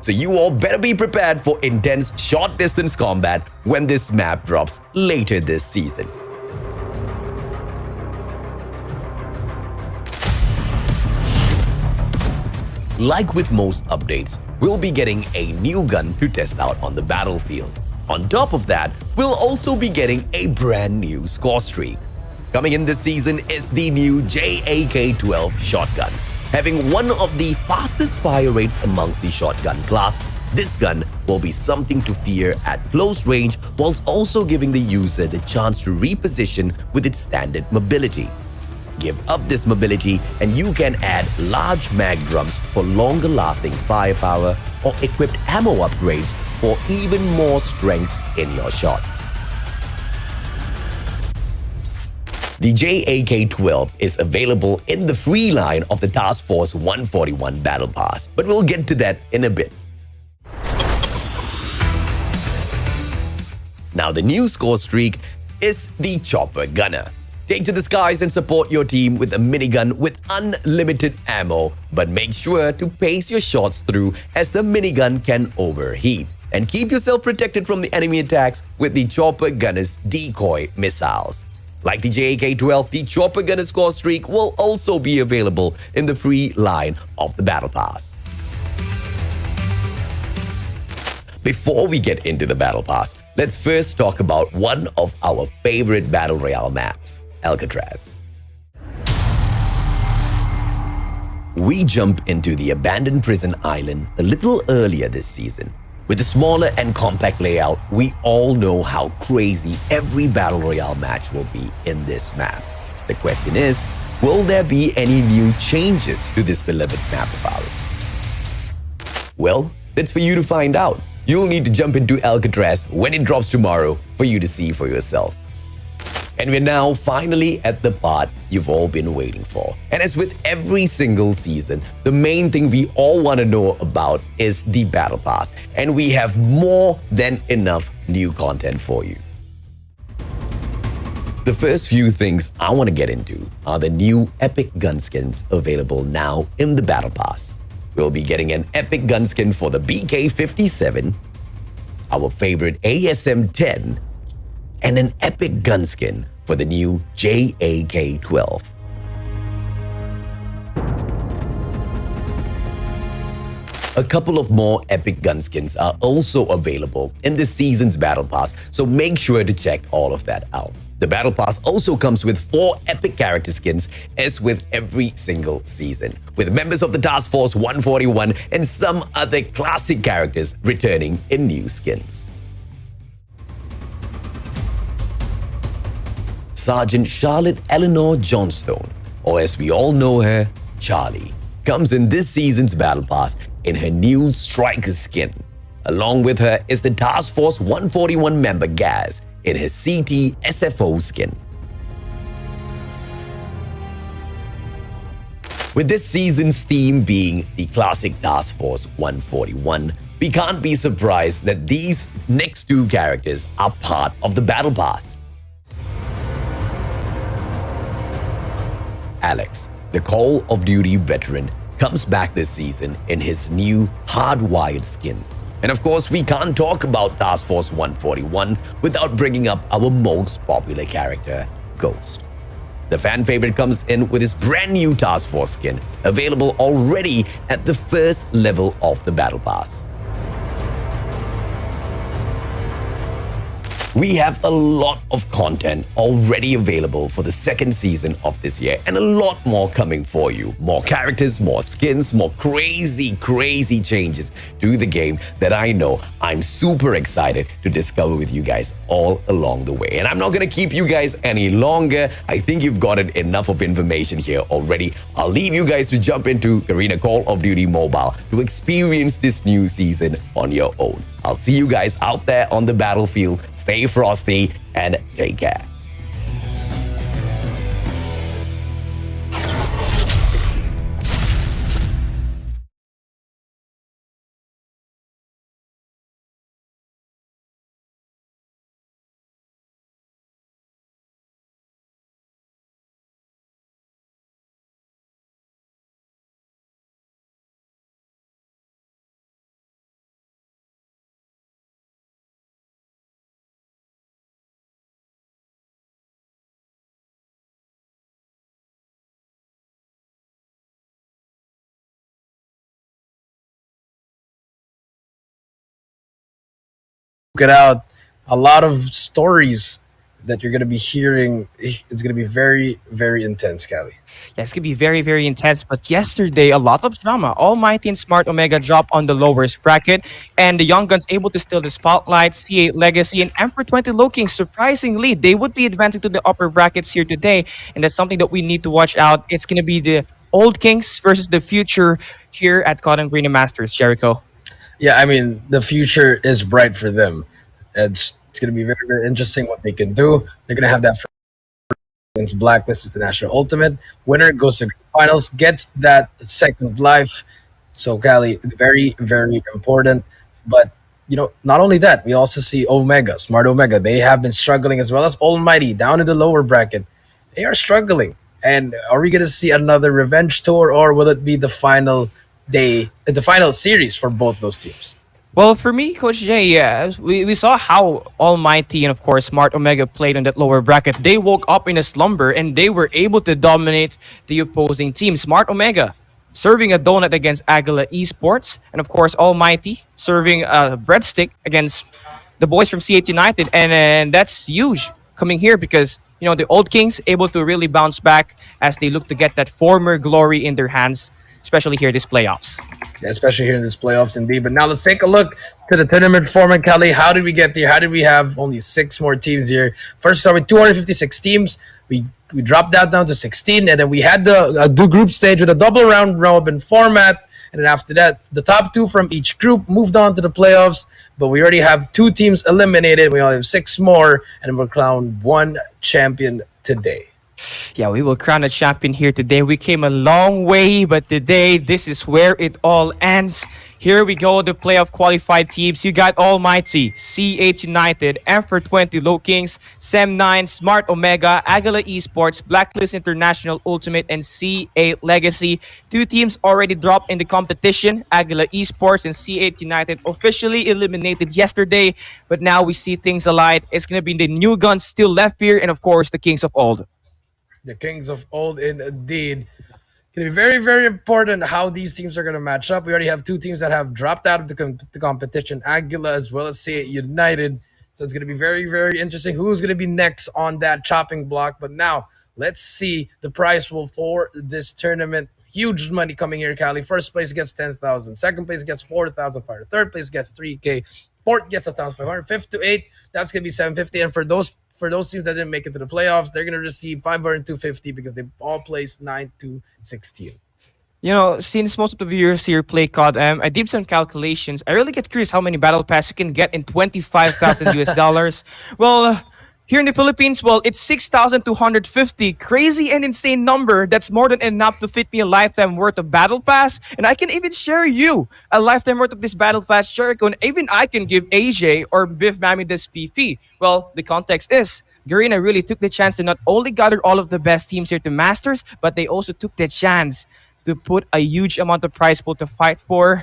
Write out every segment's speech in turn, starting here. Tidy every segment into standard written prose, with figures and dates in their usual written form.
So you all better be prepared for intense short-distance combat when this map drops later this season. Like with most updates, we'll be getting a new gun to test out on the battlefield. On top of that, we'll also be getting a brand new score streak. Coming in this season is the new JAK-12 shotgun. Having one of the fastest fire rates amongst the shotgun class, this gun will be something to fear at close range whilst also giving the user the chance to reposition with its standard mobility. Give up this mobility and you can add large mag drums for longer lasting firepower or equipped ammo upgrades for even more strength in your shots. The JAK-12 is available in the free line of the Task Force 141 Battle Pass, but we'll get to that in a bit. Now the new score streak is the Chopper Gunner. Take to the skies and support your team with a minigun with unlimited ammo, but make sure to pace your shots through as the minigun can overheat. And keep yourself protected from the enemy attacks with the Chopper Gunner's decoy missiles. Like the JAK-12, the Chopper Gunner score streak will also be available in the free line of the Battle Pass. Before we get into the Battle Pass, let's first talk about one of our favorite Battle Royale maps, Alcatraz. We jump into the abandoned prison island a little earlier this season. With a smaller and compact layout, we all know how crazy every Battle Royale match will be in this map. The question is, will there be any new changes to this beloved map of ours? Well, that's for you to find out. You'll need to jump into Alcatraz when it drops tomorrow for you to see for yourself. And we're now finally at the part you've all been waiting for. And as with every single season, the main thing we all want to know about is the Battle Pass. And we have more than enough new content for you. The first few things I want to get into are the new epic gun skins available now in the Battle Pass. We'll be getting an epic gun skin for the BK-57, our favorite ASM-10, and an epic gun skin for the new JAK-12. A couple of more epic gun skins are also available in this season's Battle Pass, so make sure to check all of that out. The Battle Pass also comes with 4 epic character skins, as with every single season, with members of the Task Force 141 and some other classic characters returning in new skins. Sergeant Charlotte Eleanor Johnstone, or as we all know her, Charlie, comes in this season's Battle Pass in her new Striker skin. Along with her is the Task Force 141 member Gaz in his CT SFO skin. With this season's theme being the classic Task Force 141, we can't be surprised that these next 2 characters are part of the Battle Pass. Alex, the Call of Duty veteran, comes back this season in his new Hardwired skin. And of course, we can't talk about Task Force 141 without bringing up our most popular character, Ghost. The fan favorite comes in with his brand new Task Force skin, available already at the first level of the Battle Pass. We have a lot of content already available for the second season of this year, and a lot more coming for you. More characters, more skins, more crazy changes to the game that I know I'm super excited to discover with you guys all along the way. And I'm not going to keep you guys any longer. I think you've gotten enough of information here already. I'll leave you guys to jump into Garena Call of Duty Mobile to experience this new season on your own. I'll see you guys out there on the battlefield. Stay frosty and take care. it out. A lot of stories that you're going to be hearing. It's going to be very, very intense, Callie. Yeah, it's gonna be very, very intense. But yesterday, a lot of drama. Almighty and Smart Omega drop on the lowest bracket, and the Young Guns able to steal the spotlight. C8 Legacy and Emperor 20 Lowkings, surprisingly, they would be advancing to the upper brackets here today, and that's something that we need to watch out. It's gonna be the old Kings versus the future here at Cotton Green Masters. Jericho. Yeah, I mean, the future is bright for them. It's going to be very, very interesting what they can do. They're going to have that against Blacklist International.Ultimate. Winner goes to the finals, gets that second life. So, Cali, very, very important. But, not only that, we also see Omega, Smart Omega. They have been struggling as well as Almighty down in the lower bracket. They are struggling. And are we going to see another revenge tour, or will it be the final day, the final series for both those teams? Well, for me, Coach Jay, yeah, we saw how Almighty and, of course, Smart Omega played on that lower bracket. They woke up in a slumber and they were able to dominate the opposing team. Smart Omega serving a donut against Aguila Esports, and, of course, Almighty serving a breadstick against the boys from C8 United. And that's huge coming here because, the Old Kings able to really bounce back as they look to get that former glory in their hands, especially here this playoffs. Yeah, especially here in this playoffs, indeed. But now let's take a look to the tournament format, Kelly. How did we get there? How did we have only six more teams here? First, start with 256 teams. We dropped that down to 16, and then we had the group stage with a double round robin format. And then after that, the top two from each group moved on to the playoffs. But we already have two teams eliminated. We only have six more, and we'll crown one champion today. Yeah, we will crown a champion here today. We came a long way, but today, this is where it all ends. Here we go, the playoff qualified teams. You got Almighty, C8 United, Emperor 20 Lowkings, Sem9, Smart Omega, Aguila Esports, Blacklist International.Ultimate, and C8 Legacy. Two teams already dropped in the competition. Aguila Esports and C8 United officially eliminated yesterday, but now we see things alight. It's going to be the new guns still left here, and of course, the Kings of Old. The Kings of Old, indeed. Going to be very, very important how these teams are going to match up. We already have two teams that have dropped out of the competition, Aguila as well as Say United. So it's going to be very, very interesting who's going to be next on that chopping block. But now let's see the prize pool for this tournament. Huge money coming here, Cali. First place gets 10,000. Second place gets 4,500. Third place gets 3K. Fourth gets 1,500. Fifth to eighth, that's going to be 750. And for those teams that didn't make it to the playoffs, they're going to receive 500 and 250 because they all placed 9 to 16. Since most of the viewers here play COD, I did some calculations. I really get curious how many battle pass you can get in 25,000 US dollars. Well, here in the Philippines, well, it's 6,250. Crazy and insane number. That's more than enough to fit me a lifetime worth of battle pass. And I can even share you a lifetime worth of this battle pass, Jericho. And even I can give AJ or Biff Mammy this PP. Well, the context is Garena really took the chance to not only gather all of the best teams here to Masters, but they also took the chance to put a huge amount of prize pool to fight for.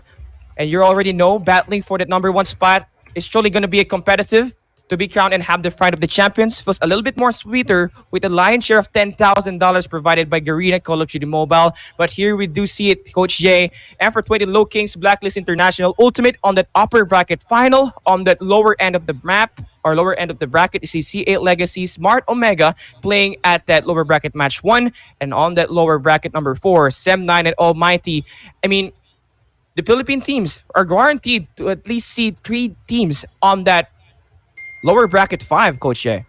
And you already know, battling for that number one spot is surely going to be a competitive. To be crowned and have the fight of the champions feels a little bit more sweeter with a lion's share of $10,000 provided by Garena Call of Duty Mobile. But here we do see it, Coach Jay. And for 20 Lowkings, Blacklist International.Ultimate on that upper bracket final. On that lower end of the map, or lower end of the bracket, you see C8 Legacy, Smart Omega playing at that lower bracket match 1. And on that lower bracket number 4, Sem9 and Almighty. I mean, the Philippine teams are guaranteed to at least see 3 teams on that lower bracket 5, Coach Jay.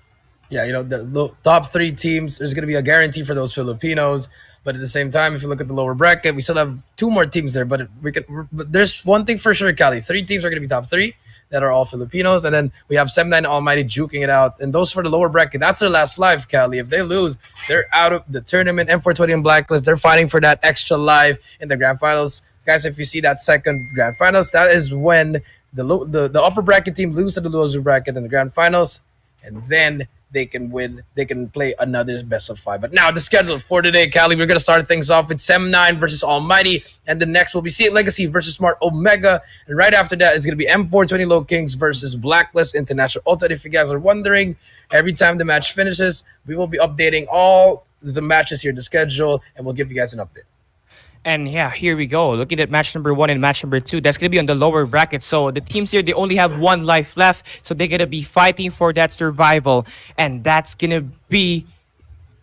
Yeah, the top three teams, there's going to be a guarantee for those Filipinos. But at the same time, if you look at the lower bracket, we still have two more teams there. But but there's one thing for sure, Cali. 3 teams are going to be top 3 that are all Filipinos. And then we have Sem9 Almighty juking it out. And those for the lower bracket, that's their last life, Cali. If they lose, they're out of the tournament. M420 and Blacklist, they're fighting for that extra life in the grand finals. Guys, if you see that second grand finals, that is when the upper bracket team lose to the lower bracket in the grand finals, and then they can win. They can play another best of 5. But now the schedule for today, Cali, we're gonna start things off with Sem9 versus Almighty, and the next will be C8 Legacy versus Smart Omega, and right after that is gonna be M420 Lowkings versus Blacklist International.Ultimate. If you guys are wondering, every time the match finishes, we will be updating all the matches here, the schedule, and we'll give you guys an update. And yeah, here we go. Looking at match number one and match number two, that's gonna be on the lower bracket. So the teams here, they only have one life left, so they're gonna be fighting for that survival, and that's gonna be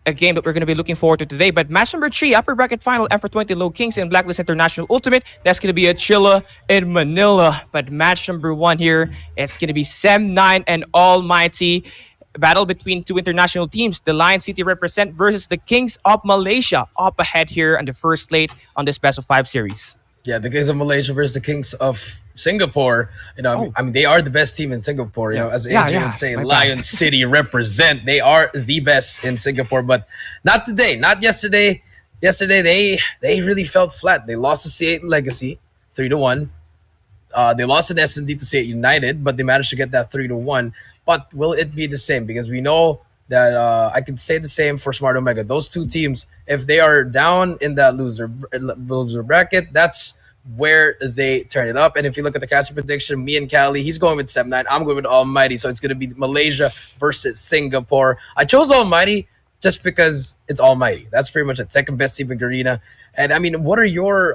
a game that we're going to be looking forward to today. But match number three, upper bracket final, Emperor 20 Lowkings and Blacklist International.Ultimate. That's going to be at Chilla in Manila. But match number one here, it's going to be Sem9 and Almighty. Battle between two international teams, the Lion City Represent versus the Kings of Malaysia, up ahead here on the first slate on this best of five series. Yeah, the Kings of Malaysia versus the Kings of Singapore. I mean, they are the best team in Singapore. As Adrian would say, my Lion bad. City represent. They are the best in Singapore, but not today, not yesterday. Yesterday, they really felt flat. They lost to C8 Legacy 3-1. They lost in S&D to C8 United, but they managed to get that 3-1. But will it be the same? Because we know that I could say the same for Smart Omega. Those two teams, if they are down in that loser bracket, that's where they turn it up. And if you look at the casting prediction, me and Cali, he's going with Sem9. I'm going with Almighty. So it's going to be Malaysia versus Singapore. I chose Almighty just because it's Almighty. That's pretty much it. Second best team in Garena. And I mean, what are your?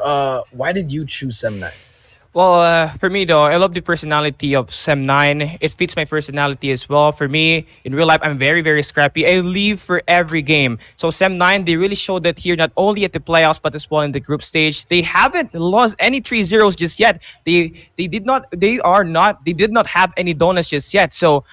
Why did you choose Sem9? Well, for me though, I love the personality of Sem9. It fits my personality as well. For me, in real life, I'm very, very scrappy. I leave for every game. So Sem9, they really showed that here, not only at the playoffs, but as well in the group stage. They haven't lost any 3-0s just yet. They did not have any donuts just yet. So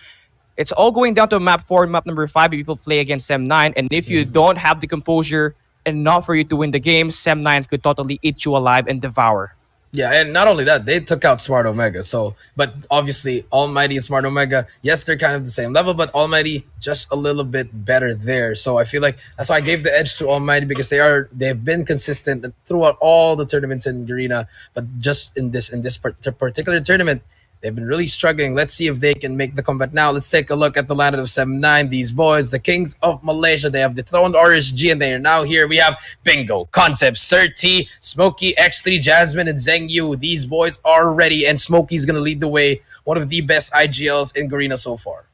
it's all going down to map 4 and map number 5 if people play against Sem9. And if you don't have the composure enough for you to win the game, Sem9 could totally eat you alive and devour. Yeah, and not only that, they took out Smart Omega. So, but obviously, Almighty and Smart Omega, yes, they're kind of the same level, but Almighty just a little bit better there. So I feel like that's why I gave the edge to Almighty because they've been consistent throughout all the tournaments in Garena, but just in this particular tournament, they've been really struggling. Let's see if they can make the comeback now. Let's take a look at the lineup of Sem9. These boys, the Kings of Malaysia, they have dethroned RSG and they are now here. We have Bingo, Concept, Sir T, Smokey, X3, Jasmine, and Zheng Yu. These boys are ready and Smokey's going to lead the way. One of the best IGLs in Garena so far.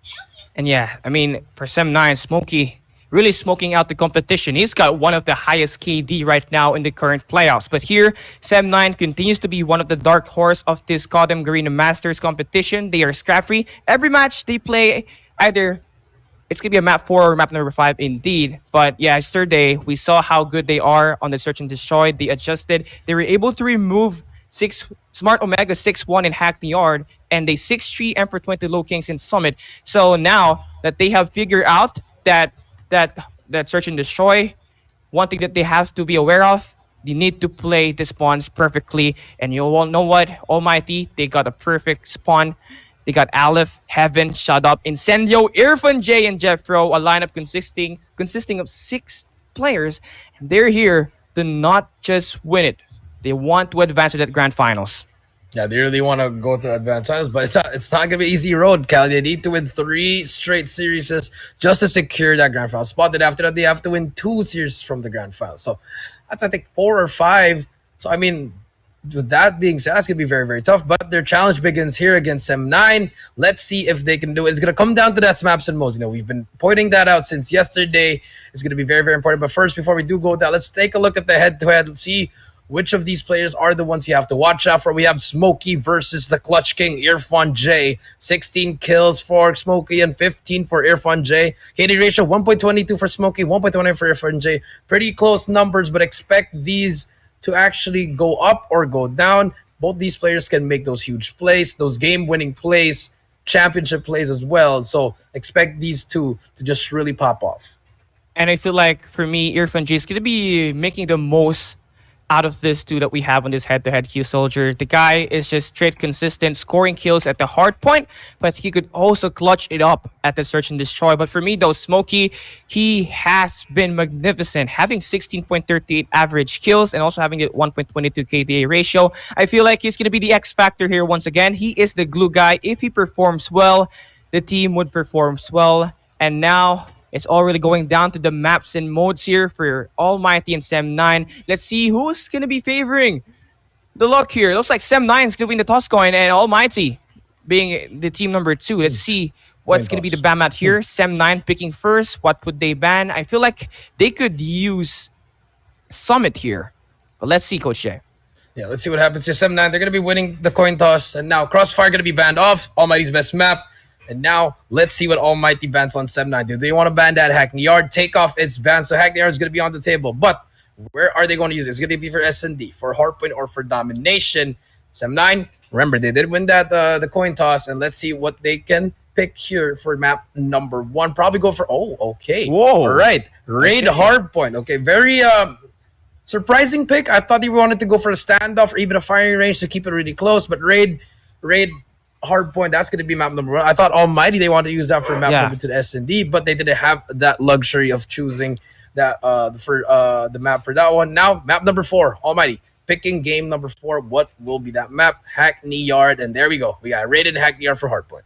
And yeah, I mean, for Sem9, Smokey really smoking out the competition. He's got one of the highest KD right now in the current playoffs. But here, Sem9 continues to be one of the dark horse of this Codem Garena Masters competition. They are scrap-free. Every match they play, either it's going to be a map 4 or map number 5 indeed. But yeah, yesterday, we saw how good they are on the Search and Destroy. They adjusted. They were able to remove Smart Omega 6-1 in Hackney Yard and they 6-3 Emperor 20 Lowkings in Summit. So now that they have figured out that Search and Destroy, one thing that they have to be aware of, they need to play the spawns perfectly. And you all know what? Almighty, they got a perfect spawn. They got Aleph, Heaven, Shut Up, Incendio, Irfan J, and Jeffro, a lineup consisting of 6 players. And they're here to not just win it. They want to advance to that grand finals. Yeah, they really want to go to advanced finals, but it's not gonna be easy road, Cal. They need to win 3 straight series just to secure that grand final spot. Then after that, they have to win 2 series from the grand final. So that's I think 4 or 5. So I mean, with that being said, that's gonna be very, very tough. But their challenge begins here against Sem9. Let's see if they can do it. It's gonna come down to that maps and modes. We've been pointing that out since yesterday. It's gonna be very, very important. But first, before we do go down, let's take a look at the head-to-head. Let's see which of these players are the ones you have to watch out for. We have Smokey versus the Clutch King, Irfan J. 16 kills for Smokey and 15 for Irfan J. KD ratio 1.22 for Smokey, 1.29 for Irfan J. Pretty close numbers, but expect these to actually go up or go down. Both these players can make those huge plays, those game-winning plays, championship plays as well. So expect these two to just really pop off. And I feel like, for me, Irfan J is going to be making the most out of this two that we have on this head-to-head Q Soldier. The guy is just straight consistent, scoring kills at the Hardpoint, but he could also clutch it up at the Search and Destroy. But for me, though, Smokey, he has been magnificent, having 16.38 average kills and also having a 1.22 KDA ratio. I feel like he's going to be the X factor here once again. He is the glue guy. If he performs well, the team would perform well. And now it's all really going down to the maps and modes here for Almighty and Sem9. Let's see who's going to be favoring the luck here. It looks like Sem9 is going to win the toss coin and Almighty being the team number 2. Let's see what's going to be the ban mat here. Sem9 picking first. What would they ban? I feel like they could use Summit here. But let's see, Coach Jay. Yeah, let's see what happens to 7-9. They're going to be winning the coin toss. And now Crossfire going to be banned off. Almighty's best map. And now let's see what Almighty bans on 7-9. Do they want to ban that Hackney Yard? Takeoff is banned, so Hackney Yard is going to be on the table. But where are they going to use it? It's going to be for S&D, for Hardpoint, or for Domination. 7-9, remember, they did win that the coin toss. And let's see what they can pick here for map number 1. Probably go for, okay. Whoa. All right, Raid Hardpoint. Okay, very surprising pick. I thought he wanted to go for a standoff or even a firing range to keep it really close. But Raid Hardpoint, that's going to be map number 1. I thought Almighty, they wanted to use that for map number 2 to S&D, but they didn't have that luxury of choosing that for the map for that one. Now, map number 4, Almighty. Picking game number 4. What will be that map? Hackney Yard. And there we go. We got Raided Hackney Yard for Hardpoint.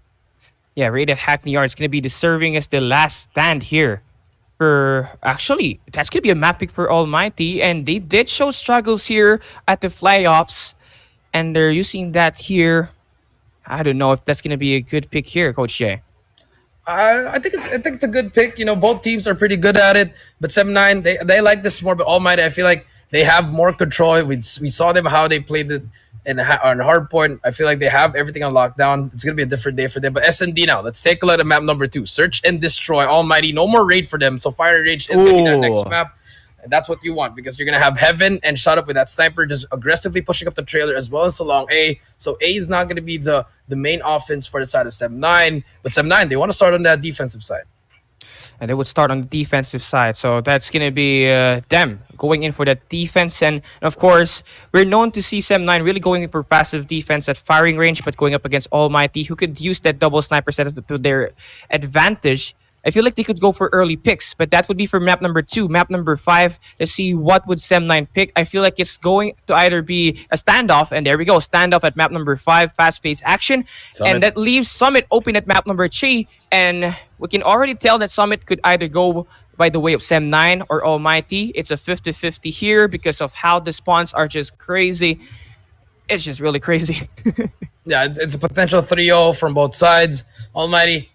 Yeah, rated Hackney Yard is going to be deserving as the last stand here. Actually, that's going to be a map pick for Almighty. And they did show struggles here at the fly-offs. And they're using that here. I don't know if that's going to be a good pick here, Coach Jay. I think it's a good pick. You know, both teams are pretty good at it. But 7-9, they like this more. But Almighty, I feel like they have more control. We saw them how they played it on Hardpoint. I feel like they have everything on lockdown. It's gonna be a different day for them. But S&D now, let's take a look at map number 2. Search and destroy. Almighty, no more raid for them. So fire and rage is gonna be that next map. And that's what you want, because you're gonna have Heaven and Shut Up with that sniper just aggressively pushing up the trailer, as well as along A. So A is not gonna be the main offense for the side of 7-9. But 7-9, they want to start on that defensive side. And they would start on the defensive side. So that's going to be them going in for that defense. And of course, we're known to see 7-9 really going in for passive defense at firing range, but going up against Almighty, who could use that double sniper setup to their advantage. I feel like they could go for early picks, but that would be for map number 2. Map number 5, let's see what would 7-9 pick. I feel like it's going to either be a standoff, and there we go, standoff at map number 5, fast-paced action. Summit. And that leaves Summit open at map number 3, and we can already tell that Summit could either go by the way of 7-9 or Almighty. It's a 50-50 here because of how the spawns are just crazy. It's just really crazy. Yeah, it's a potential 3-0 from both sides. Almighty,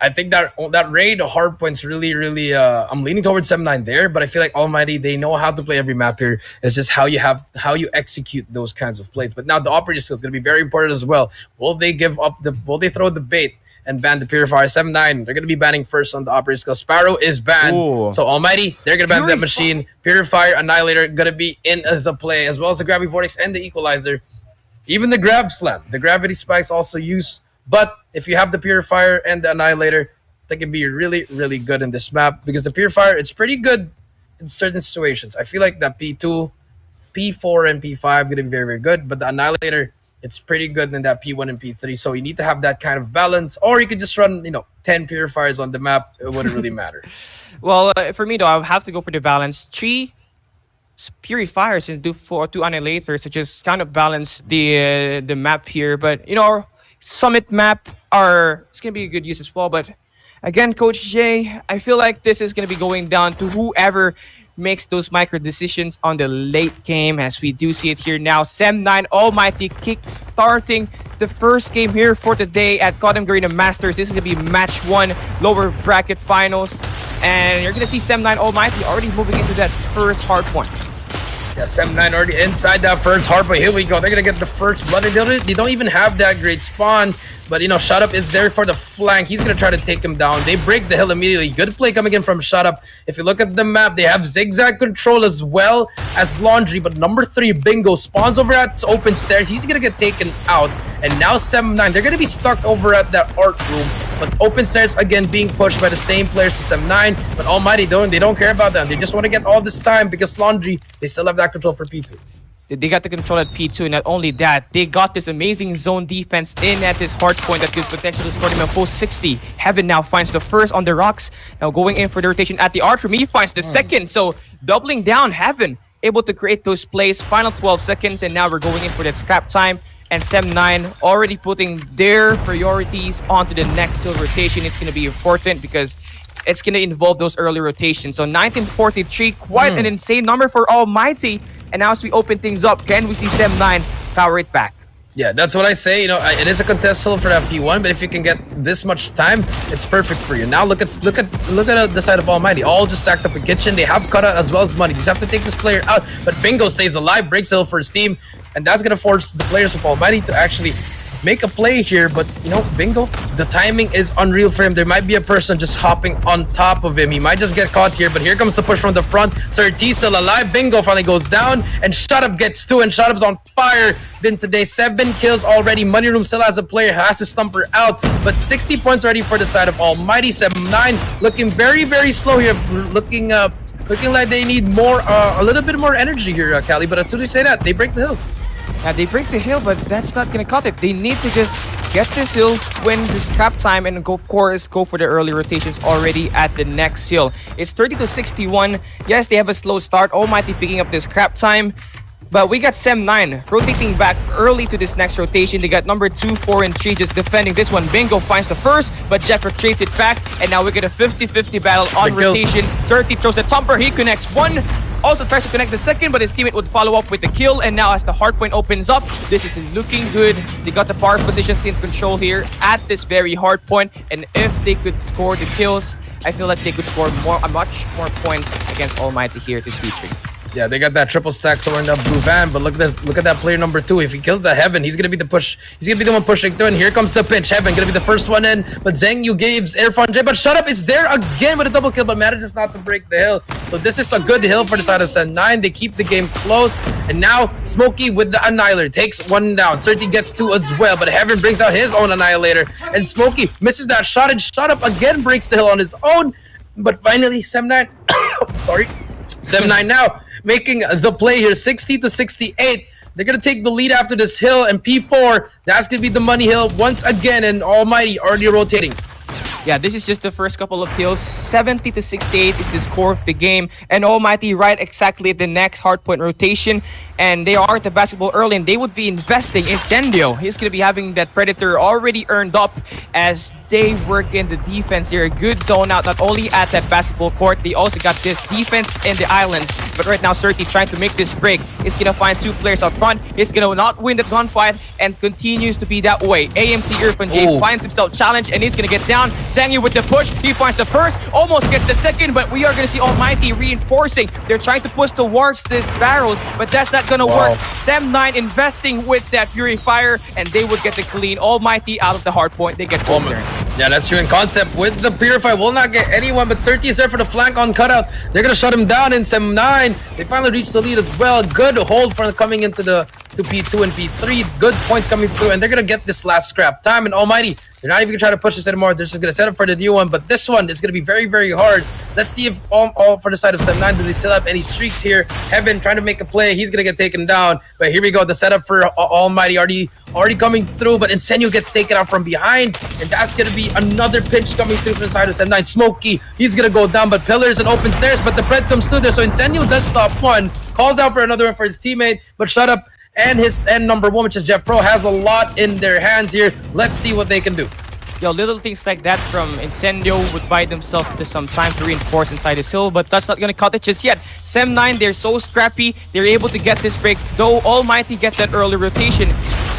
I think that raid Hardpoint's really I'm leaning towards 7-9 there, but I feel like Almighty, they know how to play every map here. It's just how you execute those kinds of plays. But now the operator skill is going to be very important as well. Will they throw the bait and ban the Purifier? 7-9, they're going to be banning first on the operator skill. Sparrow is banned. Ooh. So Almighty, they're going to ban that machine. Purifier, Annihilator going to be in the play, as well as the Gravity Vortex and the Equalizer. Even the Grab Slam, the Gravity Spikes also used. But if you have the Purifier and the Annihilator, they can be really good in this map, because the Purifier, it's pretty good in certain situations. I feel like that P2, P4, and P5 going to be very good, but the Annihilator, it's pretty good in that P1 and P3. So you need to have that kind of balance, or you could just run 10 Purifiers on the map. It wouldn't really matter. Well, for me though, I would have to go for the balance. 3 Purifiers and do 2 Annihilators to just kind of balance the map here. But Summit map it's gonna be a good use as well. But again, Coach Jay, I feel like this is gonna be going down to whoever makes those micro decisions on the late game, as we do see it here now. 7-9 Almighty kick-starting the first game here for today at Garena Masters. This is gonna be match 1, lower bracket finals, and you're gonna see 7-9 Almighty already moving into that first hard point. Yeah, 7-9 already inside that first Hardpoint. Here we go. They're going to get the first blood. They don't even have that great spawn. But, Shut Up is there for the flank. He's going to try to take him down. They break the hill immediately. Good play coming in from Shut Up. If you look at the map, they have zigzag control as well as Laundry. But number 3, Bingo, spawns over at open stairs. He's going to get taken out. And now 7-9, they're going to be stuck over at that art room. But open stairs, again, being pushed by the same players to 7-9. But Almighty, they don't care about them. They just want to get all this time, because Laundry, they still have that control for P2. They got the control at P2, and not only that, they got this amazing zone defense in at this hard point that could potentially score him a full 60. Heaven now finds the first on the rocks. Now going in for the rotation at the art room, he finds the second. So doubling down, Heaven able to create those plays. Final 12 seconds, and now we're going in for that scrap time. And 7-9 already putting their priorities onto the next hill rotation. It's going to be important because it's going to involve those early rotations. So 1943, quite an insane number for Almighty. And now as we open things up, can we see 7-9 power it back? Yeah, that's what I say. You know, it is a contest hill for that P1, but if you can get this much time, it's perfect for you. Now look at the side of Almighty. All just stacked up in kitchen. They have cutout as well as money. You just have to take this player out. But Bingo stays alive, breaks the hill for his team, and that's gonna force the players of Almighty to actually make a play here. But you know, Bingo, the timing is unreal for him. There might be a person just hopping on top of him. He might just get caught here, but here comes the push from the front. Sir T still alive. Bingo finally goes down, and Shut Up gets 2, and Shut Up's on fire. Been today 7 kills already. Money Room still has a player, has to stump her out, but 60 points already for the side of Almighty. 7-9 looking very, very slow here. Looking like they need more, a little bit more energy here, Cali. But as soon as you say that, they break the hill. Yeah, they break the hill, but that's not gonna cut it. They need to just get this hill, win the scrap time, and go, of course, go for the early rotations already at the next hill. It's 30-61. Yes, they have a slow start. Almighty picking up this scrap time. But we got Sem9 rotating back early to this next rotation. They got number 2, 4, and 3 just defending this one. Bingo finds the first, but Jeff trades it back. And now we get a 50-50 battle on rotation. Surti throws the thumper. He connects one. Also tries to connect the second, but his teammate would follow up with the kill. And now as the hardpoint opens up, this is looking good. They got the power positions in control here at this very hardpoint. And if they could score the kills, I feel like they could score much more points against Almighty here at this B3. Yeah, they got that triple stack somewhere in that blue van, but look at that player number 2. If he kills the Heaven, he's gonna be the push. He's gonna be the one pushing through, and here comes the pinch. Heaven gonna be the first one in, but Zhengyu gives Irfan J, but Shut Up is there again with a double kill, but manages not to break the hill. So this is a good hill for the side of Sen9. They keep the game close, and now Smokey with the Annihilator takes 1 down. Surti gets 2 as well, but Heaven brings out his own Annihilator, and Smokey misses that shot, and Shut Up again breaks the hill on his own. But finally, Sem9, sorry, Sem9 now making the play here, 60-68. They're gonna take the lead after this hill, and P4, that's gonna be the money hill once again, and Almighty already rotating. Yeah, this is just the first couple of kills. 70-68 is the score of the game, and Almighty right exactly at the next hardpoint rotation. And they are at the basketball early, and they would be investing in Incendio. He's going to be having that Predator already earned up as they work in the defense here. A good zone out, not only at that basketball court, they also got this defense in the islands. But right now, Surti trying to make this break. He's going to find 2 players up front. He's going to not win the gunfight and continues to be that way. AMT Irfan J finds himself challenged, and he's going to get down. Zhangyu with the push. He finds the first, almost gets the second, but we are going to see Almighty reinforcing. They're trying to push towards this barrels, but that's not going to work. Sem9 investing with that Purifier, and they would get the clean. Almighty out of the hard point. They get 4 turns. Yeah, that's true. In concept, with the Purifier, will not get anyone, but Surti is there for the flank on cutout. They're going to shut him down in Sem9. They finally reach the lead as well. Good hold from coming into the P2 and P3. Good points coming through, and they're going to get this last scrap time. And Almighty, they're not even going to try to push this anymore. They're just going to set up for the new one. But this one is going to be very, very hard. Let's see if all for the side of Sem9, do they still have any streaks here? Heaven trying to make a play. He's going to get taken down. But here we go. The setup for Almighty already coming through. But Insenio gets taken out from behind. And that's going to be another pinch coming through from the side of Sem9. Smokey, he's going to go down. But Pillars and open stairs. But the Pred comes through there. So Insenio does stop one. Calls out for another one for his teammate. But Shut Up and his number 1, which is Jeff Pro, has a lot in their hands here. Let's see what they can do. Yo, little things like that from Incendio would buy themselves to some time to reinforce inside this hill, but that's not gonna cut it just yet. Sem9, they're so scrappy, they're able to get this break, though Almighty get that early rotation.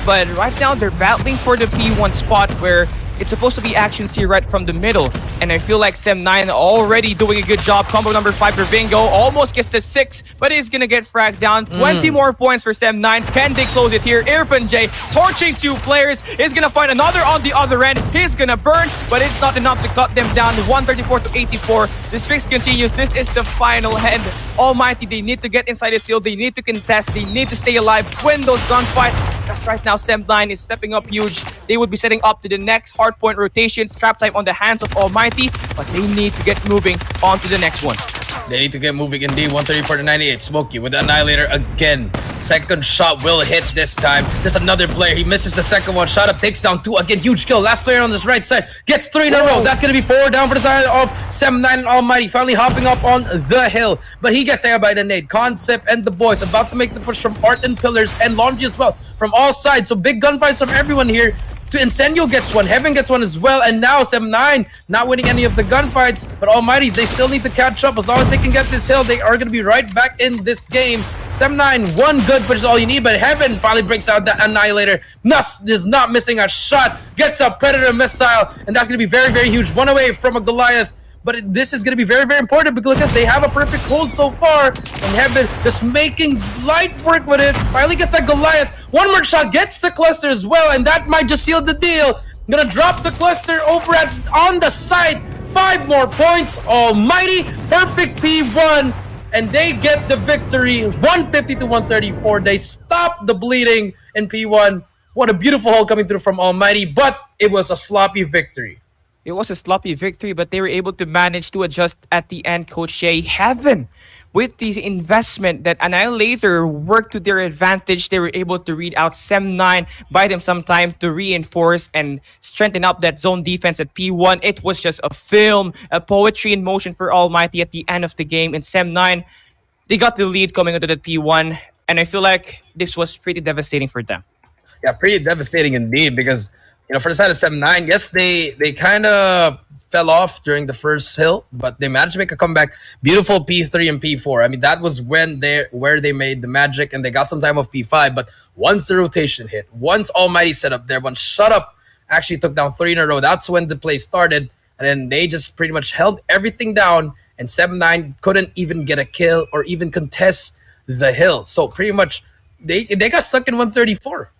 But right now, they're battling for the P1 spot where it's supposed to be actions here right from the middle. And I feel like Sem9 already doing a good job. Combo number 5 for Bingo. Almost gets to 6, but he's going to get fragged down. 20 more points for Sem9. Can they close it here? Irfan J torching 2 players. He's going to find another on the other end. He's going to burn, but it's not enough to cut them down. 134-84. The streaks continues. This is the final end. Almighty, they need to get inside the seal. They need to contest. They need to stay alive, win those gunfights. Because right now, Sem9 is stepping up huge. They would be setting up to the next hardpoint rotation. Scrap time on the hands of Almighty, but they need to get moving on to the next one. They need to get moving indeed. 134-98. Smokey with the Annihilator again. Second shot will hit this time. There's another player. He misses the second one. Shot up, takes down 2. Again, huge kill. Last player on this right side gets 3 in a row. That's going to be 4 down for the side of Sem9 and Almighty. Finally hopping up on the hill. But he gets there by the nade. Concept and the boys about to make the push from Art and Pillars and Laundry as well from all sides. So big gunfights from everyone here. To Incendio gets 1, Heaven gets 1 as well, and now Sem9 not winning any of the gunfights, but Almighty, they still need to catch up. As long as they can get this hill, they are going to be right back in this game. 7-9, one good push is all you need, but Heaven finally breaks out that Annihilator. Nuss is not missing a shot, gets a Predator Missile, and that's going to be very, very huge. One away from a Goliath. But this is going to be very, very important because look at they have a perfect hold so far. And Heaven just making light work with it. Finally gets that Goliath. One more shot, gets the cluster as well. And that might just seal the deal. Gonna drop the cluster over on the site. 5 more points. Almighty. Perfect P1. And they get the victory. 150 to 134. They stop the bleeding in P1. What a beautiful hold coming through from Almighty. But it was a sloppy victory. It was a sloppy victory, but they were able to manage to adjust at the end, Coach Shay. Heaven, with the investment that Annihilator worked to their advantage, they were able to read out Sem9, buy them some time to reinforce and strengthen up that zone defense at P1. It was just a film, a poetry in motion for Almighty at the end of the game. In Sem9, they got the lead coming into that P1, and I feel like this was pretty devastating for them. Yeah, pretty devastating indeed because for the side of 7-9, yes, they kind of fell off during the first hill, but they managed to make a comeback. Beautiful P3 and P4. I mean, that was where they made the magic, and they got some time off P5. But once the rotation hit, once Almighty set up there, once Shut Up actually took down 3 in a row, that's when the play started. And then they just pretty much held everything down, and 7-9 couldn't even get a kill or even contest the hill. So pretty much they got stuck in 134.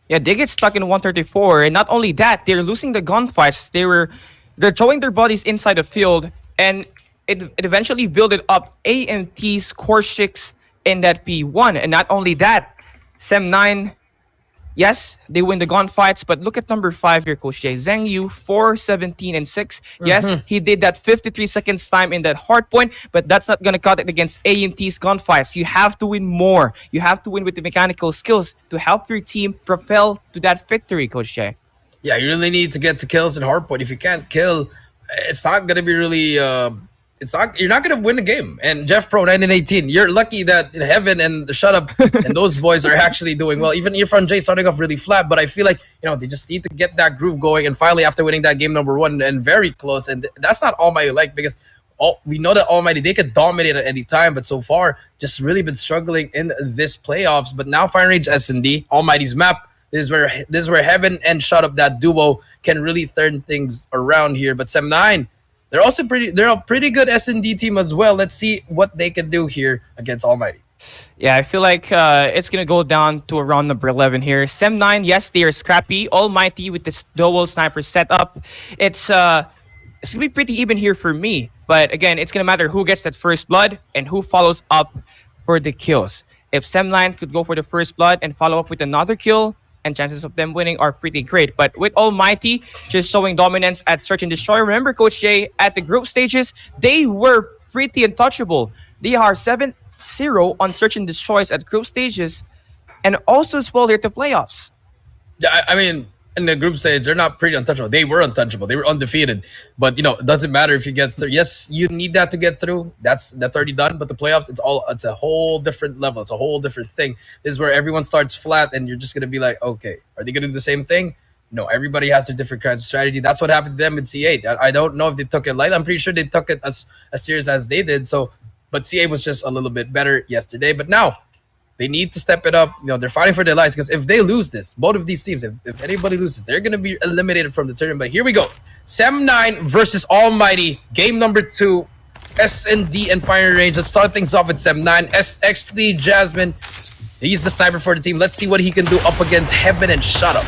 Yeah, they get stuck in 134, and not only that, they're losing the gunfights. They're throwing their bodies inside the field, and it eventually built it up. AMT score 6 in that P1, and not only that, Sem9, yes, they win the gunfights, but look at number 5 here, Coach Jay. Zheng Yu, 4, 17, and 6. Yes, he did that 53 seconds time in that hardpoint, but that's not going to cut it against AMT's gunfights. You have to win more. You have to win with the mechanical skills to help your team propel to that victory, Coach Jay. Yeah, you really need to get to kills in hardpoint. If you can't kill, it's not going to be really... you're not going to win the game. And Jeff Pro 1918, you're lucky that Heaven and the Shut Up and those boys are actually doing well. Even Irfan J starting off really flat, but I feel like they just need to get that groove going. And finally, after winning that game number 1 and very close, and that's not Almighty because we know that Almighty, they could dominate at any time, but so far just really been struggling in this playoffs. But now Fire Rage S&D, Almighty's map. This is where Heaven and Shut Up, that duo, can really turn things around here. But Sem9, they're a pretty good S&D team as well. Let's see what they can do here against Almighty. Yeah, I feel like it's going to go down to around number 11 here. Sem9, yes, they are scrappy. Almighty with this dual sniper setup. It's going to be pretty even here for me. But again, it's going to matter who gets that first blood and who follows up for the kills. If Sem9 could go for the first blood and follow up with another kill, and chances of them winning are pretty great. But with Almighty just showing dominance at Search and Destroy, remember, Coach Jay, at the group stages, they were pretty untouchable. They are 7-0 on Search and Destroys at group stages, and also as well here to playoffs. Yeah, I mean, in the group stage, they're not pretty untouchable. They were untouchable. They were undefeated. But it doesn't matter if you get through. Yes, you need that to get through. That's already done. But the playoffs, it's a whole different level. It's a whole different thing. This is where everyone starts flat, and you're just gonna be like, okay, are they gonna do the same thing? No, everybody has their different kinds of strategy. That's what happened to them in C8. I don't know if they took it light. I'm pretty sure they took it as serious as they did. So, but C8 was just a little bit better yesterday. But now, they need to step it up. They're fighting for their lives because if they lose this, both of these teams, if anybody loses, they're going to be eliminated from the tournament. But here we go. Sem9 versus Almighty. Game number 2. S&D and Fire Range. Let's start things off with Sem9. SX3 Jasmine. He's the sniper for the team. Let's see what he can do up against Heaven and Shut Up.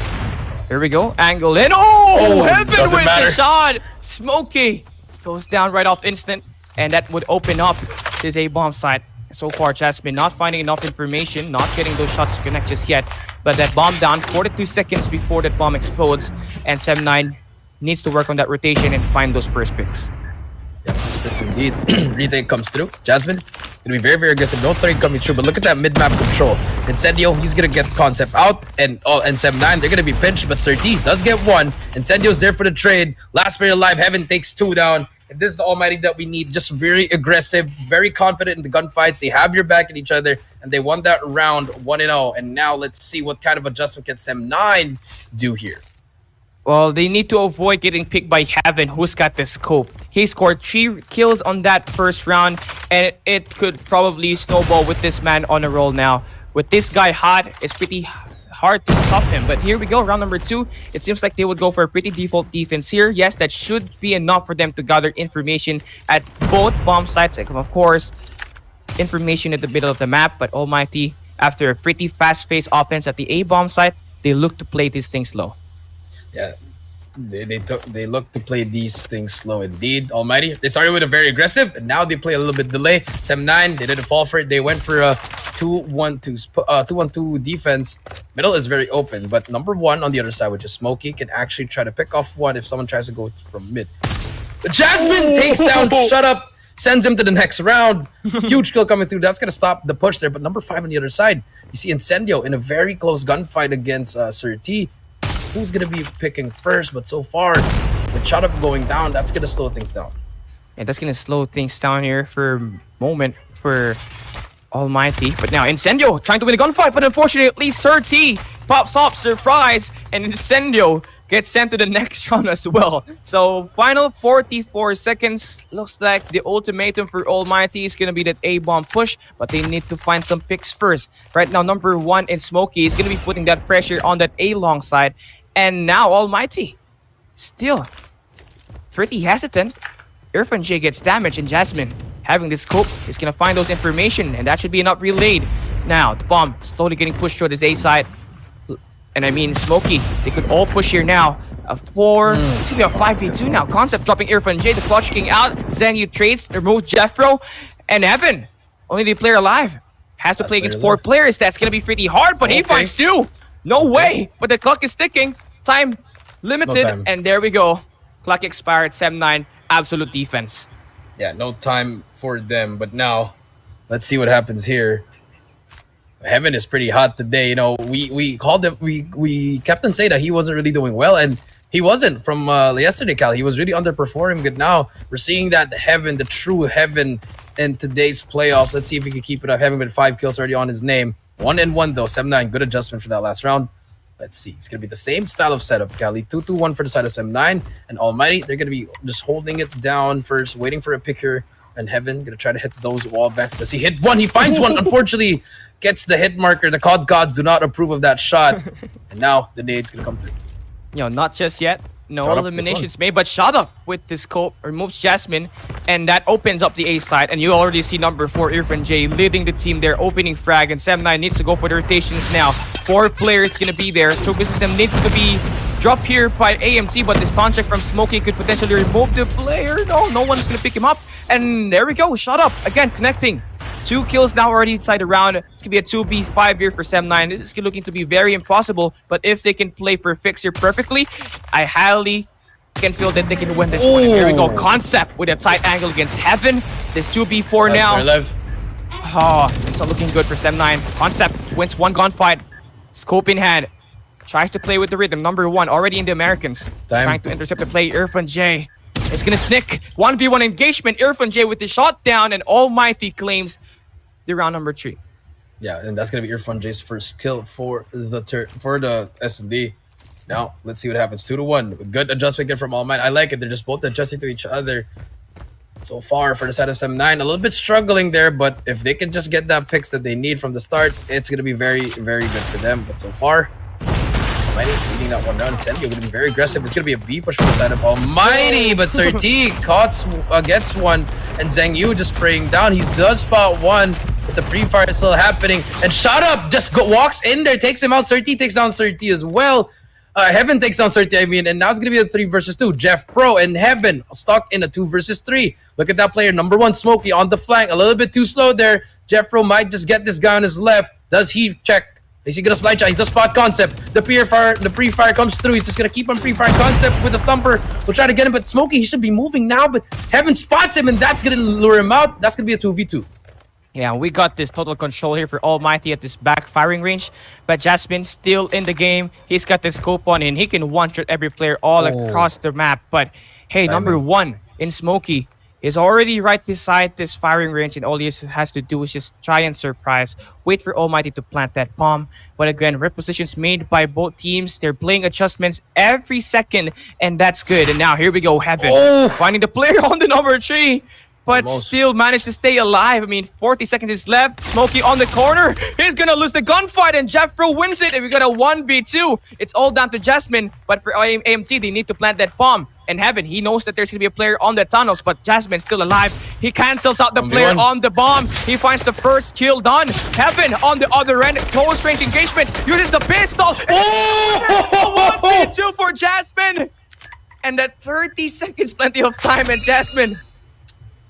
Here we go. Angle in. Oh, Heaven with matter. the shot. Smokey goes down right off instant. And that would open up his A-bomb site. So far, Jasmine not finding enough information, not getting those shots to connect just yet. But that bomb down 42 seconds before that bomb explodes. And Sem9 needs to work on that rotation and find those first picks. Yeah, first picks indeed. Retake comes through. Jasmine, going to be very, very aggressive. No threat coming through, but look at that mid-map control. Incendio, he's going to get concept out. And Sem9, they're going to be pinched, but Serti does get one. Incendio's there for the trade. Last player alive, Heaven takes 2 down. And this is the Almighty that we need. Just very aggressive, very confident in the gunfights. They have your back at each other, and they won that round 1-0. And now let's see what kind of adjustment can Sem9 do here. Well, they need to avoid getting picked by Heaven, who's got the scope. He scored 3 kills on that first round, and it could probably snowball with this man on a roll now. With this guy hot, it's pretty hard to stop him. But here we go, round number 2. It seems like they would go for a pretty default defense here. Yes, that should be enough for them to gather information at both bomb sites. And of course, information in the middle of the map. But Almighty, after a pretty fast-paced offense at the A bomb site, they look to play these things slow. Yeah, they look to play these things slow indeed. Almighty, they started with a very aggressive, and now they play a little bit delay. 7-9, they didn't fall for it. They went for a 2-1-2 defense. Middle is very open, but number 1 on the other side, which is Smokey, can actually try to pick off one if someone tries to go from mid. But Jasmine takes down Shut Up, sends him to the next round. Huge kill coming through. That's gonna stop the push there. But number 5 on the other side, you see Incendio in a very close gunfight against Sir T. Who's gonna be picking first? But so far, with Shut Up going down, that's gonna slow things down. And that's gonna slow things down here for a moment for Almighty. But now Incendio trying to win a gunfight, but unfortunately Sir T pops off, surprise, and Incendio gets sent to the next round as well. So final 44 seconds. Looks like the ultimatum for Almighty is gonna be that A-bomb push, but they need to find some picks first. Right now, number 1 in Smokey is gonna be putting that pressure on that A-long side. And now Almighty still pretty hesitant. Irfan J gets damaged, and Jasmine, having the scope, is gonna find those information, and that should be enough relayed. Now the bomb slowly getting pushed toward his A side. And I mean, Smokey, they could all push here now. It's gonna be a 5v2 now. Concept dropping Irfan J, the clutch king out. Zhang Yu trades, remove Jeffro, and Evan, only the player alive, has to play against 4 players. That's gonna be pretty hard, but he finds 2. No way, but the clock is ticking. Time limited, No time. and there we go. Clock expired, 7-9, absolute defense. Yeah, no time for them. But now, let's see what happens here. Heaven is pretty hot today. You know, we called him. We kept on saying that he wasn't really doing well, and he wasn't from yesterday, Cal. He was really underperforming. But now we're seeing that Heaven, the true Heaven, in today's playoff. Let's see if he can keep it up. Heaven with 5 kills already on his name. 1-1 though. 7-9. Good adjustment for that last round. Let's see. It's going to be the same style of setup, Cali. 2-2-1 for the side of 7-9. And Almighty, they're going to be just holding it down first, waiting for a picker. And Heaven going to try to hit those wall banks. Does he hit one? He finds one. Unfortunately, gets the hit marker. The COD gods do not approve of that shot. And now the nade's going to come through. You know, not just yet. No Shut Up, eliminations made, but Shut Up with the scope removes Jasmine, and that opens up the A side. And you already see number 4, Irfan J, leading the team there, opening frag, and 7-9 needs to go for the rotations now. 4 players gonna be there. Choke system needs to be dropped here by AMT, but the stun check from Smokey could potentially remove the player. No one's gonna pick him up. And there we go, Shut Up again, connecting. 2 kills now already inside the round. It's gonna be a 2v5 here for 7-9. This is looking to be very impossible, but if they can play for Fixer perfectly, I highly can feel that they can win this one. And here we go, Concept with a tight angle against Heaven. This 2v4 now. Oh, it's not looking good for 7-9. Concept wins 1 gunfight. Scope in hand. Tries to play with the rhythm. Number 1 already in the Americans. Trying to intercept the play. Irfan J. It's gonna snick. 1v1 engagement. Irfan J with the shot down, and Almighty claims the round number 3. Yeah, and that's gonna be Irfan J's first kill for the S&D. Now let's see what happens. 2-1. Good adjustment again from Almighty. I like it. They're just both adjusting to each other. So far for the side of 7-9, a little bit struggling there, but if they can just get that picks that they need from the start, it's gonna be very, very good for them. But so far, Almighty leading that one round. Incendio gonna be very aggressive. It's gonna be a B push from the side of Almighty, but Sir T gets one, and Zhang Yu just spraying down. He does spot one, but the pre-fire is still happening. And Shut Up just walks in there, takes him out. Sir T takes down Sir T as well. Heaven takes down Sir T, and now it's gonna be a 3 versus 2. Jeff Pro and Heaven stuck in a 2 versus 3. Look at that player, number 1, Smokey on the flank, a little bit too slow there. Jeff Pro might just get this guy on his left. Does he check? Is he gonna slide shot? He does spot Concept. The pre-fire comes through. He's just gonna keep on pre-fire Concept with the thumper. We'll try to get him, but Smokey, he should be moving now, but Heaven spots him, and that's gonna lure him out. That's gonna be a 2v2. Yeah, we got this total control here for Almighty at this back firing range. But Jasmine still in the game. He's got the scope on, and he can one-shot every player all across the map. But hey, number 1 in Smokey He's already right beside this firing range, and all he has to do is just try and surprise. Wait for Almighty to plant that bomb. But again, repositions made by both teams. They're playing adjustments every second, and that's good. And now here we go, Heaven. Finding the player on the number 3. But still managed to stay alive. I mean, 40 seconds is left. Smokey on the corner. He's gonna lose the gunfight, and Jeff Pro wins it. And we got a 1v2. It's all down to Jasmine. But for AMT, they need to plant that bomb. And Heaven, he knows that there's gonna be a player on the tunnels, but Jasmine's still alive. He cancels out the player on the bomb. He finds the first kill done. Heaven on the other end, close range engagement, uses the pistol. 1v2 for Jasmine. And at 30 seconds, plenty of time, and Jasmine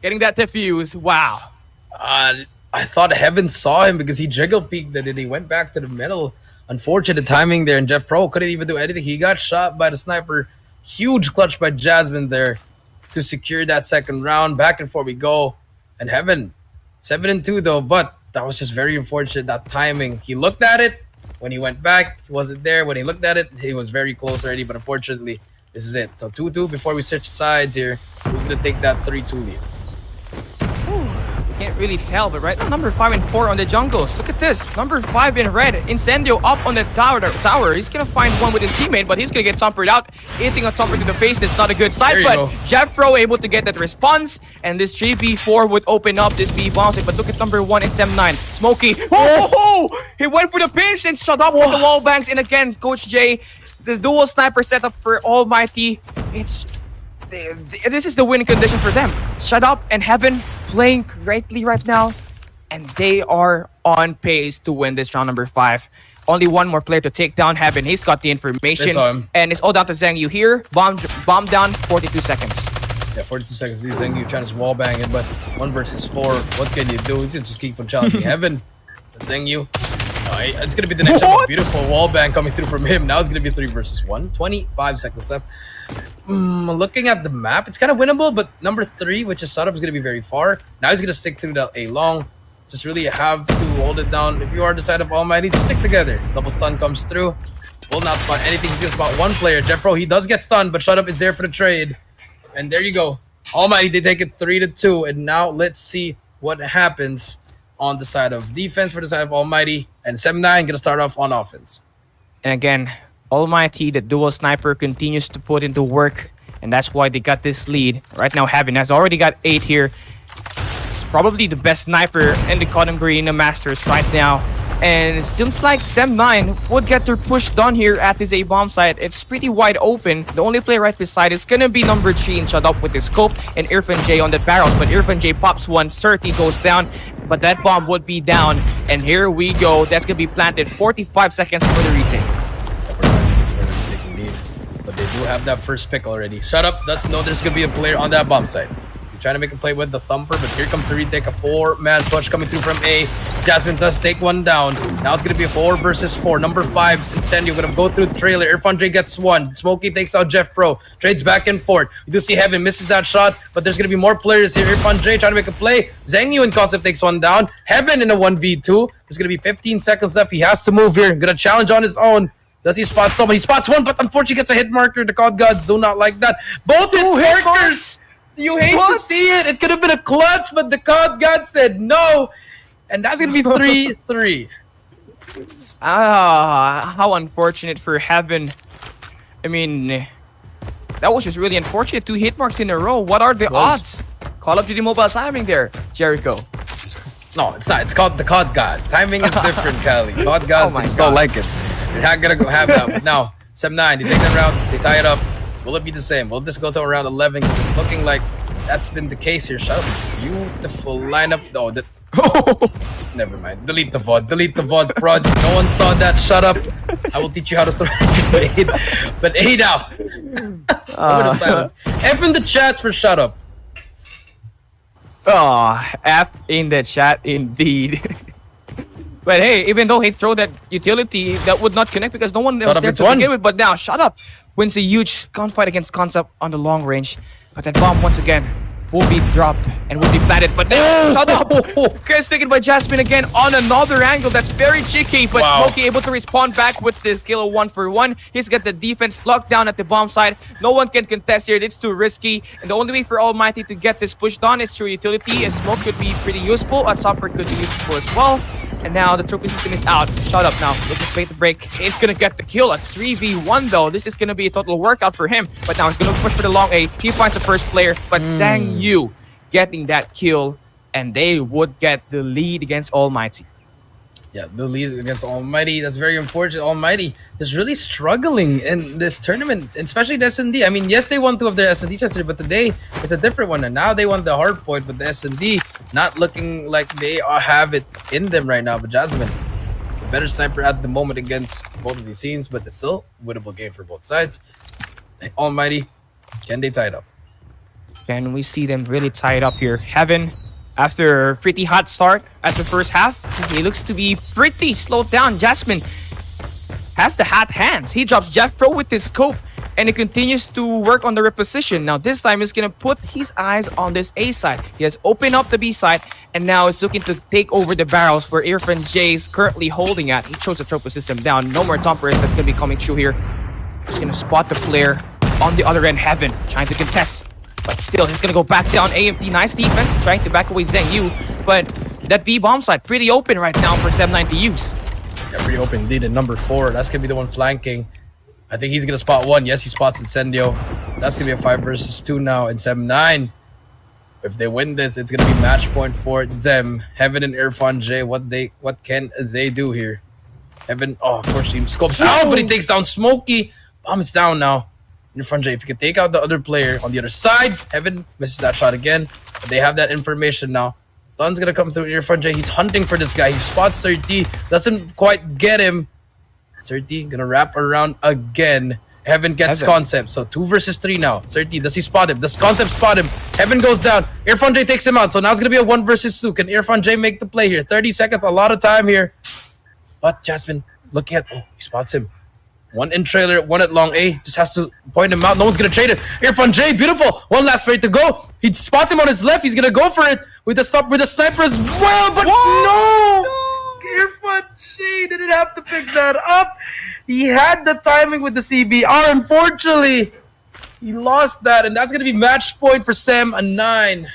getting that defuse. Wow. I thought Heaven saw him because he jiggle peeked and then he went back to the middle. Unfortunate timing there, and Jeff Pro couldn't even do anything. He got shot by the sniper. Huge clutch by Jasmine there to secure that second round. Back and forth we go. And Heaven, 7-2 though, but that was just very unfortunate, that timing. He looked at it. When he went back, he wasn't there. When he looked at it, he was very close already, but unfortunately, this is it. So 2-2 before we switch sides here. Who's going to take that 3-2 lead? Can't really tell, but right now, number 5 and 4 on the jungles. Look at this. Number 5 in red. Incendio up on the tower. He's gonna find one with his teammate, but he's gonna get tampered out. Hitting a tamper to the face, that's not a good sight. But Jeffro able to get that response, and this 3v4 would open up this B bouncing. But look at number 1 in Sem9. Smokey. Oh! He went for the pinch and shut up with the wall banks. And again, Coach J, this dual sniper setup for Almighty. This is the winning condition for them. Shut up and Heaven playing greatly right now, and they are on pace to win this round number 5. Only one more player to take down Heaven. He's got the information, and it's all down to Zhengyu here. Bomb down, 42 seconds. Yeah, 42 seconds. Zhengyu trying to wall bang it, but 1 versus 4. What can you do? He's just keep on challenging Heaven. Zhengyu. It's gonna be the next shot. Beautiful wall bang coming through from him. Now it's gonna be 3 versus 1. 25 seconds left. Looking at the map, it's kind of winnable, but number 3, which is setup, is going to be very far. Now he's going to stick through the A long. Just really have to hold it down. If you are the side of Almighty, just stick together. Double stun comes through. Will not spot anything. He's going to spot one player. Jeffro, he does get stunned, but Shut Up is there for the trade. And there you go. Almighty, they take it 3-2. And now let's see what happens on the side of defense for the side of Almighty. And Sem9 going to start off on offense. And again, Almighty, the dual sniper, continues to put into work, and that's why they got this lead. Right now, Heaven has already got 8 here. He's probably the best sniper in the Cotton Garena Masters right now. And it seems like Sem9 would get their push done here at this A-bomb site. It's pretty wide open. The only player right beside is gonna be number 3 and Shut Up with his scope, and Irfan J on the barrels. But Irfan J pops one, Surty goes down, but that bomb would be down. And here we go. That's gonna be planted. 45 seconds for the retake. But they do have that first pick already. Shut Up doesn't know there's gonna be a player on that bomb site. You're trying to make a play with the thumper, but here comes to retake. A 4-man push coming through from A. Jasmine does take one down. Now it's gonna be a 4 versus 4. Number 5, Incendio gonna go through the trailer. Irfan J gets one. Smokey takes out Jeff Pro. Trades back and forth. You do see Heaven misses that shot, but there's gonna be more players here. Irfan J trying to make a play. Zhengyu in concept takes one down. Heaven in a 1v2. There's gonna be 15 seconds left. He has to move here. Gonna challenge on his own. Does he spot someone? He spots one, but unfortunately gets a hit marker. The COD gods do not like that. Both hit markers! You hate to see it. It could have been a clutch, but the COD god said no. And that's going to be 3-3. How unfortunate for Heaven. I mean, that was just really unfortunate. 2 hit marks in a row. What are the odds? Call of Duty Mobile timing there, Jericho. No, it's not. It's called the COD god. Timing is different, Cali. COD gods don't like it. You're not gonna go have that. But now, Sem9, they take that round, they tie it up. Will it be the same? Will this go to around 11? Because it's looking like that's been the case here. Shut up. Beautiful lineup. Oh, that. Never mind. Delete the VOD. Delete the VOD project. No one saw that. Shut up. I will teach you how to throw a grenade. But A now. F in the chat for shut up. F in the chat indeed. But hey, even though he throw that utility, that would not connect because no one else there to begin with. But now, Shut Up wins a huge gunfight against Concept on the long range. But that bomb once again will be dropped and will be planted. But now, shut up! Gets taken by Jasmine again on another angle. That's very cheeky, but Wow. Smokey able to respond back with this kill of 1-for-1. He's got the defense locked down at the bomb site. No one can contest here. It's too risky. And the only way for Almighty to get this pushed on is through utility. A smoke could be pretty useful. A topper could be useful as well. And now the trophy system is out. Shut up now. Looking to bait the break. He's gonna get the kill at 3v1 though. This is gonna be a total workout for him. But now he's gonna push for the long A. He finds the first player, but Zhang Yu getting that kill, and they would get the lead against Almighty. Yeah, the lead against Almighty. That's very unfortunate. Almighty is really struggling in this tournament, especially the S&D. I mean, yes, they won 2 of their S&Ds yesterday, but today it's a different one. And now they won the Hardpoint, but the S&D not looking like they have it in them right now. But Jasmine, the better sniper at the moment against both of these scenes, but it's still a winnable game for both sides. Almighty, can they tie it up? Can we see them really tied up here? Heaven, after a pretty hot start at the first half, he looks to be pretty slowed down. Jasmine has the hot hands. He drops Jeff Pro with his scope, and he continues to work on the reposition. Now this time he's gonna put his eyes on this A side. He has opened up the B side, and now is looking to take over the barrels where Irfan J is currently holding at. He chose the tropo system down. No more Tompers that's gonna be coming through here. He's gonna spot the player on the other end, Heaven, trying to contest. But still, he's gonna go back down. AMT, nice defense, trying to back away Zhang Yu. But that B bomb side, pretty open right now for 7-9 to use. Yeah, pretty open indeed. And number 4, that's gonna be the one flanking. I think he's gonna spot 1. Yes, he spots Incendio. That's gonna be a 5 versus 2 now. And 7-9, if they win this, it's gonna be match point for them. Heaven and Irfan J, what can they do here? Heaven, unfortunately, he scopes out, but he takes down Smokey. Bomb is down now. Irfan J, if you can take out the other player on the other side, Heaven misses that shot again. But they have that information now. Stun's gonna come through Irfan J. He's hunting for this guy. He spots 30, doesn't quite get him. 30 gonna wrap around again. Heaven gets Concept, so 2 versus 3 now. 30, does he spot him? Does Concept spot him? Heaven goes down. Irfan J takes him out, so now it's gonna be a 1 versus 2. Can Irfan J make the play here? 30 seconds, a lot of time here. But Jasmine, looking at, he spots him. 1 in trailer, 1 at long A. Just has to point him out. No one's gonna trade it. Irfan J, beautiful. 1 last play to go. He spots him on his left. He's gonna go for it with the sniper as well. But no! Irfan J didn't have to pick that up. He had the timing with the CBR. Unfortunately, he lost that, and that's gonna be match point for Sam a 9.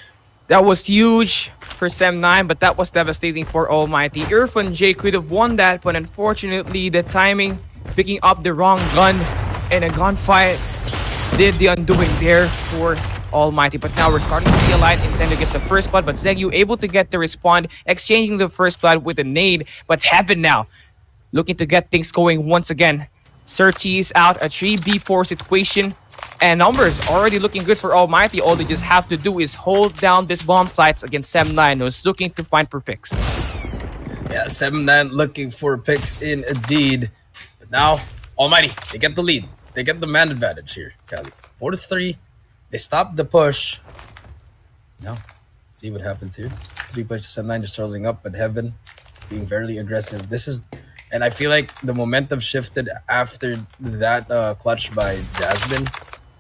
That was huge for Sem9, but that was devastating for Almighty. Irfan J could have won that, but unfortunately, the timing, picking up the wrong gun in a gunfight, did the undoing there for Almighty. But now we're starting to see a light. Incendio gets the first blood, but Zhang Yu able to get the respawn, exchanging the first blood with a nade. But Heaven now looking to get things going once again. Searchy is out, a 3v4 situation, and numbers already looking good for Almighty. All they just have to do is hold down this bomb sites against Sem9, who's looking to find per picks. Yeah, 7-9 looking for picks indeed. But now, Almighty, they get the lead. They get the man advantage here, Cali. 4-3. They stop the push. Now, see what happens here. 3 pushes, 7-9 just rolling up, but Heaven is being very aggressive. This is, and I feel like the momentum shifted after that clutch by Jasmine.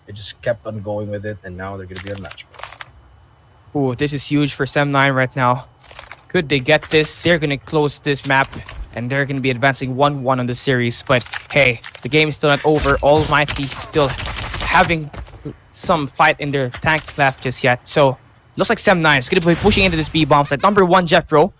They just kept on going with it, and now they're going to be on match point. Ooh, this is huge for Sem9 right now. Could they get this? They're going to close this map, and they're going to be advancing 1-1 on the series. But hey, the game is still not over. Almighty still having some fight in their tank left just yet. So, looks like Sem9 is going to be pushing into this B bomb site. Number 1, Jeffro.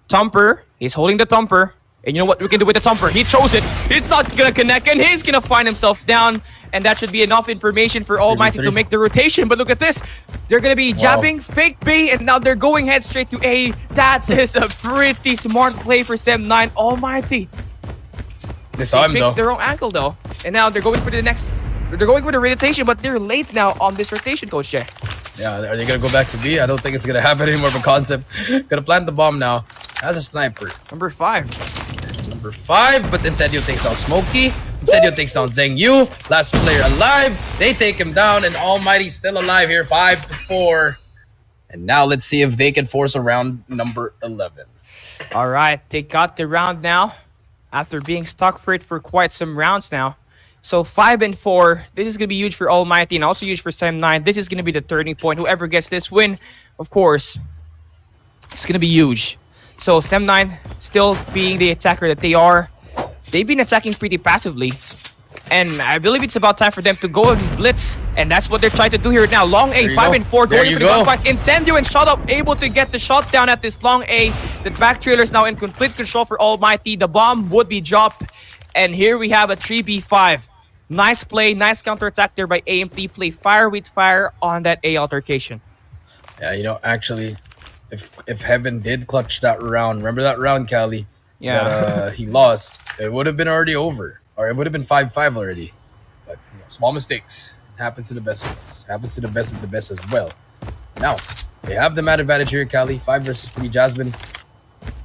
Tomper, he's holding the Tomper. And you know what we can do with the Tomper? He chose it. It's not going to connect, and he's going to find himself down. And that should be enough information for Almighty to make the rotation. But look at this. They're going to be jabbing fake B, and now they're going head straight to A. That is a pretty smart play for Sem9. Almighty. They saw him, though. Their own angle, though. And now they're going for the next... They're going for the rotation, but they're late now on this rotation, Coach Jay. Yeah, are they going to go back to B? I don't think it's going to happen anymore of a concept. Going to plant the bomb now. As a sniper. Number 5. Number 5, but Incendio takes down Smokey. Incendio takes down Zhang Yu. Last player alive. They take him down, and Almighty still alive here, 5-4. And now let's see if they can force a round number 11. All right, they got the round now. After being stuck for it for quite some rounds now. So 5-4. This is gonna be huge for Almighty and also huge for Sem9. This is gonna be the turning point. Whoever gets this win, of course, it's gonna be huge. So Sem9 still being the attacker that they are. They've been attacking pretty passively. And I believe it's about time for them to go and blitz. And that's what they're trying to do here now. Long A, 5-4, going for the gunfights. Incendio and Shut Up able to get the shot down at this long A. The back trailer is now in complete control for Almighty. The bomb would be dropped. And here we have a 3v5. Nice play, nice counterattack there by AMT. Play fire with fire on that A altercation. Yeah, actually, if Heaven did clutch that round, remember that round, Cali? Yeah. That he lost, it would have been already over. Or it would have been 5-5 already. But small mistakes. It happens to the best of us. Happens to the best of the best as well. Now, they have the mad advantage here, Cali. 5 versus 3. Jasmine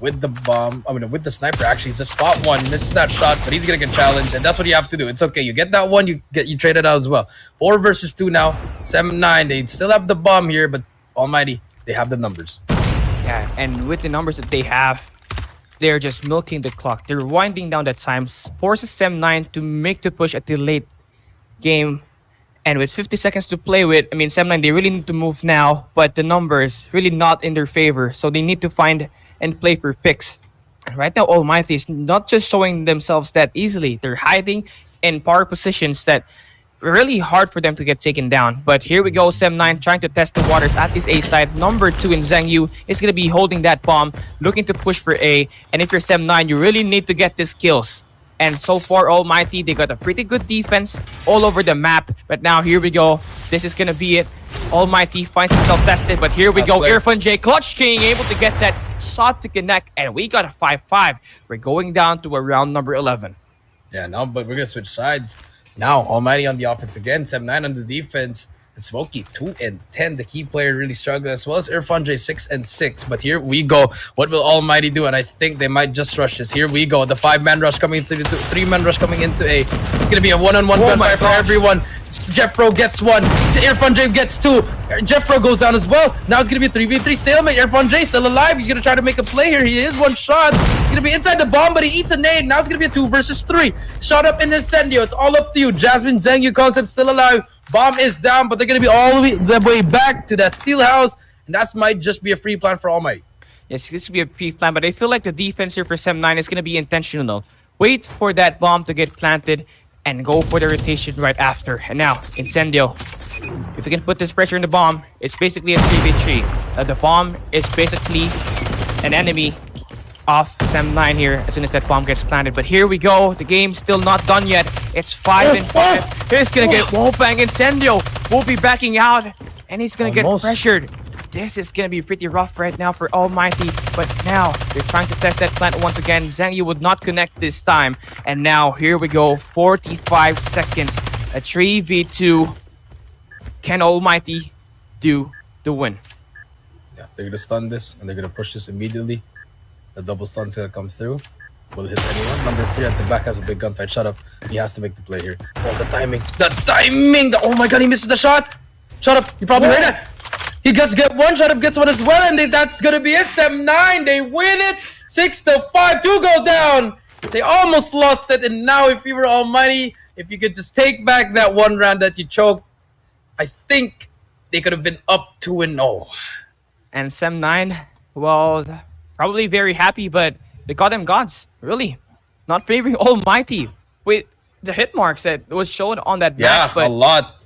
with the bomb. With the sniper, actually. It's a spot one. Misses that shot, but he's going to get challenged. And that's what you have to do. It's okay. You get that one, you trade it out as well. 4 versus 2 now. 7-9. They still have the bomb here, but Almighty, they have the numbers. Yeah, and with the numbers that they have, they're just milking the clock. They're winding down the time, forces Sem9 to make the push at the late game. And with 50 seconds to play with, Sem9, they really need to move now, but the numbers really not in their favor. So they need to find and play for picks. And right now, Almighty is not just showing themselves that easily. They're hiding in power positions that really hard for them to get taken down. But here we go, Sem9 trying to test the waters at this A side. Number 2 in Zhang Yu is going to be holding that bomb, looking to push for A. And if you're Sem9, you really need to get these kills. And so far, Almighty, they got a pretty good defense all over the map. But now, here we go. This is going to be it. Almighty finds himself tested. But here we go. Irfan J, Clutch King, able to get that shot to connect. And we got a 5-5. We're going down to a round number 11. Yeah, now, but we're going to switch sides. Now, Almighty on the offense again, 7-9 on the defense, and Smokey 2-10. The key player really struggled, as well as Irfan J 6-6. But here we go. What will Almighty do? And I think they might just rush this. Here we go. The 5-man rush coming into the 3-man rush coming into A. It's gonna be a one-on-one gunfight for everyone. Jeff Pro gets 1. Irfan J gets 2. Jeff Pro goes down as well. Now it's gonna be a 3v3 stalemate. Irfan J still alive. He's gonna try to make a play here. He is one shot. He's gonna be inside the bomb, but he eats a nade. Now it's gonna be a 2 versus 3. Shot up in Incendio. It's all up to you. Jasmine Zhang Yu concept still alive. Bomb is down, but they're going to be all the way back to that steel house, and that might just be a free plan for Almighty. Yes, this will be a pre-plan, but I feel like the defense here for Sem9 is going to be intentional. Wait for that bomb to get planted and go for the rotation right after. And now, Incendio. If we can put this pressure in the bomb, it's basically a 3v3. The bomb is basically an enemy of Sem9 here as soon as that bomb gets planted. But here we go. The game's still not done yet. It's 5-5. He's gonna get wallbang. Incendio will be backing out, and he's gonna get pressured. This is gonna be pretty rough right now for Almighty. But now they're trying to test that plant once again. Zhang Yu would not connect this time. And now here we go. 45 seconds. A 3v2. Can Almighty do the win? Yeah, they're gonna stun this, and they're gonna push this immediately. The double stun's gonna come through. Will hit anyone. Number 3 at the back has a big gunfight. Shut up. He has to make the play here. Oh, the timing. The timing! Oh my god, he misses the shot! Shut up. You probably heard it. He gets 1. Shut up gets 1 as well. And that's gonna be it. Sem9. They win it. 6-5. 2 go down. They almost lost it. And now if you were Almighty, if you could just take back that 1 round that you choked, I think they could have been up 2-0. And Sem9, well, probably very happy, but the goddamn gods, really, not favoring Almighty with the hit marks that was shown on that match. Yeah, a lot.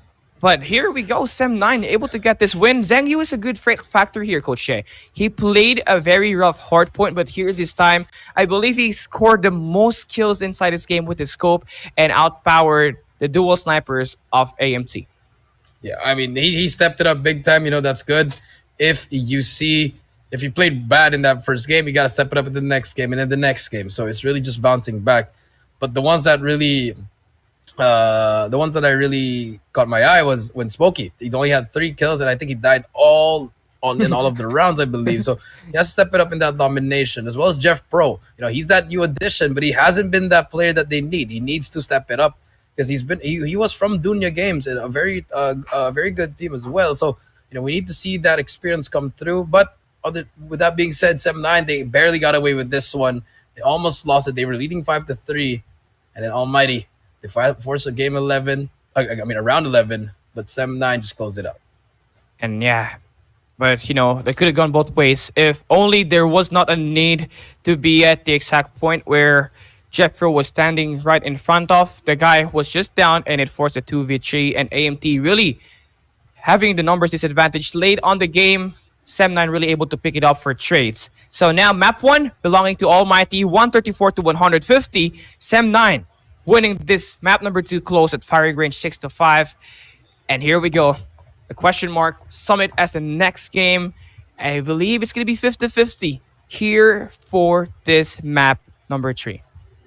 But here we go, Sem9 able to get this win. Zhang Yu is a good factor here, Coach Shea. He played a very rough hard point, but here this time, I believe he scored the most kills inside his game with his scope and outpowered the dual snipers of AMT. Yeah, I mean, he stepped it up big time. That's good. If you played bad in that first game, you got to step it up in the next game and then the next game. So it's really just bouncing back. But the ones that I really caught my eye was when Smokey. He only had 3 kills, and I think he died in all of the rounds, I believe. So he has to step it up in that domination, as well as Jeff Pro. He's that new addition, but he hasn't been that player that they need. He needs to step it up because he was from Dunya Games and a very good team as well. So we need to see that experience come through. But with that being said, 7-9, they barely got away with this one. They almost lost it. They were leading 5-3, and then Almighty, They forced a game 11. I mean, around 11, but Sem9 just closed it out. And yeah, but they could have gone both ways if only there was not a need to be at the exact point where Jeffro was standing right in front of. The guy was just down and it forced a 2v3, and AMT really having the numbers disadvantage late on the game. Sem9 really able to pick it up for trades. So now map 1 belonging to Almighty, 134 to 150. Sem9 winning this map number 2 close at firing range 6-5. And here we go. The question mark Summit as the next game. I believe it's going to be 50-50 here for this map number 3.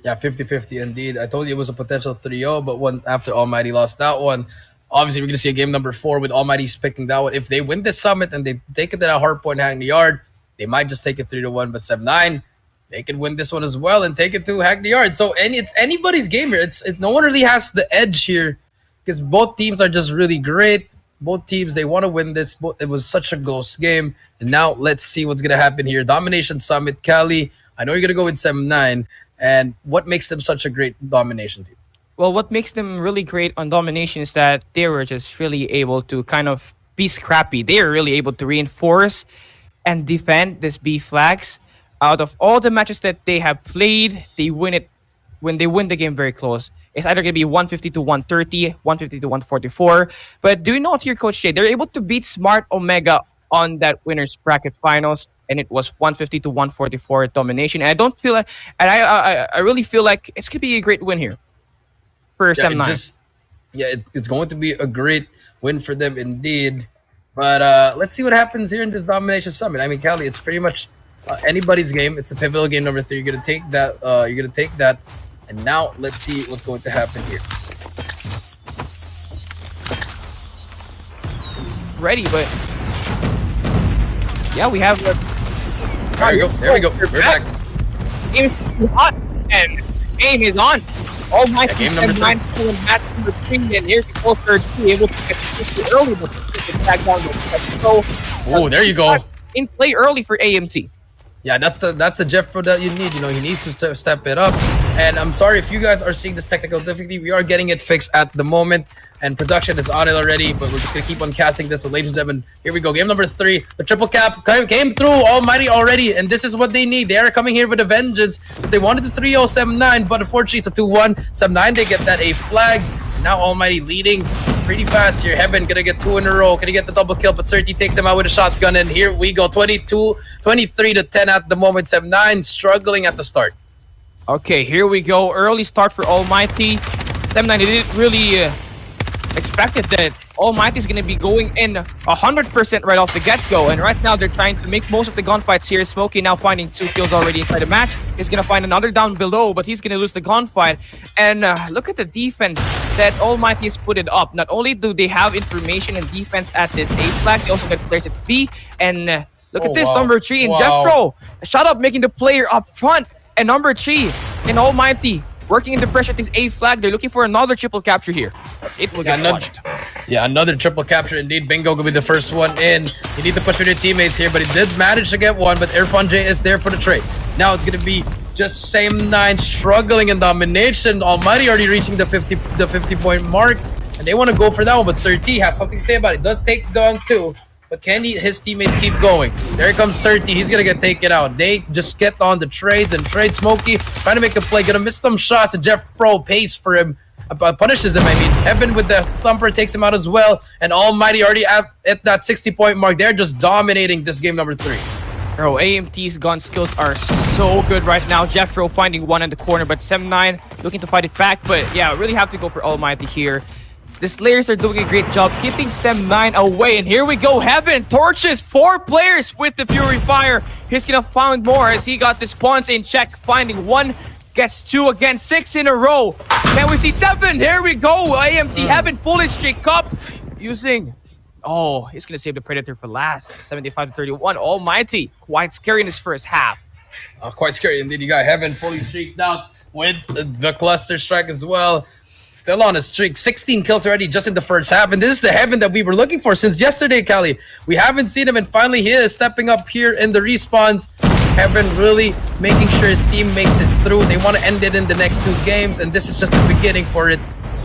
Yeah, 50-50 indeed. I told you it was a potential 3-0, but after Almighty lost that one, obviously we're going to see a game number 4 with Almighty's picking that one. If they win this Summit and they take it to that Hardpoint Hackney Yard, they might just take it 3-1, but Sem9, they could win this one as well and take it to Hackney Yard. So it's anybody's game here. No one really has the edge here because both teams are just really great. Both teams, they want to win this. It was such a close game. And now let's see what's going to happen here. Domination Summit, Cali. I know you're going to go with Sem9. And what makes them such a great domination team? Well, what makes them really great on domination is that they were just really able to kind of be scrappy. They were really able to reinforce and defend this B flags. Out of all the matches that they have played, they win it when they win the game very close. It's either going to be 150 to 130, 150 to 144. But do you know, to your coach Jay, they're able to beat Smart Omega on that winners bracket finals, and it was 150 to 144 domination. And I don't feel like, and I really feel like it's going to be a great win here for Sem9. It's going to be a great win for them indeed. But let's see what happens here in this domination summit. I mean, Cali, it's pretty much anybody's game. It's the pivotal game number 3. You're gonna take that. And now let's see what's going to happen here. Ready, but yeah, we have. There we go. We're back. Game is hot and game is on. Almighty game number 3. Match number 3, and here's the goal third able to get the early, but tag down Oh, there you go. In play early for AMT. Yeah, that's the Jeff Pro that you need. He needs to step it up. And I'm sorry if you guys are seeing this technical difficulty. We are getting it fixed at the moment, and production is on it already. But we're just gonna keep on casting this. So, ladies and gentlemen, here we go. Game number 3. The triple cap came through Almighty already, and this is what they need. They are coming here with a vengeance because they wanted the 3-0 Sem9, but unfortunately it's a 2-1. Sem9, they get that A flag. And now Almighty leading pretty fast here. Heaven gonna get 2 in a row. Gonna get the double kill, but Certi takes him out with a shotgun. And here we go. 23 to 10 at the moment. Sem9 struggling at the start. Okay, here we go. Early start for Almighty. Sem9 didn't really expected that Almighty is going to be going in 100% right off the get-go. And right now, they're trying to make most of the gunfights here. Smokey now finding 2 kills already inside the match. He's going to find another down below, but he's going to lose the gunfight. And look at the defense that Almighty has put it up. Not only do they have information and defense at this A flag, they also got players at B. And look at this, number 3 in Jeffro. Shut up, making the player up front. And number 3 in Almighty, working in the pressure, things A flag. They're looking for another triple capture here. It will get watched. Yeah, another triple capture indeed. Bingo will be the first one in. You need to push with your teammates here, but he did manage to get one, but Irfan J is there for the trade. Now it's going to be just Sem9 struggling in domination. Almighty already reaching the 50-point mark, and they want to go for that one, but Certi has something to say about it. Does take down 2. But can his teammates keep going? There comes Certi. He's going to get taken out. They just get on the trades and trade Smokey. Trying to make a play. Going to miss some shots. And Jeff Pro pays for him. Punishes him, Heaven with the thumper takes him out as well. And Almighty already at that 60-point mark. They're just dominating this game number 3. Bro, AMT's gun skills are so good right now. Jeffro finding one in the corner. But Sem9 looking to fight it back. But yeah, really have to go for Almighty here. The Slayers are doing a great job keeping Sem9 away. And here we go. Heaven torches 4 players with the Fury Fire. He's going to find more as he got the spawns in check. Finding 1, gets 2 again. 6 in a row. Can we see 7? Here we go. AMT Heaven fully streak up. Using... Oh, he's going to save the Predator for last. 75 to 31. Almighty. Quite scary in his first half. Quite scary indeed. You got Heaven fully streaked out with the cluster strike as well. Still on a streak. 16 kills already just in the first half. And this is the Heaven that we were looking for since yesterday, Cali. We haven't seen him, and finally he is stepping up here in the respawns. Heaven really making sure his team makes it through. They want to end it in the next 2 games, and this is just the beginning for it.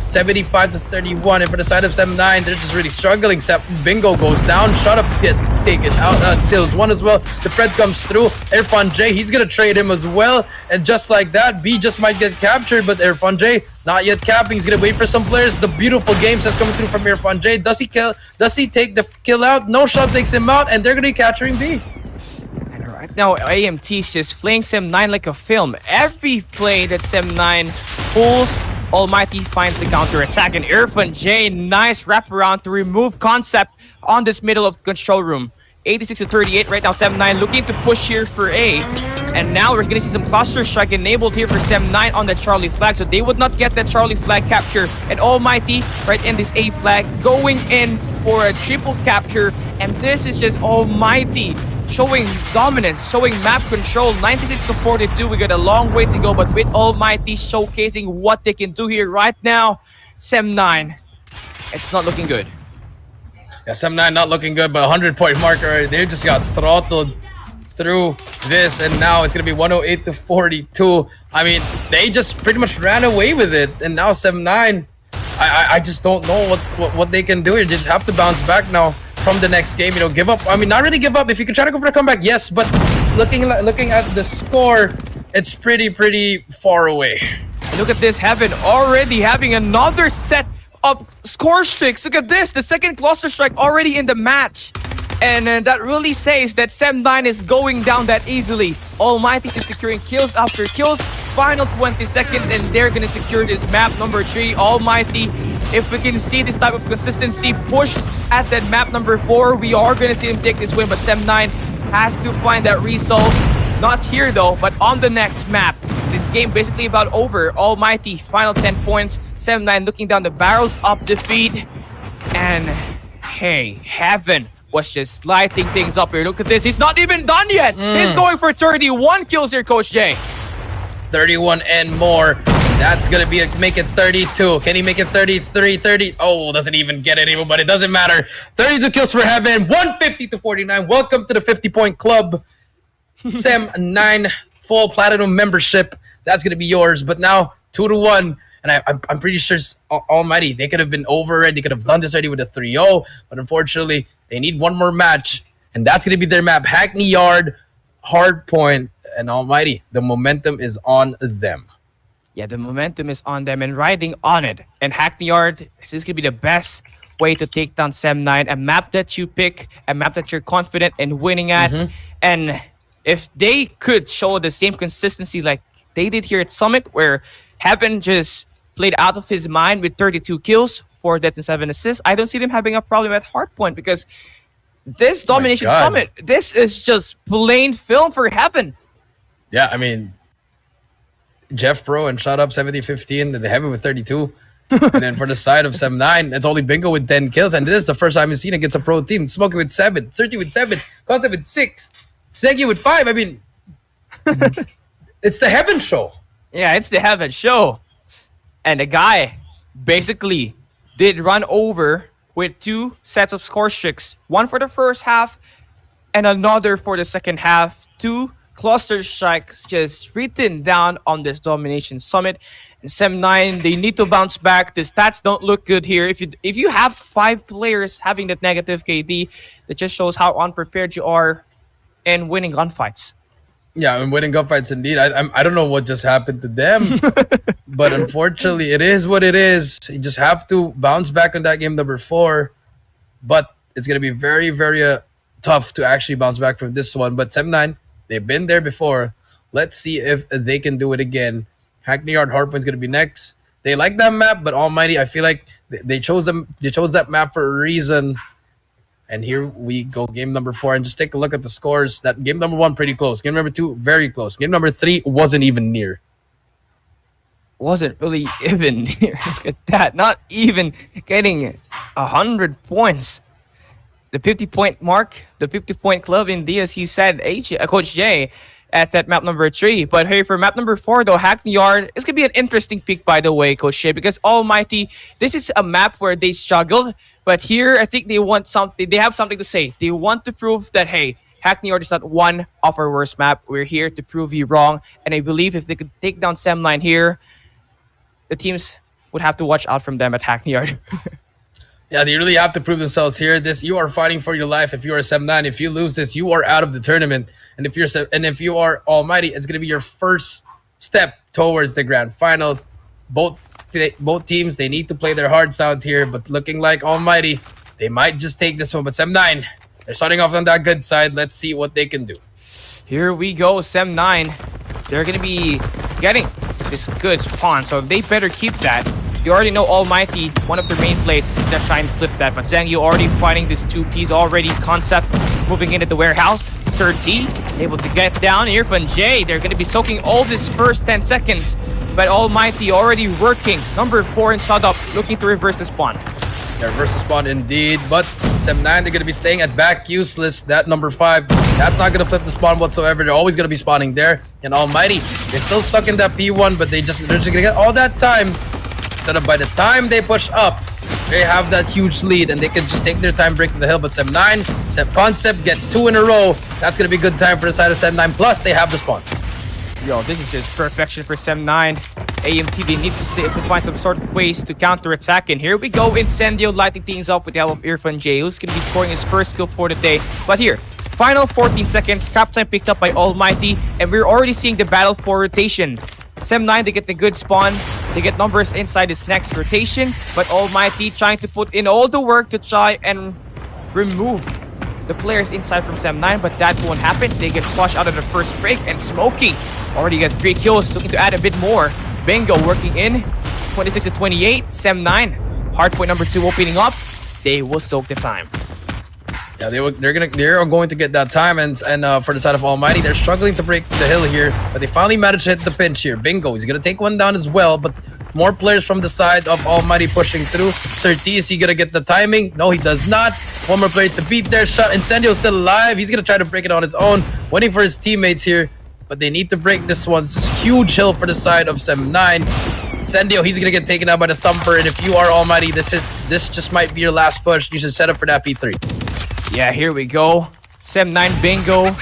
75-31, and for the side of 7-9, they're just really struggling. Bingo goes down, Shut Up gets taken out, kills one as well. The Fred comes through, Irfan J, he's gonna trade him as well, and just like that, B just might get captured, but Irfan J not yet capping. He's gonna wait for some players. The beautiful games that's coming through from Irfan J. Does he kill? Does he take the kill out? No shot takes him out, and they're gonna be capturing B. And right now, AMT's just flaying Sem9 like a film. Every play that Sem9 pulls, Almighty finds the counter attack, and Irfan J, nice wraparound to remove concept on this middle of the control room. 86-38 right now. 7-9 looking to push here for A, and now we're gonna see some cluster strike enabled here for 7-9 on the Charlie flag, so they would not get that Charlie flag capture. And Almighty right in this A flag going in for a triple capture, and this is just Almighty showing dominance, showing map control. 96-42. We got a long way to go, but with Almighty showcasing what they can do here right now, Sem9, it's not looking good. Yeah, 7-9 not looking good, but 100-point marker. They just got throttled through this, and now it's gonna be 108-42. I mean, they just pretty much ran away with it, and now 7-9. I just don't know what they can do here. Just have to bounce back now from the next game. You know, give up. I mean, not really give up. If you can try to go for a comeback, yes, but it's looking at the score, it's pretty far away. Look at this, Heaven already having another set of score streaks. Look at this, the second cluster strike already in the match. And that really says that Sem9 is going down that easily. Almighty is securing kills after kills. Final 20 seconds, and they're gonna secure this map number 3. Almighty, if we can see this type of consistency push at that map number 4, we are gonna see them take this win. But Sem9 has to find that resolve. Not here though, but on the next map. This game basically about over. Almighty, final 10 points. Sem9 looking down the barrels of defeat. And hey, Heaven was just lighting things up here. Look at this. He's not even done yet. He's going for 31 kills here, Coach J. 31 and more. That's gonna be make it 32. Can he make it 33, 30? Oh, doesn't even get it even, but it doesn't matter. 32 kills for Heaven, 150-49. Welcome to the 50-point club. Sem9 full platinum membership. That's gonna be yours. But now 2-1. And I'm pretty sure Almighty, they could have been over it. They could have done this already with a 3-0. But unfortunately, they need one more match. And that's going to be their map. Hackney Yard, Hardpoint, and Almighty. The momentum is on them. Yeah, the momentum is on them and riding on it. And Hackney Yard, this is going to be the best way to take down Sem9. A map that you pick, a map that you're confident in winning at. And if they could show the same consistency like they did here at Summit, where Heaven just played out of his mind with 32 kills, 4 deaths and 7 assists, I don't see them having a problem at Hardpoint, because this Domination Summit, this is just plain film for Heaven. Yeah, I mean, Jeff Pro and Shut Up 70-15 and Heaven with 32. And then for the side of 7-9, it's only Bingo with 10 kills. And this is the first time we've seen against a pro team. Smokey with 7, 30 with 7, Concept with 6, Segi with 5. I mean, it's the Heaven show. Yeah, it's the Heaven show. And the guy basically did run over with 2 sets of score streaks. One for the first half and another for the second half. 2 cluster strikes just written down on this Domination Summit. And Sem9, they need to bounce back. The stats don't look good here. If you have 5 players having that negative KD, that just shows how unprepared you are in winning gunfights. Yeah, I'm winning gunfights indeed. I don't know what just happened to them, but unfortunately, it is what it is. You just have to bounce back on that game number 4, but it's gonna be very, very tough to actually bounce back from this one. But Sem9, they've been there before. Let's see if they can do it again. Hackney Yard Hardpoint's gonna be next. They like that map, but Almighty, I feel like they chose them. They chose that map for a reason. And here we go, game number 4, and just take a look at the scores. That game number 1 pretty close. Game number 2 very close. Game number 3 wasn't even near. Wasn't really even near. Look at that. Not even getting 100 points. The 50-point mark, the 50-point club indeed, as he said, Coach J, at that map number 3. But hey, for map number 4, though, Hackney Yard, it's going to be an interesting pick, by the way, Coach J, because Almighty, this is a map where they struggled. But here, I think they want something. They have something to say. They want to prove that, hey, Hackney Yard is not one of our worst map. We're here to prove you wrong. And I believe if they could take down Sem9 here, the teams would have to watch out from them at Hackney Yard. Yeah, they really have to prove themselves here. You are fighting for your life. If you are Sem9, if you lose this, you are out of the tournament. And if you are Almighty, it's gonna be your first step towards the grand finals. Both teams, they need to play their hearts out here, but looking like Almighty, they might just take this one. But Sem9, they're starting off on that good side. Let's see what they can do. Here we go, Sem9. They're gonna be getting this good spawn, so they better keep that. You already know Almighty, one of their main plays is to try and flip that, but Zhang Yu already fighting this 2Ps already. Concept moving into the warehouse. Sir T able to get down. Irfan J, they're going to be soaking all this first 10 seconds, but Almighty already working. Number 4 in shut up, looking to reverse the spawn. Yeah, reverse the spawn indeed, but Sem9, they're going to be staying at back useless. That number 5, that's not going to flip the spawn whatsoever. They're always going to be spawning there. And Almighty, they're still stuck in that P1, but they're just going to get all that time. So that by the time they push up, they have that huge lead and they can just take their time breaking the hill. But Sem9, Concept gets 2 in a row. That's going to be good time for the side of Sem9. Plus, they have the spawn. Yo, this is just perfection for Sem9. AMT, they need to find some sort of ways to counter-attack. And here we go, Incendio lighting things up with the help of Irfan J, who's going to be scoring his first kill for the day. But here, final 14 seconds, cap time picked up by Almighty, and we're already seeing the battle for rotation. Sem9, they get the good spawn. They get numbers inside this next rotation, but Almighty trying to put in all the work to try and remove the players inside from Sem9, but that won't happen. They get flushed out of the first break, and Smokey already gets 3 kills, looking to add a bit more. Bingo working in, 26 to 28. Sem9, hardpoint number 2 opening up. They will soak the time. Yeah, they're going to get that time, and for the side of Almighty, they're struggling to break the hill here, but they finally managed to hit the pinch here. Bingo, he's gonna take one down as well, but more players from the side of Almighty pushing through. Sir T, is he gonna get the timing? No, he does not. One more player to beat there. Shot. Incendio still alive. He's gonna try to break it on his own, waiting for his teammates here, but they need to break this one. This is huge hill for the side of Sem9. Incendio, he's gonna get taken out by the Thumper, and if you are Almighty, this just might be your last push. You should set up for that P3. Yeah, here we go. Sem9 Bingo,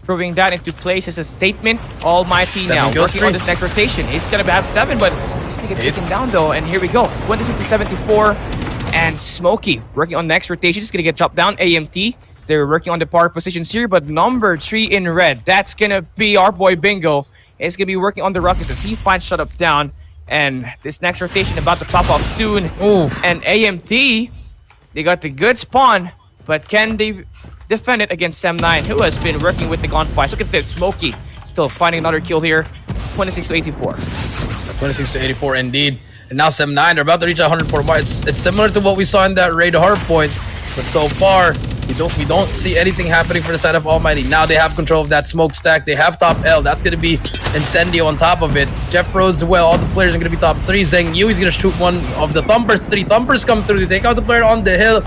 proving that into place as a statement. Almighty now working on this next rotation. He's gonna have 7, but he's gonna get taken down though. And here we go, 26 to 74. And Smokey working on next rotation. He's gonna get chopped down. AMT, they're working on the power positions here, but number 3 in red, that's gonna be our boy Bingo. He's gonna be working on the rockets as he finds shut up down. And this next rotation about to pop off soon. Oof. And AMT, they got the good spawn, but can they defend it against Sem9, who has been working with the gunfire? Look at this, Smokey still finding another kill here, 26 to 84. 26 to 84 indeed. And now Sem9, they're about to reach 104 marks. It's similar to what we saw in that raid Hardpoint, but so far we don't see anything happening for the side of Almighty. Now they have control of that smoke stack. They have top L. That's gonna be Incendio on top of it. Jeff Rose as well. All the players are gonna be top 3. Zhang Yu is gonna shoot one of the Thumpers. 3 Thumpers come through. They take out the player on the hill.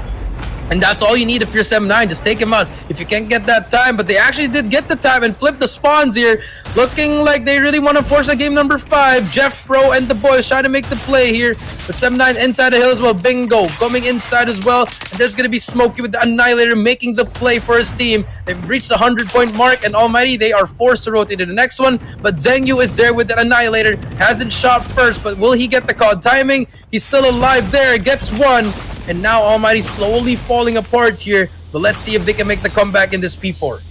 And that's all you need if you're Sem9. Just take him out if you can't get that time. But they actually did get the time and flip the spawns here. Looking like they really want to force a game number 5. Jeff Pro and the boys trying to make the play here. But Sem9 inside the hill as well. Bingo coming inside as well. And there's going to be Smokey with the Annihilator making the play for his team. They've reached the 100-point mark. And Almighty, they are forced to rotate to the next one. But Zhang Yu is there with the Annihilator. Hasn't shot first, but will he get the COD timing? He's still alive there. Gets one. And now Almighty slowly falling apart here. But let's see if they can make the comeback in this P4.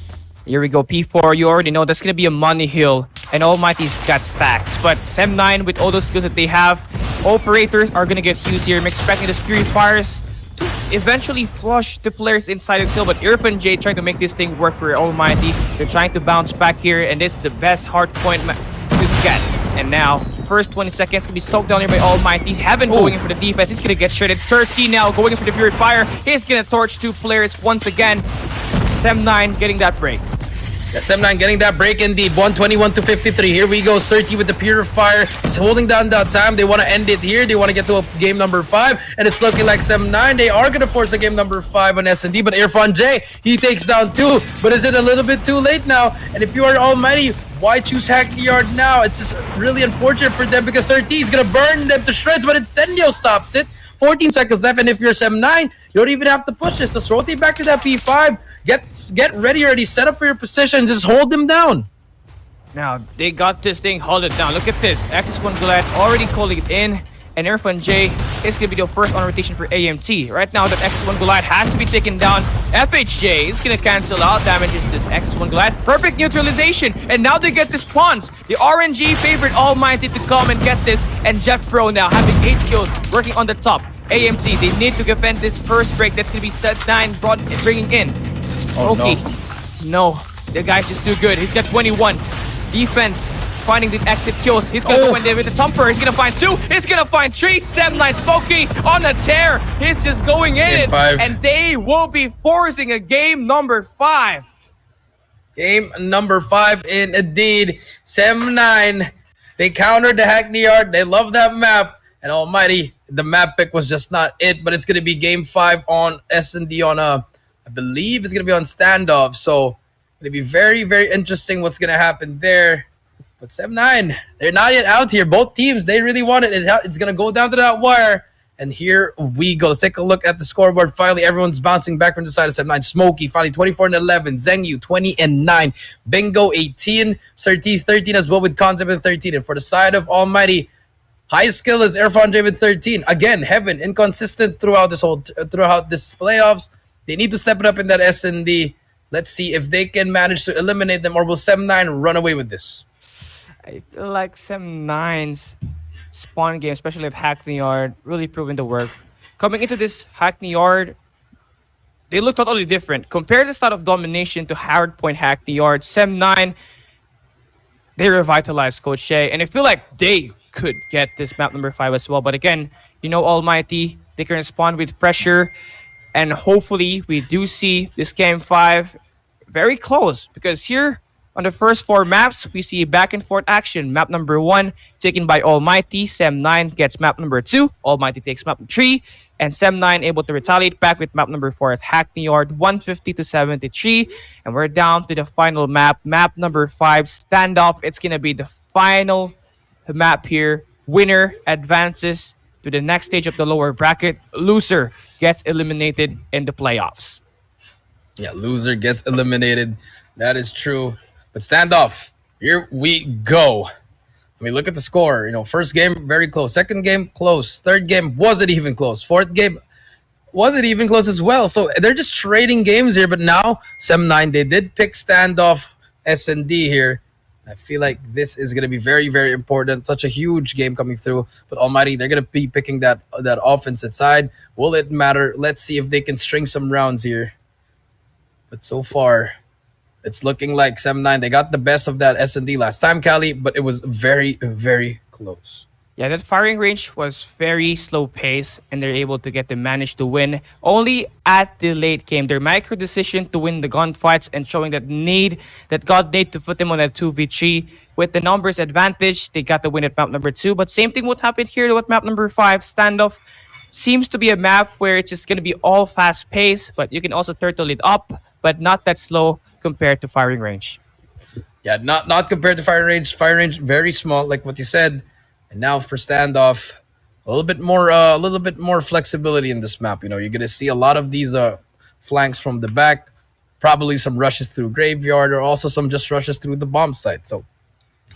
Here we go, P4. You already know that's going to be a money hill. And Almighty's got stacks. But Sem9, with all those skills that they have, operators are going to get used here. I'm expecting the Purifiers to eventually flush the players inside this hill. But Irfan J trying to make this thing work for Almighty. They're trying to bounce back here. And this is the best hard point to get. And now, first 20 seconds can be soaked down here by Almighty. Heaven going in for the defense. He's going to get shredded. Surti now going in for the Purifier. He's going to torch 2 players once again. Sem9 getting that break. Yeah, Sem9 getting that break indeed. 121 to 53. Here we go. Surti with the Purifier. He's holding down that time. They want to end it here. They want to get to a game number 5. And it's looking like Sem9, they are going to force a game number 5 on S&D. But Irfan J, he takes down 2. But is it a little bit too late now? And if you are Almighty, why choose Hackney Yard now? It's just really unfortunate for them because Surti is going to burn them to shreds, but Incendio stops it. 14 seconds left, and if you're 7-9, you don't even have to push this. Just rotate back to that P5. Get ready already. Set up for your position. Just hold them down. Now, they got this thing. Hold it down. Look at this. Axis 1 Goliath already calling it in. And Irfan J is going to be the first on rotation for AMT. Right now, that Axis 1 Goliath has to be taken down. FHJ is going to cancel out damages this Axis 1 Goliath. Perfect neutralization. And now they get this spawns. The RNG favored Almighty to come and get this. And Jeff Pro now having 8 kills working on the top. AMT, they need to defend this first break. That's going to be set 9 bringing in. Smokey. No, the guy's just too good. He's got 21. Defense finding the exit kills. He's gonna go in there with the thumper. He's gonna find 2. He's gonna find 3. 7-9 Smokey on the tear. He's just going in it. And they will be forcing a game number 5. Game number 5 indeed. 7-9. They countered the Hackney Yard. They love that map. And Almighty, the map pick was just not it. But it's gonna be game 5 on S&D on I believe it's gonna be on standoff. So it'll be very, very interesting what's gonna happen there. But 7-9, they're not yet out here. Both teams, they really want it. It's going to go down to that wire. And here we go. Let's take a look at the scoreboard. Finally, everyone's bouncing back from the side of 7-9. Smokey, finally 24-11. Zengyu, 20-9. Bingo, 18. Surti, 13 as well with Concept at 13. And for the side of Almighty, high skill is Irfan J with 13. Again, Heaven, inconsistent throughout this playoffs. They need to step it up in that S&D. Let's see if they can manage to eliminate them, or will 7-9 run away with this? I feel like 7-9's spawn game, especially at Hackney Yard, really proving the work. Coming into this Hackney Yard, they look totally different. Compare the style of domination to Hardpoint Hackney Yard. 7-9, they revitalized Coach Shea, and I feel like they could get this map number 5 as well. But again, you know, Almighty, they can respond with pressure, and hopefully we do see this game 5 very close, because here on the first 4 maps, we see back and forth action. Map number 1 taken by Almighty. 7-9 gets map number 2. Almighty takes map 3. And 7-9 able to retaliate back with map number 4 at Hackney Yard, 150-73. And we're down to the final map. Map number 5, standoff. It's going to be the final map here. Winner advances to the next stage of the lower bracket. Loser gets eliminated in the playoffs. Yeah, loser gets eliminated. That is true. But standoff, here we go. I mean, look at the score. You know, first game, very close. Second game, close. Third game, wasn't even close. Fourth game, wasn't even close as well. So they're just trading games here. But now, 7-9, they did pick standoff S&D here. I feel like this is going to be very, very important. Such a huge game coming through. But Almighty, they're going to be picking that offensive side. Will it matter? Let's see if they can string some rounds here. But so far, it's looking like 7-9. They got the best of that S&D last time, Cali, but it was very, very close. Yeah, that firing range was very slow pace, and they're able to manage to win. Only at the late game, their micro decision to win the gunfights and showing that God need to put them on a 2v3 with the numbers advantage. They got the win at map number 2, but same thing would happen here with map number 5. Standoff seems to be a map where it's just going to be all fast pace, but you can also turtle it up, but not that slow compared to firing range. Yeah, not compared to firing range. Firing range very small, like what you said. And now for standoff, a little bit more flexibility in this map. You know, you're gonna see a lot of these flanks from the back, probably some rushes through graveyard, or also some just rushes through the bomb site. So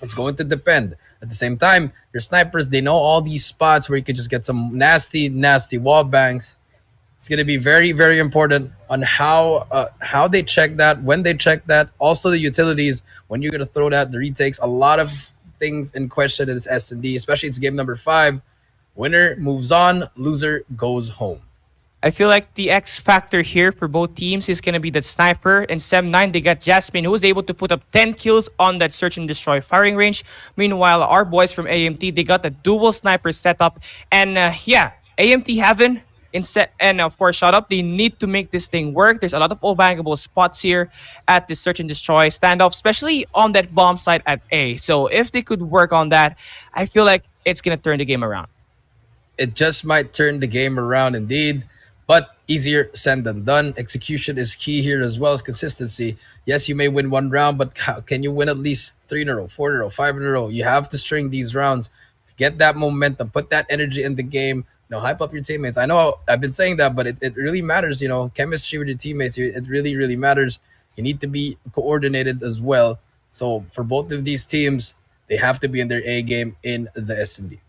it's going to depend. At the same time, your snipers, they know all these spots where you could just get some nasty wall bangs. It's going to be very, very important on how they check that, when they check that. Also, the utilities, when you're going to throw that, the retakes, a lot of things in question in this S&D, especially it's game number 5. Winner moves on, loser goes home. I feel like the X factor here for both teams is going to be the sniper. And 7-9, they got Jasmine, who was able to put up 10 kills on that search and destroy firing range. Meanwhile, our boys from AMT, they got the dual sniper setup. And AMT Heaven, and of course, shut up. They need to make this thing work. There's a lot of all-bangable spots here at the search and destroy standoff, especially on that bomb site at A. So if they could work on that, I feel like it's going to turn the game around. It just might turn the game around indeed, but easier said than done. Execution is key here as well as consistency. Yes, you may win one round, but how can you win at least 3 in a row, 4 in a row, 5 in a row? You have to string these rounds, get that momentum, put that energy in the game. hype up your teammates. I know I've been saying that, but it really matters. Chemistry with your teammates. It really, really matters. You need to be coordinated as well. So for both of these teams, they have to be in their A game in the S&D.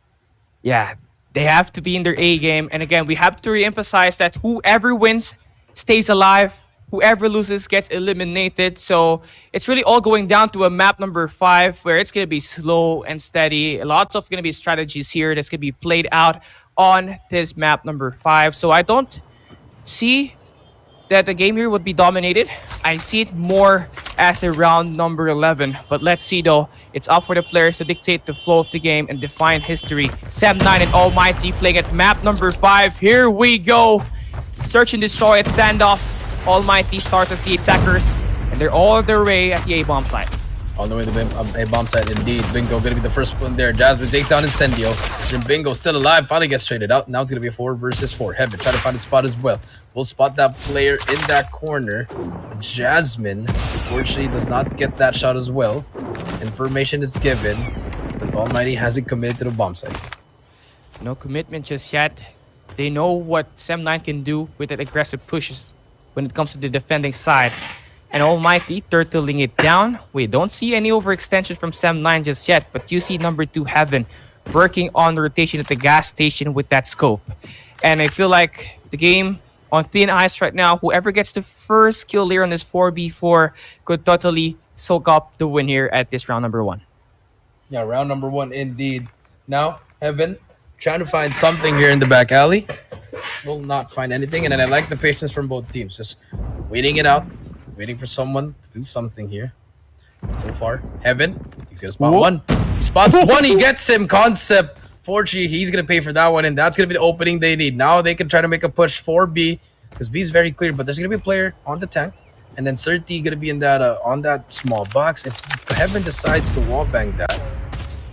Yeah, they have to be in their A game. And again, we have to re-emphasize that whoever wins stays alive. Whoever loses gets eliminated. So it's really all going down to a map number 5 where it's going to be slow and steady. A lot of going to be strategies here that's going to be played out on this map number 5. So I don't see that the game here would be dominated. I see it more as a round number 11. But let's see though. It's up for the players to dictate the flow of the game and define history. Sam9 and ALMGHTY playing at map number 5. Here we go. Search and destroy at standoff. ALMGHTY starts as the attackers, and they're all on their way at the A-bomb site. All the way to the A-bomb site, indeed. Bingo gonna be the first one there. Jasmine takes down Incendio. Then Bingo still alive, finally gets traded out. Now it's gonna be a 4 versus 4. Heaven try to find a spot as well. We'll spot that player in that corner. Jasmine, unfortunately, does not get that shot as well. Information is given, but ALMGHTY hasn't committed to the bomb site. No commitment just yet. They know what Sam9 can do with that aggressive pushes when it comes to the defending side. And ALMGHTY turtling it down. We don't see any overextension from Sam9 just yet, but you see number 2 Heaven working on the rotation at the gas station with that scope. And I feel like the game on thin ice right now. Whoever gets the first kill here on this 4v4 could totally soak up the win here at this round number 1. Yeah, round number 1 indeed. Now, Heaven trying to find something here in the back alley. Will not find anything, and then I like the patience from both teams. Just waiting it out, waiting for someone to do something here. So far, Heaven, he's gonna spot 1. He spots 1, he gets him. Concept. Fortunately, he's gonna pay for that one, and that's gonna be the opening they need. Now they can try to make a push for B, because B is very clear, but there's gonna be a player on the tank, and then Surti gonna be in that on that small box. If Heaven decides to wallbang that,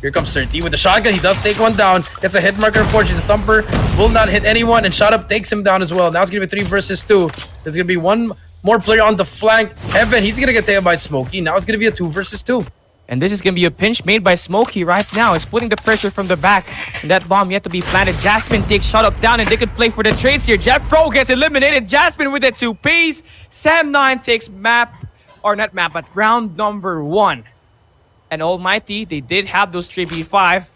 here comes Surti with the shotgun. He does take one down. Gets a hit marker. Unfortunately, the thumper will not hit anyone, and shot up takes him down as well. Now it's gonna be 3 versus 2. There's gonna be one more player on the flank. Heaven, he's gonna get taken by Smokey. Now it's gonna be a 2 versus 2. And this is going to be a pinch made by Smokey right now. He's putting the pressure from the back. And that bomb yet to be planted. Jasmine takes shot up down, and they could play for the trades here. Jeff Pro gets eliminated. Jasmine with the 2Ps. Sam9 takes round number 1. And ALMGHTY, they did have those 3v5.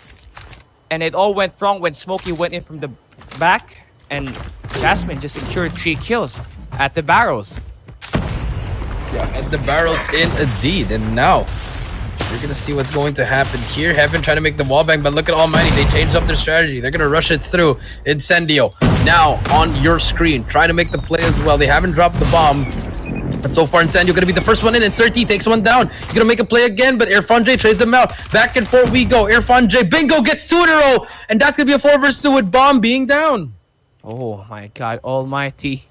And it all went wrong when Smokey went in from the back. And Jasmine just secured 3 kills at the barrels. Yeah, at the barrels indeed. And now we're gonna see what's going to happen here. Heaven trying to make the wallbang, but look at ALMGHTY. They changed up their strategy. They're gonna rush it through. Incendio now on your screen, trying to make the play as well. They haven't dropped the bomb, but so far Incendio gonna be the first one in. And Surti takes one down. He's gonna make a play again, but Irfan J trades him out. Back and forth we go. Irfan J, Bingo gets 2 in a row, and that's gonna be a 4 versus 2 with bomb being down. Oh my god, ALMGHTY.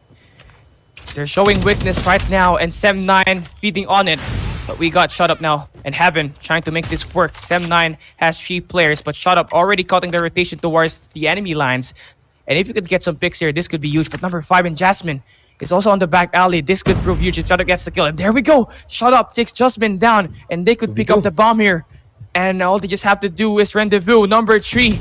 They're showing weakness right now, and Sam9 feeding on it. But we got shot up now, and Heaven trying to make this work. Sam9 has 3 players, but shot up already cutting the rotation towards the enemy lines. And if you could get some picks here, this could be huge. But number 5 in Jasmine is also on the back alley. This could prove huge if Shot up gets the kill. And there we go. Shot up takes Jasmine down, and they could pick up the bomb here. And all they just have to do is rendezvous. Number 3,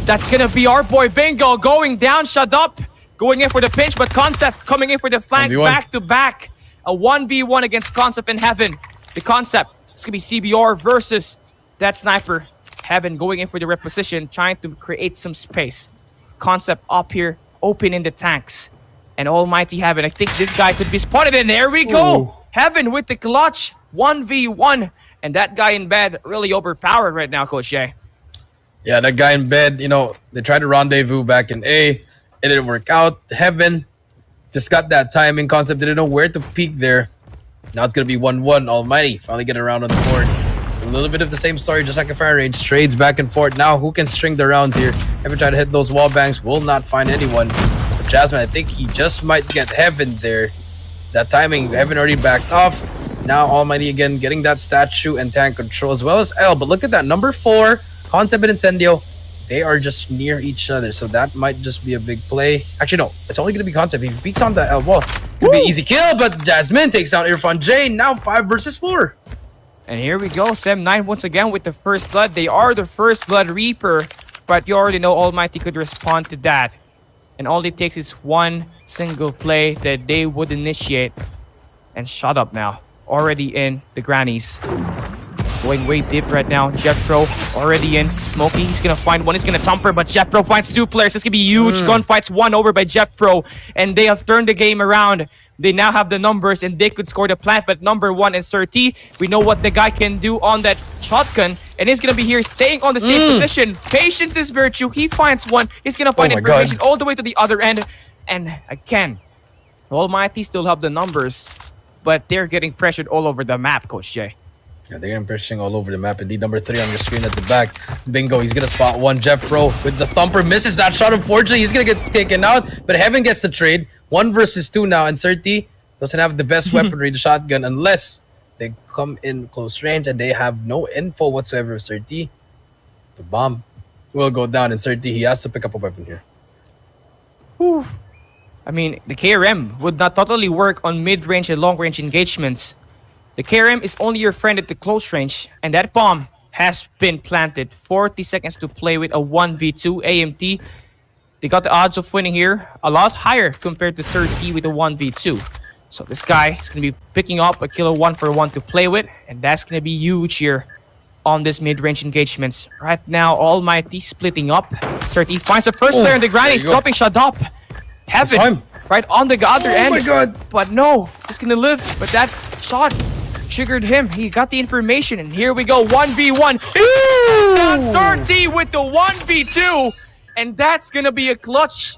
that's gonna be our boy Bingo going down. Shut up, going in for the pinch, but Concept coming in for the flank 1v1. back to back. A 1v1 against Concept and Heaven. The Concept, it's gonna be CBR versus that sniper. Heaven going in for the reposition, trying to create some space. Concept up here, open in the tanks. And ALMGHTY Heaven, I think this guy could be spotted, and there we go! Ooh. Heaven with the clutch, 1v1. And that guy in bed really overpowered right now, Coach Jay. Yeah, that guy in bed, they tried to rendezvous back in A. It didn't work out. Heaven just got that timing. Concept didn't know where to peek there. Now it's going to be 1-1. ALMGHTY finally get around on the board. A little bit of the same story, just like a fire range. Trades back and forth. Now who can string the rounds here? Heaven try to hit those wall bangs. Will not find anyone. But Jasmine, I think he just might get Heaven there. That timing, Heaven already backed off. Now ALMGHTY again getting that statue and tank control as well as L. But look at that. Number 4, Concept and Incendio. They are just near each other, so that might just be a big play. Actually, no. It's only going to be Concept. If he peeks on the L wall, it's going to be an easy kill, but Jasmine takes out Irfan J. Now 5 versus 4. And here we go, Sam9 once again with the first blood. They are the first blood reaper, but you already know ALMGHTY could respond to that. And all it takes is one single play that they would initiate. And shut up now. Already in the grannies. Going way deep right now. Jeffro already in. Smokey, he's gonna find one. He's gonna thumper, but Jeffro finds two players. This could be huge. Gunfights won over by Jeffro. And they have turned the game around. They now have the numbers and they could score the plant. But number one is Surti. We know what the guy can do on that shotgun. And he's gonna be here staying on the same position. Patience is virtue. He finds one. He's gonna find information all the way to the other end. And again, Almighty still have the numbers, but they're getting pressured all over the map, Coach Jay. Yeah, they're getting pressing all over the map. Indeed, number 3 on your screen at the back. Bingo, he's going to spot one. Jeff Pro with the thumper. Misses that shot, unfortunately. He's going to get taken out, but Heaven gets the trade. 1 versus 2 now, and Surti doesn't have the best weaponry, the shotgun, unless they come in close range and they have no info whatsoever of Surti. The bomb will go down, and Surti, he has to pick up a weapon here. Whew. I mean, the KRM would not totally work on mid-range and long-range engagements. The KRM is only your friend at the close range, and that bomb has been planted. 40 seconds to play with a 1v2 AMT. They got the odds of winning here a lot higher compared to Sir T with a 1v2. So this guy is going to be picking up a killer 1-for-1 to play with, and that's going to be huge here on this mid-range engagements. Right now, Almighty splitting up. Sir T finds the first player in the ground. He's dropping shot up. Heaven right on the other end. Oh my god. But no, he's going to live. But that shot triggered him. He got the information, and here we go. 1v1. Sir T with the 1v2, and that's going to be a clutch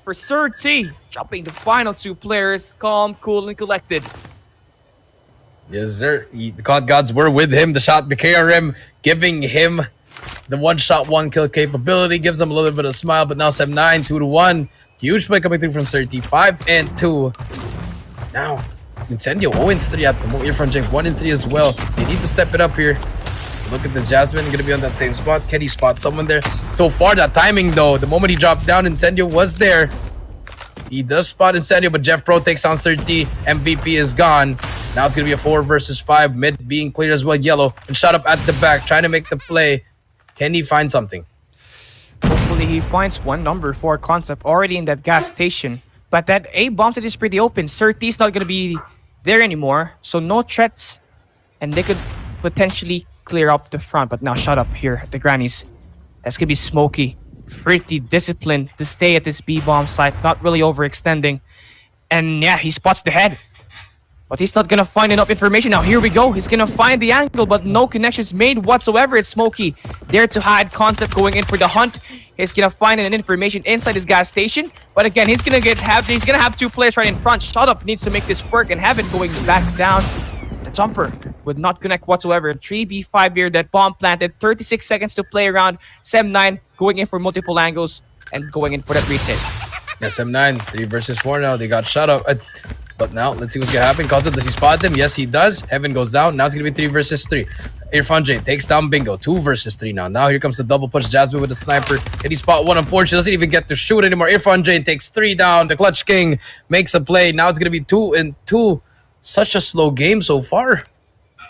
for Sir T. Dropping the final 2 players, calm, cool, and collected. Yes, sir. The COD gods were with him. The KRM giving him the 1-shot, 1-kill capability. Gives him a little bit of a smile, but now 7-9, 2-1. Huge play coming through from Sir T. 5-2. Now, Incendio 0-3 at the moment. Earphone Jake 1-3 as well. They need to step it up here. Look at this. Jasmine going to be on that same spot. Can he spot someone there? So far, that timing though. The moment he dropped down, Incendio was there. He does spot Incendio, but Jeff Pro takes down Sir T. MVP is gone. Now it's going to be a 4 versus 5. Mid being clear as well. Yellow and shot up at the back, trying to make the play. Can he find something? Hopefully he finds one. Number 4 concept already in that gas station. But that A bomb set is pretty open. Sir T's not going to be there anymore. So no threats. And they could potentially clear up the front. But now shut up here at the grannies. That's going to be Smokey. Pretty disciplined to stay at this B-bomb site. Not really overextending. And yeah, he spots the head. But he's not going to find enough information. Now here we go. He's going to find the angle, but no connections made whatsoever. It's Smokey there to hide. Concept going in for the hunt. He's going to find an information inside his gas station. But again, he's going to have 2 players right in front. Shut up needs to make this work, and Heaven going back down. The jumper would not connect whatsoever. 3v5 here. That bomb planted. 36 seconds to play around. 7-9 going in for multiple angles and going in for that retake. Yeah, 7-9. 3 versus 4 now. They got shut up. But now, let's see what's going to happen. Concept, does he spot them? Yes, he does. Heaven goes down. Now it's going to be 3 versus 3. Irfan J takes down Bingo. 2 versus 3 now. Now here comes the double push. Jasmine with the sniper. And he spot one. Unfortunately, doesn't even get to shoot anymore. Irfan J takes 3 down. The Clutch King makes a play. Now it's going to be 2-2. Such a slow game so far.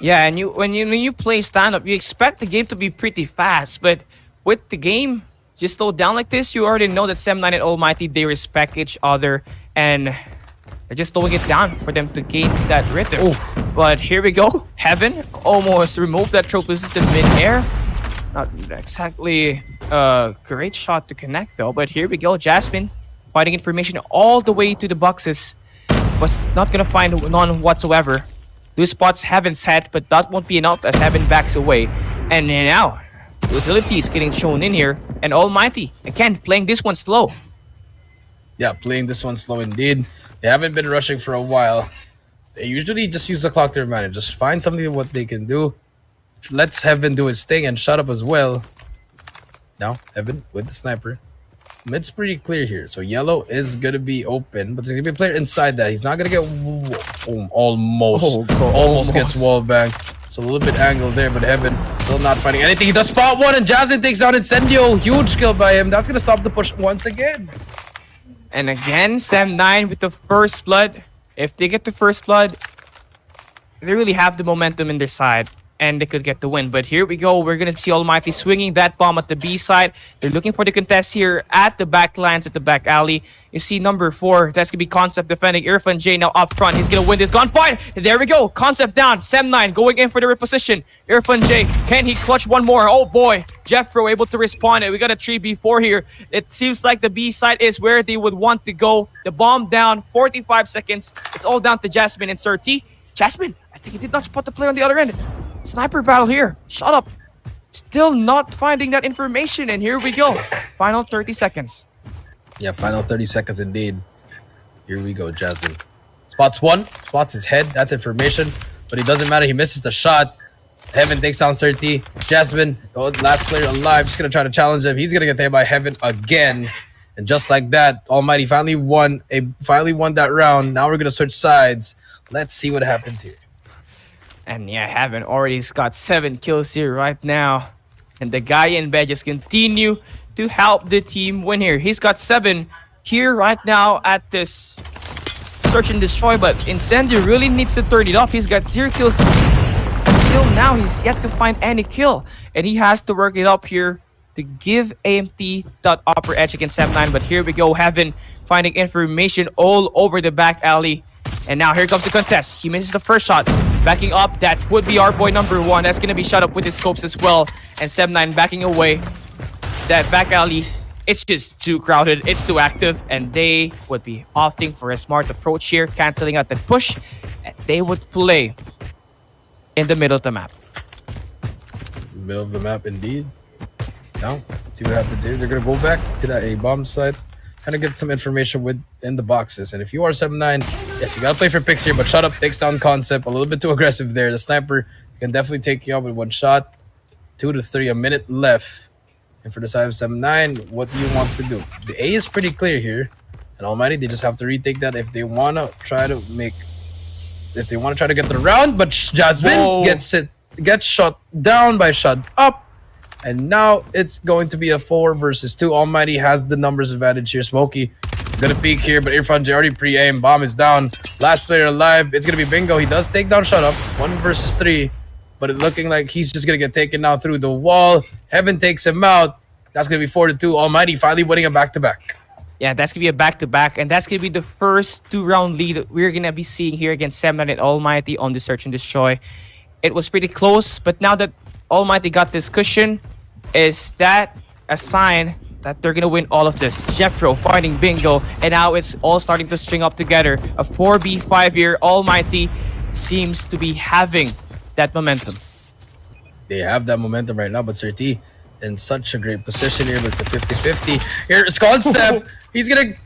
Yeah, and when you play stand-up, you expect the game to be pretty fast. But with the game just slowed down like this, you already know that 7-9 and Almighty, they respect each other. And they're just slowing it down for them to gain that rhythm. Ooh. But here we go. Heaven almost removed that trope resistant mid-air. Not exactly a great shot to connect though. But here we go. Jasmine fighting information all the way to the boxes. Was not going to find none whatsoever. 2 spots Heaven's head, but that won't be enough as Heaven backs away. And now, utility is getting shown in here. And Almighty, again, playing this one slow. Yeah, playing this one slow indeed. They haven't been rushing for a while. They usually just use the clock to manage. Just find something what they can do. Let's Heaven do his thing and shut up as well. Now, Heaven with the sniper. Mid's pretty clear here. So yellow is going to be open, but there's going to be a player inside that. He's not going to get... almost gets wall bang. It's a little bit angled there, but Heaven still not finding anything. He does spot one, and Jasmine takes out Incendio. Huge kill by him. That's going to stop the push once again. And again, 7-9 with the first blood. If they get the first blood, they really have the momentum in their side. and they could get the win. But here we go. We're going to see Almighty swinging that bomb at the B side. They're looking for the contest here at the back lines, at the back alley. You see number 4. That's going to be Concept defending. Irfan J now up front. He's going to win this gunfight. And there we go. Concept down. Sem9 going in for the reposition. Irfan J, can he clutch one more? Oh boy. Jeffro able to respond. And we got a 3v4 here. It seems like the B side is where they would want to go. The bomb down. 45 seconds. It's all down to Jasmine and Sir T. Jasmine, I think he did not spot the play on the other end. Sniper battle here. Shut up. Still not finding that information. And here we go. Final 30 seconds. Yeah, final 30 seconds indeed. Here we go, Jasmine. Spots one. Spots his head. That's information. But it doesn't matter. He misses the shot. Heaven takes down Sir T. Jasmine, the last player alive, just going to try to challenge him. He's going to get taken by Heaven again. And just like that, Almighty finally won that round. Now we're going to switch sides. Let's see what happens here. And yeah, Heaven already got 7 kills here right now. And the guy in bed just continue to help the team win here. He's got 7 here right now at this search and destroy, but Incendio really needs to turn it up. He's got 0 kills. Until now, he's yet to find any kill. And he has to work it up here to give AMT that upper edge against Sem9. But here we go, Heaven finding information all over the back alley. And now here comes the contest. He misses the first shot. Backing up, that would be our boy number 1. That's going to be shot up with his scopes as well. And Sem9 backing away. That back alley, it's just too crowded. It's too active. And they would be opting for a smart approach here, canceling out that push. And they would play in the middle of the map. Middle of the map indeed. Now, see what happens here. They're going to go back to that A-bomb site. Kind of get some information within the boxes. And if you are 7-9, yes, you got to play for picks here. But Shut Up takes down Concept. A little bit too aggressive there. The sniper can definitely take you out with one shot. 2 to 3, a minute left. And for the side of 7-9, what do you want to do? The A is pretty clear here. And Almighty, they just have to retake that if they want to try to get the round. But Jasmine gets shot down by Shut Up. And now it's going to be a 4 versus 2. Almighty has the numbers advantage here. Smokey gonna peek here, but Irfan J already pre-aim. Bomb is down. Last player alive. It's gonna be Bingo. He does take down Shut Up. 1 versus 3. But it looking like he's just gonna get taken now through the wall. Heaven takes him out. That's gonna be 4 to 2. Almighty finally winning a back-to-back. Yeah, that's going to be a back-to-back. And that's going to be the first 2-round lead that we're going to be seeing here against Sem9 and Almighty on the Search and Destroy. It was pretty close, but now that Almighty got this cushion, is that a sign that they're going to win all of this? Jeffro finding Bingo, and now it's all starting to string up together. A 4v5 here. Almighty seems to be having that momentum. They have that momentum right now, but Sir T in such a great position here, but it's a 50-50. Here's Concept. He's going to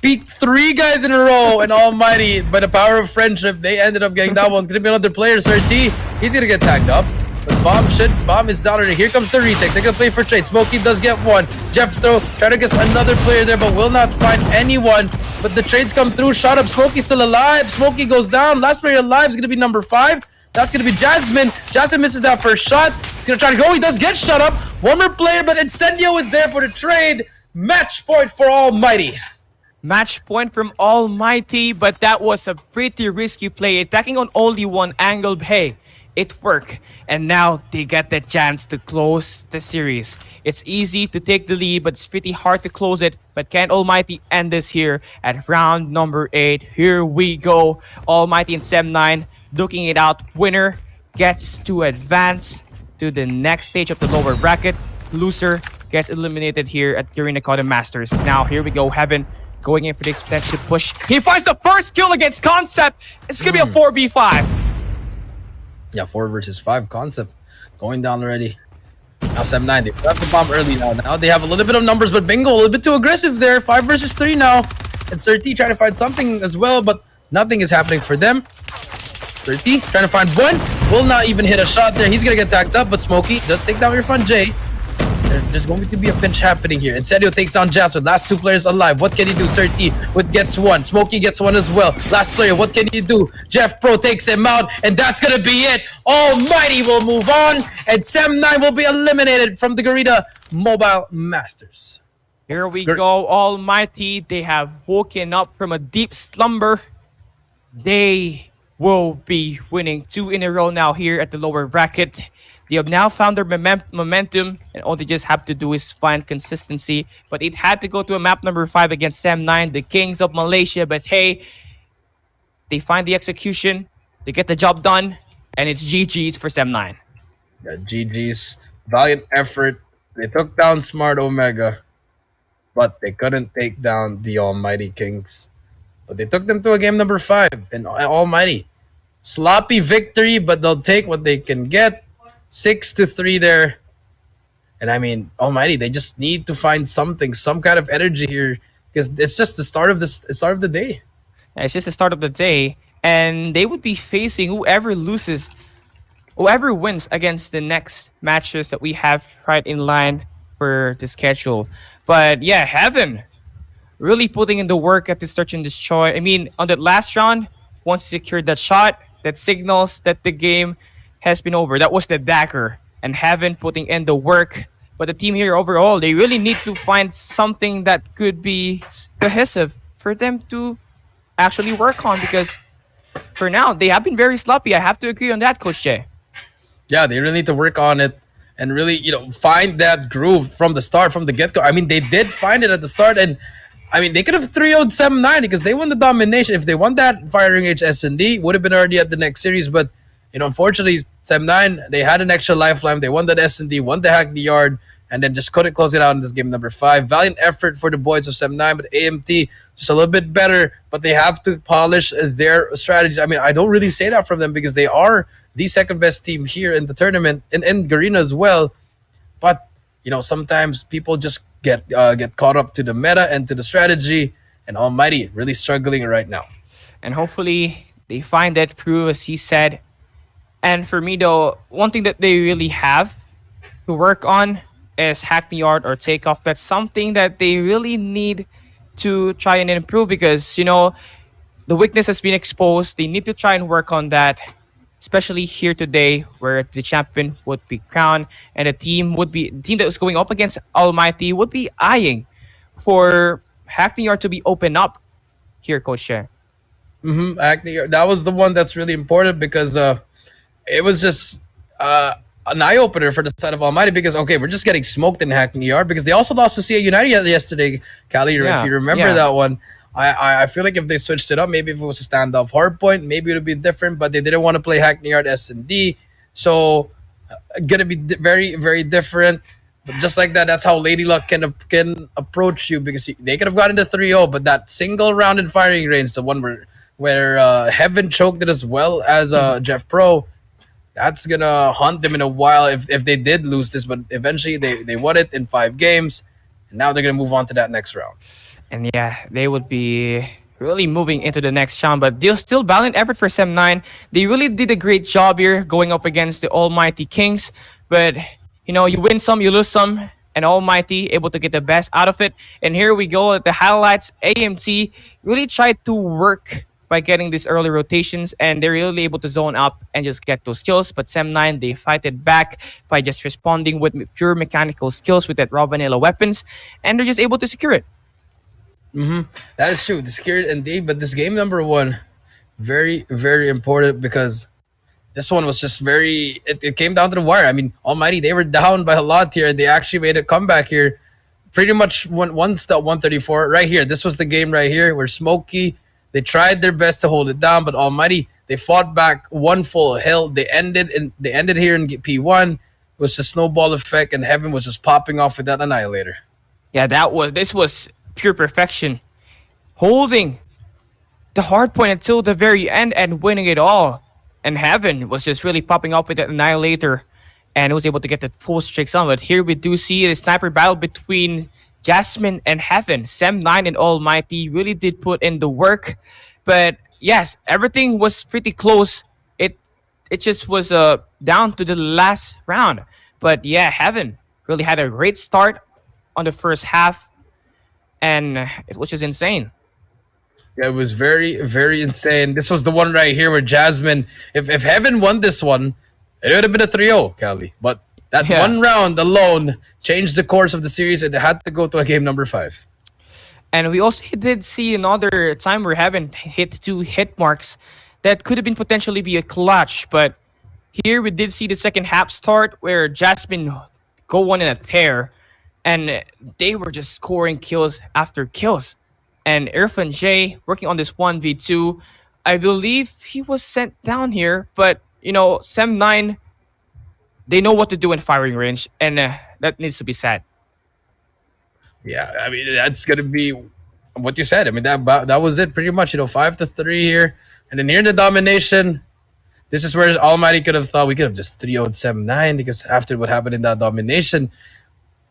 beat 3 guys in a row, and Almighty, by the power of friendship, they ended up getting that one. Going to be another player, Sir T. He's going to get tagged up. But Bomb is down already. Here comes the retake. They're going to play for trade. Smokey does get 1. Jeffro trying to get another player there, but will not find anyone. But the trades come through. Shot Up. Smokey still alive. Smokey goes down. Last player alive is going to be number 5. That's going to be Jasmine. Jasmine misses that first shot. He's going to try to go. He does get Shut Up. One more player, but Incendio is there for the trade. Match point for Almighty. Match point from Almighty, but that was a pretty risky play. Attacking on only one angle, hey, it worked. And now they get the chance to close the series. It's easy to take the lead, but it's pretty hard to close it. But can Almighty end this here at round number 8? Here we go. Almighty and Sem9 looking it out. Winner gets to advance to the next stage of the lower bracket. Loser gets eliminated here at Garena Masters. Now here we go. Heaven going in for the extensive push. He finds the first kill against Concept. It's going to be a 4v5. Yeah, 4 versus 5. Concept going down already. Now 7-9. They left the bomb early now. Now they have a little bit of numbers, but Bingo a little bit too aggressive there. 5 versus 3 now. And Sir T trying to find something as well, but nothing is happening for them. Sir T trying to find 1. Will not even hit a shot there. He's going to get tagged up, but Smokey does take down Irfan J. There's going to be a pinch happening here. Incendio takes down Jasmine. Last 2 players alive. What can he do? Sir T gets 1. Smokey gets 1 as well. Last player, what can he do? Jeff Pro takes him out, and that's going to be it. Almighty will move on, and Sem9 will be eliminated from the Garena Mobile Masters. Here we go. Almighty, they have woken up from a deep slumber. They will be winning 2 in a row now here at the lower bracket. They have now found their momentum, and all they just have to do is find consistency. But it had to go to a map number 5 against Sam9, the Kings of Malaysia. But hey, they find the execution, they get the job done, and it's GG's for Sam9. Yeah, GG's. Valiant effort. They took down Smart Omega, but they couldn't take down the Almighty Kings. But they took them to a game number 5, and Almighty. Sloppy victory, but they'll take what they can get. 6-3 there. And I mean, Almighty, they just need to find something, some kind of energy here, because it's just the start of the day. It's just the start of the day, and they would be facing whoever wins against the next matches that we have right in line for the schedule. But yeah, Heaven really putting in the work at this search and destroy. I mean, on that last round, once he secured that shot, that signals that the game has been over. That was the dagger, and Heaven putting in the work. But the team here overall, they really need to find something that could be cohesive for them to actually work on, because for now they have been very sloppy. I have to agree on that, Coach Jay. Yeah, they really need to work on it and really, find that groove from the start, from the get go. I mean, they did find it at the start, and I mean, they could have 3-0'd 7-9 because they won the domination. If they won that, Firing Age S&D would have been already at the next series. But, unfortunately, 7-9, they had an extra lifeline. They won that S&D, won the Hackney Yard, and then just couldn't close it out in this game number 5. Valiant effort for the boys of 7-9, but AMT just a little bit better. But they have to polish their strategies. I mean, I don't really say that from them because they are the second best team here in the tournament, and in Garena as well. But sometimes people just get caught up to the meta and to the strategy, and Almighty really struggling right now. And hopefully they find that crew, as he said. And for me, though, one thing that they really have to work on is Hackney Yard or Takeoff. That's something that they really need to try and improve, because the weakness has been exposed. They need to try and work on that, especially here today, where the champion would be crowned, and the team that was going up against Almighty would be eyeing for Hackney Yard to be open up here, Coach Shea. Hackney Yard, that was the one that's really important, because it was just an eye opener for the side of Almighty, because we're just getting smoked in Hackney Yard because they also lost to CA United yesterday, Callie. If you remember that one. I feel like if they switched it up, maybe if it was a standoff hardpoint, maybe it would be different. But they didn't want to play Hackney Yard S&D, so gonna be very, very different. But just like that, that's how Lady Luck can approach you, because they could have gotten to 3-0, but that single round in firing range, the one where Heaven choked it as well as Jeff Pro, that's gonna haunt them in a while if they did lose this. But eventually they won it in 5 games, and now they're gonna move on to that next round. And yeah, they would be really moving into the next round. But they'll still valiant effort for Sem9. They really did a great job here going up against the Almighty Kings. But, you win some, you lose some. And Almighty able to get the best out of it. And here we go at the highlights. AMT really tried to work by getting these early rotations. And they're really able to zone up and just get those kills. But Sem9, they fight it back by just responding with pure mechanical skills with that raw vanilla weapons. And they're just able to secure it. That is true. The secured indeed, but this game number 1, very, very important, because this one was just very. It came down to the wire. I mean, Almighty, they were down by a lot here, and they actually made a comeback here. Pretty much one step 134 right here. This was the game right here where Smokey, they tried their best to hold it down, but Almighty, they fought back one full hill. They ended here in P1. It was a snowball effect, and Heaven was just popping off with that annihilator. Yeah, this was pure perfection, holding the hard point until the very end and winning it all. And Heaven was just really popping up with that annihilator and was able to get the full streaks on. But here we do see the sniper battle between Jasmine and Heaven. Sem9 and Almighty really did put in the work, but yes, everything was pretty close. It just was down to the last round. But yeah, Heaven really had a great start on the first half, and it was just insane. Yeah, it was very, very insane. This was the one right here where Jasmine, if Heaven won this one, it would have been a 3-0, Callie. But that one round alone changed the course of the series, and it had to go to a game number 5. And we also did see another time where Heaven hit 2 hit marks that could have been potentially be a clutch. But here we did see the second half start where Jasmine go on in a tear, and they were just scoring kills after kills. And Irfan J working on this 1v2. I believe he was sent down here, but Sem 9, they know what to do in firing range, and that needs to be said. Yeah, I mean that's gonna be what you said. I mean that was it pretty much. 5-3 here, and then here in the domination. This is where Almighty could have thought we could have just 3-0'd 7-9 because after what happened in that domination,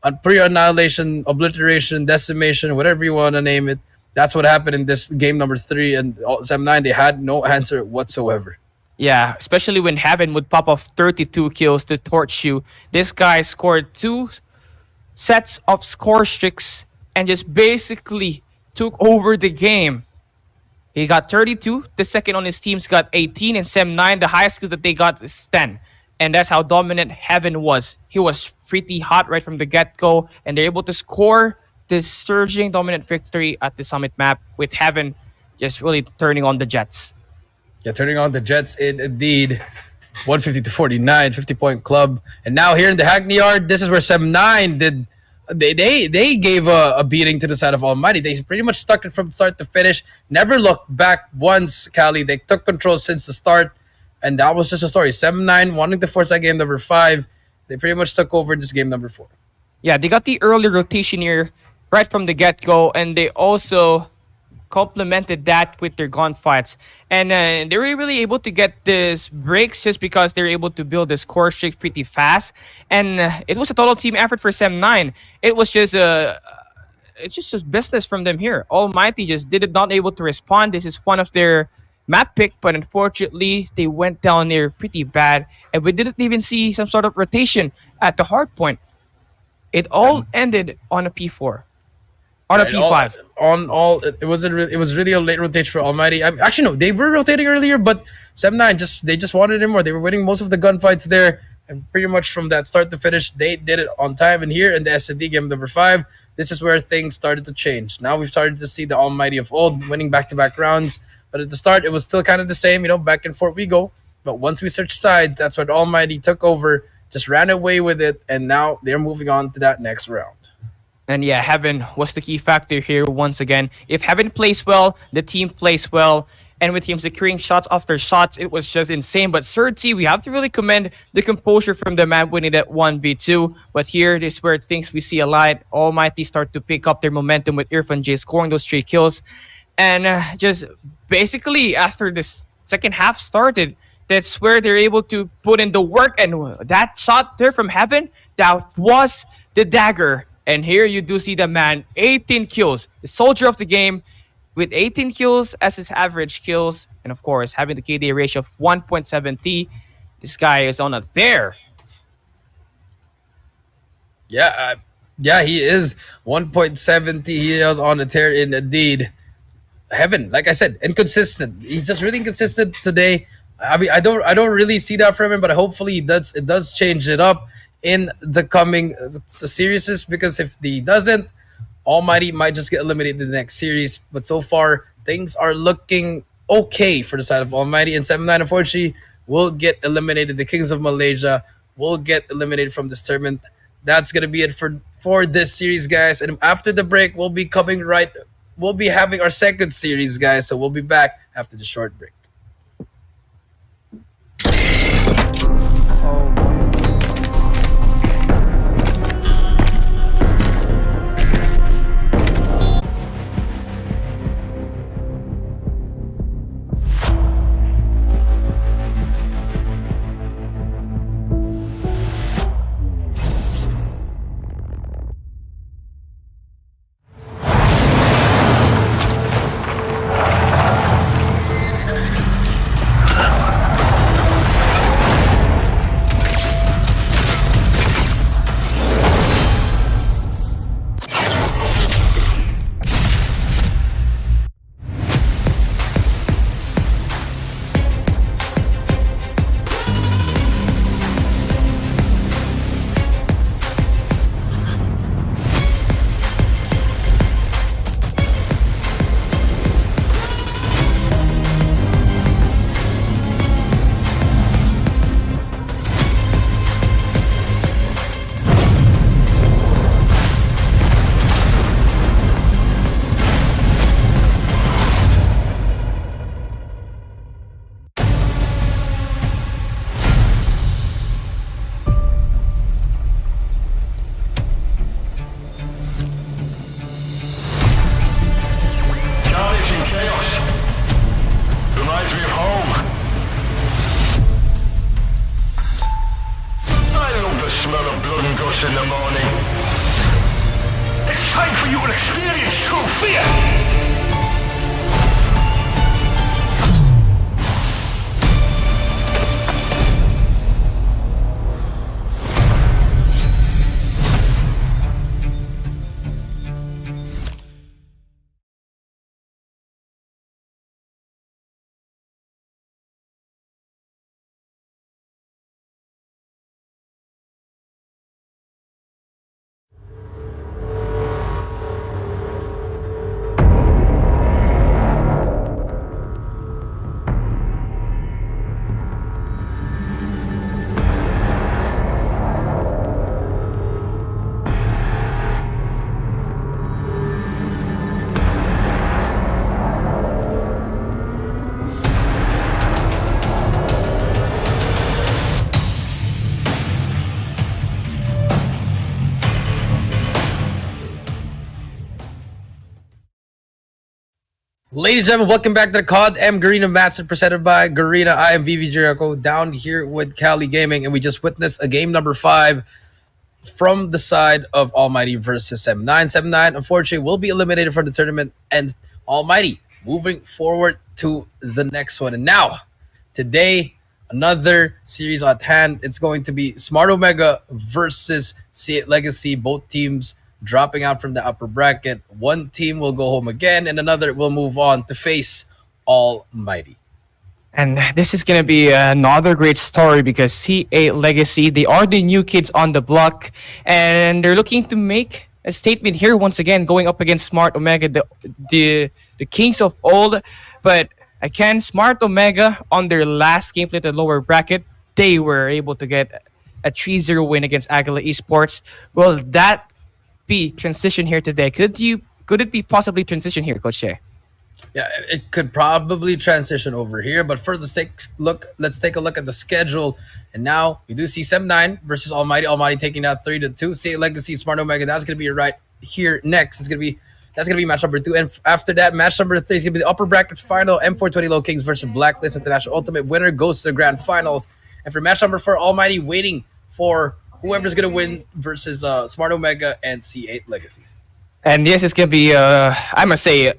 on pre-annihilation, obliteration, decimation, whatever you want to name it, that's what happened in this game number 3. And 7-9, they had no answer whatsoever. Yeah, especially when Heaven would pop off 32 kills to torch you. This guy scored 2 sets of score streaks and just basically took over the game. He got 32. The second on his team's got 18, and Sem 9, the highest skills that they got is 10. And that's how dominant Heaven was. He was pretty hot right from the get-go, and they're able to score this surging dominant victory at the Summit map with Heaven just really turning on the Jets. Yeah, turning on the Jets indeed. 150-49, 50-point club. And now here in the Hackney Yard, this is where Sem 9 did... They gave a beating to the side of Almighty. They pretty much stuck it from start to finish. Never looked back once, Cali. They took control since the start. And that was just a story. 7-9 wanting to force that game number 5. They pretty much took over this game number 4. Yeah, they got the early rotation here right from the get-go. And they also complemented that with their gunfights. And they were really able to get this breaks just because they were able to build this core streak pretty fast. And it was a total team effort for Sem 9. It was just it's just business from them here. Almighty just did not able to respond. This is one of their map pick, but unfortunately they went down there pretty bad. And we didn't even see some sort of rotation at the hardpoint. It all ended on a P4. On a P5. It was really a late rotation for Almighty. Actually, no, they were rotating earlier, but 7-9 they just wanted it more. They were winning most of the gunfights there, and pretty much from that start to finish, they did it on time. And here in the S&D game number 5, this is where things started to change. Now we've started to see the Almighty of old winning back-to-back rounds, but at the start it was still kind of the same. Back and forth we go. But once we switched sides, that's when Almighty took over, just ran away with it, and now they're moving on to that next round. And yeah, Heaven was the key factor here once again. If Heaven plays well, the team plays well. And with him securing shots after shots, it was just insane. But Surti, we have to really commend the composure from the man winning that 1v2. But here, this is where things we see a lot. Almighty start to pick up their momentum with Irfan J scoring those 3 kills. And just basically, after this second half started, that's where they're able to put in the work. And that shot there from Heaven, that was the dagger. And here you do see the man, 18 kills, the soldier of the game, with 18 kills as his average kills. And of course, having the KD ratio of 1.7T, this guy is on a tear. Yeah, he is 1.7T. He is on a tear indeed. Heaven, like I said, inconsistent. He's just really inconsistent today. I mean, I don't really see that from him, but hopefully it does change it up in the coming series, because if he doesn't, Almighty might just get eliminated in the next series. But so far, things are looking okay for the side of Almighty, and 7-9 unfortunately will get eliminated. The Kings of Malaysia will get eliminated from this tournament. That's gonna be it for this series, guys. And after the break, we'll be having our second series, guys. So we'll be back after the short break. chaos in the morning. It's time for you to experience true fear! Ladies and gentlemen, welcome back to the COD M Garena Master presented by Garena. I am VV Jericho down here with Cali Gaming, and we just witnessed a game number 5 from the side of Almighty versus 7-9. 7-9, unfortunately, will be eliminated from the tournament, and Almighty moving forward to the next one. And now, today, another series at hand. It's going to be Smart Omega versus C8 Legacy. Both teams dropping out from the upper bracket. One team will go home again, and another will move on to face Almighty. And this is going to be another great story because C8 Legacy, they are the new kids on the block, and they're looking to make a statement here once again, going up against Smart Omega, the kings of old. But again, Smart Omega, on their last gameplay at the lower bracket, they were able to get a 3-0 win against Aguila Esports. Will that be transition here today? Could it be possibly transition here, Coach Shea? Yeah, it could probably transition over here, but first let's take a look at the schedule. And now we do see 7-9 versus Almighty. Almighty taking out 3-2. C8 Legacy, Smart Omega. That's gonna be right here next. That's gonna be match number 2. And after that, match number 3 is gonna be the upper bracket final. M420 Lowkings versus Blacklist. International.Ultimate winner goes to the grand finals. And for match number 4, Almighty waiting for whoever's gonna win versus Smart Omega and C8 Legacy. And yes, it's gonna be I must say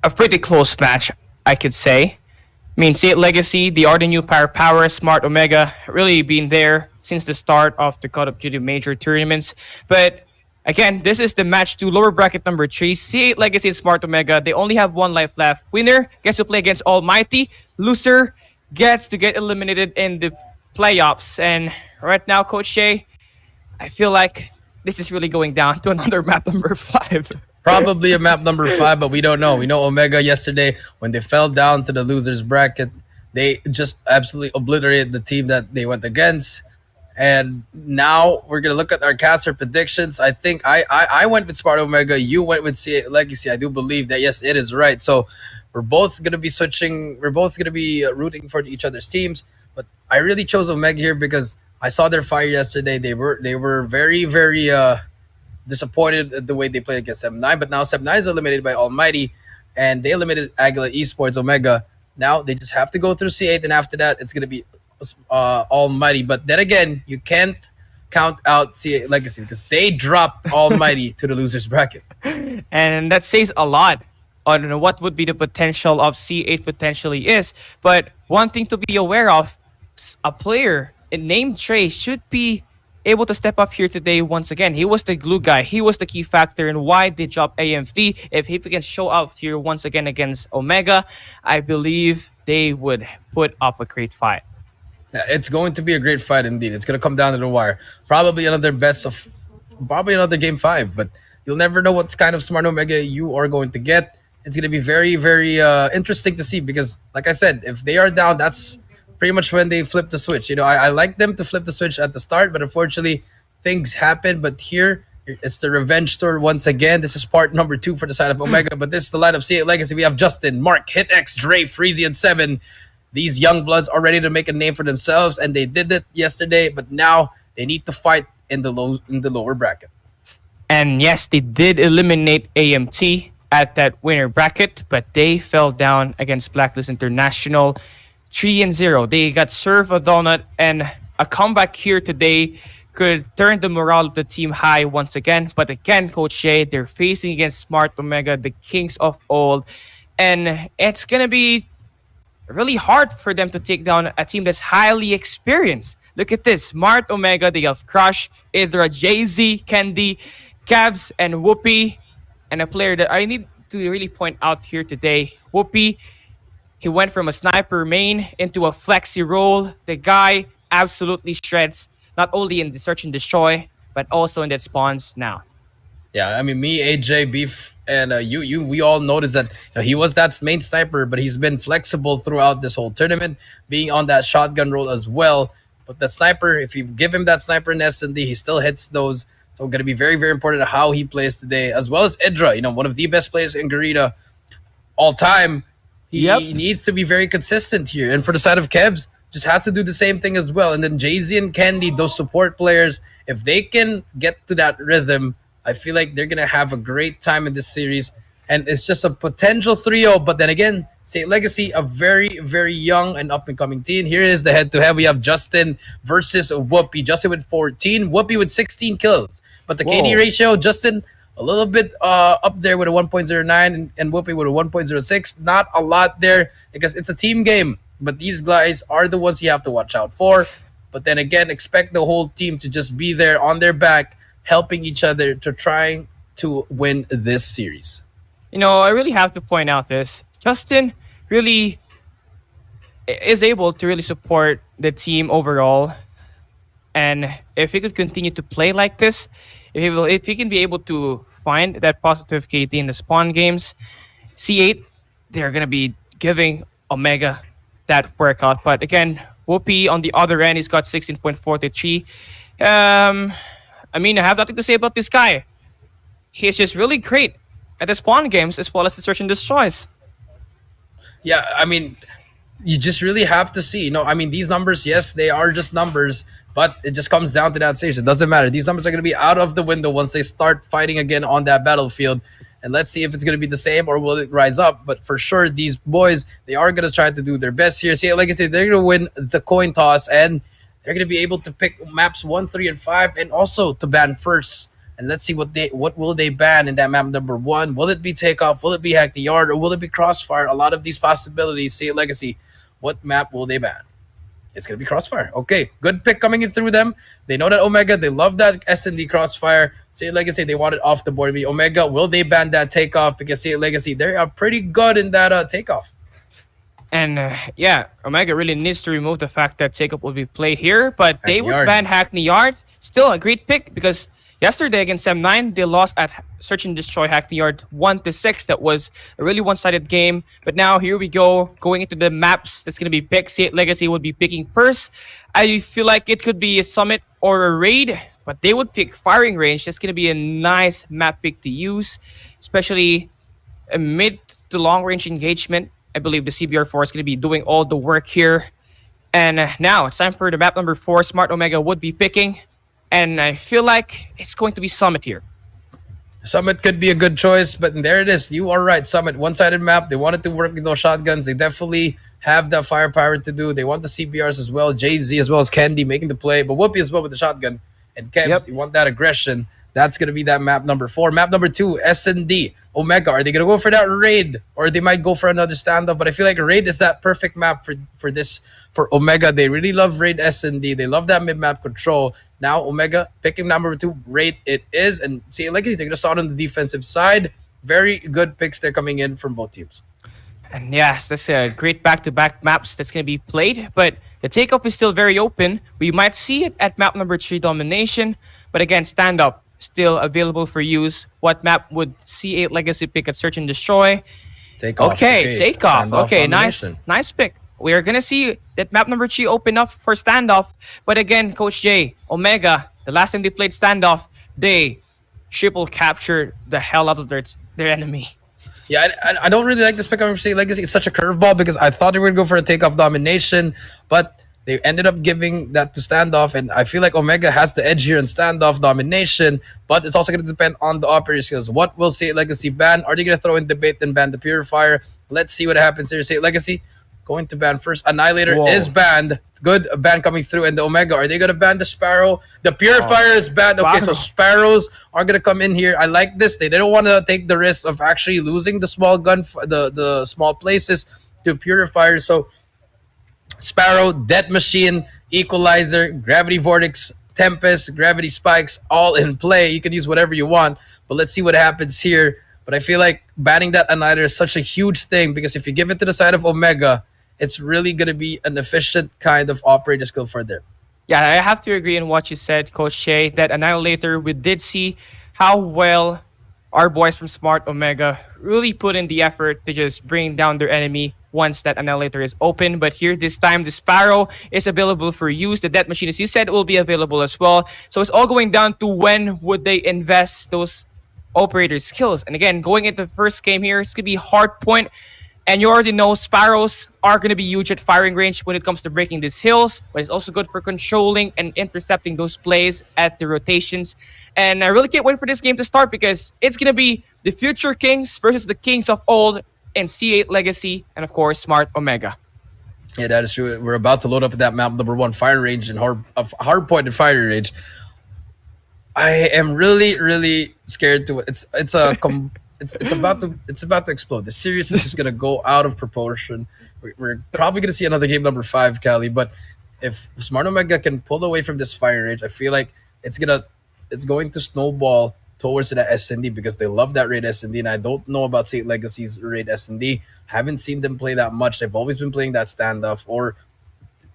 a pretty close match, I could say. I mean, C8 Legacy, the are the new power, Smart Omega, really been there since the start of the Call of Duty major tournaments. But again, this is the match 2, lower bracket number 3. C8 Legacy and Smart Omega, they only have 1 life left. Winner gets to play against Almighty. Loser gets to get eliminated in the playoffs. And right now, Coach Shea, I feel like this is really going down to another map number 5. Probably a map number 5, but we don't know. We know Omega yesterday, when they fell down to the losers bracket, they just absolutely obliterated the team that they went against. And now we're going to look at our caster predictions. I think I went with Smart Omega. You went with C8 Legacy. I do believe that, yes, it is right. So we're both going to be switching. We're both going to be rooting for each other's teams. But I really chose Omega here because I saw their fire yesterday. They were very, very disappointed at the way they played against 7-9. But now 7-9 is eliminated by Almighty, and they eliminated Aguila Esports. Omega, now they just have to go through C8, and after that, it's going to be Almighty. But then again, you can't count out C8 Legacy because they dropped Almighty to the losers bracket. And that says a lot on what would be the potential of C8 potentially is. But one thing to be aware of, a player named Trey should be able to step up here today once again. He was the glue guy. He was the key factor in why they dropped AMD. If he can show up here once again against Omega, I believe they would put up a great fight. Yeah, it's going to be a great fight indeed. It's going to come down to the wire. Probably another game 5, but you'll never know what kind of Smart Omega you are going to get. It's going to be very, very interesting to see because, like I said, if they are down, that's pretty much when they flip the switch. You know, I like them to flip the switch at the start, but unfortunately, things happen. But here, it's the revenge tour once again. This is part number 2 for the side of Omega, but this is the line of C8 Legacy. We have Justin, Mark, HitX, Dre, Freezy, and 7. These young bloods are ready to make a name for themselves, and they did it yesterday, but now they need to fight in the lower bracket. And yes, they did eliminate AMT at that winner bracket, but they fell down against Blacklist International 3-0. They got served a donut, and a comeback here today could turn the morale of the team high once again. But again, Coach Jay, they're facing against Smart Omega, the kings of old. And it's going to be really hard for them to take down a team that's highly experienced. Look at this. Smart Omega, they have Crush, Idra, Jay-Z, Candy, Cavs, and Whoopi. And a player that I need to really point out here today, Whoopi, he went from a sniper main into a flexi role. The guy absolutely shreds, not only in the search and destroy, but also in that spawns now. Yeah, I mean, me, AJ, Beef, and we all noticed that he was that main sniper, but he's been flexible throughout this whole tournament, being on that shotgun role as well. But the sniper, if you give him that sniper in S&D, he still hits those. So going to be very, very important how he plays today, as well as Idra, one of the best players in Garena all time. He Yep. needs to be very consistent here. And for the side of Kevs, just has to do the same thing as well. And then Jay-Z and Candy, those support players, if they can get to that rhythm, I feel like they're going to have a great time in this series. And it's just a potential 3-0. But then again, St. Legacy, a very, very young and up-and-coming team. Here is the head-to-head. We have Justin versus Whoopi. Justin with 14, Whoopi with 16 kills. But the KD Whoa. ratio, Justin a little bit up there with a 1.09 and Whoopi with a 1.06. Not a lot there because it's a team game. But these guys are the ones you have to watch out for. But then again, expect the whole team to just be there on their back, helping each other to trying to win this series. I really have to point out this. Justin really is able to really support the team overall. And if he could continue to play like this, if he can be able to find that positive KT in the spawn games, C8, they're going to be giving Omega that workout. But again, Whoopi on the other end, he's got 16.43. I mean, I have nothing to say about this guy. He's just really great at the spawn games as well as the search and destroys. Yeah, I mean, you just really have to see. I mean, these numbers, yes, they are just numbers, but it just comes down to that stage. It doesn't matter. These numbers are going to be out of the window once they start fighting again on that battlefield. And let's see if it's going to be the same or will it rise up. But for sure, these boys, they are going to try to do their best here. See, like I said, they're going to win the coin toss and they're going to be able to pick maps 1, 3, and 5 and also to ban first. And let's see what will they ban in that map number 1. Will it be Takeoff? Will it be Hackney Yard? Or will it be Crossfire? A lot of these possibilities. See, Legacy, what map will they ban? It's going to be Crossfire. Okay, good pick coming in through them. They know that Omega, they love that S&D Crossfire. See, Legacy, they want it off the board. Omega, will they ban that Takeoff? Because see, Legacy, they are pretty good in that Takeoff. And yeah, Omega really needs to remove the fact that Takeoff will be played here, but they Hackney would Yard. ban Hackney Yard. Still a great pick because yesterday against M9, they lost at Search and Destroy Hackney Yard 1-6. That was a really one-sided game. But now here we go, going into the maps that's going to be picked. C8 Legacy would be picking Purse. I feel like it could be a Summit or a Raid, but they would pick Firing Range. That's going to be a nice map pick to use, especially a mid to long range engagement. I believe the CBR4 is going to be doing all the work here. And now it's time for the map number 4. Smart Omega would be picking. And I feel like it's going to be Summit here. Summit could be a good choice, but there it is. You are right. Summit, one-sided map. They wanted to work with those shotguns. They definitely have that firepower to do. They want the CBRs as well. Jay-Z as well as Candy making the play, but Whoopi as well with the shotgun. And Kevs, Yep. you want that aggression. That's going to be that map number 4. Map number 2, S&D. Omega, are they going to go for that raid? Or they might go for another standoff? But I feel like raid is that perfect map for Omega. They really love raid S&D. They love that mid-map control. Now Omega picking number 2, raid it is. And see, like they're going to start on the defensive side. Very good picks they're coming in from both teams. And yes, that's a great back-to-back maps that's going to be played. But the takeoff is still very open. We might see it at map number 3, Domination. But again, stand-up still available for use. What map would C8 Legacy pick at Search and Destroy? Takeoff. Okay, takeoff. Standoff Okay, domination. nice pick. We are gonna see that map number 3 open up for standoff. But again, Coach J, Omega, the last time they played standoff, they triple captured the hell out of their enemy. Yeah, I don't really like this pick of Say Legacy. It's such a curveball because I thought they were going to go for a takeoff domination, but they ended up giving that to standoff, and I feel like Omega has the edge here in standoff domination, but it's also going to depend on the operator skills. What will Say Legacy ban? Are they going to throw in debate and ban the Purifier? Let's see what happens here. Say Legacy, going to ban first. Annihilator Whoa. is banned. It's good. A ban coming through. And the Omega, are they going to ban the Sparrow? The Purifier is banned. Okay, so Sparrows are going to come in here. I like this. They don't want to take the risk of actually losing the small gun, the small places to Purifier. So Sparrow, Death Machine, Equalizer, Gravity Vortex, Tempest, Gravity Spikes, all in play. You can use whatever you want, but let's see what happens here. But I feel like banning that Annihilator is such a huge thing because if you give it to the side of Omega, it's really going to be an efficient kind of operator skill for there. Yeah, I have to agree in what you said, Coach Shea, that Annihilator, we did see how well our boys from Smart Omega really put in the effort to just bring down their enemy once that Annihilator is open. But here, this time, the Sparrow is available for use. The Death Machine, as you said, will be available as well. So it's all going down to when would they invest those operator skills. And again, going into the first game here, it's going to be Hardpoint. And you already know Sparrows are going to be huge at firing range when it comes to breaking these hills, but it's also good for controlling and intercepting those plays at the rotations. And I really can't wait for this game to start because it's going to be the future Kings versus the Kings of old in C8 Legacy and, of course, Smart Omega. Yeah, that is true. We're about to load up that map, number 1, firing range and Hardpoint and firing range. I am really, really scared to it. It's about to explode. The series is just gonna go out of proportion. We're probably gonna see another game number 5, Cali. But if Smart Omega can pull away from this fire range, I feel like it's going to snowball towards that S&D because they love that raid S&D, and I don't know about St. Legacy's raid S&D. Haven't seen them play that much. They've always been playing that standoff or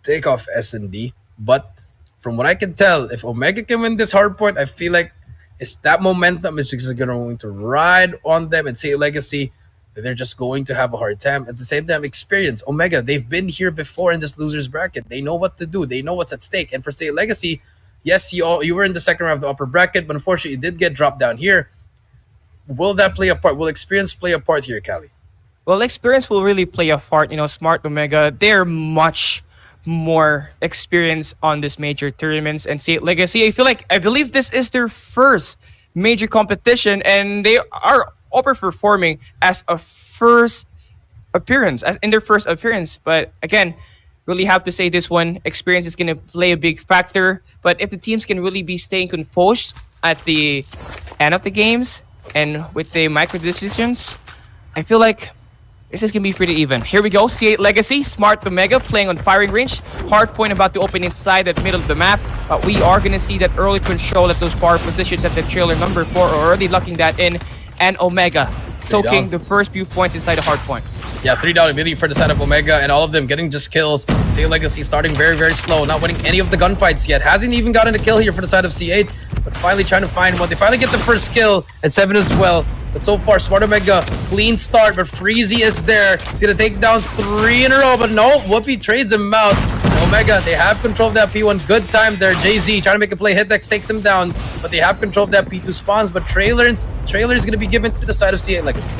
takeoff S&D. But from what I can tell, if Omega can win this Hardpoint, I feel like that momentum is just going to ride on them and say Legacy. They're just going to have a hard time. At the same time, experience. Omega, they've been here before in this loser's bracket. They know what to do. They know what's at stake. And for State Legacy, yes, you were in the second round of the upper bracket, but unfortunately, you did get dropped down here. Will that play a part? Will experience play a part here, Cali? Well, experience will really play a part. Smart Omega, they're much more experience on this major tournaments and State Legacy. I believe this is their first major competition and they are overperforming as a first appearance, as in their first appearance. But again, really have to say this one, experience is going to play a big factor. But if the teams can really be staying composed at the end of the games and with the micro decisions, I feel like this is going to be pretty even. Here we go. C8 Legacy, Smart Omega playing on firing range. Hardpoint about to open inside the middle of the map. But we are going to see that early control at those power positions at the trailer number 4 are already locking that in. And Omega soaking the first few points inside the Hardpoint. Yeah, $3 immediately for the side of Omega, and all of them getting just kills. C8 Legacy starting very, very slow, not winning any of the gunfights yet. Hasn't even gotten a kill here for the side of C8, but finally trying to find one. They finally get the first kill, and 7 as well. But so far, Smart Omega, clean start, but Freezy is there. He's going to take down 3 in a row, but no, Whoopi trades him out. Omega, they have control of that P1. Good time there. Jay-Z trying to make a play. Hitdex takes him down, but they have control of that P2 spawns. But Trailer is going to be given to the side of C8 Legacy.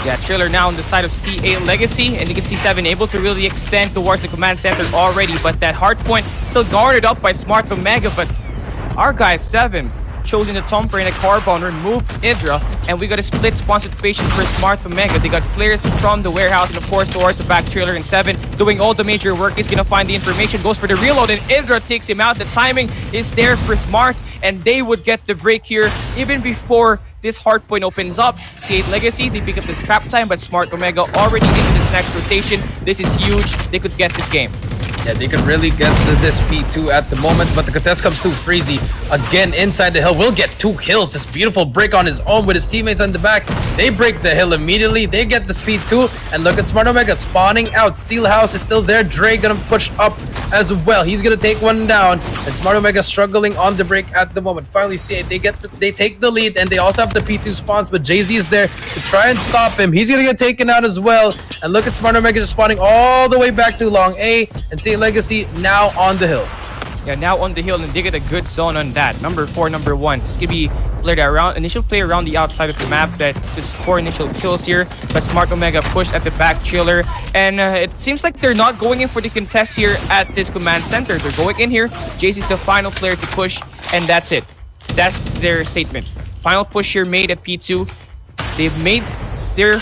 Yeah, Trailer now on the side of C8 Legacy, and you can see 7 able to really extend towards the command center already, but that Hardpoint still guarded up by Smart Omega, but our guy 7 chosen the Tomper in a carbon, remove Idra, and we got a split spawn situation for Smart Omega. They got players from the warehouse and of course towards the back. Trailer and 7 doing all the major work. He's gonna find the information, goes for the reload, and Idra takes him out. The timing is there for Smart, and they would get the break here even before this Hardpoint opens up. C8 Legacy, they pick up the scrap time, but Smart Omega already into this next rotation. This is huge. They could get this game. Yeah, they could really get this P2 at the moment, but the contest comes to Freezy again inside the hill. Will get 2 kills. This beautiful break on his own with his teammates on the back. They break the hill immediately. They get this P2, and look at Smart Omega spawning out. Steelhouse is still there. Dre gonna push up as well. He's gonna take one down, and Smart Omega struggling on the break at the moment. Finally, C8 they take the lead, and they also have the P2 spawns, but Jay-Z is there to try and stop him. He's gonna get taken out as well, and look at Smart Omega just spawning all the way back to Long A, and C8 Legacy now on the hill. Yeah, now on the hill, and they get a good zone on that. Number 4, number 1. Skibby played around, initial play around the outside of the map that to score initial kills here, but Smart Omega pushed at the back Chiller, and it seems like they're not going in for the contest here at this command center. They're going in here. Jaycee's the final player to push, and that's it. That's their statement. Final push here made at P2. They've made their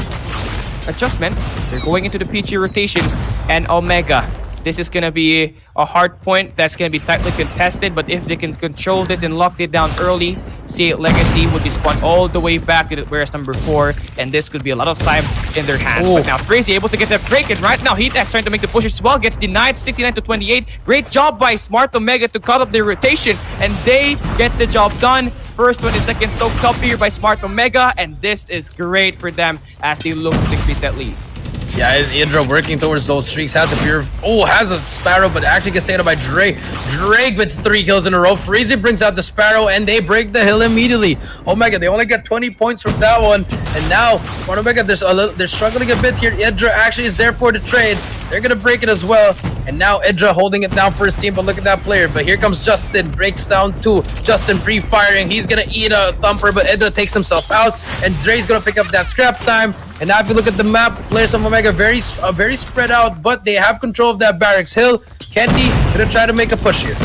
adjustment. They're going into the P2 rotation. and Omega. This is going to be a hard point that's going to be tightly contested, but if they can control this and lock it down early, C8 Legacy would be spawned all the way back to the where's number 4, and this could be a lot of time in their hands. Ooh. But now Crazy able to get that break, and right now HeatX trying to make the push as well, gets denied 69 to 28. Great job by Smart Omega to cut up their rotation, and they get the job done. First 20 seconds soaked up here by Smart Omega, and this is great for them as they look to increase that lead. Yeah, Indra working towards those streaks. Has a Sparrow, but actually gets taken out by Drake. Drake with 3 kills in a row. Freezy brings out the Sparrow, and they break the hill immediately. Omega, they only get 20 points from that one. And now, Smart Omega, they're struggling a bit here. Idra actually is there for the trade. They're gonna break it as well. And now Idra holding it down for his team, but look at that player. But here comes Justin, breaks down 2. Justin pre-firing, he's gonna eat a thumper, but Idra takes himself out. And Dre's gonna pick up that scrap time. And now if you look at the map, players from Omega very spread out, but they have control of that Barracks Hill. Kenty gonna try to make a push here.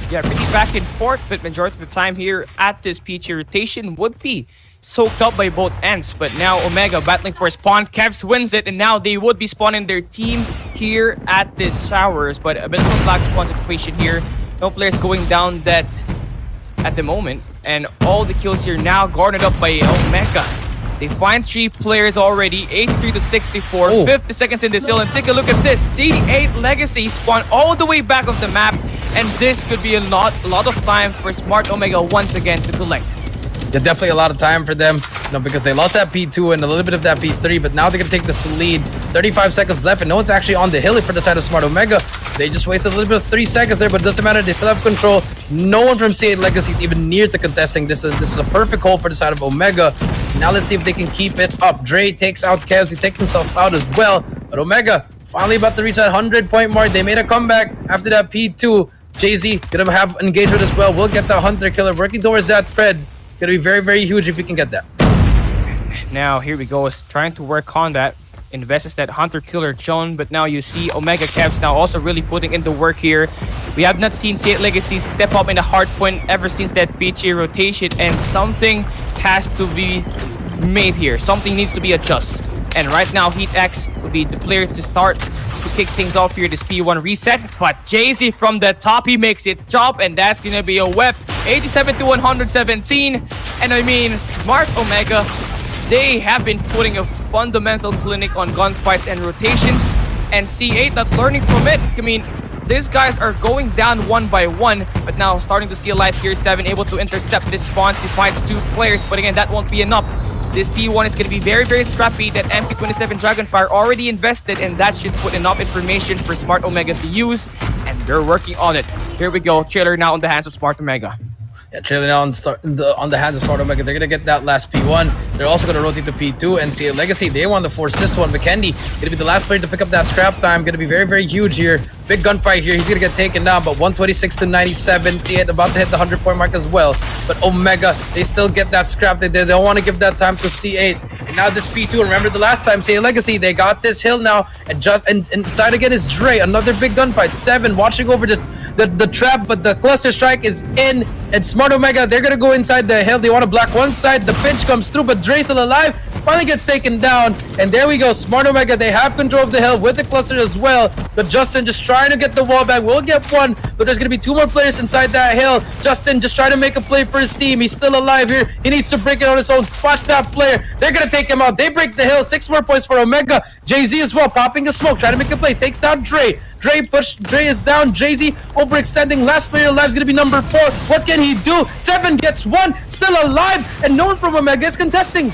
Yeah, pretty back and forth, but majority of the time here at this PG rotation would be soaked up by both ends. But now Omega battling for a spawn. Kevs wins it, and now they would be spawning their team here at this Showers. But a bit of a black spawn situation here. No players going down that at the moment. And all the kills here now garnered up by Omega. They find 3 players already, 83 to 64, Ooh. 50 seconds in this hill, and take a look at this. C8 Legacy spawn all the way back of the map, and this could be a lot of time for Smart Omega once again to collect. Yeah, definitely a lot of time for them, because they lost that P2 and a little bit of that P3, but now they're gonna take this lead. 35 seconds left, and no one's actually on the hill for the side of Smart Omega. They just wasted a little bit of 3 seconds there, but it doesn't matter. They still have control. No one from C8 Legacy is even near to contesting. This is a perfect hole for the side of Omega. Now let's see if they can keep it up. Dre takes out Kevs. He takes himself out as well. But Omega finally about to reach that 100-point mark. They made a comeback after that P2. Jay-Z gonna have engagement as well. We'll get the Hunter Killer working towards that Pred. Gonna be very, very huge if we can get that. Now here we go, is trying to work on that. Invests that Hunter Killer John, but now you see Omega Kevs now also really putting in the work here. We have not seen C8 Legacy step up in the hard point ever since that PG rotation, and something has to be made here. Something needs to be adjusted. And right now, HeatX will be the player to start to kick things off here, this P1 reset. But Jay-Z from the top, he makes it jump, and that's gonna be a whip. 87 to 117. And I mean, Smart Omega, they have been putting a fundamental clinic on gunfights and rotations, and C8 not learning from it. I mean, these guys are going down one by one, but now starting to see a light here. 7 able to intercept this spawn. He finds 2 players, but again, that won't be enough. This P1 is going to be very, very scrappy. That MP27 Dragonfire already invested, and that should put enough information for Smart Omega to use, and they're working on it. Here we go. Trailer now in the hands of Smart Omega. Yeah, trailing now on the hands of Smart Omega. They're gonna get that last P1. They're also gonna rotate to P2 and C8 Legacy. They want to force this one. McKendy gonna be the last player to pick up that scrap time. Gonna be very, very huge here. Big gunfight here. He's gonna get taken down, but 126 to 97. C8 about to hit the 100-point mark as well. But Omega, they still get that scrap. They don't want to give that time to C8. And now this P2. Remember the last time C8 Legacy, they got this hill now, and inside again is Dre. Another big gunfight. 7 watching over the trap, but the cluster strike is in. And Smart Omega, they're gonna go inside the hill. They want to block one side. The pinch comes through, but Dre's still alive. Finally gets taken down. And there we go. Smart Omega, they have control of the hill with the cluster as well. But Justin just trying to get the wall back. We'll get one, but there's gonna be 2 more players inside that hill. Justin just trying to make a play for his team. He's still alive here. He needs to break it on his own. Spots that player. They're gonna take him out. They break the hill. 6 more points for Omega. Jay-Z as well, popping a smoke, trying to make a play. Takes down Dre. Dre is down. Jay-Z overextending. Last player alive is gonna be number 4. What can he do? 7 gets 1, still alive, and no one from Omega is contesting.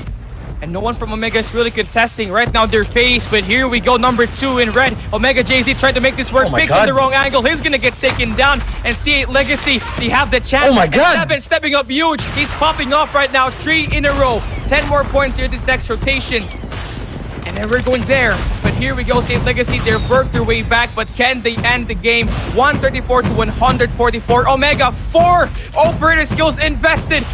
And no one from Omega is really contesting right now their face, but here we go, number 2 in red. Omega Jay-Z tried to make this work, Oh my picks God. on the wrong angle. He's gonna get taken down, and C8 Legacy, they have the chance. Oh my And God. 7 stepping up huge. He's popping off right now, 3 in a row. 10 more points here this next rotation. And then we're going there. But here we go, C8 Legacy, they've worked their way back, but can they end the game? 134 to 144. Omega, 4 operator skills invested.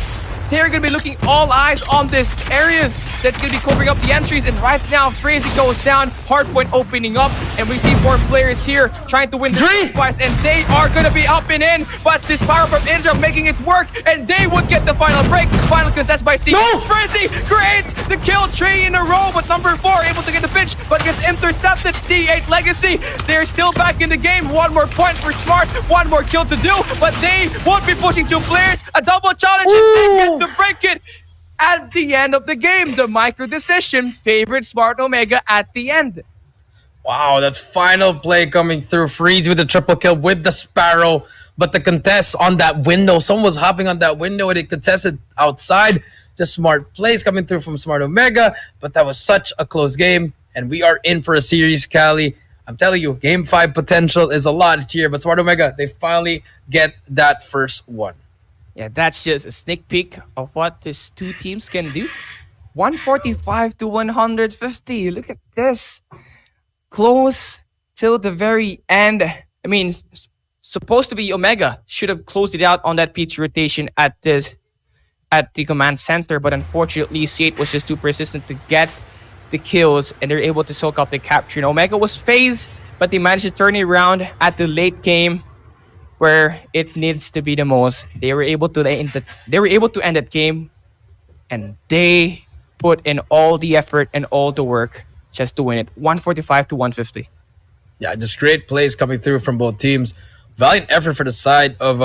they're gonna be looking all eyes on this areas that's gonna be covering up the entries. And right now, Crazy goes down, Hardpoint opening up, and we see 4 players here trying to win this fight, and they are gonna be up and in. But this power from Indra making it work, and they would get the final break. Final contest by C. No! Crazy creates the kill 3 in a row, but number 4 able to get the pinch, but gets intercepted. C8 Legacy, they're still back in the game. 1 more point for Smart, 1 more kill to do, but they won't be pushing 2 players. A double challenge, and they get to break it at the end of the game. The micro decision favored Smart Omega at the end. Wow, that final play coming through. Freeze with the triple kill with the Sparrow. But the contest on that window, someone was hopping on that window and it contested outside. Just smart plays coming through from Smart Omega. But that was such a close game. And we are in for a series, Cali. I'm telling you, Game 5 potential is a lot here. But Smart Omega, they finally get that first one. Yeah, that's just a sneak peek of what these 2 teams can do. 145 to 150. Look at this. Close till the very end. I mean, supposed to be Omega should have closed it out on that P2 rotation at the command center, but unfortunately C8 was just too persistent to get the kills, and they're able to soak up the capture. And Omega was phased, but they managed to turn it around at the late game where it needs to be the most. They were able to end that game, and they put in all the effort and all the work just to win it. 145 to 150. Yeah, just great plays coming through from both teams. Valiant effort for the side of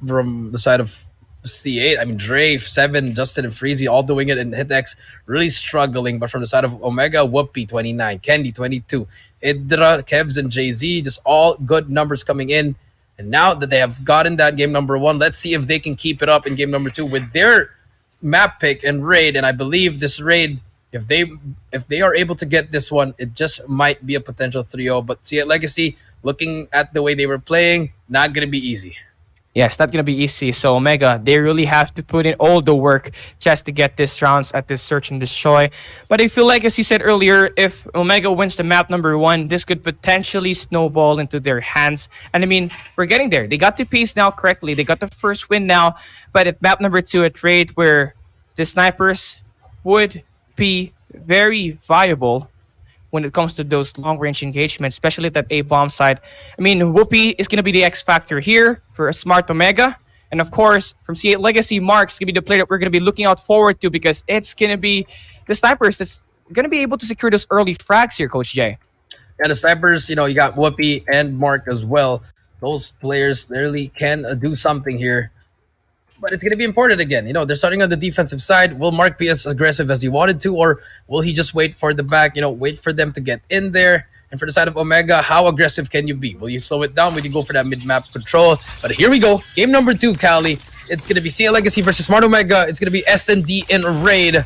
from the side of C8. I mean, Dre, 7, Justin, and Freezy all doing it, and HitX really struggling. But from the side of Omega, Whoopi, 29, Candy, 22, Idra, Kevs, and Jay-Z, just all good numbers coming in. And now that they have gotten that game number 1, let's see if they can keep it up in game number 2 with their map pick and raid. And I believe this raid, if they are able to get this one, it just might be a potential 3-0. But C8 Legacy, looking at the way they were playing, not going to be easy. Yeah, it's not going to be easy. So Omega, they really have to put in all the work just to get this rounds at this search and destroy. But I feel like, as he said earlier, if Omega wins the map number 1, this could potentially snowball into their hands. And I mean, we're getting there. They got the pace now correctly. They got the first win now. But at map number 2, at raid, where the snipers would be very viable when it comes to those long-range engagements, especially at that A-bomb side. I mean, Whoopi is going to be the X factor here for a Smart Omega. And of course, from C8 Legacy, Mark's going to be the player that we're going to be looking out forward to, because it's going to be the snipers that's going to be able to secure those early frags here, Coach Jay. Yeah, the snipers, you got Whoopi and Mark as well. Those players really can do something here. But it's going to be important again. They're starting on the defensive side. Will Mark be as aggressive as he wanted to, or will he just wait for the back, wait for them to get in there? And for the side of Omega, how aggressive can you be? Will you slow it down? Will you go for that mid-map control? But here we go. Game number 2, Cali. It's going to be C8 Legacy versus Smart Omega. It's going to be S&D in raid.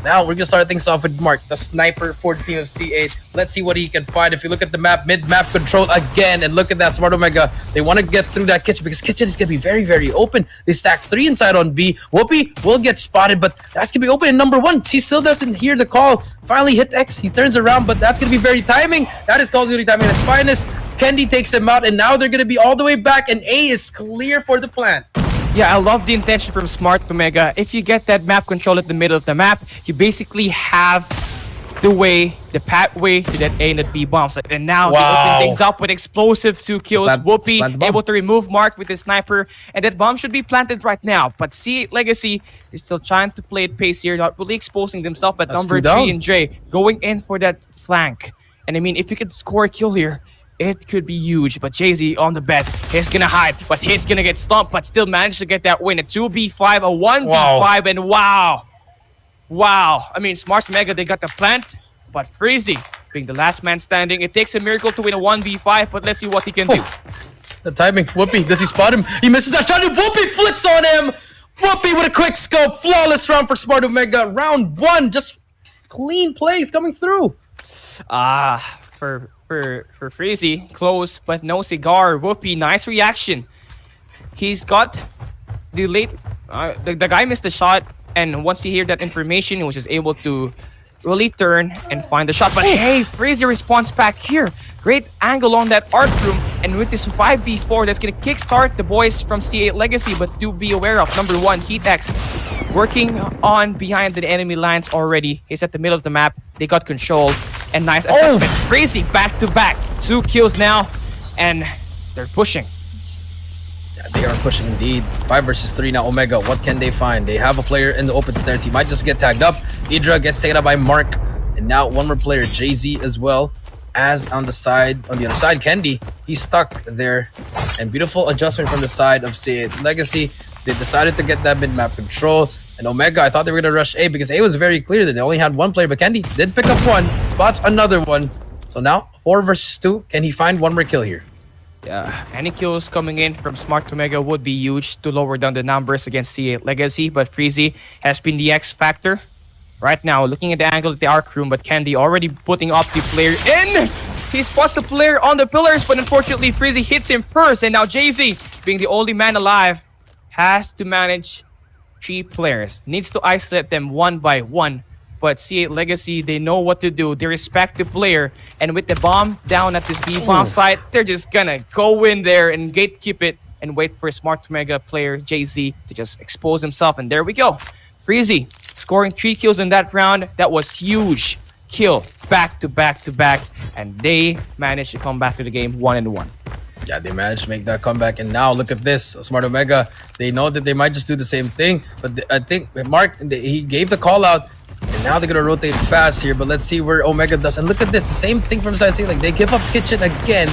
Now we're going to start things off with Mark, the sniper for the team of C8. Let's see what he can find. If you look at the map, mid-map control again, and look at that Smart Omega. They want to get through that kitchen, because kitchen is going to be very, very open. They stacked 3 inside on B. Whoopi will get spotted, but that's going to be open in number 1. She still doesn't hear the call. Finally hit X. He turns around, but that's going to be very timing. That is Call of Duty timing at its finest. Kendi takes him out, and now they're going to be all the way back, and A is clear for the plant. Yeah, I love the intention from Smart Omega. If you get that map control at the middle of the map, you basically have the pathway to that A and that B bombs. And now they open things up with explosive 2 kills. Whoopi able to remove Mark with the sniper, and that bomb should be planted right now. But C8 Legacy is still trying to play it pace here, not really exposing themselves. But number 3 and Dre going in for that flank. And I mean, if you could score a kill here, it could be huge. But Jay-Z on the bet. He's gonna hide, but he's gonna get stumped, but still managed to get that win. A 2v5, a 1v5, and wow. I mean, Smart Omega, they got the plant, but Freezy being the last man standing. It takes a miracle to win a 1v5, but let's see what he can do. The timing. Whoopi, does he spot him? He misses that shot, and Whoopi flicks on him. Whoopi with a quick scope. Flawless round for Smart Omega. Round 1, just clean plays coming through. For Freezy, close but no cigar. Whoopi, nice reaction. He's got the late... the guy missed the shot, and once he heard that information, he was just able to really turn and find the shot. But hey, Freezy responds back here. Great angle on that art room, and with this 5v4, that's going to kickstart the boys from C8 Legacy. But do be aware of number 1, HeatX. working on behind the enemy lines already. He's at the middle of the map. They got control. And nice adjustments. Crazy back-to-back. 2 kills now. And they're pushing. Yeah, they are pushing indeed. 5 versus 3 now. Omega, what can they find? They have a player in the open stairs. He might just get tagged up. Idra gets taken up by Mark. And now one more player, Jay-Z as well. As on the other side, Candy, he's stuck there. And beautiful adjustment from the side of C8 Legacy. They decided to get that mid-map control. And Omega, I thought they were going to rush A because A was very clear that they only had one player. But Candy did pick up one, spots another one. So now 4 versus 2. Can he find one more kill here? Yeah, any kills coming in from Smart Omega would be huge to lower down the numbers against C8 Legacy. But Freezy has been the X factor. Right now, looking at the angle of the arc room, but Candy already putting up the player in. He spots the player on the pillars, but unfortunately, Freezy hits him first. And now Jay-Z, being the only man alive, has to manage 3 players. Needs to isolate them one by one. But C8 Legacy, they know what to do. They respect the player. And with the bomb down at this B-bomb site, they're just gonna go in there and gatekeep it and wait for Smart Omega player Jay-Z to just expose himself. And there we go. Freezy scoring 3 kills in that round. That was huge. Kill back to back to back. And they managed to come back to the game 1-1. Yeah, they managed to make that comeback. And now look at this. Smart Omega, they know that they might just do the same thing. But I think Mark, he gave the call out. And now they're going to rotate fast here. But let's see where Omega does. And look at this. The same thing from side. Like they give up Kitchen again.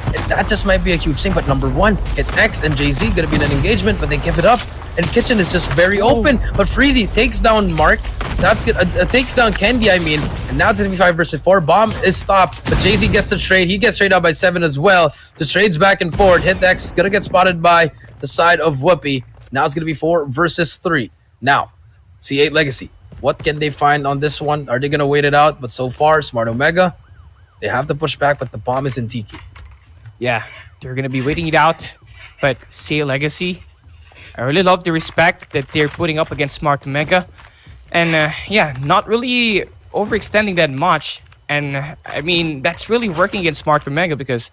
And that just might be a huge thing. But number 1, hit X and Jay-Z going to be in an engagement. But they give it up. And Kitchen is just very open. But Freezy takes down Mark. That's good. Takes down Candy, I mean. And now it's going to be 5 versus 4. Bomb is stopped. But Jay-Z gets the trade. He gets traded out by 7 as well. The trades back and forth. Hit X. Going to get spotted by the side of Whoopi. Now it's going to be 4 versus 3. Now, C8 Legacy. What can they find on this one? Are they going to wait it out? But so far, Smart Omega, they have to push back, but the bomb is in Tiki. Yeah, they're going to be waiting it out. But C8 Legacy, I really love the respect that they're putting up against Smart Omega. And yeah, not really overextending that much. And I mean, that's really working against Smart Omega because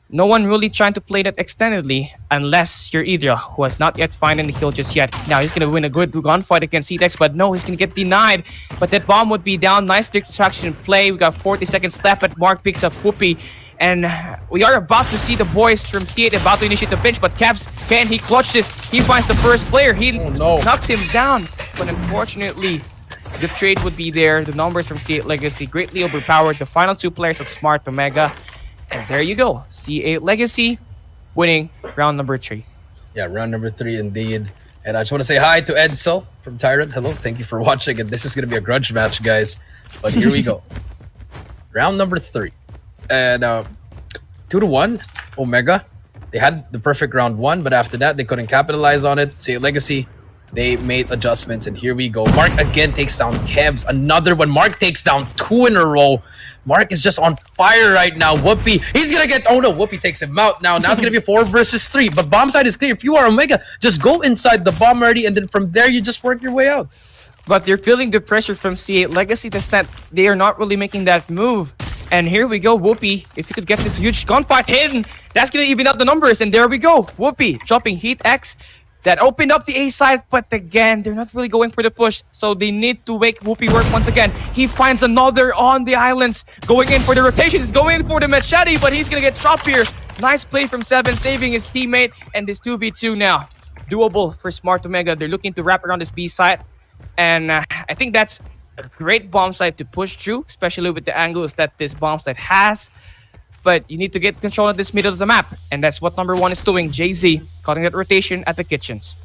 no one really trying to play that extendedly unless you're Idra, who has not yet found any kill just yet. Now he's going to win a good gunfight against CTEX, but no, he's going to get denied. But that bomb would be down. Nice distraction play. We got 40 seconds left, but Mark picks up Whoopi. And we are about to see the boys from C8 about to initiate the pinch, but Cavs, can he clutch this? He finds the first player. He knocks him down. But unfortunately, the trade would be there. The numbers from C8 Legacy greatly overpowered the final 2 players of Smart Omega. And there you go. C8 Legacy winning round number 3. Yeah, round number 3 indeed. And I just want to say hi to Edsel from Tyrant. Hello, thank you for watching. And this is going to be a grudge match, guys. But here we go. Round number 3. And 2-1, Omega. They had the perfect round 1, but after that, they couldn't capitalize on it. C8 Legacy, they made adjustments, and here we go. Mark again takes down Kevs. Another one. Mark takes down 2 in a row. Mark is just on fire right now. Whoopi, he's going to get... Oh, no. Whoopi takes him out. Now it's going to be 4 versus 3. But bomb side is clear. If you are Omega, just go inside the bomb already, and then from there, you just work your way out. But they're feeling the pressure from C8 Legacy. They are not really making that move. And here we go, Whoopi. If you could get this huge gunfight hidden, that's going to even out the numbers. And there we go. Whoopi dropping Heat X. That opened up the A side, but again, they're not really going for the push. So they need to make Whoopi work once again. He finds another on the islands. Going in for the rotation. He's going in for the machete, but he's going to get dropped here. Nice play from 7, saving his teammate. And this 2v2 now. Doable for Smart Omega. They're looking to wrap around this B side. And I think that's a great bomb site to push through, especially with the angles that this bomb site has. But you need to get control of this middle of the map. And that's what number 1 is doing. Jay-Z cutting that rotation at the kitchens.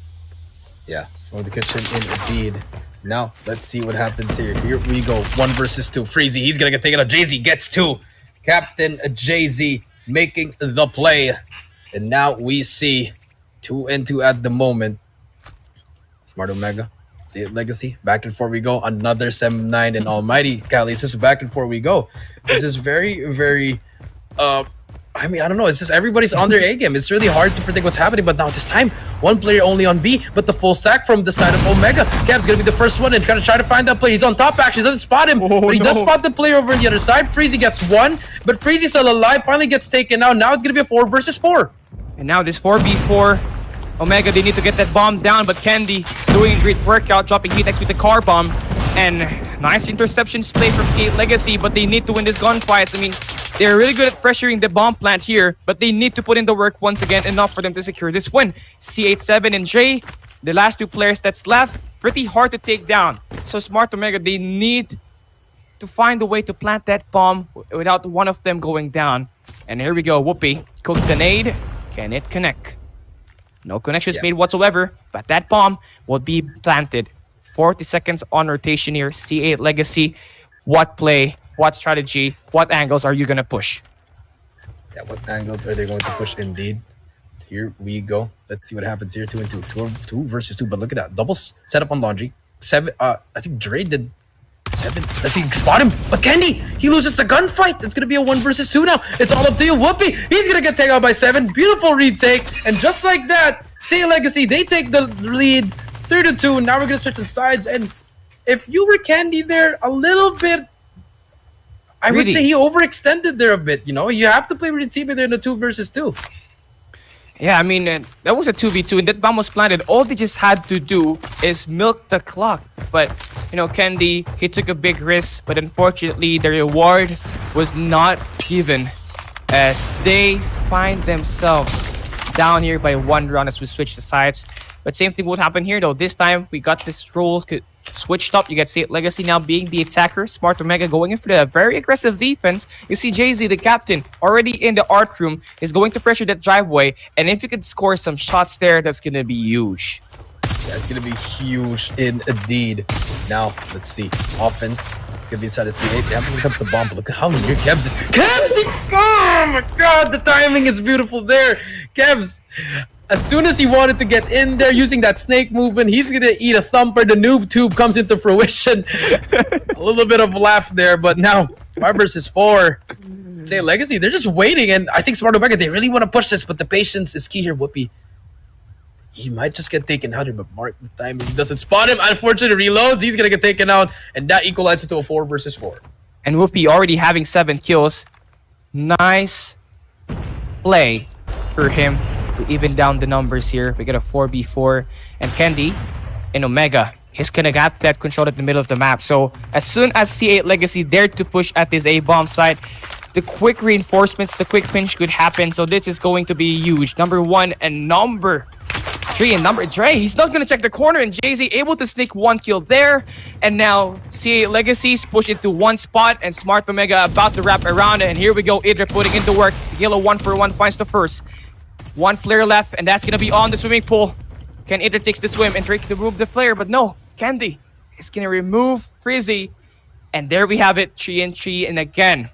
Yeah, for the kitchen indeed. Now, let's see what happens here. Here we go. 1 versus 2. Freezy, he's going to get taken out. Jay-Z gets 2. Captain Jay-Z making the play. And now we see 2-2 at the moment. Smart Omega. C8 Legacy. Back and forth we go. Another 7-9 and Almighty. Cali, it's just back and forth we go. This is very, very... I mean, I don't know. It's just everybody's on their A game. It's really hard to predict what's happening. But now this time, 1 player only on B, but the full stack from the side of Omega. Cav's going to be the first one and kind of try to find that player. He's on top, actually. He doesn't spot him, but he does spot the player over on the other side. Freezy gets 1, but Freezy's still alive. Finally gets taken out. Now it's going to be a 4 versus 4. And now this 4v4. Omega, they need to get that bomb down, but Candy doing a great workout, dropping Heat-X with the car bomb. And nice interceptions play from C8 Legacy, but they need to win this gunfights. I mean, they're really good at pressuring the bomb plant here, but they need to put in the work once again, enough for them to secure this win. C87 and Dre, the last two players that's left, pretty hard to take down. So Smart Omega, they need to find a way to plant that bomb without one of them going down. And here we go, Whoopi cooks a nade. Can it connect? No connections made whatsoever, but that bomb will be planted. 40 seconds on rotation here. C8 Legacy, what play, what strategy, what angles are you going to push? Yeah, what angles are they going to push indeed? Here we go. Let's see what happens here. 2 and 2. 2 versus 2. But look at that. Double setup on Laundry. 7. I think Dre did 7. Let's see. Spot him. But Candy, he loses the gunfight. It's going to be a 1 versus 2 now. It's all up to you. Whoopi, he's going to get taken out by 7. Beautiful retake. And just like that, C8 Legacy, they take the lead. 3 to 2. Now we're going to switch the sides. And if you were Candy there, a little bit, I would say he overextended there a bit. You know, you have to play with your teammate there in the 2 versus 2. Yeah, I mean, that was a 2v2 and that bomb was planted. All they just had to do is milk the clock. But, you know, Candy, he took a big risk, but unfortunately, the reward was not given as they find themselves down here by 1 round as we switch the sides. But same thing would happen here, though. This time, we got this role switched up. You get C8 Legacy now being the attacker. Smart Omega going in for the very aggressive defense. You see Jay-Z, the captain, already in the art room, is going to pressure that driveway. And if you could score some shots there, that's going to be huge. Yeah, it's going to be huge indeed. Now, let's see. Offense. It's going to be inside of C8. They haven't picked up the bomb, but look at how near Kebs is. Kebs! Oh my god, the timing is beautiful there. Kebs, as soon as he wanted to get in there using that snake movement, he's going to eat a thumper. The noob tube comes into fruition. A little bit of laugh there, but now 5 versus 4. Say Legacy, they're just waiting, and I think Smart Omega, they really want to push this, but the patience is key here. Whoopi, he might just get taken out here, but Mark, the timing doesn't spot him. Unfortunately, reloads. He's going to get taken out, and that equalizes to a 4 versus 4. And Whoopi already having 7 kills. Nice play for him to even down the numbers here. We get a 4v4, and Candy in Omega, he's gonna have that control at the middle of the map. So as soon as C8 Legacy dared to push at this A-bomb site, the quick reinforcements, the quick pinch could happen. So this is going to be huge. Number 1 and number 3 and number Dre, he's not gonna check the corner, and Jay-Z able to sneak 1 kill there. And now C8 Legacy's push into 1 spot, and Smart Omega about to wrap around it. And here we go, Idra putting into work. Yellow 1-for-1 finds the first. 1 player left, and that's gonna be on the swimming pool. Can Idra takes the swim and try to remove the flare, but no, Candy is gonna remove Frizzy. And there we have it, 3 and 3. And again,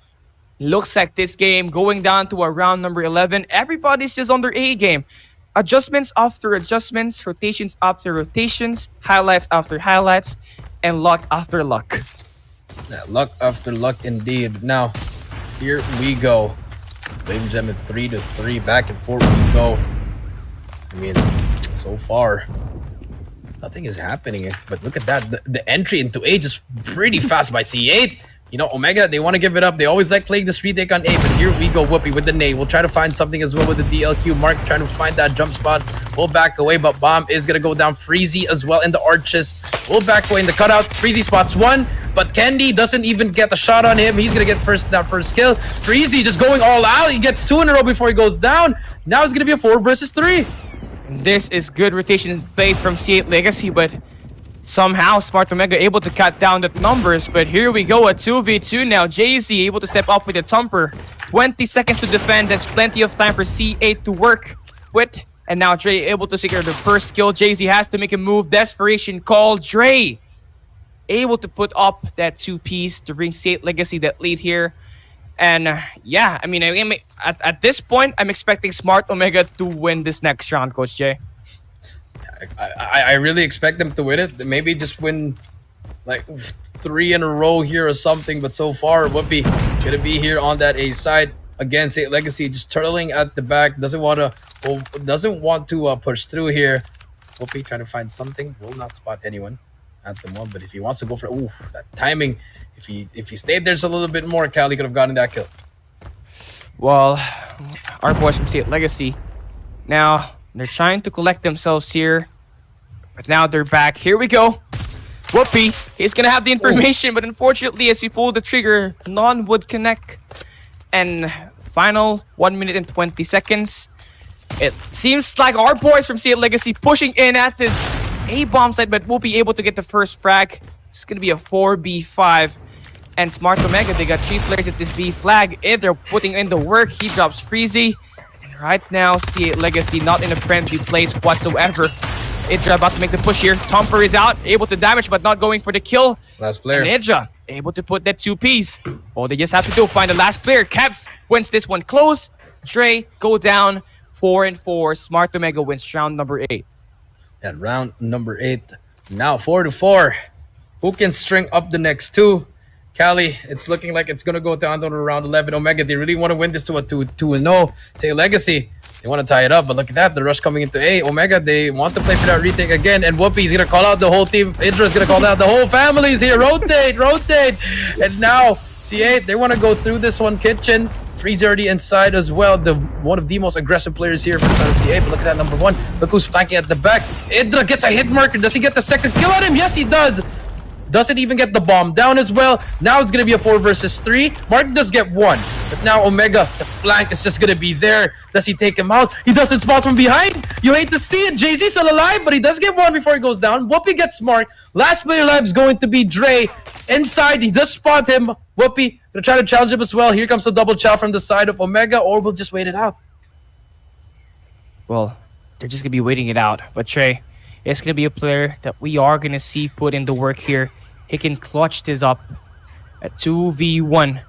looks like this game going down to a round number 11. Everybody's just on their A game. Adjustments after adjustments, rotations after rotations, highlights after highlights, and luck after luck. Yeah, luck after luck indeed. Now, here we go. Ladies and gentlemen, 3 to 3, back and forth we go. I mean, so far, nothing is happening. But look at that. The entry into A just pretty fast by C8. You know, Omega, they want to give it up. They always like playing this retake on A, but here we go, Whoopi with the nade. We'll try to find something as well with the DLQ. Mark trying to find that jump spot. We'll back away, but bomb is going to go down. Freezy as well in the arches. We'll back away in the cutout. Freezy spots 1, but Candy doesn't even get a shot on him. He's going to get that first kill. Freezy just going all out. He gets 2 in a row before he goes down. Now it's going to be a 4 versus 3. This is good rotation played from C8 Legacy, but somehow Smart Omega able to cut down the numbers. But here we go, a 2v2 now. Jay-Z able to step up with a thumper. 20 seconds to defend. That's plenty of time for C8 to work with. And now Dre able to secure the first kill. Jay-Z has to make a move. Desperation call. Dre able to put up that 2-piece to bring C8 Legacy that lead here. And yeah, I mean, at this point, I'm expecting Smart Omega to win this next round, Coach Jay. I really expect them to win it. Maybe just win like 3 in a row here or something. But so far, Whoopi gonna be here on that A side again. C8 Legacy just turtling at the back. Doesn't want to push through here. Whoopi trying to find something. Will not spot anyone at the moment. But if he wants to go for that timing, if he stayed there just a little bit more, Cali could have gotten that kill. Well, our boys from C8 Legacy now. They're trying to collect themselves here. But now they're back. Here we go. Whoopi, he's gonna have the information, but unfortunately, as he pulled the trigger, none would connect. And final 1 minute and 20 seconds. It seems like our boys from C8 Legacy pushing in at this A-bomb site, but won't be able to get the first frag. It's gonna be a 4v5. And Smart Omega, they got 3 players at this B flag. If they're putting in the work, he drops Freezy. And right now, C8 Legacy not in a friendly place whatsoever. Idra about to make the push here. Tomper is out, able to damage, but not going for the kill. Last player. And Idra able to put that 2Ps. All they just have to do, find the last player. Kevs wins this one close. Dre go down 4-4. Smart Omega wins round number 8. At round number 8. Now 4-4. Who can string up the next 2? Cali, it's looking like it's going to go down to round 11. Omega, they really want to win this to a 2-0. Say Legacy, they want to tie it up, but look at that. The rush coming into A. Omega, they want to play for that retake again, and Whoopi's going to call out the whole team. Idra's going to call out the whole family's here. Rotate, rotate. And now C8, they want to go through this one. Kitchen, Freezy already inside as well. One of the most aggressive players here for the side of C8. But look at that number 1. Look who's flanking at the back. Idra gets a hit marker. Does he get the second kill on him? Yes, he does. Doesn't even get the bomb down as well. Now it's going to be a 4 versus 3. Mark does get 1. But now Omega, the flank is just going to be there. Does he take him out? He doesn't spot from behind. You hate to see it. Jay-Z still alive, but he does get 1 before he goes down. Whoopi gets Mark. Last player alive is going to be Dre. Inside, he does spot him. Whoopi going to try to challenge him as well. Here comes the double chow from the side of Omega, or we'll just wait it out. Well, they're just going to be waiting it out. But Trey, it's going to be a player that we are going to see put in the work here. He can clutch this up at 2v1.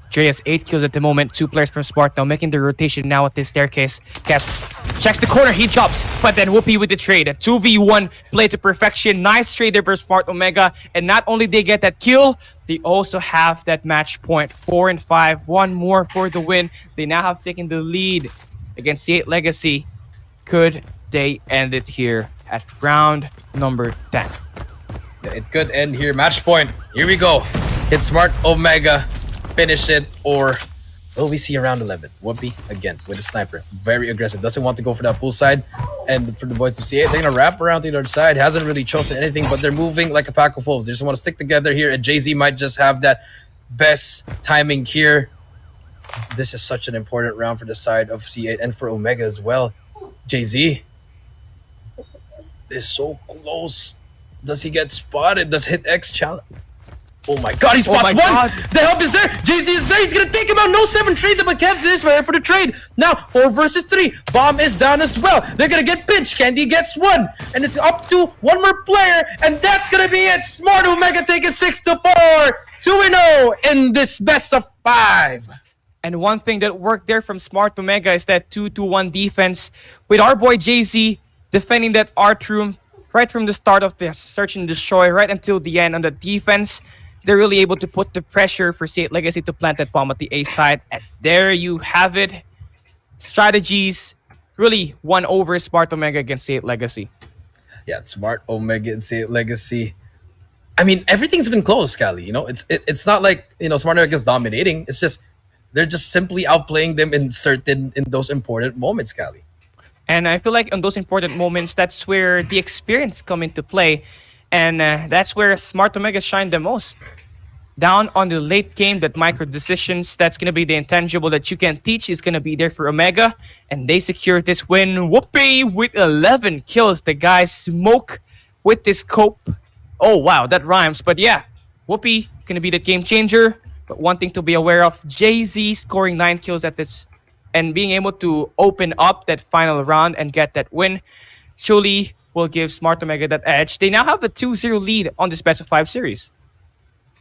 Dre has 8 kills at the moment. 2 players from Smart now making the rotation now at this staircase. Caps checks the corner, he drops, but then Whoopi with the trade. A 2v1 play to perfection. Nice trade there for Smart Omega. And not only they get that kill, they also have that match point. 4-5. 1 more for the win. They now have taken the lead against C8 Legacy. Could they end it here at round number 10? It could end here. Match point. Here we go. Hit Smart Omega. Finish it. Or will we see around 11? Whoopi again with a sniper. Very aggressive. Doesn't want to go for that poolside. And for the boys to see it, they're going to wrap around to the other side. Hasn't really chosen anything, but they're moving like a pack of wolves. They just want to stick together here. And Jay-Z might just have that best timing here. This is such an important round for the side of C8 and for Omega as well. Jay-Z is so close. Does he get spotted? Does hit X challenge? Oh my god, he spots 1! The help is there! Jay-Z is there! He's gonna take him out! No 7 trades up, but Kev's is there for the trade! Now, 4 versus 3. Bomb is down as well. They're gonna get pinched. Candy gets 1. And it's up to 1 more player. And that's gonna be it! Smart Omega taking 6-4! 2-0 in this best of 5. And one thing that worked there from Smart Omega is that 2-1 defense with our boy Jay-Z defending that art room right from the start of the search and destroy right until the end on the defense. They're really able to put the pressure for C8 Legacy to plant that bomb at the A side. And there you have it. Strategies really won over Smart Omega against C8 Legacy. Yeah, Smart Omega and C8 Legacy. I mean, everything's been close, Cali. You know, it's not like, you know, Smart Omega's dominating. It's just they're just simply outplaying them in those important moments, Cali. And I feel like in those important moments, that's where the experience come into play. And that's where Smart Omega shine the most. Down on the late game, that micro decisions, that's going to be the intangible that you can teach is going to be there for Omega. And they secure this win. Whoopi with 11 kills. The guys smoke with this scope. Oh, wow, that rhymes. But yeah, Whoopi going to be the game changer. But one thing to be aware of, Jay-Z scoring 9 kills at this and being able to open up that final round and get that win surely will give Smart Omega that edge. They now have a 2-0 lead on this best of 5 series.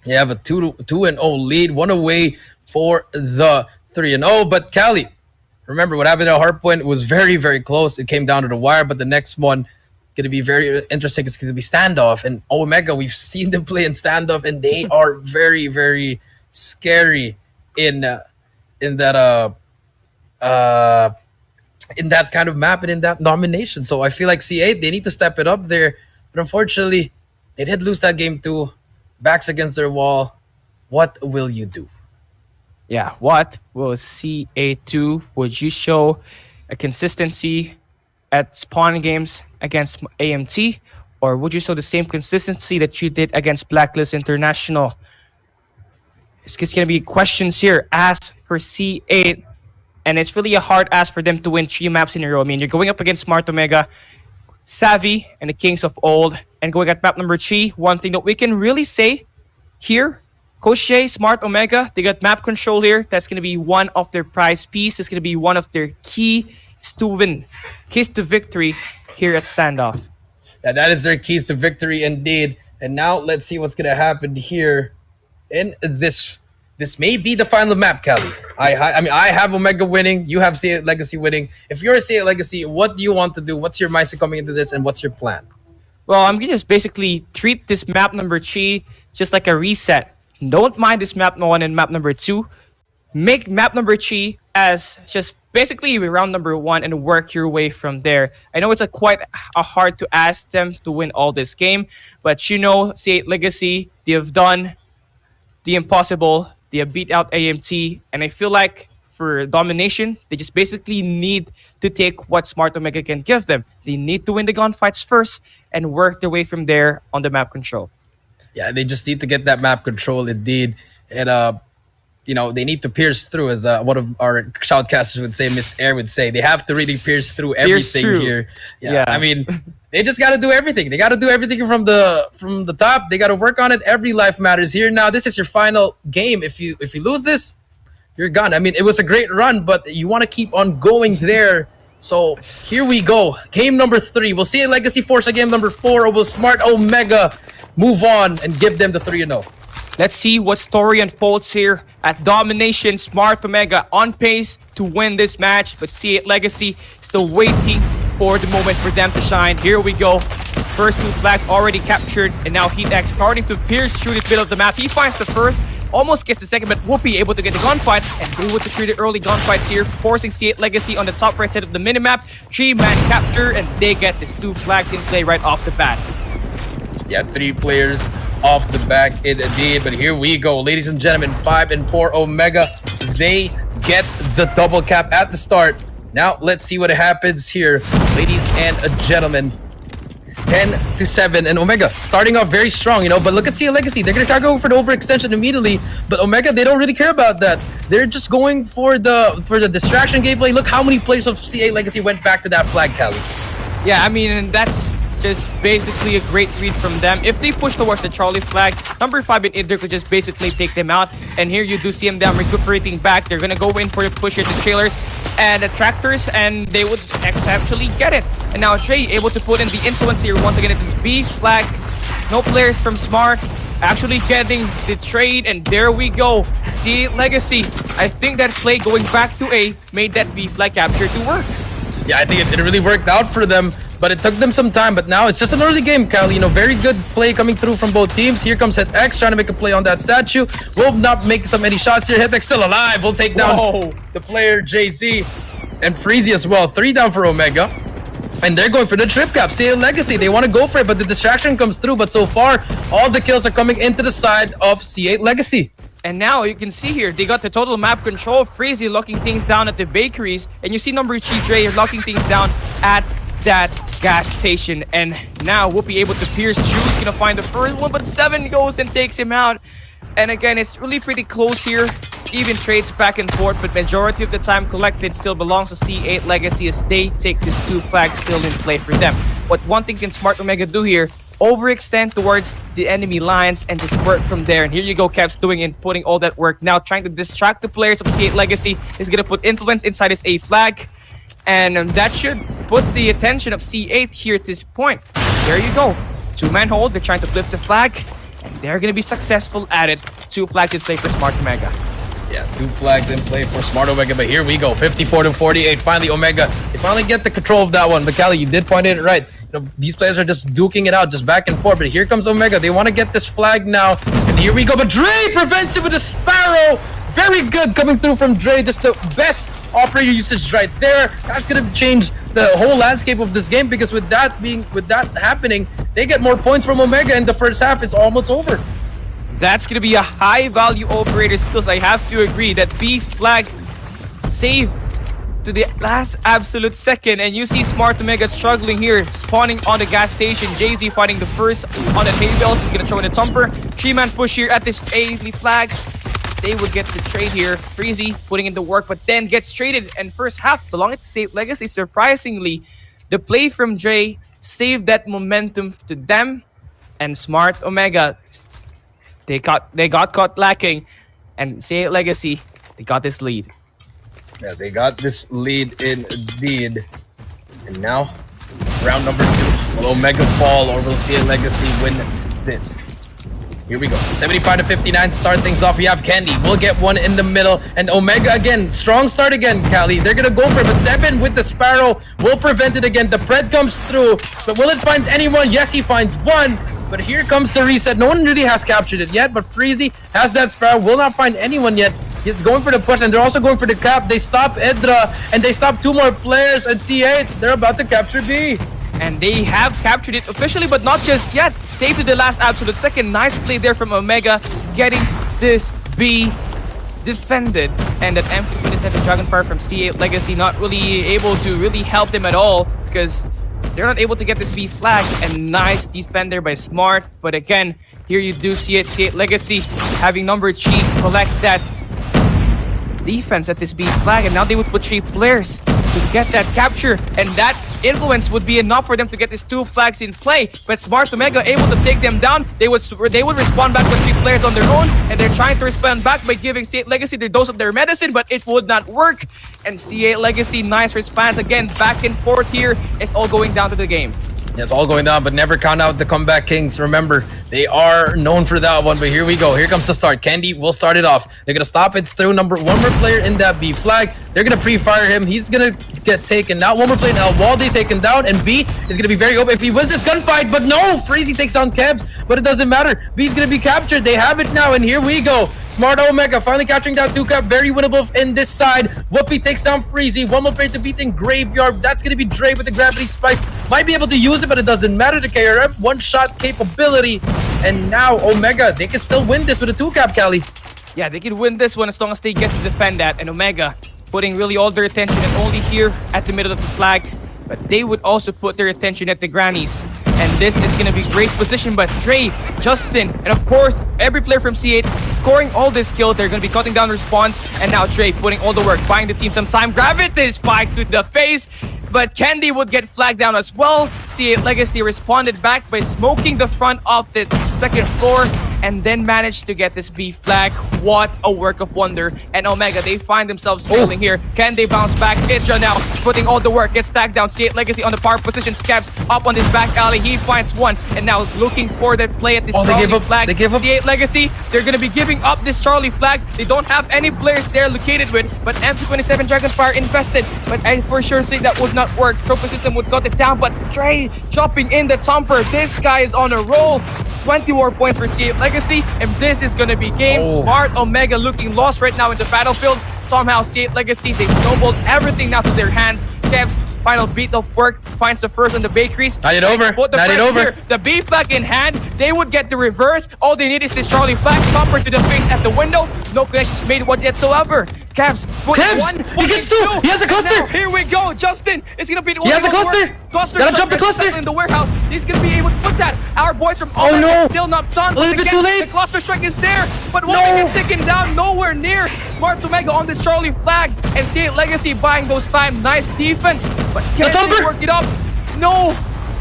They have a 2-0 lead, 1 away for the 3-0. But Cali, remember what happened at Hardpoint was very, very close. It came down to the wire, but the next one going to be very interesting. It's going to be standoff. And Omega, we've seen them play in standoff, and they are very, very scary in that kind of map and in that nomination. So I feel like C8, they need to step it up there. But unfortunately, they did lose that game too. Backs against their wall. What will you do? Yeah, what will C8 do? Would you show a consistency at spawn games against AMT? Or would you show the same consistency that you did against Blacklist International? It's just going to be questions here asked for C8. And it's really a hard ask for them to win 3 maps in a row. I mean, you're going up against Smart Omega, Savvy, and the Kings of Old. And going at map number 3, one thing that we can really say here, Coach Jay, Smart Omega, they got map control here. That's going to be one of their prize piece. It's going to be one of their keys to win, keys to victory here at Standoff. Yeah, that is their keys to victory indeed. And now let's see what's gonna happen here in this. This may be the final map, Kelly. I mean, I have Omega winning. You have C8 Legacy winning. If you're a C8 Legacy, what do you want to do? What's your mindset coming into this, and what's your plan? Well, I'm gonna just basically treat this map number 3 just like a reset. Don't mind this map 1 and map number 2. Make map number 3 as just basically round number 1 and work your way from there. I know it's quite hard to ask them to win all this game, but you know, C8 Legacy, they have done the impossible. They have beat out AMT, and I feel like for domination, they just basically need to take what Smart Omega can give them. They need to win the gunfights first and work their way from there on the map control. Yeah, they just need to get that map control indeed. And you know, they need to pierce through, as one of our shoutcasters would say, Miss Air would say. They have to really pierce through everything here. Yeah, I mean, they just got to do everything. They got to do everything from the top. They got to work on it. Every life matters here. Now, this is your final game. If you lose this, you're gone. I mean, it was a great run, but you want to keep on going there. So here we go. Game number 3. We'll see a Legacy Force at game number 4, or will Smart Omega move on and give them the 3-0? Let's see what story unfolds here at Domination. Smart Omega on pace to win this match, but C8 Legacy still waiting for the moment for them to shine. Here we go. First 2 flags already captured, and now HeatX starting to pierce through the middle of the map. He finds the first, almost gets the second, but Whoopi able to get the gunfight, and they would secure the early gunfights here, forcing C8 Legacy on the top right side of the minimap. 3-man capture, and they get these 2 flags in play right off the bat. Yeah, 3 players off the back indeed, but here we go, ladies and gentlemen. 5 and 4 Omega, they get the double cap at the start. Now let's see what happens here, ladies and gentlemen. 10-7, and Omega starting off very strong, you know, but look at C8 Legacy. They're gonna try to go for the overextension immediately, but Omega, they don't really care about that. They're just going for the distraction gameplay. Look how many players of C8 Legacy went back to that flag, Cali. Yeah, I mean, and that's just basically a great read from them. If they push towards the Charlie flag, number 5 in Idr could just basically take them out. And here you do see them recuperating back. They're gonna go in for the push here, the trailers and the tractors, and they would actually get it. And now Trey able to put in the influence here once again at this B flag. No players from Smart actually getting the trade, and there we go. C8 Legacy. I think that play going back to A made that B flag capture to work. Yeah, I think it really worked out for them, but it took them some time. But now it's just an early game, Cal. You know, very good play coming through from both teams. Here comes HeatX trying to make a play on that statue. Will not make so many shots here. HeatX still alive. We'll take down the player JZ and Freezy as well. 3 down for Omega. And they're going for the trip cap. C8 Legacy, they want to go for it, but the distraction comes through. But so far, all the kills are coming into the side of C8 Legacy. And now you can see here, they got the total map control. Freezy locking things down at the bakeries. And you see number 3 Dre locking things down at that gas station. And now Whoopi able to pierce through. He's gonna find the first one, but 7 goes and takes him out. And again, it's really pretty close here. Even trades back and forth, but majority of the time collected still belongs to C8 Legacy as they take these 2 flags still in play for them. What one thing can Smart Omega do here? Overextend towards the enemy lines and just work from there. And here you go, Kev's doing and putting all that work. Now trying to distract the players of C8 Legacy. He's gonna put influence inside his A flag. And that should put the attention of C8 here at this point. There you go. 2-man hold, they're trying to flip the flag. And they're gonna be successful at it. 2 flags in play for Smart Omega. Yeah, 2 flags in play for Smart Omega, but here we go. 54-48. Finally, Omega, they finally get the control of that one. But Callie, you did point it right. You know, these players are just duking it out, just back and forth. But here comes Omega. They want to get this flag now. And here we go. But Dre prevents it with a Sparrow. Very good coming through from Dre. Just the best operator usage right there. That's going to change the whole landscape of this game, because with that happening, they get more points from Omega in the first half. It's almost over. That's going to be a high value operator skills. I have to agree that B flag save to the last absolute second, and you see Smart Omega struggling here, spawning on the gas station. Jay-Z fighting the first on the hay bales. He's gonna throw in a thumper. 3-man push here at this ALMGHTY flag. They would get the trade here. Freezy putting in the work, but then gets traded. And first half belonging to Saint Legacy. Surprisingly, the play from Dre saved that momentum to them. And Smart Omega, they got caught lacking. And Saint Legacy, they got this lead. Yeah, they got this lead indeed. And now, round number 2. Will Omega fall or will CA Legacy win this? Here we go. 75-59 start things off. We have Candy. We'll get one in the middle. And Omega again. Strong start again, Cali. They're going to go for it. But 7 with the Sparrow will prevent it again. The Pred comes through. But will it find anyone? Yes, he finds one. But here comes the reset. No one really has captured it yet. But Freezy has that Sparrow. Will not find anyone yet. He's going for the push. And they're also going for the cap. They stop Edra. And they stop 2 more players. And C8, they're about to capture B. And they have captured it officially, but not just yet. Saved to the last absolute second. Nice play there from Omega, getting this B defended. And that M27 Dragonfire from C8 Legacy not really able to really help them at all, because they're not able to get this B flag. And nice defender by Smart. But again, here you do see it. C8 Legacy having number 3 collect that defense at this B flag, and now they would put 3 players to get that capture, and that influence would be enough for them to get these 2 flags in play. But Smart Omega able to take them down. They would respond back with 3 players on their own, and they're trying to respond back by giving C8 Legacy their dose of their medicine, but it would not work. And C8 Legacy, nice response again, back and forth here. It's all going down to the game. Yeah, it's all going down, but never count out the comeback kings. Remember, they are known for that one. But here we go. Here comes the start. Candy will start it off. They're going to stop it through one more player in that B flag. They're going to pre-fire him. He's going to get taken out. One more player in ALMGHTY taken down. And B is going to be very open if he wins this gunfight. But no, Freezy takes down Kebs. But it doesn't matter. B is going to be captured. They have it now. And here we go. Smart Omega finally capturing down 2 cap. Very winnable in this side. Whoopi takes down Freezy. One more player to beat in Graveyard. That's going to be Dre with the Gravity Spice. Might be able to use it, but it doesn't matter. The KRF one-shot capability. And now Omega, they can still win this with a 2 cap, Cali. Yeah, they can win this one as long as they get to defend that. And Omega putting really all their attention and only here at the middle of the flag. But they would also put their attention at the grannies. And this is going to be great position. But Dre, Justin, and of course, every player from C8 scoring all this kill. They're going to be cutting down response. And now Dre putting all the work, buying the team some time. Gravity spikes to the face. But Candy would get flagged down as well. C8 Legacy responded back by smoking the front of the second floor and then managed to get this B flag. What a work of wonder. And Omega, they find themselves trailing here. Can they bounce back? Idra now putting all the work, gets tagged down. C8 Legacy on the power position. Scabs up on this back alley. He finds one and now looking for that play at this Charlie flag. They give up. C8 Legacy, they're going to be giving up this Charlie flag. They don't have any players there located with, but MP27 Dragonfire invested. But I for sure think that would not work. Trophy system would cut it down, but Dre chopping in the thumper. This guy is on a roll. 20 more points for C8 Legacy, and this is gonna be game. Smart Omega looking lost right now in the battlefield. Somehow C8 Legacy, they snowballed everything now to their hands. Kev's final beat of work finds the first on the bakeries. Not it over. Not it over. The B flag in hand. They would get the reverse. All they need is this Charlie flag. Thumper to the face at the window. No connections made whatsoever. Kevs, he gets 2. He has a cluster. Now, here we go. Justin is gonna be the one. He has a cluster. Gotta drop the cluster in the warehouse. He's gonna be able to put that. Our boys from still not done. A little bit too late. The cluster strike is there, but Whoopi is sticking down nowhere near. Smart Omega on the Charlie flag, and C8 Legacy buying those time. Nice defense, but can they work it up? No.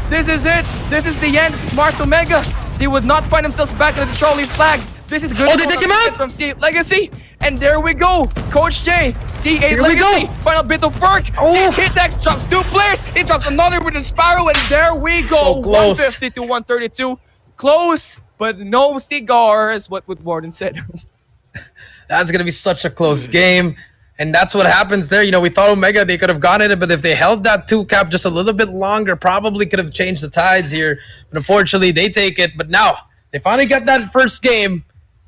This is it. This is the end. Smart Omega. They would not find themselves back at the Charlie flag. This is good. They take him out from C8 Legacy. And there we go. Coach J, C8 Legacy. Final bit of work. Hitex drops 2 players. He drops another with a Sparrow. And there we go. So close. 150 to 132. Close, but no cigars. What would Warden said. That's going to be such a close game. And that's what happens there. You know, we thought Omega, they could have gone in it, but if they held that 2 cap just a little bit longer, probably could have changed the tides here. But unfortunately, they take it. But now, they finally got that first game.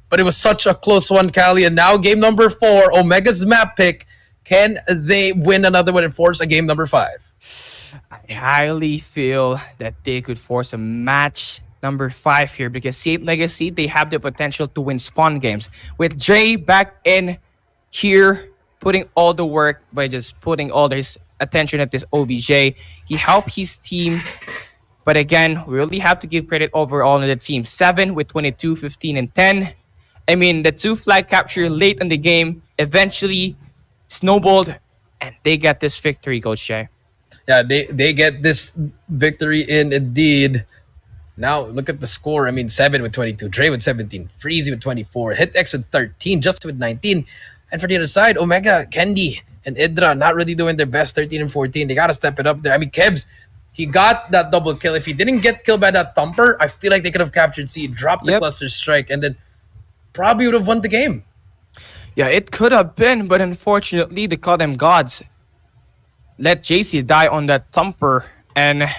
But it was such a close one, Cali. And now game number 4, Omega's map pick. Can they win another one and force a game number 5? I highly feel that they could force a match number 5 here because C8 Legacy, they have the potential to win spawn games. With Dre back in here putting all the work by just putting all his attention at this OBJ. He helped his team. But again, we really have to give credit overall to the team. 7 with 22, 15, and 10. I mean, the 2 flag capture late in the game eventually snowballed, and they get this victory, Coach Jay. Yeah, they get this victory in indeed. Now look at the score. I mean, 7 with 22, Dre with 17, Freezy with 24, HitX with 13, Justin with 19. And for the other side, Omega, Candy, and Idra not really doing their best, 13 and 14. They got to step it up there. I mean, Kebs, he got that double kill. If he didn't get killed by that thumper, I feel like they could have captured C, dropped the cluster strike, and then probably would have won the game. Yeah, it could have been, but unfortunately, the goddamn gods let JC die on that thumper. And, I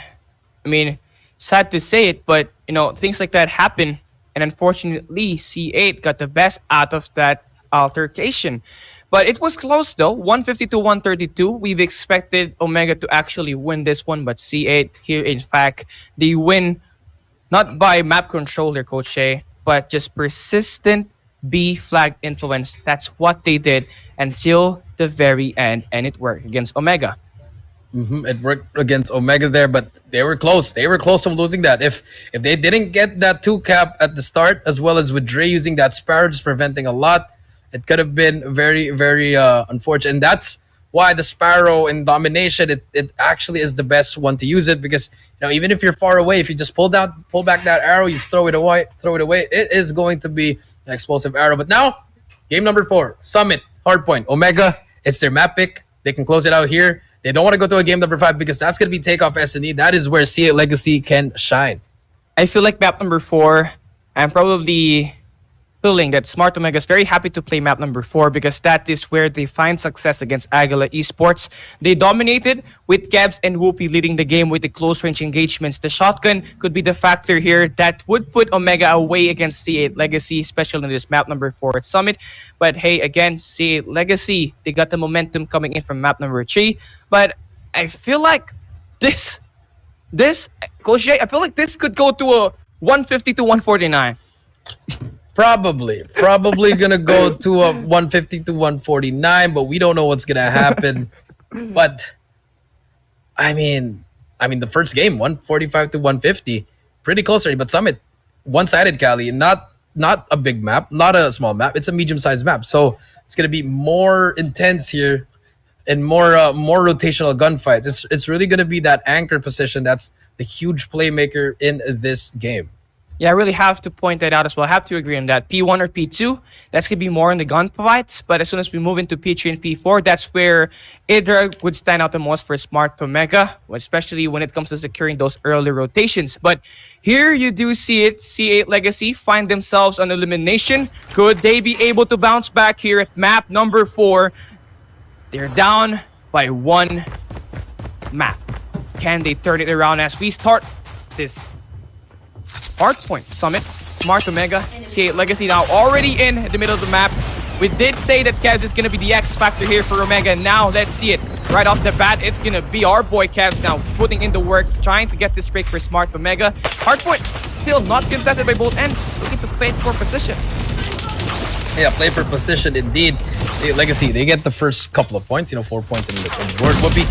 mean, sad to say it, but, things like that happen. And unfortunately, C8 got the best out of that altercation. But it was close, though. 150 to 132. We've expected Omega to actually win this one, but C8 here, in fact, they win not by map controller, Coach Shea, but just persistent B flag influence. That's what they did until the very end, and it worked against Omega. It worked against Omega there, but they were close. They were close to losing that. If they didn't get that 2 cap at the start, as well as with Dre using that Sparrow, just preventing a lot, it could have been very, very unfortunate. And that's why the Sparrow in domination, it actually is the best one to use it, because even if you're far away, if you just pull back that arrow, you throw it away, it is going to be an explosive arrow. But now, game number 4, Summit, Hardpoint, Omega, it's their map pick. They can close it out here. They don't want to go to a game number 5 because that's going to be takeoff S&E. That is where C8 Legacy can shine. I feel like map number 4, I'm probably feeling that Smart Omega is very happy to play map number 4 because that is where they find success against Aguila Esports. They dominated with Gabs and Whoopi leading the game with the close range engagements. The shotgun could be the factor here that would put Omega away against C8 Legacy, especially in this map number 4 at Summit. But hey, again, C8 Legacy, they got the momentum coming in from map number 3. But I feel like this, Coach Jay, I feel like this could go to a 150 to 149. Probably gonna go to a 150 to 149, but we don't know what's gonna happen. But I mean, the first game, 145 to 150, pretty close already. But Summit, one-sided Cali, not a big map, not a small map. It's a medium-sized map, so it's gonna be more intense here and more rotational gunfights. It's really gonna be that anchor position that's the huge playmaker in this game. Yeah, I really have to point that out as well. I have to agree on that. P1 or P2, that's going to be more in the gunfights. But as soon as we move into P3 and P4, that's where Idra would stand out the most for Smart Omega, especially when it comes to securing those early rotations. But here you do see it. C8 Legacy find themselves on elimination. Could they be able to bounce back here at map number 4? They're down by 1 map. Can they turn it around as we start this Hardpoint Summit? Smart Omega, C8 Legacy now already in the middle of the map. We did say that Cavs is going to be the X factor here for Omega. Now let's see it right off the bat. It's going to be our boy Cavs now putting in the work, trying to get this break for Smart Omega. Hardpoint still not contested by both ends, looking to play for position. Yeah, play for position indeed. C8 Legacy, they get the first couple of points, 4 points in the board. Whoopi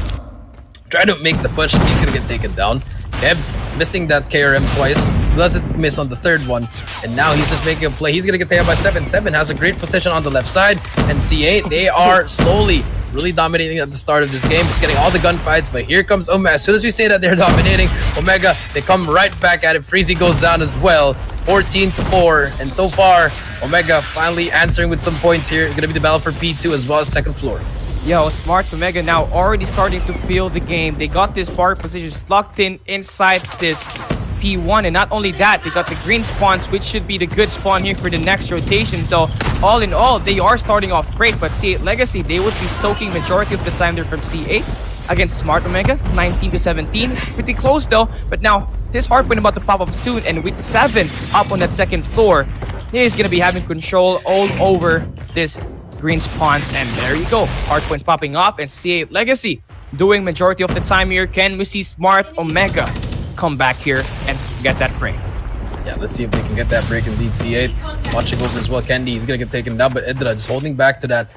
trying to make the push. He's going to get taken down. Kebs missing that KRM twice, doesn't miss on the third one, and now he's just making a play. He's gonna get taken by 7. 7 has a great position on the left side, and C8, they are slowly really dominating at the start of this game, just getting all the gunfights. But here comes Omega. As soon as we say that they're dominating Omega, they come right back at it. Freezy goes down as well, 14 to 4, and so far Omega finally answering with some points here. It's gonna be the battle for P2 as well as second floor. Yo, Smart Omega now already starting to feel the game. They got this bar position locked in inside this P1, and not only that, they got the green spawns, which should be the good spawn here for the next rotation. So all in all, they are starting off great, but C8 Legacy, they would be soaking majority of the time there from C8 against Smart Omega, 19 to 17. Pretty close though, but now this Hardpoint about to pop up soon, and with 7 up on that second floor, he's gonna be having control all over this green spawns, and there you go. Hardpoint popping off, and C8 Legacy doing majority of the time here. Can we see Smart Omega come back here and get that break? Yeah, let's see if they can get that break indeed. C8 watching over as well. Candy, he's gonna get taken down, but Edra just holding back to that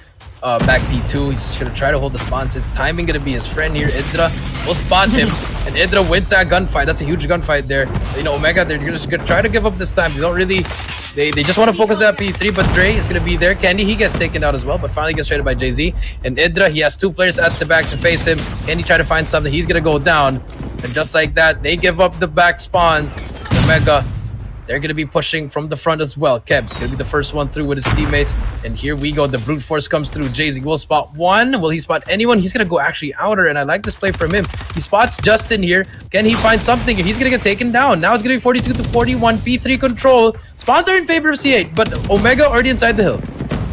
back P2. He's just gonna try to hold the spawns. His timing gonna be his friend here. Idra will spawn him, and Idra wins that gunfight. That's a huge gunfight there. You know, Omega, they're just gonna try to give up this time. They don't really. They just want to focus that P3, but Dre is going to be there. Candy, he gets taken out as well, but finally gets traded by Jay-Z. And Idra, he has 2 players at the back to face him. Candy try to find something. He's going to go down. And just like that, they give up the back spawns. Omega, they're going to be pushing from the front as well. Keb's going to be the first one through with his teammates. And here we go. The brute force comes through. Jay-Z will spot one. Will he spot anyone? He's going to go actually outer, and I like this play from him. He spots Justin here. Can he find something? He's going to get taken down. Now it's going to be 42 to 41. P3 control. Spawns are in favor of C8, but Omega already inside the hill.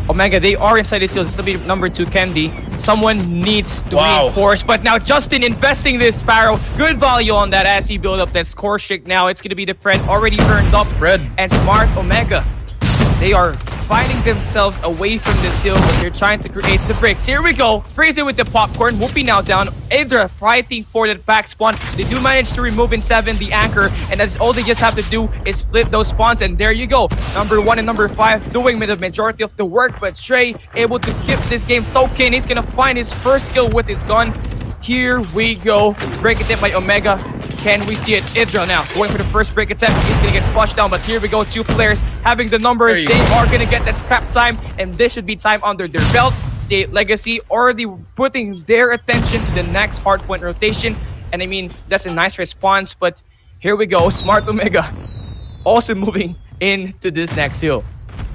Omega, they are inside the seal. This will be number 2, Candy. Someone needs to reinforce, but now Justin investing this Sparrow. Good value on that as he build up that score streak. Now it's going to be the Pred already earned up. Spread. And Smart Omega, they are finding themselves away from the seal, but they're trying to create the breaks. Here we go. Freezy with the popcorn. Whoopi now down. Idra fighting for that back spawn. They do manage to remove in 7 the anchor, and that's all they just have to do is flip those spawns, and there you go. Number 1 and number 5 doing the majority of the work, but Stray able to keep this game soaking. He's gonna find his first kill with his gun. Here we go. Break attempt by Omega. Can we see it? Idra now going for the first break attempt. He's gonna get flushed down, but here we go. 2 players having the numbers. They are gonna get that scrap time, and this should be time under their belt. C8 Legacy already putting their attention to the next hardpoint rotation, and I mean that's a nice response. But here we go. Smart Omega also moving into this next hill.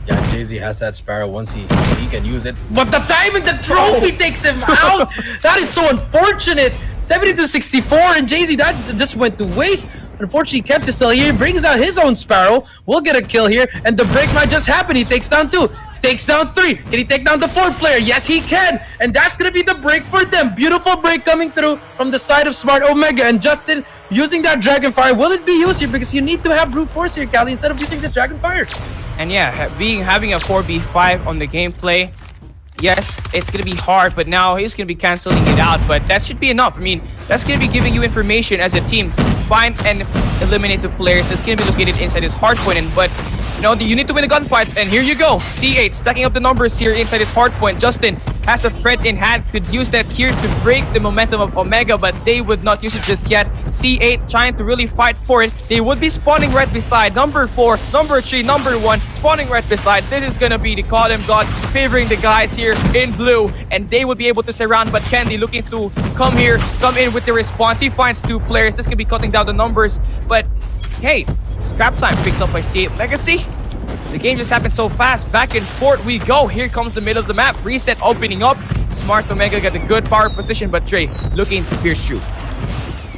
Yeah, Jay-Z has that Sparrow once he can use it. But the timing, the trophy takes him out. That is so unfortunate. 70 to 64, and Jay-Z, that just went to waste. Unfortunately, Kev's is still here. He brings out his own Sparrow. We'll get a kill here, and the break might just happen. He takes down 2, takes down 3. Can he take down the 4th player? Yes, he can. And that's going to be the break for them. Beautiful break coming through from the side of Smart Omega. And Justin using that Dragonfire. Will it be used here? Because you need to have brute force here, Cali, instead of using the Dragonfire. And yeah, having a 4v5 on the gameplay, yes, it's gonna be hard, but now he's gonna be canceling it out. But that should be enough. I mean, that's gonna be giving you information as a team. Find and eliminate the players that's gonna be located inside this hardpoint. But you know, you need to win the gunfights, and here you go. C8 stacking up the numbers here inside this hardpoint. Justin has a threat in hand, could use that here to break the momentum of Omega, but they would not use it just yet. C8 trying to really fight for it. They would be spawning right beside number 4, number 3, number 1, spawning right beside. This is gonna be the Call Gods favoring the guys here in blue, and they would be able to surround, but Candy looking to come in with the response. He finds 2 players. This could be cutting down the numbers, but hey, scrap time picked up by C8 Legacy. The game just happened so fast. Back and forth we go. Here comes the middle of the map. Reset opening up. Smart Omega got a good power position, but Trey looking to pierce through.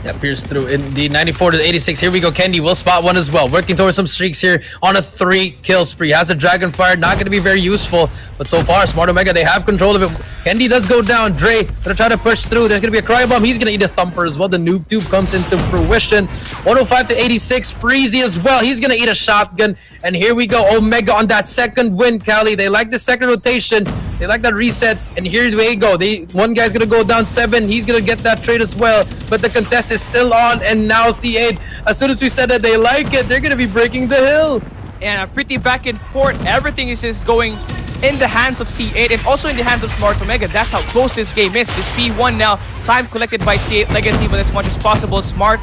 Yeah, pierce through in the 94 to 86. Here we go. Candy will spot one as well. Working towards some streaks here on a 3-kill spree. Has a Dragonfire. Not going to be very useful. But so far, Smart Omega, they have control of it. Candy does go down. Dre going to try to push through. There's going to be a Cryo Bomb. He's going to eat a Thumper as well. The Noob Tube comes into fruition. 105 to 86. Freezy as well. He's going to eat a shotgun. And here we go. Omega on that second win, Cali. They like the second rotation. They like that reset. And here they go. One guy's going to go down 7. He's going to get that trade as well. But the contest is still on, and now C8, as soon as we said that they like it, they're gonna be breaking the hill. And a pretty back and forth. Everything is just going in the hands of C8 and also in the hands of Smart Omega. That's how close this game is. This P1 now, time collected by C8 Legacy, but as much as possible, Smart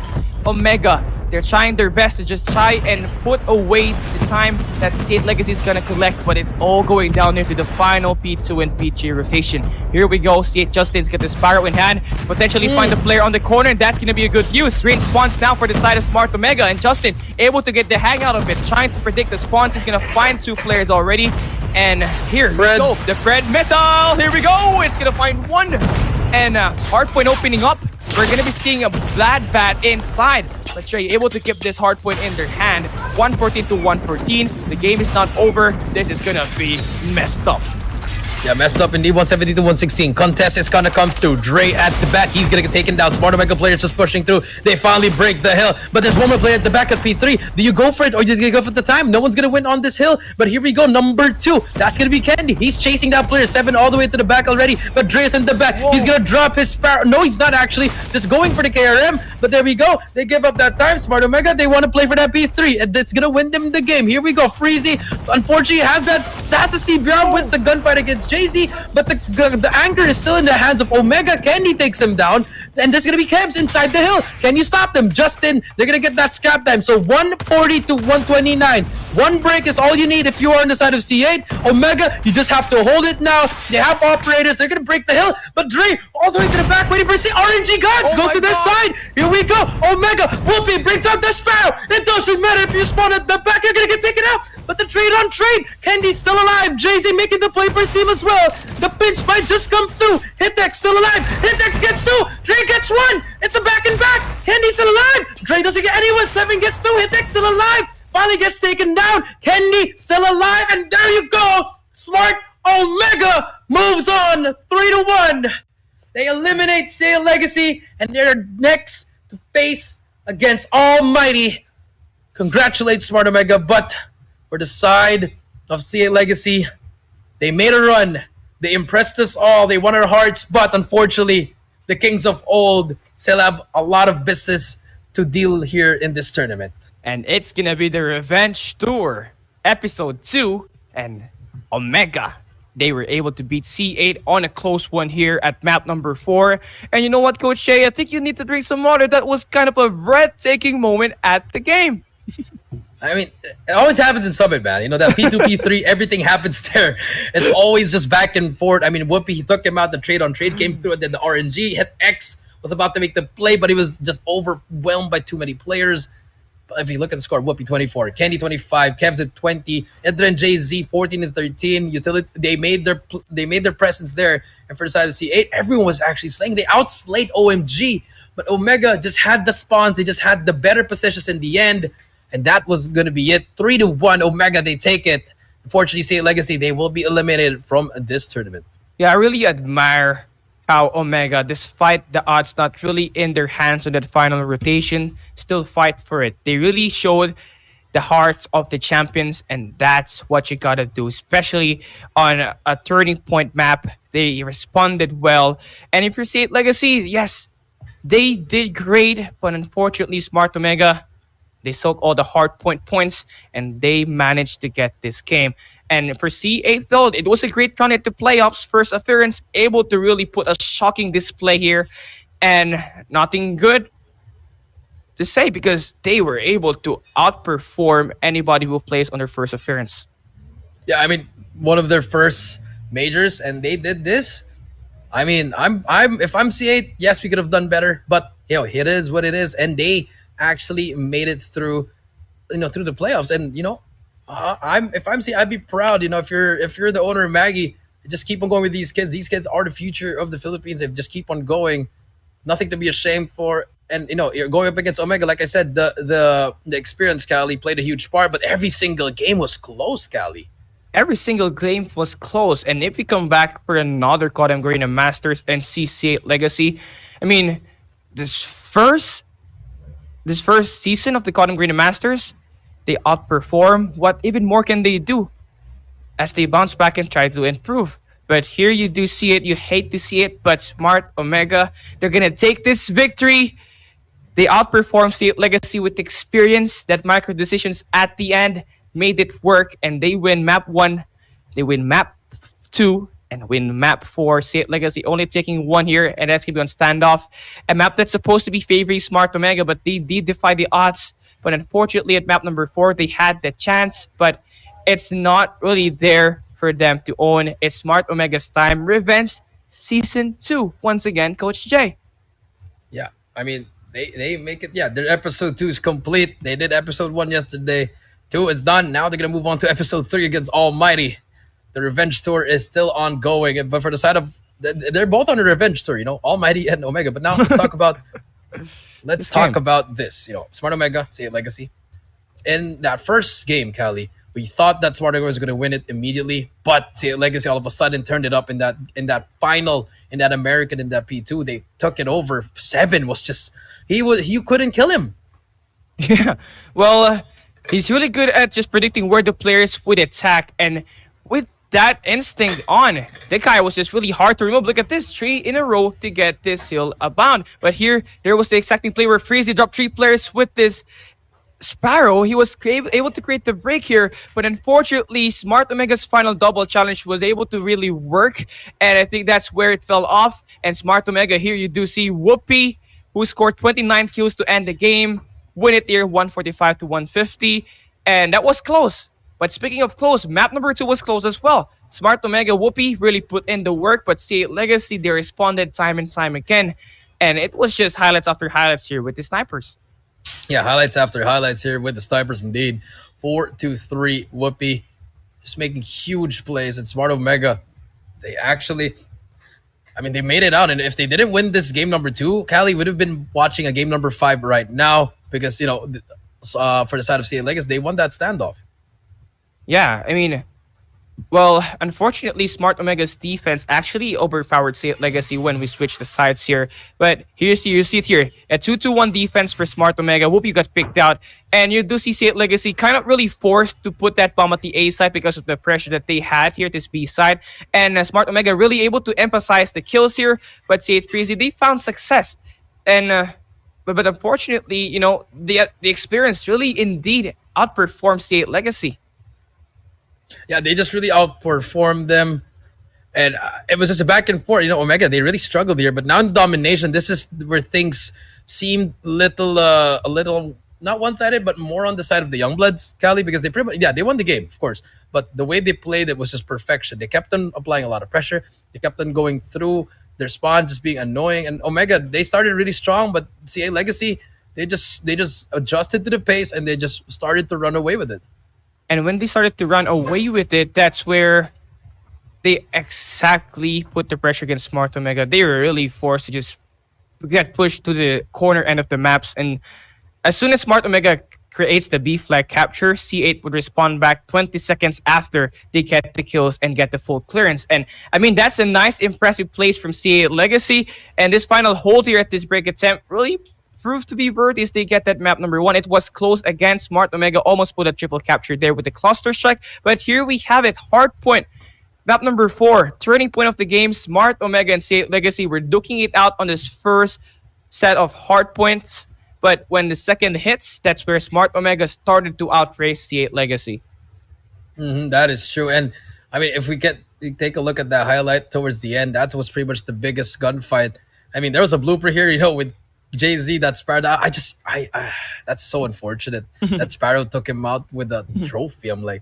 Omega, they're trying their best to just try and put away the time that C8 Legacy is gonna collect, but it's all going down into the final P2 and P3 rotation. Here we go. C8 Justin's got the Sparrow in hand, potentially find the player on the corner, and that's gonna be a good use. Green spawns now for the side of Smart Omega, and Justin able to get the hang out of it, trying to predict the spawns. He's gonna find 2 players already, and here we go. The Fred missile. Here we go. It's gonna find 1, and Hardpoint opening up. We're gonna be seeing a Blood Bat inside. But Trey able to keep this hardpoint in their hand. 114 to 114. The game is not over. This is gonna be messed up. Yeah, messed up indeed. 170 to 116. Contest is gonna come through. Dre at the back. He's gonna get taken down. Smart Omega players just pushing through. They finally break the hill. But there's one more player at the back at P3. Do you go for it or do you go for the time? No one's gonna win on this hill. But here we go. Number 2. That's gonna be Candy. He's chasing that player 7 all the way to the back already. But Dre's in the back. Whoa. He's gonna drop his Sparrow. No, he's not actually. Just going for the KRM. But there we go. They give up that time. Smart Omega, they want to play for that P3. And that's gonna win them the game. Here we go. Freezy, unfortunately, has the CBR, wins the gunfight against Jay-Z, but the anchor is still in the hands of Omega. Candy takes him down, and there's gonna be Kevs inside the hill. Can you stop them? Justin, they're gonna get that scrap time. So 140 to 129. One break is all you need if you are on the side of C8. Omega, you just have to hold it now. They have operators. They're gonna break the hill, but Dre all the way to the back, waiting for C. RNG gods go to their side. Here we go. Omega, Whoopi brings out the Sparrow. It doesn't matter if you spawn at the back, you're gonna get taken out. But the trade on trade, Candy's still alive. Jay-Z making the play for Seam as well. The pinch might just come through. Hitex still alive. Hitex gets two. Dre gets one. It's a back and back. Candy's still alive. Dre doesn't get anyone. 7 gets two. Hitex still alive. Finally gets taken down. Candy still alive. And there you go. Smart Omega moves on 3-1. They eliminate Sale Legacy, and they're next to face against Almighty. Congratulate Smart Omega, but for the side of CA Legacy, they made a run. They impressed us all. They won our hearts, but unfortunately, the Kings of Old still have a lot of business to deal here in this tournament. And it's gonna be the Revenge Tour, Episode 2, and Omega. They were able to beat C8 on a close one here at map number 4. And you know what, Coach Shay? I think you need to drink some water. That was kind of a breathtaking moment at the game. I mean, it always happens in Summit, man. You know, that P2, P3, everything happens there. It's always just back and forth. I mean, Whoopi, he took him out. The trade on trade came through, and then the RNG hit X, was about to make the play, but he was just overwhelmed by too many players. But if you look at the score, Whoopi 24, Candy 25, Kevs at 20, Edra and Jay-Z 14 and 13. Utility, they made their presence there. And for the side of C8, everyone was actually slaying. They outslayed OMG, but Omega just had the spawns. They just had the better positions in the end. And that was going to be it. 3-1, Omega, they take it. Unfortunately, C8 Legacy, they will be eliminated from this tournament. Yeah, I really admire how Omega, despite the odds not really in their hands on that final rotation, still fight for it. They really showed the hearts of the champions, and that's what you gotta do, especially on a turning point map. They responded well. And if you see it Legacy, yes, they did great, but unfortunately, Smart Omega, they soaked all the Hardpoint points, and they managed to get this game. And for C8 though, it was a great run into playoffs. First appearance, able to really put a shocking display here. And nothing good to say because they were able to outperform anybody who plays on their first appearance. Yeah, I mean, one of their first majors, and they did this. I mean, if I'm C8, yes, we could have done better, but it is what it is, and they actually made it through, through the playoffs. And if I'm C8, I'd be proud. If you're the owner of Maggie, just keep on going with these kids. These kids are the future of the Philippines. They just keep on going. Nothing to be ashamed for. And you're going up against Omega. Like I said, the experience, Cali, played a huge part. But every single game was close, Cali. Every single game was close. And if we come back for another Garena Masters and C8 Legacy, I mean, this first season of the Garena Masters, they outperform. What even more can they do as they bounce back and try to improve? But here you do see it. You hate to see it, but Smart Omega, they're going to take this victory. They outperform C8 Legacy with experience. That micro decisions at the end made it work, and they win map 1. They win map 2 and win map 4. C8 Legacy only taking 1 here, and that's going to be on standoff. A map that's supposed to be favoring Smart Omega, but they did defy the odds. But unfortunately, at map number 4, they had the chance, but it's not really there for them to own. It's Smart Omega's time. Revenge Season 2. Once again, Coach Jay. Yeah, I mean, they make it. Yeah, their episode 2 is complete. They did episode 1 yesterday. 2 is done. Now they're going to move on to episode 3 against Almighty. The Revenge Tour is still ongoing. But for the side of... They're both on a Revenge Tour, Almighty and Omega. But now let's talk about... Let's talk about this. Smart Omega, C8 Legacy. In that first game, Cali, we thought that Smart Omega was going to win it immediately, but C8 Legacy all of a sudden turned it up in that final, in that American, in that P2. They took it over. 7 was just you couldn't kill him. Yeah, well, he's really good at just predicting where the players would attack, and with that instinct on, the guy was just really hard to remove. Look at this, 3 in a row to get this hill abound. But here, there was the exacting play where Freeze, they dropped 3 players with this Sparrow, he was able to create the break here, but unfortunately, Smart Omega's final double challenge was able to really work, and I think that's where it fell off. And Smart Omega here, you do see Whoopi, who scored 29 kills to end the game, win it here 145 to 150, and that was close. But speaking of close, map number 2 was close as well. Smart Omega Whoopi really put in the work, but C8 Legacy, they responded time and time again, and it was just highlights after highlights here with the snipers. Yeah, highlights after highlights here with the snipers indeed. 4-2-3 Whoopi. Just making huge plays. And Smart Omega, they actually, I mean, they made it out. And if they didn't win this game number 2, Cali would have been watching a game number 5 right now because, for the side of CA Legacy, they won that standoff. Yeah, I mean, well, unfortunately, Smart Omega's defense actually overpowered Saint Legacy when we switched the sides here. But you see it here. A 2-2-1 defense for Smart Omega. Whoop, you got picked out. And you do see Saint Legacy kind of really forced to put that bomb at the A side because of the pressure that they had here at this B side. And Smart Omega really able to emphasize the kills here. But Saint Freezy, they found success. And but unfortunately, the experience really indeed outperformed Saint Legacy. Yeah, they just really outperformed them. And it was just a back and forth. Omega, they really struggled here. But now in domination, this is where things seemed a little, not one-sided, but more on the side of the Youngbloods, Cali, because they pretty much, yeah, they won the game, of course. But the way they played it was just perfection. They kept on applying a lot of pressure. They kept on going through their spawn, just being annoying. And Omega, they started really strong, but CA Legacy, they just adjusted to the pace and they just started to run away with it. And when they started to run away with it, that's where they exactly put the pressure against Smart Omega. They were really forced to just get pushed to the corner end of the maps. And as soon as Smart Omega creates the B flag capture, C8 would respond back 20 seconds after they get the kills and get the full clearance. And I mean, that's a nice, impressive place from C8 Legacy. And this final hold here at this break attempt really proved to be worth is they get that map number 1. It was close again. Smart Omega almost put a triple capture there with the cluster strike. But here we have it. Hardpoint. Map number 4. Turning point of the game. Smart Omega and C8 Legacy were duking it out on this first set of hardpoints. But when the second hits, that's where Smart Omega started to outrace C8 Legacy. That is true. And I mean, if we take a look at that highlight towards the end, that was pretty much the biggest gunfight. I mean, there was a blooper here, with Jay-Z, that Sparrow. That's so unfortunate that Sparrow took him out with a trophy. I'm like,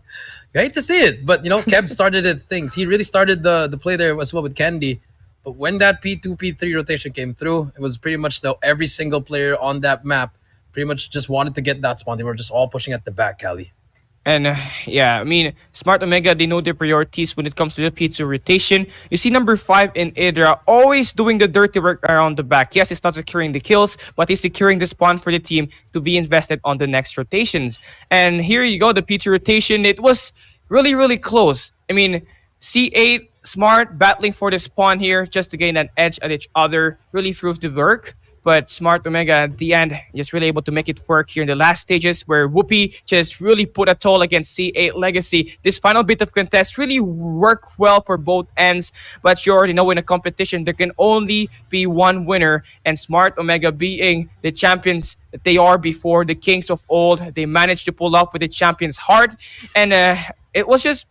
you hate to see it, but Kev started things. He really started the play there as well with Candy. But when that P2, P3 rotation came through, it was pretty much every single player on that map pretty much just wanted to get that spawn. They were just all pushing at the back, Cali. And yeah, I mean, Smart Omega, they know their priorities when it comes to the P2 rotation. You see number 5 in Idra always doing the dirty work around the back. Yes, he's not securing the kills, but he's securing the spawn for the team to be invested on the next rotations. And here you go, the P2 rotation. It was really, really close. I mean, C8, Smart battling for the spawn here just to gain an edge at each other really proved to work. But Smart Omega at the end just really able to make it work here in the last stages where Whoopi just really put a toll against C8 Legacy. This final bit of contest really worked well for both ends. But you already know in a competition there can only be one winner. And Smart Omega being the champions that they are before, the kings of old, they managed to pull off with the champion's heart. And it was just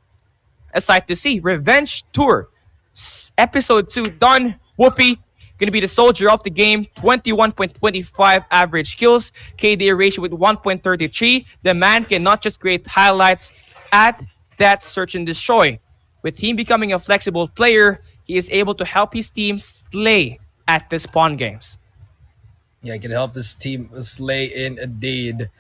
a sight to see. Revenge Tour. Episode 2 done. Whoopi going to be the soldier of the game. 21.25 average kills. KD ratio with 1.33. The man can not just create highlights at that search and destroy. With him becoming a flexible player, he is able to help his team slay at the spawn games. Yeah, he can help his team slay indeed.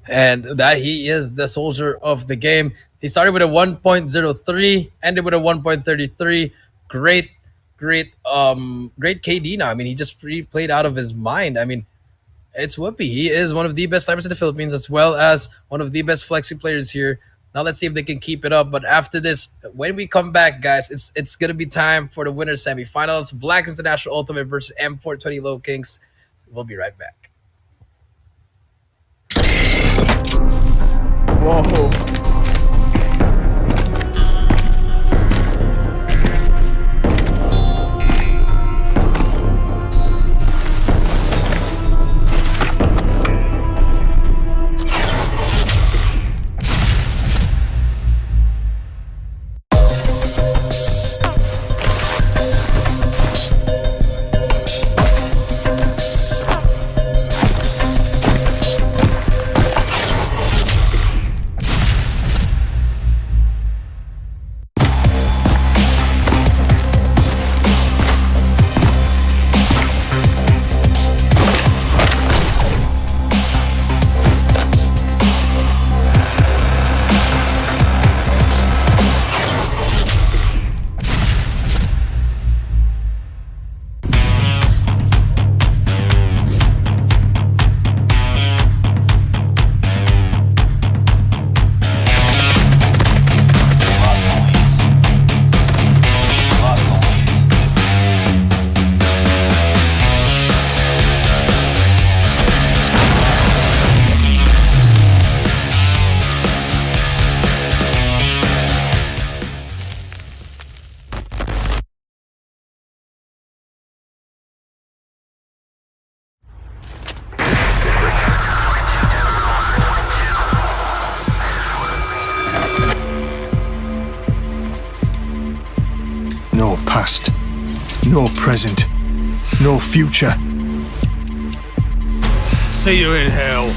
And that he is the soldier of the game. He started with a 1.03, ended with a 1.33. Great KD now. I mean, he just played out of his mind. I mean, it's Whoopi. He is one of the best snipers in the Philippines as well as one of the best flexi players here. Now let's see if they can keep it up. But after this, when we come back, guys, it's going to be time for the winner's semifinals. Blacklist International.Ultimate versus M420 Lowkings. We'll be right back. Whoa. No present. No future. See you in hell.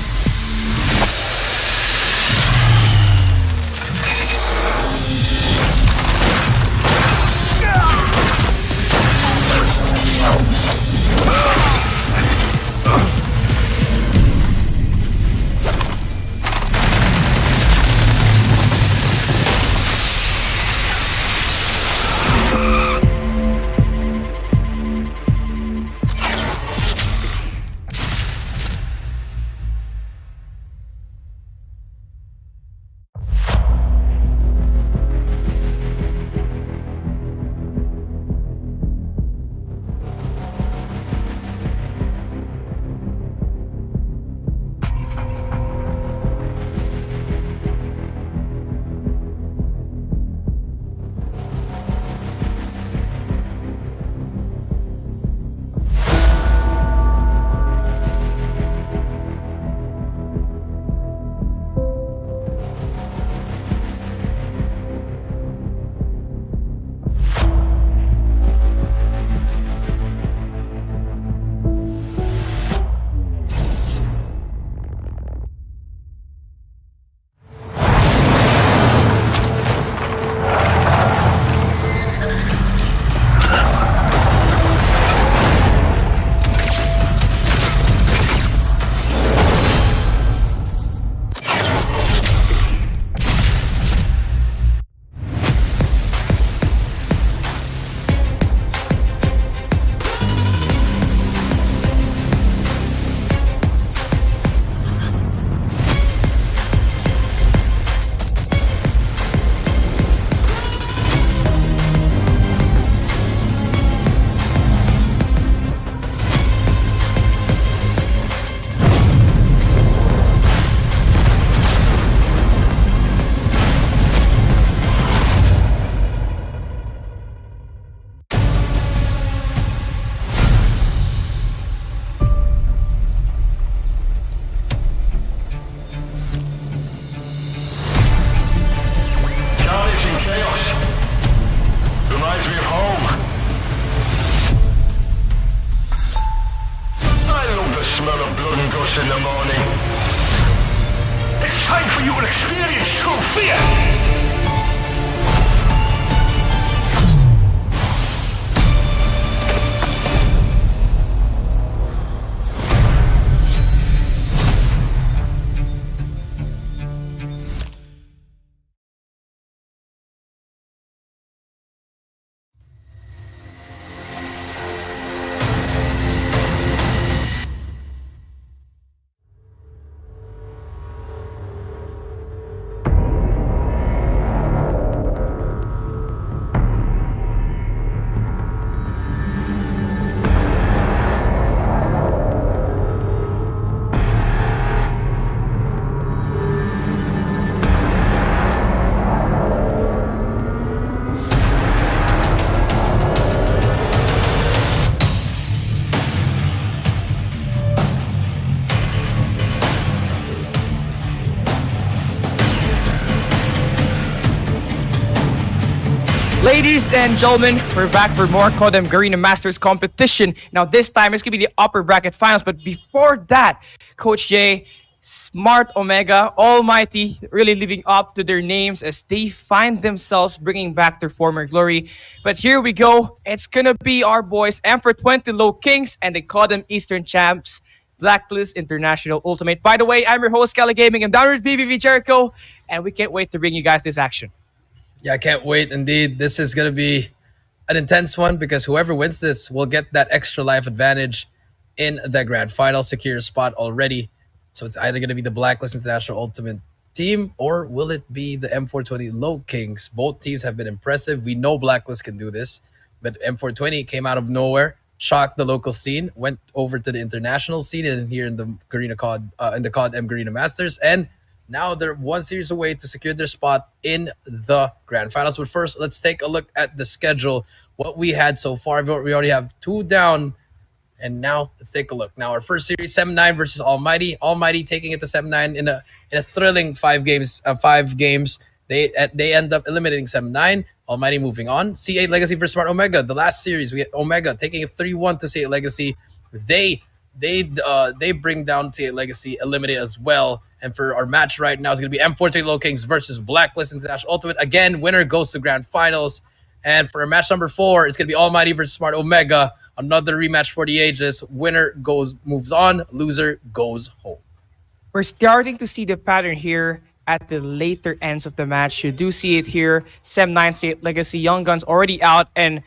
in the morning. It's time for you to experience true fear! Ladies and gentlemen, we're back for more Codem Garena Masters competition. Now this time it's going to be the upper bracket finals, but before that, Coach Jay, Smart Omega, Almighty, really living up to their names as they find themselves bringing back their former glory. But here we go. It's going to be our boys, M420 Lowkings, and the Codem Eastern Champs, Blacklist International.Ultimate. By the way, I'm your host, Kelly Gaming. I'm down with VVV Jericho, and we can't wait to bring you guys this action. Yeah, I can't wait. Indeed, this is going to be an intense one because whoever wins this will get that extra life advantage in the grand final, secure a spot already. So it's either going to be the Blacklist International Ultimate team or will it be the M420 Lowkings? Both teams have been impressive. We know Blacklist can do this, but M420 came out of nowhere, shocked the local scene, went over to the international scene and here in the Garena COD, in the COD M Garena Masters, and now they're one series away to secure their spot in the grand finals. But first, let's take a look at the schedule. What we had so far, we already have 2 down. And now let's take a look. Now our first series, 7-9 versus Almighty. Almighty taking it to 7-9 in a thrilling 5 games. They end up eliminating 7-9. Almighty moving on. C8 Legacy versus Smart Omega. The last series, we had Omega taking a 3-1 to C8 Legacy. They bring down C8 Legacy, eliminate as well. And for our match right now, it's going to be M43 Lowkings versus Blacklist International.Ultimate. Again, winner goes to grand finals. And for our match number 4, it's going to be Almighty versus Smart Omega. Another rematch for the ages. Winner moves on, loser goes home. We're starting to see the pattern here at the later ends of the match. You do see it here. Sem 9 State Legacy, Young Guns already out, and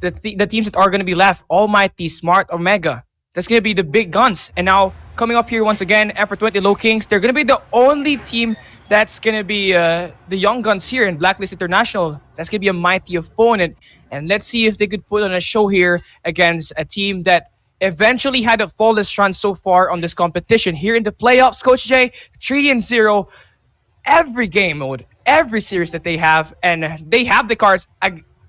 the teams that are going to be left, Almighty, Smart, Omega. That's going to be the big guns. And now, coming up here once again, Emperor 20 Lowkings. They're going to be the only team that's going to be the Young Guns here in Blacklist International. That's going to be a mighty opponent. And let's see if they could put on a show here against a team that eventually had a flawless run so far on this competition. Here in the playoffs, Coach J, 3-0 every game mode, every series that they have, and they have the cards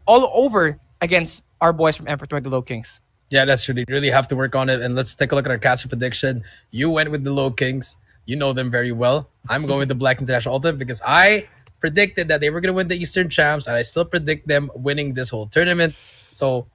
all over against our boys from Emperor 20 Lowkings. Yeah, that's true. They really have to work on it. And let's take a look at our caster prediction. You went with the Lowkings. You know them very well. I'm going with the Black International.Ultimate because I predicted that they were going to win the Eastern Champs, and I still predict them winning this whole tournament. So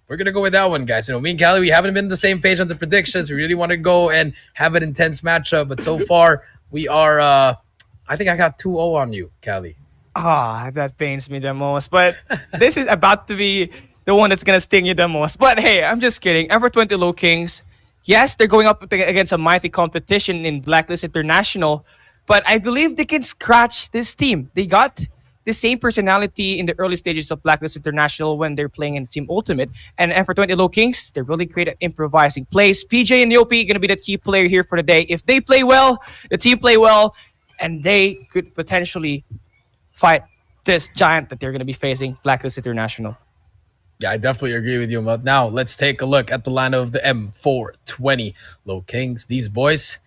we're going to go with that one, guys. You know, me and Callie, we haven't been on the same page on the predictions. We really want to go and have an intense matchup. But so far, we are, I think I got 2-0 on you, Callie. That pains me the most. But this is about to be the one that's going to sting you the most. But hey, I'm just kidding. Emperor 20 Lowkings, yes, they're going up against a mighty competition in Blacklist International. But I believe they can scratch this team. They got the same personality in the early stages of Blacklist International when they're playing in Team Ultimate. And Emperor 20 Lowkings, they're really great at improvising plays. PJ and Yopi going to be the key player here for the day. If they play well, the team play well, and they could potentially fight this giant that they're going to be facing, Blacklist International. Yeah, I definitely agree with you. But now let's take a look at the line of the M420 Lowkings. These boys,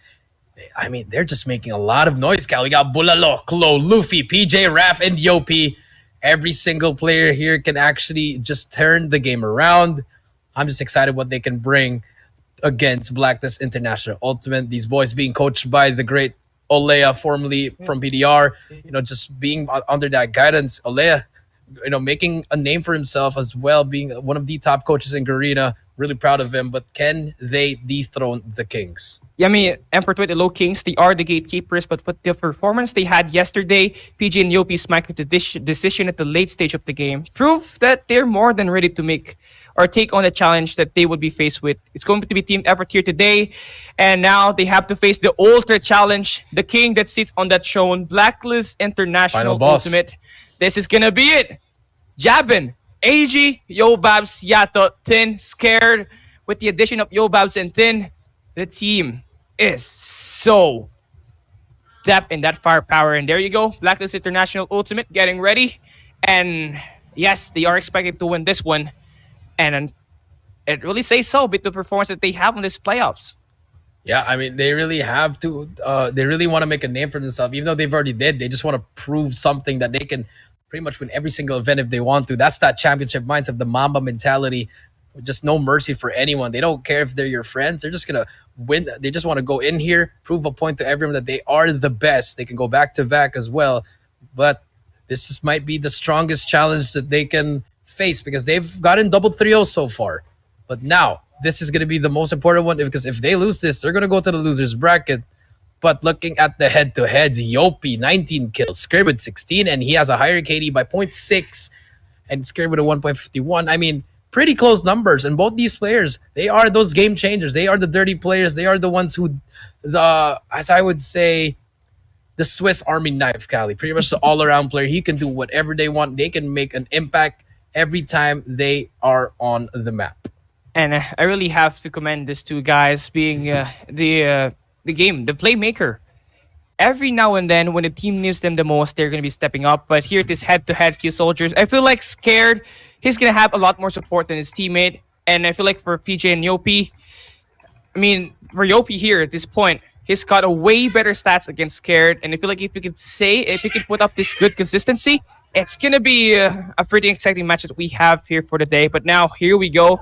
I mean, they're just making a lot of noise, Cal. We got Bulalo, Klo, Luffy, PJ, Raph, and Yopi. Every single player here can actually just turn the game around. I'm just excited what they can bring against Blacklist International.Ultimate. These boys being coached by the great Olea, formerly from PDR. You know, just being under that guidance. Olea, you know, making a name for himself as well, being one of the top coaches in Garena. Really proud of him. But can they dethrone the Kings? Yeah, I mean, Emperor 20 Lowkings, they are the gatekeepers, but with the performance they had yesterday, PG and Yopi's micro decision at the late stage of the game proved that they're more than ready to make or take on the challenge that they would be faced with. It's going to be Team Effort here today, and now they have to face the Ultra Challenge, the king that sits on that throne, Blacklist International.Ultimate. This is going to be it. Jabin, AG, Yobabs, Yato, Tin, Scared. With the addition of Yobabs and Tin, the team is so depth in that firepower. And there you go. Blacklist International.Ultimate getting ready. And yes, they are expected to win this one. And it really says so with the performance that they have in this playoffs. Yeah, I mean, they really have to. They really want to make a name for themselves. Even though they've already did, they just want to prove something that they can pretty much win every single event if they want to. That's that championship mindset, the Mamba mentality. Just no mercy for anyone. They don't care if they're your friends. They're just going to win. They just want to go in here, prove a point to everyone that they are the best. They can go back to back as well. But might be the strongest challenge that they can face because they've gotten double 3-0 so far. But now, this is going to be the most important one because if they lose this, they're going to go to the losers bracket. But looking at the head-to-heads, Yopi, 19 kills, Scared with 16, and he has a higher KD by 0.6, and Scared with a 1.51. I mean, pretty close numbers. And both these players, they are those game changers. They are the dirty players. They are the ones who, as I would say, the Swiss Army knife, Cali. Pretty much the all-around player. He can do whatever they want. They can make an impact every time they are on the map. And I really have to commend these two guys being the playmaker. Every now and then, when the team needs them the most, they're going to be stepping up. But here it is head-to-head Q Soldiers. I feel like Scared, he's going to have a lot more support than his teammate. And I feel like for PJ and Yopi, I mean, for Yopi here at this point, he's got a way better stats against Scared. And I feel like if you could put up this good consistency, it's going to be a pretty exciting match that we have here for the day. But now, here we go.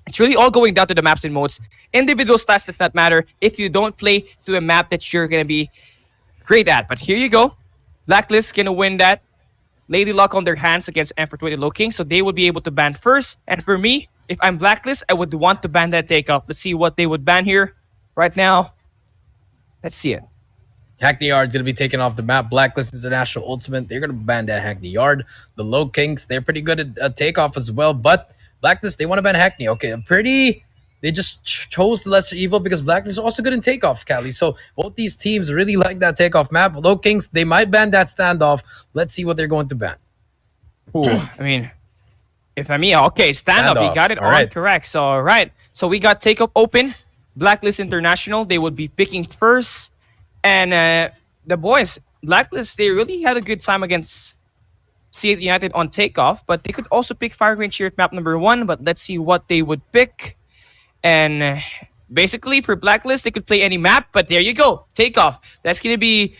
It's really all going down to the maps and modes. Individual stats does not matter if you don't play to a map that you're going to be great at. But here you go. Blacklist going to win that. Lady Luck on their hands against Emperor 20 Lowkings, so they would be able to ban first. And for me, if I'm Blacklist, I would want to ban that takeoff. Let's see what they would ban here. Right now, let's see it. Hackney Yard going to be taken off the map. Blacklist International.Ultimate. They're going to ban that Hackney Yard. The Lowkings, they're pretty good at takeoff as well. But Blacklist, they want to ban Hackney. Okay, they just chose the lesser evil because Blacklist is also good in takeoff, Cali. So both these teams really like that takeoff map. Lowkings, they might ban that standoff. Let's see what they're going to ban. Ooh, I mean, if I'm me, okay, standoff. You got it All on right. correct. So, all right. So we got takeoff open. Blacklist International, they would be picking first. And the boys, Blacklist, they really had a good time against C8 United on takeoff, but they could also pick Fire Range here at map number 1, but let's see what they would pick. And basically, for Blacklist, they could play any map, but there you go, takeoff. That's going to be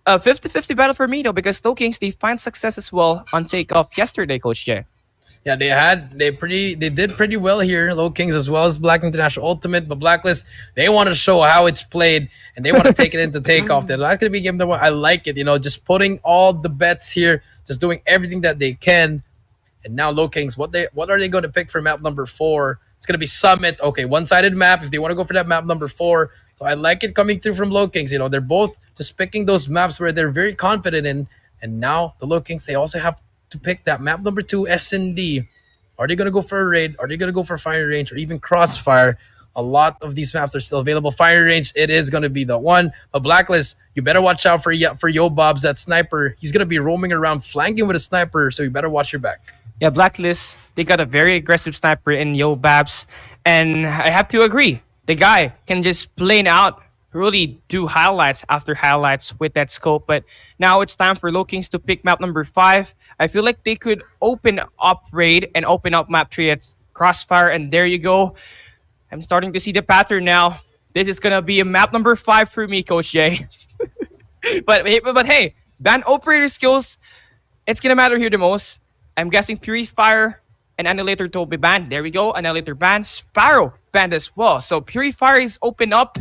a 50-50 battle for me, though, because Lowkings, they find success as well on takeoff yesterday, Coach Jay. Yeah, they did pretty well here, Lowkings as well as Black International.Ultimate, but Blacklist, they want to show how it's played and they want to take it into takeoff. That's going to be game number 1. I like it, just putting all the bets here, just doing everything that they can. And now Lowkings, what are they going to pick for map number 4? It's going to be Summit. Okay, one-sided map if they want to go for that map number 4. So I like it coming through from Lowkings. They're both just picking those maps where they're very confident in. And now the Lowkings, they also have to pick that map number 2, S&D. Are they going to go for a raid? Are they going to go for fire range or even crossfire? A lot of these maps are still available. Fire range, it is going to be the one. But Blacklist, you better watch out for Yo Bob's that sniper. He's going to be roaming around flanking with a sniper, so you better watch your back. Yeah, Blacklist, they got a very aggressive sniper in Yo Babs. And I have to agree, the guy can just plain out really do highlights after highlights with that scope. But now it's time for Lowkings to pick map number 5. I feel like they could open up raid and open up map 3 at crossfire. And there you go. I'm starting to see the pattern now. This is going to be a map number 5 for me, Coach Jay. but hey, ban operator skills, it's going to matter here the most. I'm guessing Purifier and Annihilator will be banned. There we go. Annihilator banned. Sparrow banned as well. So Purifier is open up.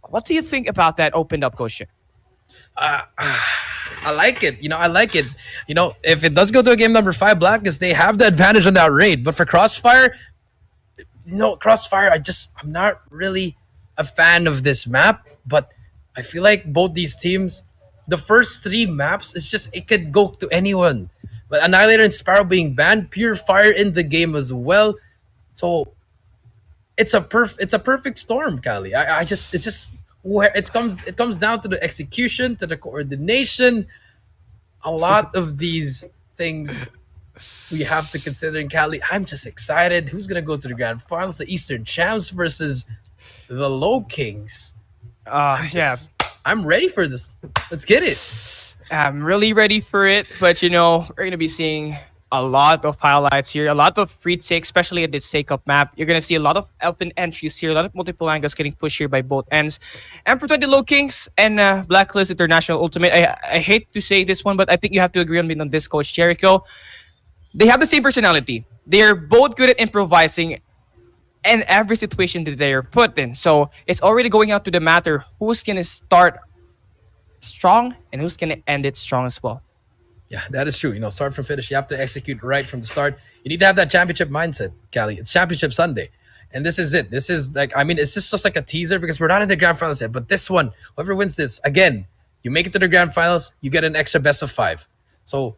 What do you think about that opened up, Coach? I like it. I like it. If it does go to a game number 5, Blacklist, they have the advantage on that raid. But for Crossfire, Crossfire, I'm not really a fan of this map. But I feel like both these teams, the first 3 maps, it could go to anyone. But Annihilator and Sparrow being banned, Purifier in the game as well. So it's a perfect storm, Kali. It comes down to the execution, to the coordination. A lot of these things we have to consider in Cali. I'm just excited. Who's gonna go to the grand finals? The Eastern Champs versus the Lowkings. I'm ready for this. Let's get it. I'm really ready for it, but we're going to be seeing a lot of highlights here, a lot of free takes, especially at this take-up map. You're going to see a lot of open entries here, a lot of multiple angles getting pushed here by both ends. And for 20 Lowkings and Blacklist International.Ultimate, I hate to say this one, but I think you have to agree on me on this, Coach Jericho. They have the same personality. They're both good at improvising in every situation that they're put in. So it's already going out to the matter who's going to start strong and who's going to end it strong as well. Yeah, that is true. Start from finish. You have to execute right from the start. You need to have that championship mindset, Cali. It's Championship Sunday. And this is it. This is it's just like a teaser because we're not in the grand finals yet. But this one, whoever wins this, again, you make it to the grand finals, you get an extra best of 5. So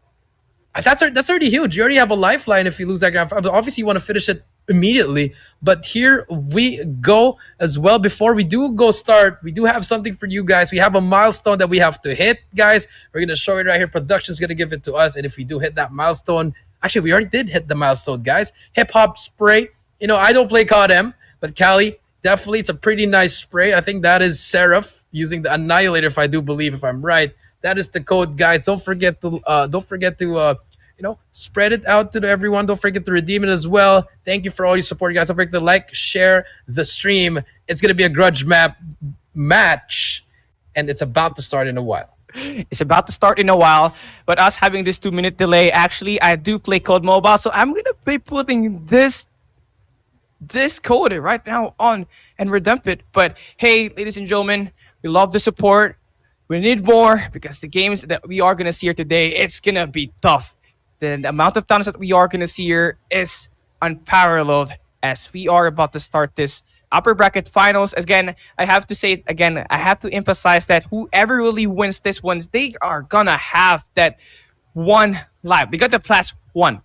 that's already huge. You already have a lifeline if you lose that grand final. Obviously, you want to finish it immediately. But here we go as well. Before we do go start, we do have something for you guys. We have a milestone that we have to hit, guys. We're going to show it right here. Production's going to give it to us. And if we do hit that milestone, actually, we already did hit the milestone, guys. Hip Hop Spray. I don't play COD M, but Cali, definitely, it's a pretty nice spray. I think that is Seraph using the Annihilator, if I'm right. That is the code, guys. Don't forget to spread it out to everyone. Don't forget to redeem it as well. Thank you for all your support, guys. Don't forget to like, share the stream. It's gonna be a grudge match, and it's about to start in a while. It's about to start in a while, but us having this 2-minute delay, actually, I do play COD Mobile, so I'm gonna be putting this code right now on and redeem it. But hey, ladies and gentlemen, we love the support. We need more because the games that we are going to see here today, it's going to be tough. The amount of talents that we are going to see here is unparalleled as we are about to start this upper bracket finals. Again, I have to say it again, I have to emphasize that whoever really wins this one, they are going to have that one live. They got the plus one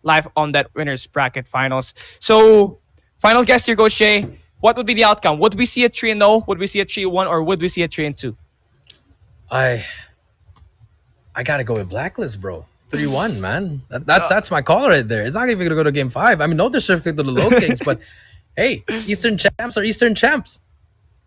live on that winners bracket finals. So, final guess here goes Shay. What would be the outcome? Would we see a 3-0? Would we see a 3-1? Or would we see a 3-2? I gotta go with Blacklist, bro. 3-1, man. That's my call right there. It's not even gonna go to game 5. I mean, no disrespect to the Lowkings, but hey, Eastern champs are Eastern champs.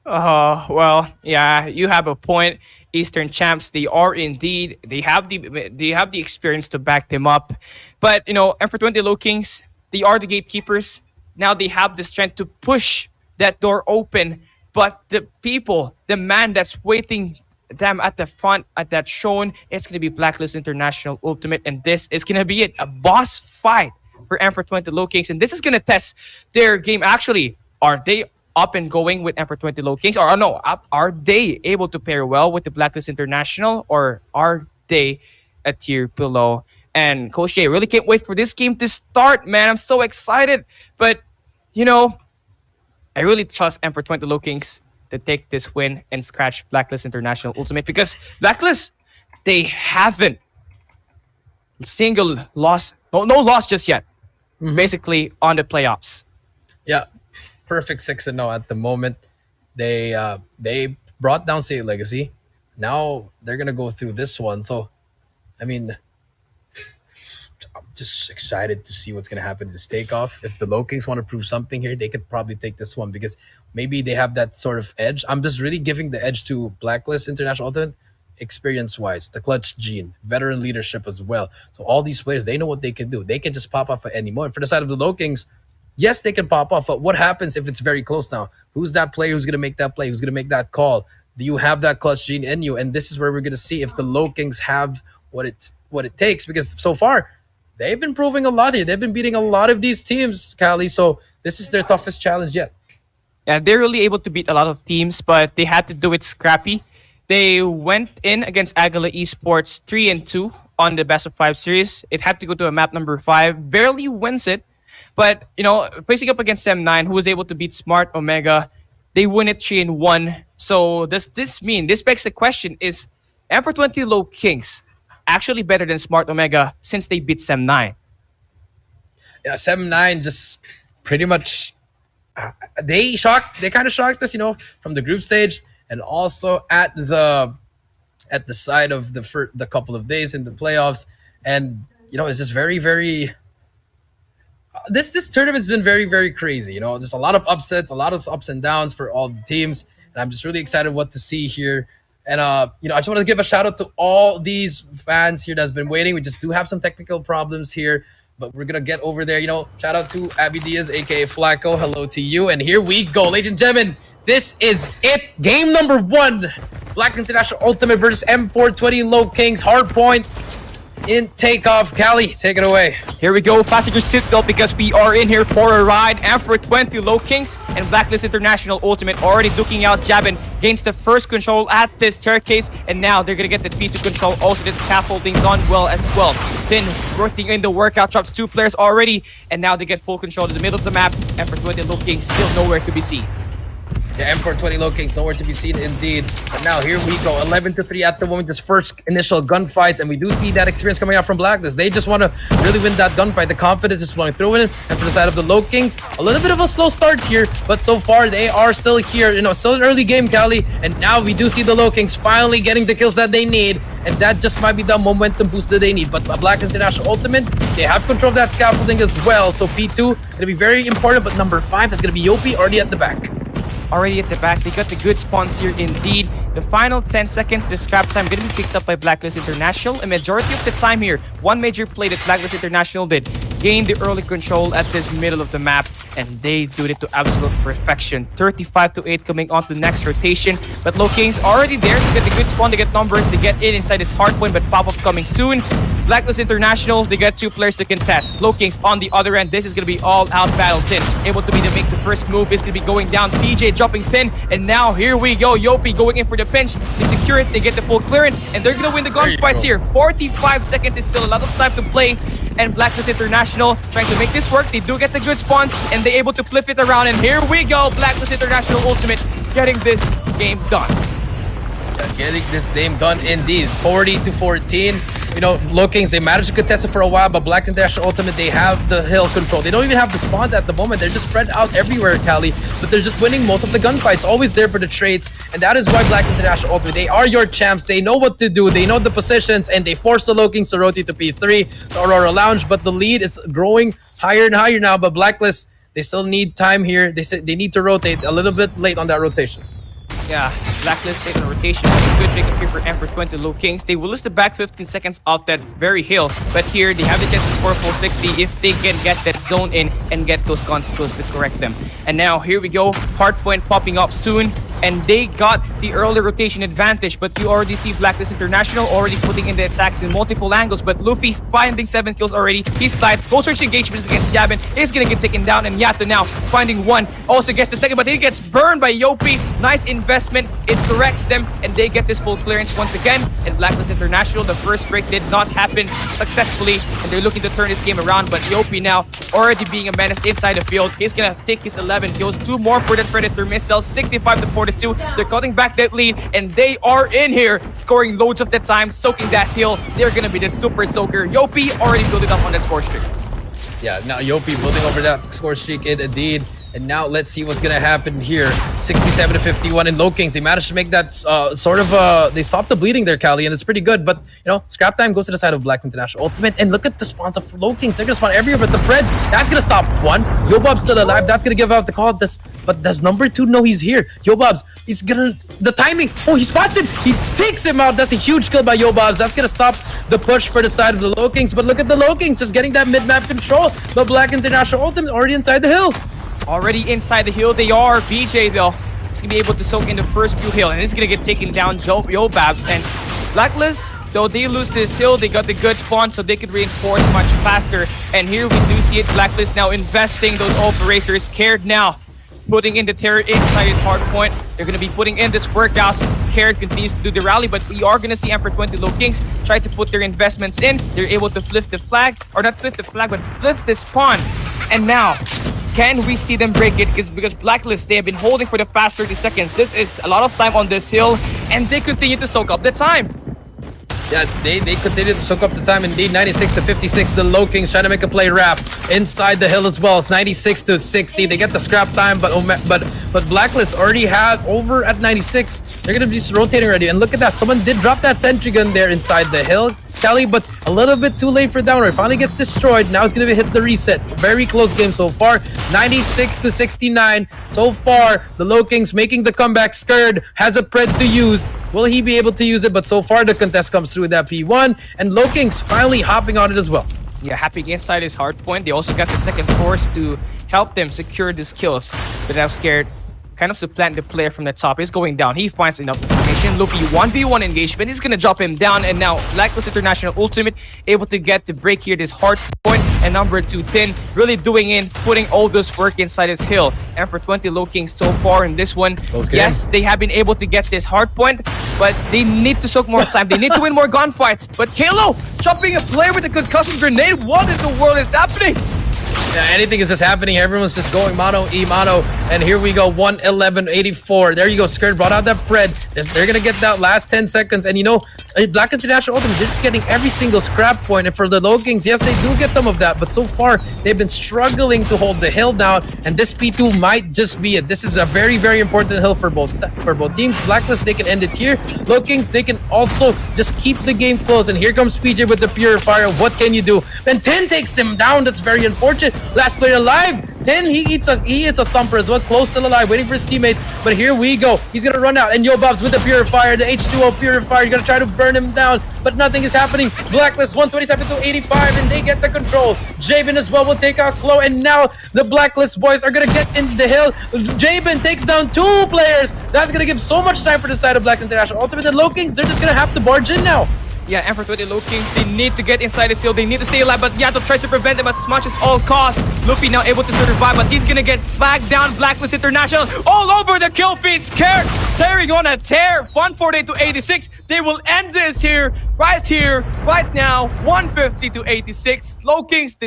Well, yeah, you have a point. Eastern champs, they are indeed. They have the experience to back them up. But M420 Lowkings, they are the gatekeepers. Now they have the strength to push that door open. But the people, the man that's waiting them at the front at that shown, it's gonna be Blacklist International.Ultimate, and this is gonna be it. A boss fight for M420 Lowkings, and this is gonna test their game. Actually, are they up and going with M420 Lowkings, or no? Are they able to pair well with the Blacklist International, or are they a tier below? And Coach Jay, really can't wait for this game to start, man. I'm so excited, but I really trust M420 Lowkings to take this win and scratch Blacklist International.Ultimate, because Blacklist, they haven't single loss, no loss just yet. Basically on the playoffs. Yeah, perfect 6-0 at the moment. They brought down State Legacy. Now they're gonna go through this one. So, I mean, I'm just excited to see what's gonna happen in this takeoff. If the Lowkings want to prove something here, they could probably take this one because maybe they have that sort of edge. I'm just really giving the edge to Blacklist International.Ultimate, experience-wise, the clutch gene, veteran leadership as well. So all these players, they know what they can do. They can just pop off at any moment. For the side of the Lowkings, yes, they can pop off, but what happens if it's very close now? Who's that player who's going to make that play? Who's going to make that call? Do you have that clutch gene in you? And this is where we're going to see if the Lowkings have what it takes, because so far, they've been proving a lot here. They've been beating a lot of these teams, Cali. So this is their toughest challenge yet. Yeah, they're really able to beat a lot of teams, but they had to do it scrappy. They went in against Agala Esports 3-2 on the best of 5 series. It had to go to a map number 5. Barely wins it. But, facing up against M9, who was able to beat Smart Omega, they win it 3-1. So does this mean, this begs the question, is M420 Lowkings actually better than Smart Omega since they beat Sem9? Yeah, Sem9 just pretty much, they kind of shocked us, from the group stage. And also at the side of the couple of days in the playoffs, and it's just very, very. This tournament's been very, very crazy. Just a lot of upsets, a lot of ups and downs for all the teams, and I'm just really excited what to see here. And I just want to give a shout out to all these fans here that's been waiting. We just do have some technical problems here, but we're gonna get over there. Shout out to Abby Diaz, aka Flacco. Hello to you, and here we go, ladies and gentlemen. This is it. Game number 1. Black International.Ultimate versus M420 Lowkings. Hardpoint in takeoff. Cali, take it away. Here we go. Fasten your seatbelt because we are in here for a ride. M420 Lowkings and Blacklist International.Ultimate already duking out Jabin against the first control at this staircase. And now they're going to get the P2 control. Also, the scaffolding done well as well. Then working in the workout, drops 2 players already. And now they get full control in the middle of the map. M420 Lowkings still nowhere to be seen. Yeah, M420 Lowkings nowhere to be seen indeed. But now here we go, 11-3 at the moment, just first initial gunfights, and we do see that experience coming out from Blacklist. They just want to really win that gunfight. The confidence is flowing through it. And for the side of the Lowkings, a little bit of a slow start here, but so far they are still here. Still an early game, Cali, and now we do see the Lowkings finally getting the kills that they need, and that just might be the momentum boost that they need. But Black International.Ultimate, they have control of that scaffolding as well, so P2 gonna be very important. But number 5, that's gonna be Yopi already at the back. Already at the back, they got the good spawns here indeed. The final 10 seconds, the scrap time going to be picked up by Blacklist International. A majority of the time here, one major play that Blacklist International did, gained the early control at this middle of the map, and they do it to absolute perfection. 35-8 coming on to the next rotation, but Lowkings already there to get the good spawn, to get numbers, to get in inside this hardpoint, but pop-up coming soon. Blacklist International, they got 2 players to contest. Lowkings on the other end, this is going to be all-out battle. Tin able to make the first move, is going to be going down. PJ dropping Tin, and now here we go. Yopi going in for the pinch. They secure it, they get the full clearance, and they're going to win the gunfights here. 45 seconds is still a lot of time to play, and Blacklist International trying to make this work. They do get the good spawns, and they're able to flip it around, and here we go. Blacklist International Ultimate getting this game done. Getting this game done indeed. 40-14. You know, Lowkings, they managed to contest it for a while, but Black International Ultimate, they have the hill control. They don't even have the spawns at the moment. They're just spread out everywhere, Cali, but they're just winning most of the gunfights. Always there for the trades, and that is why Black International Ultimate, they are your champs. They know what to do. They know the positions, and they force the Lowkings to rotate to P3, to Aurora Lounge, but the lead is growing higher and higher now, but Blacklist, they still need time here. They need to rotate a little bit late on that rotation. Yeah, Blacklist taking a rotation. Good pickup here for Emperor 20 Lowkings. They will lose the back 15 seconds off that very hill, but here they have the chance to score full 60 if they can get that zone in and get those consequences to correct them. And now here we go, Hardpoint popping up soon, and they got the early rotation advantage, but you already see Blacklist International already putting in the attacks in multiple angles, but Luffy finding 7 kills already. He slides, goes search engagements against Jabin, is gonna get taken down, and Yato now finding 1, also gets the second, but he gets burned by Yopi. Nice investment, it corrects them, and they get this full clearance once again. And Blacklist International, the first break did not happen successfully, and they're looking to turn this game around, but Yopi now already being a menace inside the field. He's gonna take his 11 kills, 2 more for that Predator missiles, 65-42. They're cutting back that lead, and they are in here, scoring loads of the time, soaking that kill. They're gonna be the super soaker. Yopi already building up on the score streak. Yeah, now Yopi building over that score streak indeed. And now let's see what's gonna happen here. 67-51 in Lowkings. They managed to make that they stopped the bleeding there, Cali, and it's pretty good. But you know, scrap time goes to the side of Black International Ultimate. And look at the spawns of Lowkings. They're gonna spawn everywhere, but the Pred, that's gonna stop 1. Yobob's still alive. That's gonna give out the call. But does number 2 know he's here? Yobob's, he's gonna, the timing. Oh, he spots him. He takes him out. That's a huge kill by Yobob's. That's gonna stop the push for the side of the Lowkings. But look at the Lowkings just getting that mid-map control. But Black International Ultimate already inside the hill. Already inside the hill they are. BJ though, he's gonna be able to soak in the first few hill, and he's gonna get taken down. Yobabs and Blacklist, though they lose this hill, they got the good spawn so they could reinforce much faster. And here we do see it, Blacklist now investing those operators, scared now, putting in the terror inside his hardpoint. They're gonna be putting in this workout. Scared continues to do the rally, but we are gonna see Emperor 20 Lowkings try to put their investments in. They're able to flip the flag, or not flip the flag, but flip the spawn. And now, can we see them break it? It's because Blacklist, they have been holding for the past 30 seconds. This is a lot of time on this hill, and they continue to soak up the time. Yeah, they continue to soak up the time indeed. 96-56, the Lowkings trying to make a play. Raph inside the hill as well. It's 96-60. They get the scrap time, but Blacklist already had over at 96. They're gonna be just rotating already. And look at that, someone did drop that sentry gun there inside the hill, Kelly, but a little bit too late for Downright. Finally gets destroyed. Now it's gonna be hit the reset. Very close game so far. 96-69. So far, the Lowkings making the comeback. Scared has a Pred to use. Will he be able to use it? But so far, the contest comes through with that P1, and Lowkings finally hopping on it as well. Yeah, Happy inside his hardpoint. They also got the second force to help them secure these kills. But now Scared kind of supplant the player from the top. He's going down. He finds enough information. Luffy 1v1 engagement. He's gonna drop him down, and now Blacklist International Ultimate able to get the break here. This hard point, and number 2 Tin really putting all this work inside his hill. And for 20 Lowkings so far in this one, yes, they have been able to get this hard point, but they need to soak more time. They need to win more gunfights. But Kalo chopping a player with a concussion grenade. What in the world is happening? Yeah, anything is just happening. Everyone's just going mono, e-mono. And here we go, 111-84. There you go, Scared brought out that Pred. They're going to get that last 10 seconds. And you know, Black International Ultimate, they're just getting every single scrap point. And for the Lowkings, yes, they do get some of that. But so far, they've been struggling to hold the hill down. And this P2 might just be it. This is a very, very important hill for both teams. Blacklist, they can end it here. Lowkings, they can also just keep the game close. And here comes PJ with the Purifier. What can you do? And 10 takes him down. That's very unfortunate. Last player alive. 10, he hits a thumper as well, close still alive, waiting for his teammates. But here we go. He's gonna run out, and Yobob's with the Purifier, the H2O Purifier. You're gonna try to burn him down, but nothing is happening. Blacklist 127-85, and they get the control. Jabin as well will take out Chloe, and now the Blacklist boys are gonna get in the hill. Jabin takes down 2 players. That's gonna give so much time for the side of Black International Ultimate. And Lowkings, they're just gonna have to barge in now. Yeah, and for 20 Lowkings, they need to get inside the seal. They need to stay alive, but Yato tries to prevent them as much as all costs. Luffy now able to survive, but he's gonna get flagged down. Blacklist International all over the kill feeds. Carrying on a tear. 148 to 86. They will end this here, right now. 150 to 86. Lowkings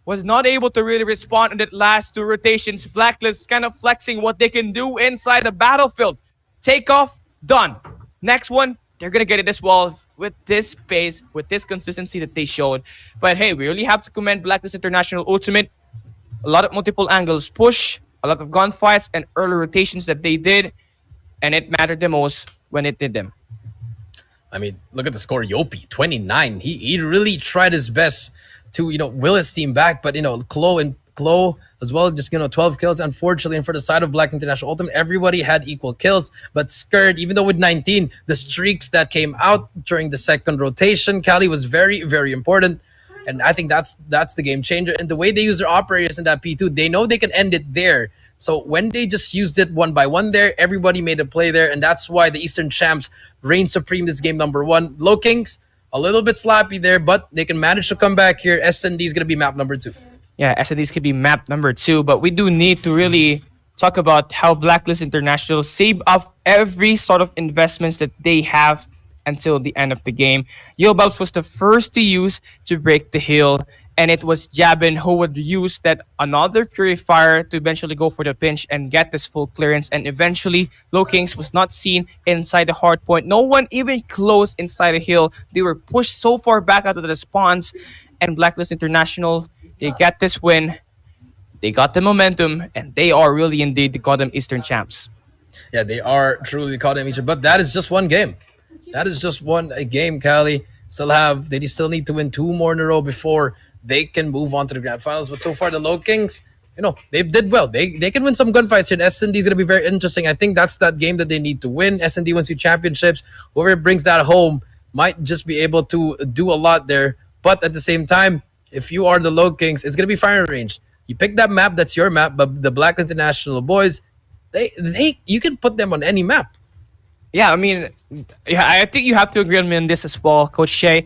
was not able to really respond in that last two rotations. Blacklist kind of flexing what they can do inside the battlefield. Takeoff, done. Next one, they're gonna get it as well with this pace, with this consistency that they showed. But hey, we really have to commend Blacklist International Ultimate. A lot of multiple angles push, a lot of gunfights, and early rotations that they did, and it mattered the most when it did them. I mean, look at the score. Yopi, 29. He really tried his best to, will his team back. But, Chloe as well, just, 12 kills. Unfortunately, and for the side of Black International Ultimate, everybody had equal kills. But Skirt, even though with 19, the streaks that came out during the second rotation, Cali was very, very important. And I think that's the game changer. And the way they use their operators in that P2, they know they can end it there. So when they just used it one by one there, everybody made a play there. And that's why the Eastern Champs reign supreme this game number one. Lowkings, a little bit sloppy there, but they can manage to come back here. SND is going to be map number 2. Yeah, SNDs could be map number 2, but we do need to really talk about how Blacklist International save up every sort of investments that they have until the end of the game. Yobabs was the first to use to break the hill, and it was Jabin who would use that another purifier to eventually go for the pinch and get this full clearance. And eventually, Lowkings was not seen inside the hardpoint. No one even close inside the hill. They were pushed so far back out of the spawns, and Blacklist International, they get this win. They got the momentum, and they are really indeed the Gotham Eastern champs. Yeah, they are truly the Gotham Eastern, but that is just one game. That is just one game, Cali. They still need to win 2 more in a row before they can move on to the grand finals. But so far, the Lowkings, they did well. They can win some gunfights here. And SND is going to be very interesting. I think that's that game that they need to win. SND wins 2 championships. Whoever brings that home might just be able to do a lot there. But at the same time, if you are the Lowkings, it's going to be firing range. You pick that map, that's your map. But the Black International boys, you can put them on any map. Yeah, I mean, I think you have to agree on me on this as well, Coach Shea.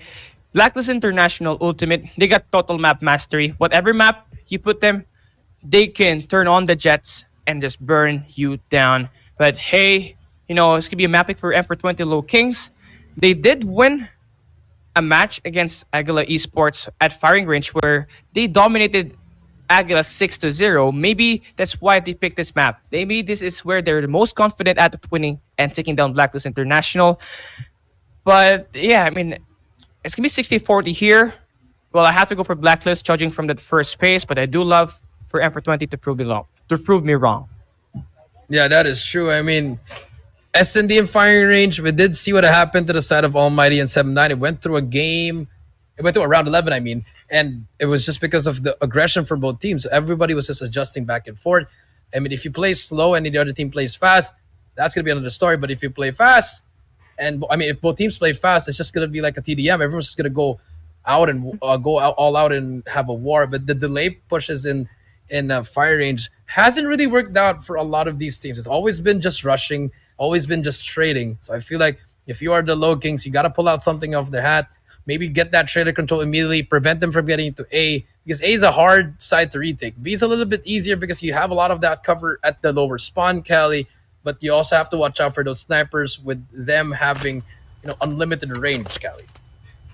Blacklist International Ultimate, they got total map mastery. Whatever map you put them, they can turn on the jets and just burn you down. But hey, it's going to be a map pick for Emperor 20 Lowkings. They did win a match against Aguila Esports at firing range where they dominated Aguila 6-0. Maybe that's why they picked this map. Maybe this is where they're the most confident at winning and taking down Blacklist International. But yeah, I mean, it's going to be 60-40 here. Well, I have to go for Blacklist, judging from that first pace, but I do love for Emperor 20 to prove me wrong. Yeah, that is true. I mean, SND in firing range, we did see what happened to the side of ALMGHTY and 7-9. It went through a game. It went through a round 11, I mean. And it was just because of the aggression from both teams. Everybody was just adjusting back and forth. I mean, if you play slow and the other team plays fast, that's going to be another story. But if you play fast, if both teams play fast, it's just going to be like a TDM. Everyone's just going to go out and all out and have a war. But the delay pushes in fire range hasn't really worked out for a lot of these teams. It's always been just rushing, always been just trading. So I feel like if you are the Lowkings, you got to pull out something off the hat. Maybe get that trader control immediately, prevent them from getting into A, because A is a hard side to retake. B is a little bit easier because you have a lot of that cover at the lower spawn, Cali, but you also have to watch out for those snipers with them having unlimited range, Cali.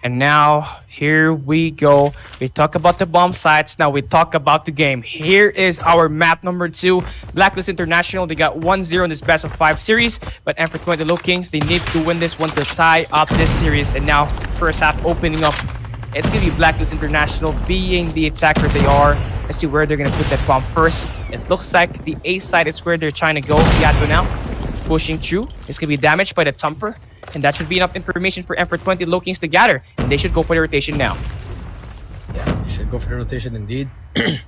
And now, here we go. We talk about the bomb sites. Now we talk about the game. Here is our map number 2. Blacklist International, they got 1-0 in this best of 5 series. But Emperor 20 Lowkings, they need to win this one to tie up this series. And now, first half opening up. It's going to be Blacklist International being the attacker they are. Let's see where they're going to put that bomb first. It looks like the A side is where they're trying to go. Yato now pushing through. It's going to be damaged by the Thumper. And that should be enough information for Emperor 20 Lowkings to gather. And they should go for the rotation now. Yeah, they should go for the rotation indeed.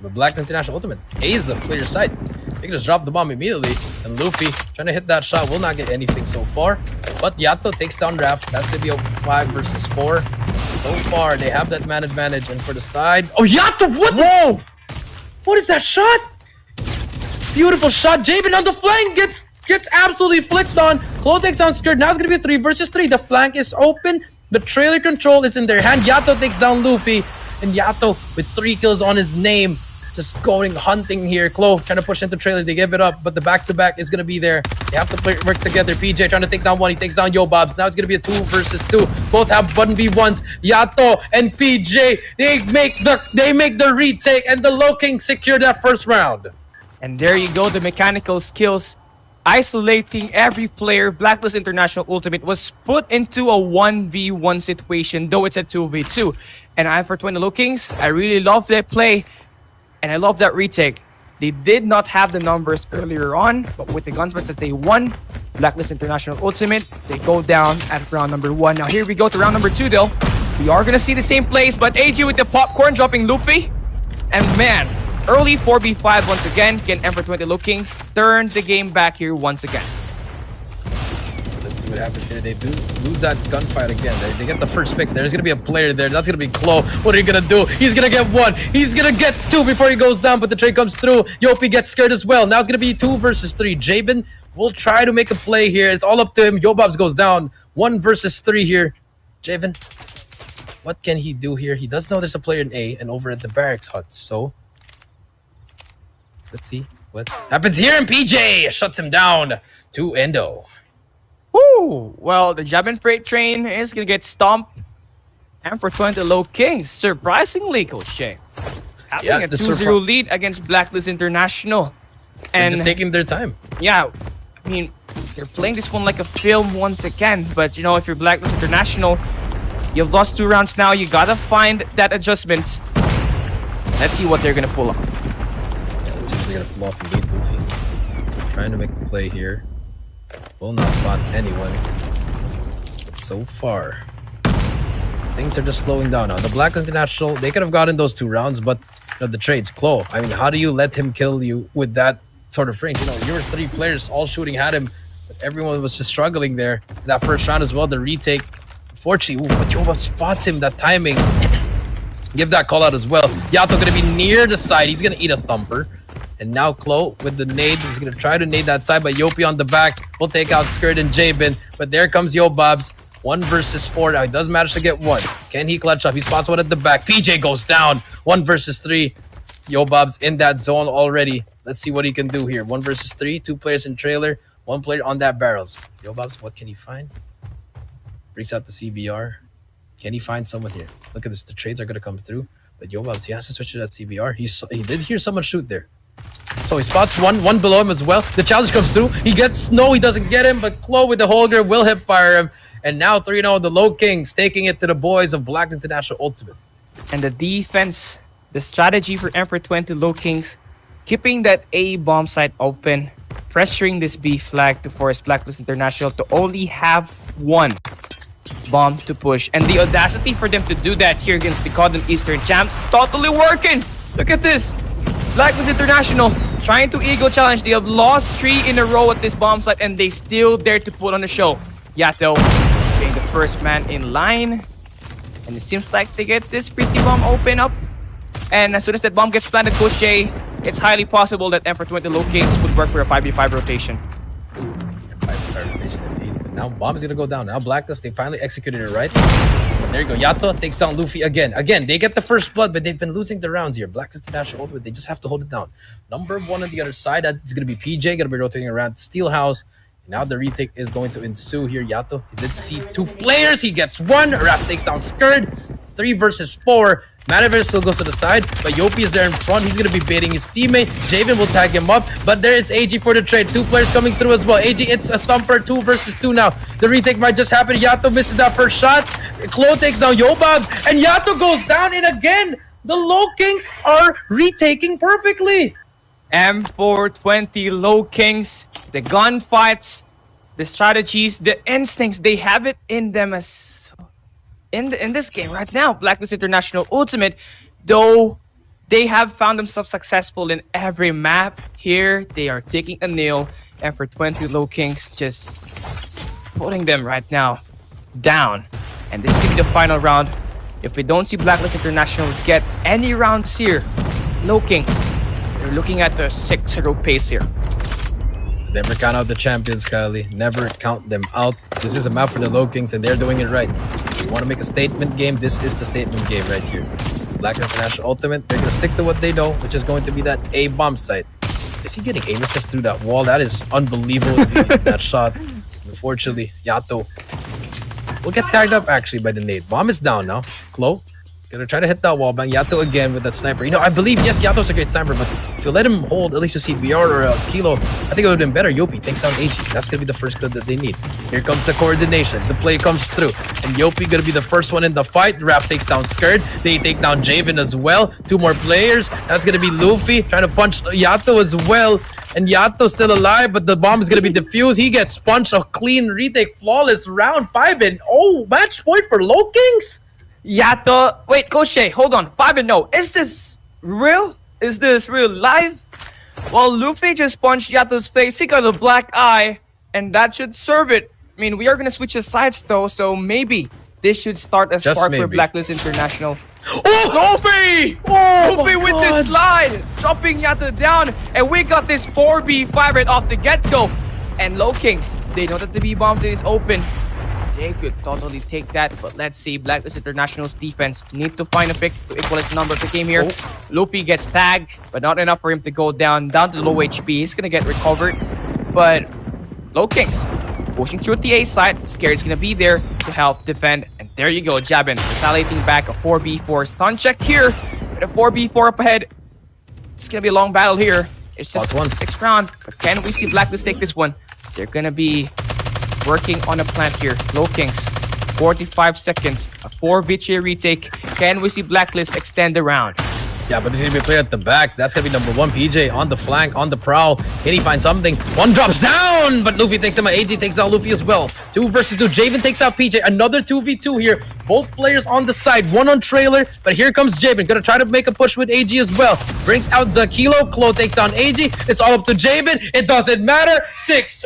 But Black International Ultimate, A is the clear side. They can just drop the bomb immediately. And Luffy, trying to hit that shot, will not get anything so far. But Yato takes down Raph. That's going to be a 5 versus 4. So far, they have that man advantage. And for the side... Oh, Yato, what? Whoa! What is that shot? Beautiful shot. Jabin on the flank gets absolutely flicked on. Chloe takes down Skirt. Now it's going to be a 3 versus 3. The flank is open. The trailer control is in their hand. Yato takes down Luffy, and Yato with 3 kills on his name. Just going hunting here. Chloe trying to push into trailer. They give it up, but the back-to-back is going to be there. They have to work together. PJ trying to take down one. He takes down Yo Bobs. Now it's going to be a 2 versus 2. Both have 1v1s. Yato and PJ, they make the retake, and the Lowkings secure that first round. And there you go, the mechanical skills. Isolating every player, Blacklist International.Ultimate was put into a 1v1 situation, though it's a 2v2. And I'm for 20 Lowkings. I really love that play. And I love that retake. They did not have the numbers earlier on, but with the gunfights that they won, Blacklist International.Ultimate, they go down at round number 1. Now here we go to round number 2 though. We are gonna see the same plays, but AG with the popcorn dropping Luffy. And man, early 4v5 once again. Can Emperor 20 Lowkings turn the game back here once again? Let's see what happens here. They do lose that gunfight again. They get the first pick. There's going to be a player there. That's going to be Chloe. What are you going to do? He's going to get 1. He's going to get 2 before he goes down, but the trade comes through. Yopi gets scared as well. Now it's going to be 2 versus 3. Jabin will try to make a play here. It's all up to him. Yobabs goes down. 1 versus 3 here. Jabin, what can he do here? He does know there's a player in A and over at the barracks hut. So, let's see what happens here. And PJ shuts him down to Endo. Woo! Well, the Jabin freight train is gonna get stomped. And for 20 Lowkings, surprisingly, Coach Shay, having a 2-0 lead against Blacklist International. And just taking their time. Yeah, I mean, they're playing this one like a film once again. But, you know, if you're Blacklist International, you've lost 2 rounds now. You gotta find that adjustments. Let's see what they're gonna pull off. Yeah, let's see what they're gonna pull off indeed, Luffy. Trying to make the play here. Will not spot anyone. But so far, things are just slowing down now. The Blacklist International, they could have gotten those 2 rounds, but you know, the trades, Chloe. I mean, how do you let him kill you with that sort of range? You know, you were 3 players all shooting at him, but everyone was just struggling there. That first round as well, the retake. Unfortunately, but Yoba spots him, that timing. Give that call out as well. Yato gonna be near the side. He's gonna eat a thumper. And now Chloe with the nade. He's going to try to nade that side, but Yopi on the back will take out Skirt and Jabin. But there comes Yobabs. 1 versus 4. Now he does manage to get 1. Can he clutch up? He spots 1 at the back. PJ goes down. 1 versus 3. Yobabs in that zone already. Let's see what he can do here. 1 versus 3. 2 players in trailer. 1 player on that barrels. Yobabs, what can he find? Brings out the CBR. Can he find someone here? Look at this. The trades are going to come through. But Yobabs, he has to switch to that CBR. He did hear someone shoot there. So he spots one below him as well. The challenge comes through. He gets he doesn't get him, but Chloe with the holder will hip fire him. And now 3-0, the Lowkings taking it to the boys of Black International.Ultimate. And the defense, the strategy for Emperor 20 Lowkings, keeping that A bomb site open, pressuring this B flag to force Blacklist International to only have 1 bomb to push. And the audacity for them to do that here against the Cotton Eastern champs, totally working. Look at this. Blacklist International trying to ego challenge. They have lost 3 in a row at this bomb site, and they still dare to put on a show. Yato being the first man in line. And it seems like they get this pretty bomb open up. And as soon as that bomb gets planted, Coach Jay, it's highly possible that Emperor 20 Lowkings would work for a 5v5 rotation. 5v5 rotation indeed. But now bomb is going to go down. Now Blacklist, they finally executed it right. But there you go. Yato takes down Luffy again. Again, they get the first blood, but they've been losing the rounds here. Blacklist International.Ultimate, they just have to hold it down. Number 1 on the other side, that's going to be PJ, going to be rotating around Steelhouse. Now the retake is going to ensue here. Yato, he did see 2 players. He gets 1. Raph takes down Skirt. 3 versus 4. Manaver still goes to the side, but Yopi is there in front. He's going to be baiting his teammate. Javen will tag him up, but there is AG for the trade. 2 players coming through as well. AG, it's a thumper. 2 versus 2 now. The retake might just happen. Yato misses that first shot. Chloe takes down Yobabs, and Yato goes down, and again, the Lowkings are retaking perfectly. M420 Lowkings, the gunfights, the strategies, the instincts, they have it in them as in this game right now. Blacklist International.Ultimate, though they have found themselves successful in every map. Here they are taking a nil, and for 20 Lowkings just putting them right now down. And this is gonna be the final round. If we don't see Blacklist International get any rounds here, Lowkings, they're looking at the 6-0 pace here. Never count out the champions, Kylie. Never count them out. This is a map for the Lowkings, and they're doing it right. If you want to make a statement game, this is the statement game right here. Black International Ultimate, they're going to stick to what they know, which is going to be that A bomb site. Is he getting aim assist through that wall? That is unbelievable, that shot. Unfortunately, Yato will get tagged up actually by the nade. Bomb is down now. Klo gonna try to hit that wall bang. Yato again with that sniper. I believe, yes, Yato's a great sniper, but if you let him hold at least a CBR or a Kilo, I think it would have been better. Yopi takes down AG. That's gonna be the first kill that they need. Here comes the coordination. The play comes through. And Yopi gonna be the first one in the fight. Raph takes down Skirt. They take down Javen as well. 2 more players. That's gonna be Luffy trying to punch Yato as well. And Yato's still alive, but the bomb is going to be defused. He gets punched. A clean retake. Flawless round 5 and match point for Lowkings. Yato. Wait, Coach Shay, hold on. 5-0. Is this real? Is this real live? Well, Luffy just punched Yato's face. He got a black eye, and that should serve it. I mean, we are going to switch the sides, though, so maybe this should start a spark for Blacklist International. Oh! Luffy! Luffy with this slide, dropping Yato down, and we got this 4v5 right off the get-go. And Lowkings, they know that the B-bomb is open. They could totally take that, but let's see. Blacklist International's defense need to find a pick to equalize the number of the game here. Luffy gets tagged, but not enough for him to go down to low HP. He's gonna get recovered, but Lowkings pushing through the A side. Scared's gonna be there to help defend. And there you go, Jabin retaliating back. A 4v4 stun check here. With a 4v4 up ahead. It's gonna be a long battle here. It's just 6th round. But can we see Blacklist take this one? They're gonna be working on a plant here. Lowkings, 45 seconds. A 4v3 retake. Can we see Blacklist extend the round? Yeah, but there's going to be a player at the back. That's going to be number 1, PJ, on the flank, on the prowl. Can he find something? One drops down, but Luffy takes him out. AG takes out Luffy as well. 2 versus 2. Javen takes out PJ. Another 2v2 here. Both players on the side. One on trailer, but here comes Javen. Going to try to make a push with AG as well. Brings out the Kilo. Klo takes down AG. It's all up to Javen. It doesn't matter. 6-0,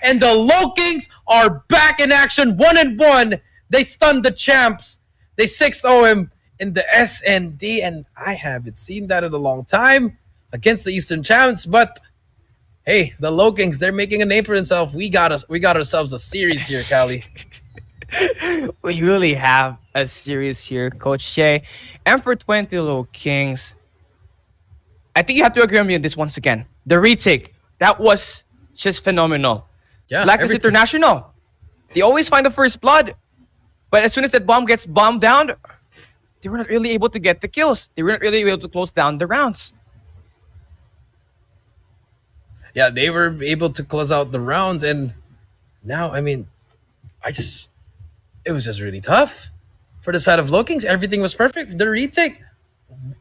and the Lowkings are back in action. 1-1. They stunned the champs. They 6-0 him in the SND, and I haven't seen that in a long time against the Eastern Champs. But hey, the Lowkings, they're making a name for themselves. We got ourselves a series here, Callie. We really have a series here, Coach Shay. And for 20 Lowkings, I think you have to agree on me on this once again. The retake, that was just phenomenal. Yeah, Blacklist International, they always find the first blood, but as soon as that bomb gets bombed down, they were not really able to get the kills. They were not really able to close down the rounds. Yeah, they were able to close out the rounds, and now, I mean, it was just really tough for the side of Lowkings. Everything was perfect. The retake,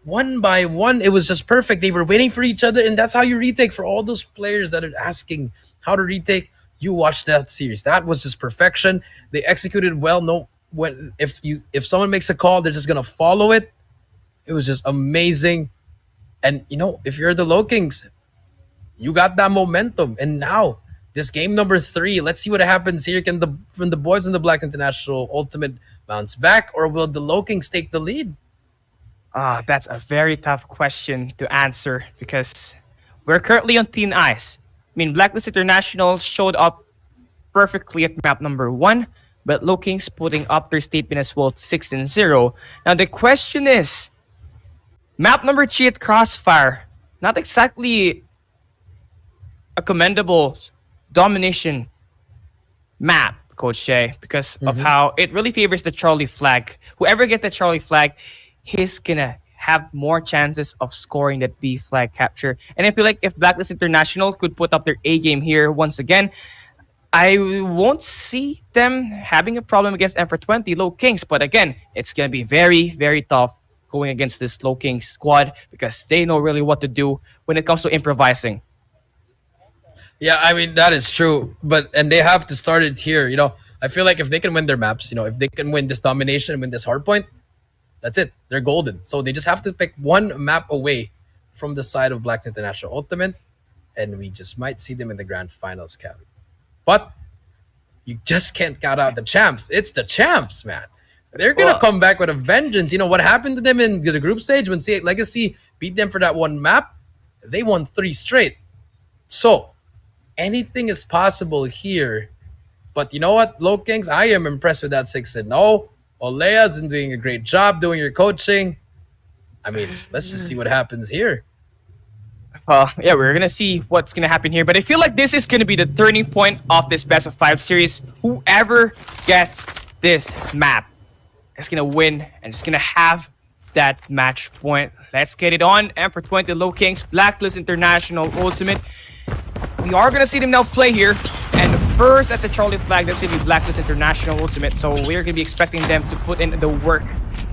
one by one, it was just perfect. They were waiting for each other, and that's how you retake. For all those players that are asking how to retake, you watch that series. That was just perfection. They executed well. If someone makes a call, they're just gonna follow it. It was just amazing. And if you're the Lowkings, you got that momentum. And now this game number 3, let's see what happens here. Can the boys in the Black International Ultimate bounce back, or will the Lowkings take the lead? That's a very tough question to answer because we're currently on thin ice. I mean, Blacklist International showed up perfectly at map number 1. But Lowkings putting up their statement as well, 6-0. Now the question is, map number 3 at Crossfire, not exactly a commendable domination map, Coach Shay, because of how it really favors the Charlie flag. Whoever gets the Charlie flag, he's gonna have more chances of scoring that B flag capture. And I feel like if Blacklist International could put up their A game here once again, I won't see them having a problem against Emperor 20 Lowkings, but again, it's going to be very, very tough going against this Lowkings squad because they know really what to do when it comes to improvising. Yeah, I mean, that is true. And they have to start it here. I feel like if they can win their maps, if they can win this domination, win this hardpoint, that's it. They're golden. So they just have to pick one map away from the side of Black International Ultimate, and we just might see them in the grand finals, Callie. But you just can't count out the champs. It's the champs, man. They're going to come back with a vengeance. What happened to them in the group stage when C8 Legacy beat them for that one map? They won 3 straight. So anything is possible here. But you know what, Lowkings, I am impressed with that 6-0. Olea's been doing a great job doing your coaching. I mean, let's just see what happens here. Yeah, we're gonna see what's gonna happen here. But I feel like this is gonna be the turning point of this best of 5 series. Whoever gets this map is gonna win and is gonna have that match point. Let's get it on. And for 20 Lowkings, Blacklist International.Ultimate. We are gonna see them now play here. And first at the Charlie flag, that's gonna be Blacklist International.Ultimate. So we're gonna be expecting them to put in the work.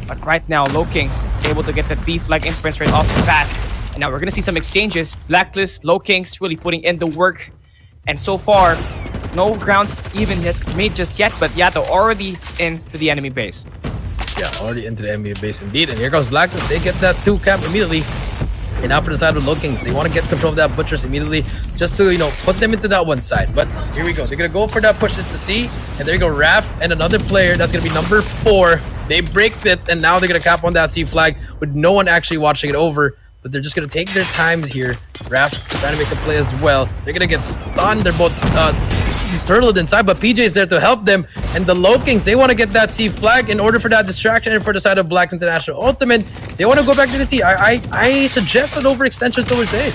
But right now, Lowkings able to get that B flag influence right off the bat. And now we're gonna see some exchanges. Blacklist, Lowkings really putting in the work. And so far, no grounds even made just yet, but Yato already into the enemy base. Yeah, already into the NBA base indeed. And here comes Blacklist. They get that 2 cap immediately. And now for the side of Lowkings, they want to get control of that Butchers immediately just to, put them into that one side. But here we go. They're going to go for that push into C. And there you go, Raf and another player. That's going to be number 4. They break it, and now they're going to cap on that C flag with no one actually watching it over. But they're just going to take their time here. Raf trying to make a play as well. They're going to get stunned. They're both turtled inside, but PJ is there to help them. And the Lowkings, they want to get that C flag in order for that distraction. And for the side of Black International.Ultimate, they want to go back to the T. I suggest an overextension towards A.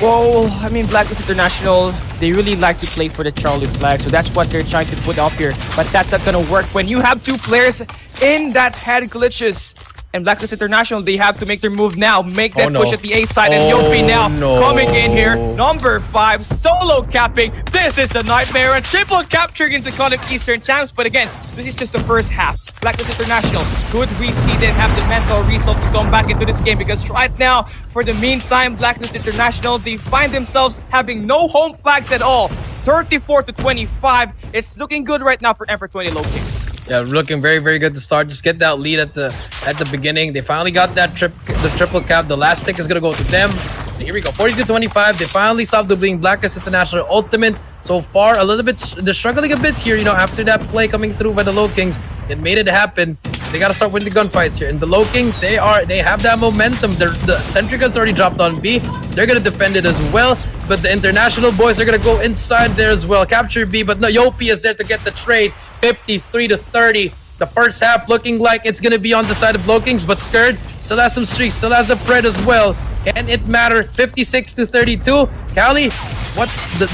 Well, I mean, Blacklist International, they really like to play for the Charlie flag, so that's what they're trying to put up here. But that's not gonna work when you have 2 players in that head glitches. And Blacklist International, they have to make their move now. Make that push at the A side. And Yopi now coming in here. Number 5, solo capping. This is a nightmare. And triple capture against the Iconic Eastern Champs. But again, this is just the first half. Blacklist International, could we see them have the mental resolve to come back into this game? Because right now, for the meantime, Blacklist International, they find themselves having no home flags at all. 34-25. It's looking good right now for Emperor 20 Lowkings. Yeah, looking very, very good to start. Just get that lead at the beginning. They finally got that the triple cap. The last stick is gonna go to them. And here we go, 42-25. They finally stopped being Blacklist International.Ultimate. So far, a little bit, they're struggling a bit here. After that play coming through by the Lowkings, it made it happen. They gotta start winning the gunfights here. And the Lowkings, they have that momentum. The Sentry Guns already dropped on B. They're gonna defend it as well. But the International boys are gonna go inside there as well. Capture B, but no, Yopi is there to get the trade. 53-30. The first half looking like it's gonna be on the side of Lowkings, but Scared still has some streaks, still has a Pred as well. Can it matter? 56-32. Cali,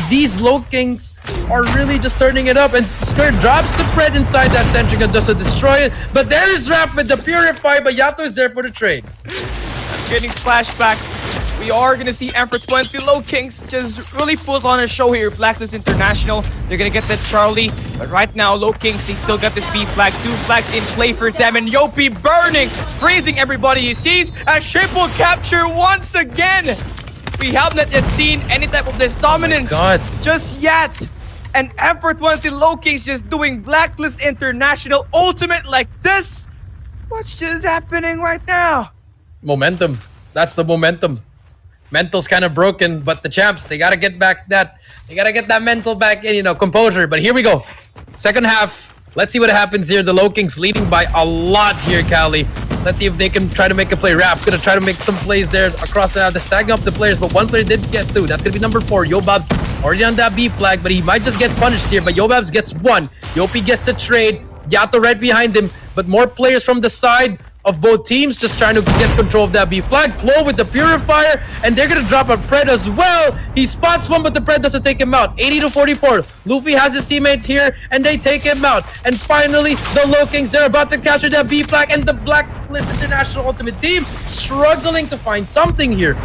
these Lowkings are really just turning it up, and Scared drops the Pred inside that Sentry Gun just to destroy it. But there is Rap with the Purify, but Yato is there for the trade. Getting flashbacks. We are going to see Emperor 20 Lowkings just really put on a show here. Blacklist International, they're going to get that Charlie. But right now, Lowkings, they still got this B flag. 2 flags in play for them. And Yopi burning, freezing everybody he sees. A triple capture once again. We have not yet seen any type of this dominance just yet. And Emperor 20 Lowkings just doing Blacklist International.Ultimate like this. What's just happening right now? Momentum. That's the momentum. Mental's kind of broken, but the champs, they gotta get back that. They gotta get that mental back in, composure. But here we go. Second half. Let's see what happens here. The Lowkings leading by a lot here, Cali. Let's see if they can try to make a play. Raf's gonna try to make some plays there across the stacking up the players, but one player did get through. That's gonna be number 4. Yobab's already on that B flag, but he might just get punished here. But Yobab's gets 1. Yopi gets the trade. Yato right behind him, but more players from the side of both teams just trying to get control of that B flag. Klo with the Purifier, and they're gonna drop a Pred as well. He spots one, but the Pred doesn't take him out. 80-44. Luffy has his teammate here, and they take him out. And finally, the Lowkings, they're about to capture that B flag, and the Blacklist International.Ultimate team struggling to find something here.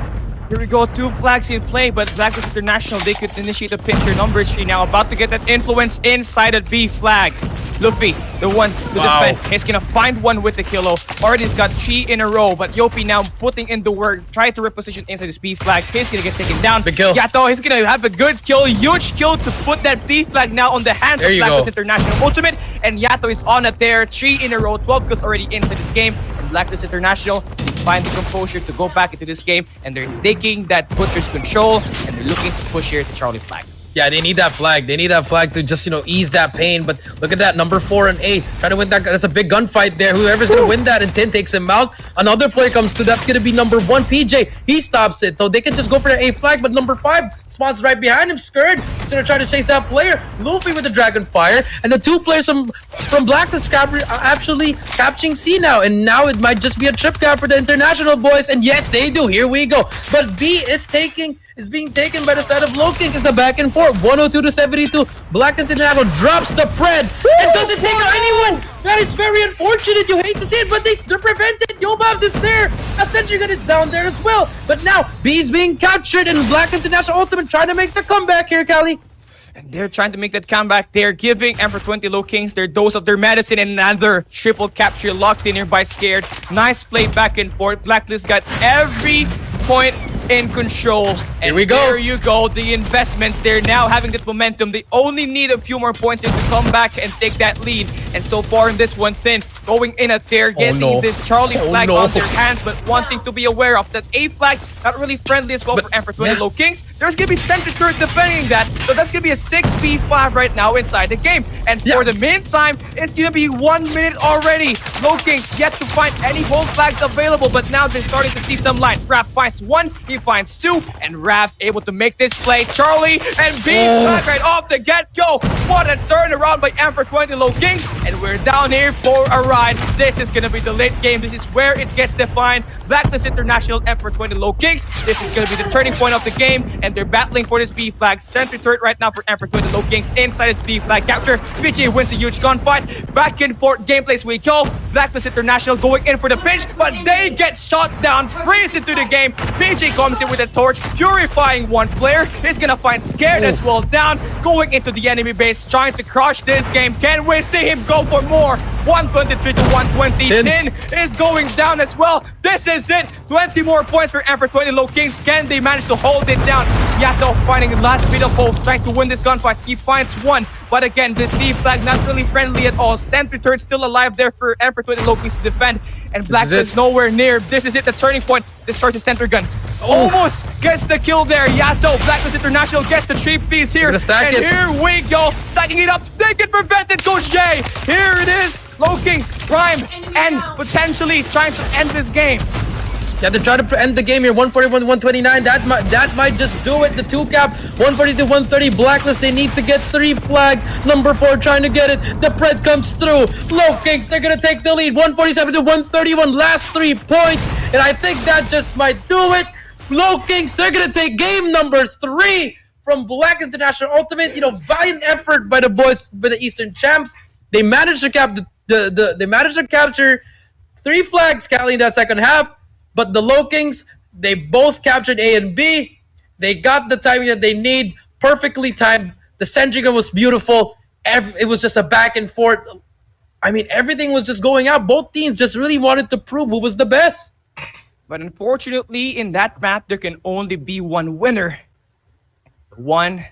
Here we go, 2 flags in play, but Blacklist International, they could initiate a pincher number 3 now, about to get that influence inside that B flag. Luffy, the one to defend, he's gonna find one with the kilo. Already's got 3 in a row, but Yopi now putting in the work, try to reposition inside this B flag. He's gonna get taken down. Big kill. Yato, he's gonna have a good kill, huge kill to put that B flag now on the hands of Blacklist International.Ultimate. And Yato is on it there, 3 in a row, 12 kills already inside this game. And Blacklist International, they find the composure to go back into this game, and they're taking that Butcher's control, and they're looking to push here to Charlie flag. Yeah, they need that flag. They need that flag to just, ease that pain. But look at that, number 4 and 8. Trying to win that. That's a big gunfight there. Whoever's going to win that, and Tin takes him out. Another player comes through. That's going to be number 1, PJ. He stops it. So they can just go for the A flag. But number 5 spawns right behind him. Scared. He's going to try to chase that player. Luffy with the Dragon Fire. And the 2 players from Blacklist are actually capturing C now. And now it might just be a trip cap for the international boys. And yes, they do. Here we go. But B is being taken by the side of Lowkings. It's a back and forth. 102 to 72. Black International drops the Pred and doesn't take out anyone. That is very unfortunate. You hate to see it, but they're prevented. Yo Bobs is there. A sentry gun is down there as well. But now B's being captured, and Black International.Ultimate trying to make the comeback here, Callie. And they're trying to make that comeback. They're giving Emperor 20 Lowkings their dose of their medicine, and another triple capture locked in here by Scared. Nice play back and forth. Blacklist got every point in control. And here we go. There you go. The investments, they're now having that momentum. They only need a few more points to come back and take that lead. And so far in this one, Thin going in at there, getting this Charlie flag on their hands, but one thing to be aware of, that A flag not really friendly as well for Emperor 20 Lowkings. There's gonna be center turret defending that, so that's gonna be a 6v5 right now inside the game. And for the meantime, it's gonna be 1 minute already. Lowkings yet to find any hold flags available, but now they're starting to see some light. Raph finds 1, he finds 2, and Raph able to make this play. Charlie and B flag right off the get-go. What a turnaround by Emperor 20 Lowkings, and we're down here for a ride. This is gonna be the late game. This is where it gets defined. Blacklist International, Emperor 20 Lowkings. This is gonna be the turning point of the game, and they're battling for this B flag. Center turret right now for Emperor 20 Lowkings. Inside his B flag capture. PJ wins a huge gunfight. Back and forth gameplays we go. Blacklist International going in for the pinch, but they get shot down. Freeze into the game. PJ comes in with a torch, purifying one player. He's gonna find Scared as well down, going into the enemy base, trying to crush this game. Can we see him go for more? 123 to 120. Tin is going down as well. This is it. 20 more points for Emperor 20 Lowkings. Can they manage to hold it down? Yato finding the last bit of hope, trying to win this gunfight. He finds 1, but again, this B flag not really friendly at all. Sentry turret still alive there for Emperor 20 Lowkings to defend, and Black is nowhere near. This is it, the turning point. Destroys the center gun. Almost gets the kill there. Yato, Blacklist International gets the 3-piece here. And here we go. Stacking it up. They get prevented. Goes Jay. Here it is. Lowkings, Prime, and potentially trying to end this game. Yeah, they're trying to end the game here. 141 to 129. That might just do it. The 2 cap. 140 to 130. Blacklist. They need to get 3 flags. Number 4 trying to get it. The Pred comes through. Lowkings, they're going to take the lead. 147 to 131. Last 3 points. And I think that just might do it. Lowkings, they're going to take game number 3 from Black International.Ultimate. Valiant effort by the boys, by the Eastern champs. They managed to they managed to capture 3 flags, Callie, in that second half. But the Lowkings, they both captured A and B. They got the timing that they need, perfectly timed. The sentry gun was beautiful. It was just a back and forth. I mean, everything was just going out. Both teams just really wanted to prove who was the best. But unfortunately, in that map, there can only be one winner. One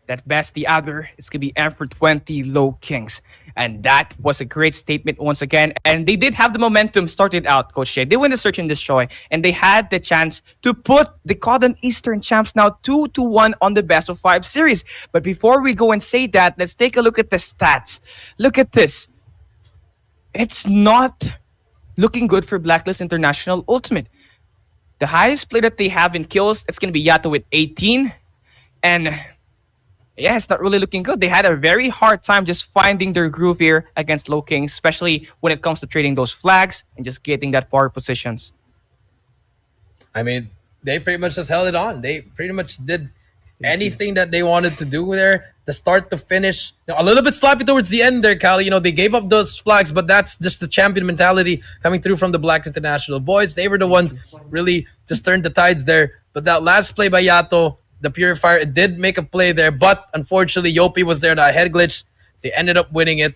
that best the other. It's going to be Emperor 20 Lowkings. And that was a great statement once again. And they did have the momentum started out, Coach Shay. They win the Search and Destroy. And they had the chance to put the Cotton Eastern champs now 2-1 on the best of 5 series. But before we go and say that, let's take a look at the stats. Look at this. It's not looking good for Blacklist International.Ultimate. The highest player that they have in kills, it's going to be Yato with 18. And yeah, it's not really looking good. They had a very hard time just finding their groove here against Lowkings, especially when it comes to trading those flags and just getting that power positions. I mean, they pretty much just held it on. They pretty much did anything that they wanted to do there, the start to finish. A little bit sloppy towards the end there, Callie. They gave up those flags, but that's just the champion mentality coming through from the Black International boys. They were the ones really just turned the tides there. But that last play by Yato, the Purifier, it did make a play there, but unfortunately, Yopi was there in a head glitch. They ended up winning it.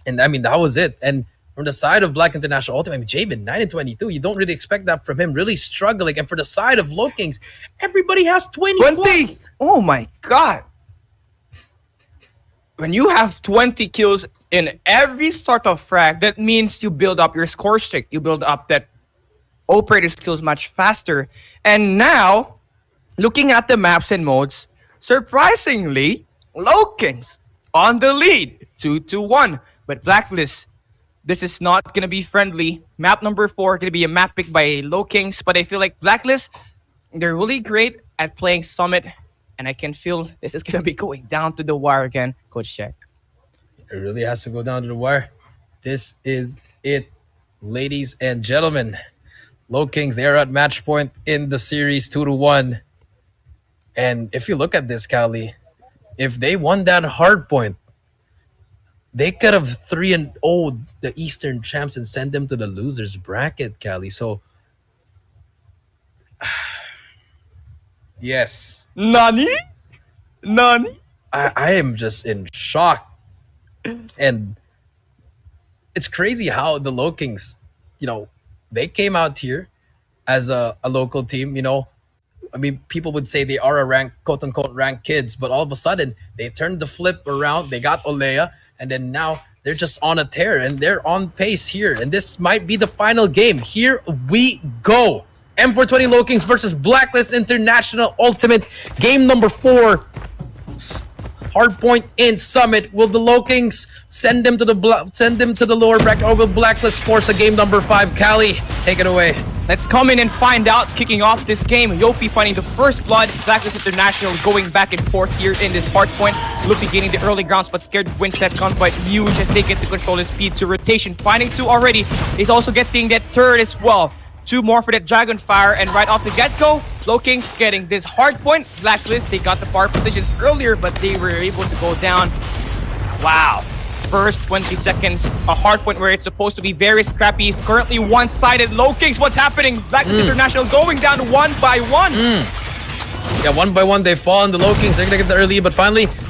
And I mean, that was it. And from the side of Black International.Ultimate, I mean, Jabin, 9-22. You don't really expect that from him, really struggling. And for the side of Lowkings, everybody has 20 plus. Oh my God. When you have 20 kills in every start of frag, that means you build up your score streak. You build up that operator skills much faster. And now, looking at the maps and modes, Surprisingly, Lowkings on the lead, 2-1. But Blacklist, this is not gonna be friendly. Map number 4 gonna be a map picked by Lowkings, but I feel like Blacklist, they're really great at playing Summit, and I can feel this is gonna be going down to the wire again. Coach Check. It really has to go down to the wire. This is it, ladies and gentlemen. Lowkings, they are at match point in the series 2-1. And if you look at this, Cali, if they won that hard point, they could have 3-0 the Eastern champs and send them to the losers bracket, Cali. So, yes, Nani? Nani? I am just in shock. And it's crazy how the Lowkings, they came out here as a local team, I mean, people would say they are a ranked, quote unquote, ranked kids, but all of a sudden they turned the flip around. They got Olea, and then now they're just on a tear and they're on pace here. And this might be the final game. Here we go. M420 Lowkings versus Blacklist International.Ultimate. Game number 4. Hardpoint in Summit. Will the Lowkings send them to the lower bracket, or will Blacklist force a game number 5? Cali, take it away. Let's come in and find out. Kicking off this game, Yopi finding the first blood. Blacklist International going back and forth here in this hardpoint. Luffy gaining the early grounds, but scared wins that gunfight huge as they get to control his speed to rotation. Finding 2 already. He's also getting that turret as well. 2 more for that Dragonfire, and right off the get-go, Lowkings getting this hardpoint. Blacklist, they got the far positions earlier, but they were able to go down. Wow. First 20 seconds, a hardpoint where it's supposed to be very scrappy. It's currently one-sided. Lowkings, what's happening? Blacklist International going down 1 by 1. Yeah, 1 by 1 they fall, and the Lowkings, they're gonna get the early, but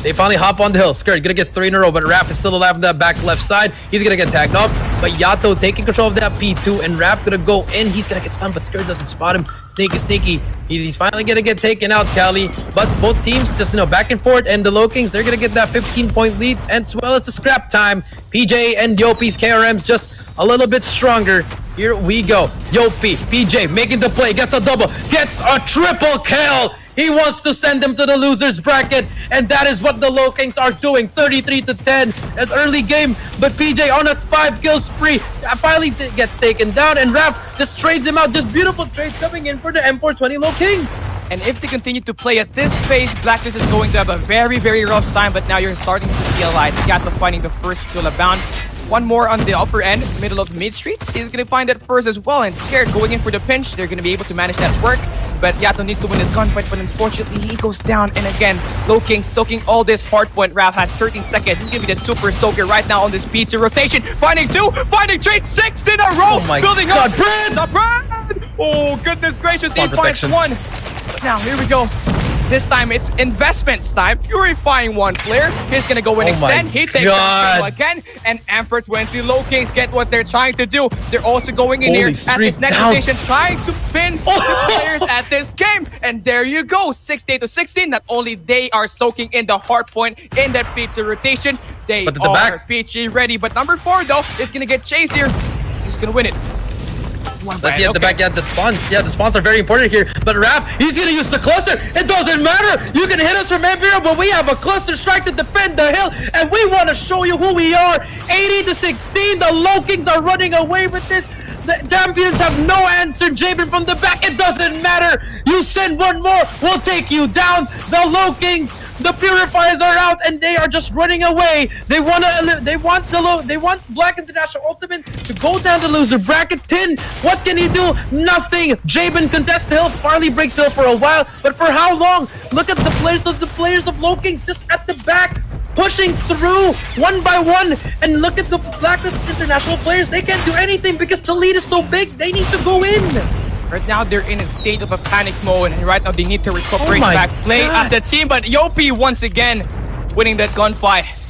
they finally hop on the hill. Skirt gonna get 3 in a row, but Raph is still alive on that back left side. He's gonna get tagged up, but Yato taking control of that P2, and Raph gonna go in. He's gonna get stunned, but Skirt doesn't spot him. Sneaky. He's finally gonna get taken out, Cali. But both teams just, back and forth, and the Lowkings, they're gonna get that 15-point lead, and as well as the scrap time. PJ and Yopi's KRM's just a little bit stronger. Here we go. Yopi, PJ making the play, gets a double, gets a triple kill. He wants to send them to the losers bracket, and that is what the Lowkings are doing. 33-10 at early game, but PJ on a 5-kill spree finally gets taken down, and Raph just trades him out. Just beautiful trades coming in for the M420 Lowkings. And if they continue to play at this pace, Blacklist is going to have a very, very rough time, but now you're starting to see a light. Yato finding the first kill abound. 1 more on the upper end, middle of mid streets. He's gonna find that first as well, and scared going in for the pinch. They're gonna be able to manage that work, but Yato needs to win this gunfight, but unfortunately he goes down. And again, Lowkings soaking all this hardpoint. Raph has 13 seconds. He's gonna be the super soaker right now on this speed to rotation. Finding 2, finding 3, 6 in a row. Oh my building God, up. Brad! The Brad! Oh goodness gracious, he finds protection. 1. But now here we go. This time it's investments time. Purifying 1 player. He's gonna go and extend. He takes that kill again. And M420 Lowkings get what they're trying to do. They're also going in here at this next rotation, trying to pin the players at this game. And there you go. 68-16. Not only they are soaking in the hard point in that pizza rotation, they are PG ready. But number 4 though is gonna get chased here. He's gonna win it. Let's see at the back. Yeah, the spawns. Yeah, the spawns are very important here. But Raph, he's gonna use the cluster. It doesn't matter. You can hit us from everywhere, but we have a cluster strike to defend the hill, and we want to show you who we are. 80-16. The Lowkings are running away with this. The champions have no answer. Javen from the back. It doesn't matter. You send 1 more, we'll take you down. The Lowkings, the Purifiers are out, and they are just running away. They want Black International.Ultimate to go down the loser bracket. 10. What can he do? Nothing. Javen contests the hill. Farley breaks hill for a while, but for how long? Look at the players of Lowkings just at the back, pushing through 1 by 1, and look at the Blacklist International players. They can't do anything because the lead is so big. They need to go in. Right now they're in a state of a panic mode, and right now they need to recuperate back, play as a team. But Yopi once again winning that gunfight.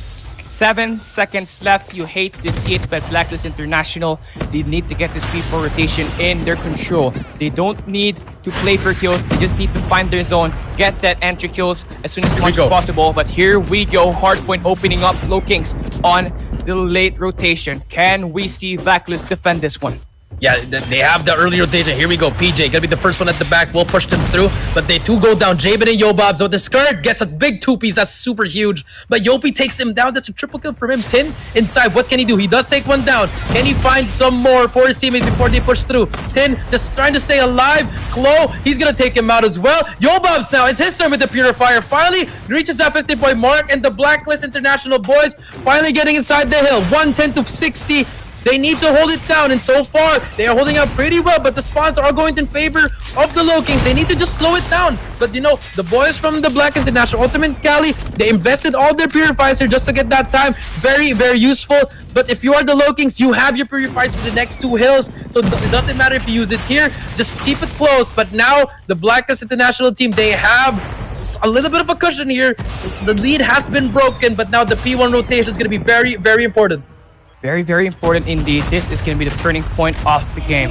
7 seconds left. You hate to see it, but Blacklist International, they need to get this people rotation in their control. They don't need to play for kills. They just need to find their zone, get that entry kills as soon as possible. But here we go. Hardpoint opening up. Lowkings on the late rotation. Can we see Blacklist defend this one? Yeah, they have the early rotation. Here we go. PJ gonna be the first one at the back. We'll push them through, but they two go down. Jabin and Yobab. So the skirt gets a big two-piece. That's super huge. But Yopi takes him down. That's a triple kill from him. Tin inside. What can he do? He does take one down. Can he find some more for his teammates before they push through? Tin just trying to stay alive. Klo, he's gonna take him out as well. Yobab's now. It's his turn with the Purifier. Finally reaches that 50-point mark, and the Blacklist International boys finally getting inside the hill. 110 to 60. They need to hold it down, and so far, they are holding up pretty well, but the spawns are going in favor of the Lowkings. They need to just slow it down. But, you know, the boys from the Black International.Ultimate Cali, they invested all their purifiers here just to get that time. Very, very useful. But if you are the Lowkings, you have your purifiers for the next two hills, so it doesn't matter if you use it here. Just keep it close. But now, the Blacklist International team, they have a little bit of a cushion here. The lead has been broken, but now the P1 rotation is going to be very, very important. Very, very important indeed. This is going to be the turning point of the game.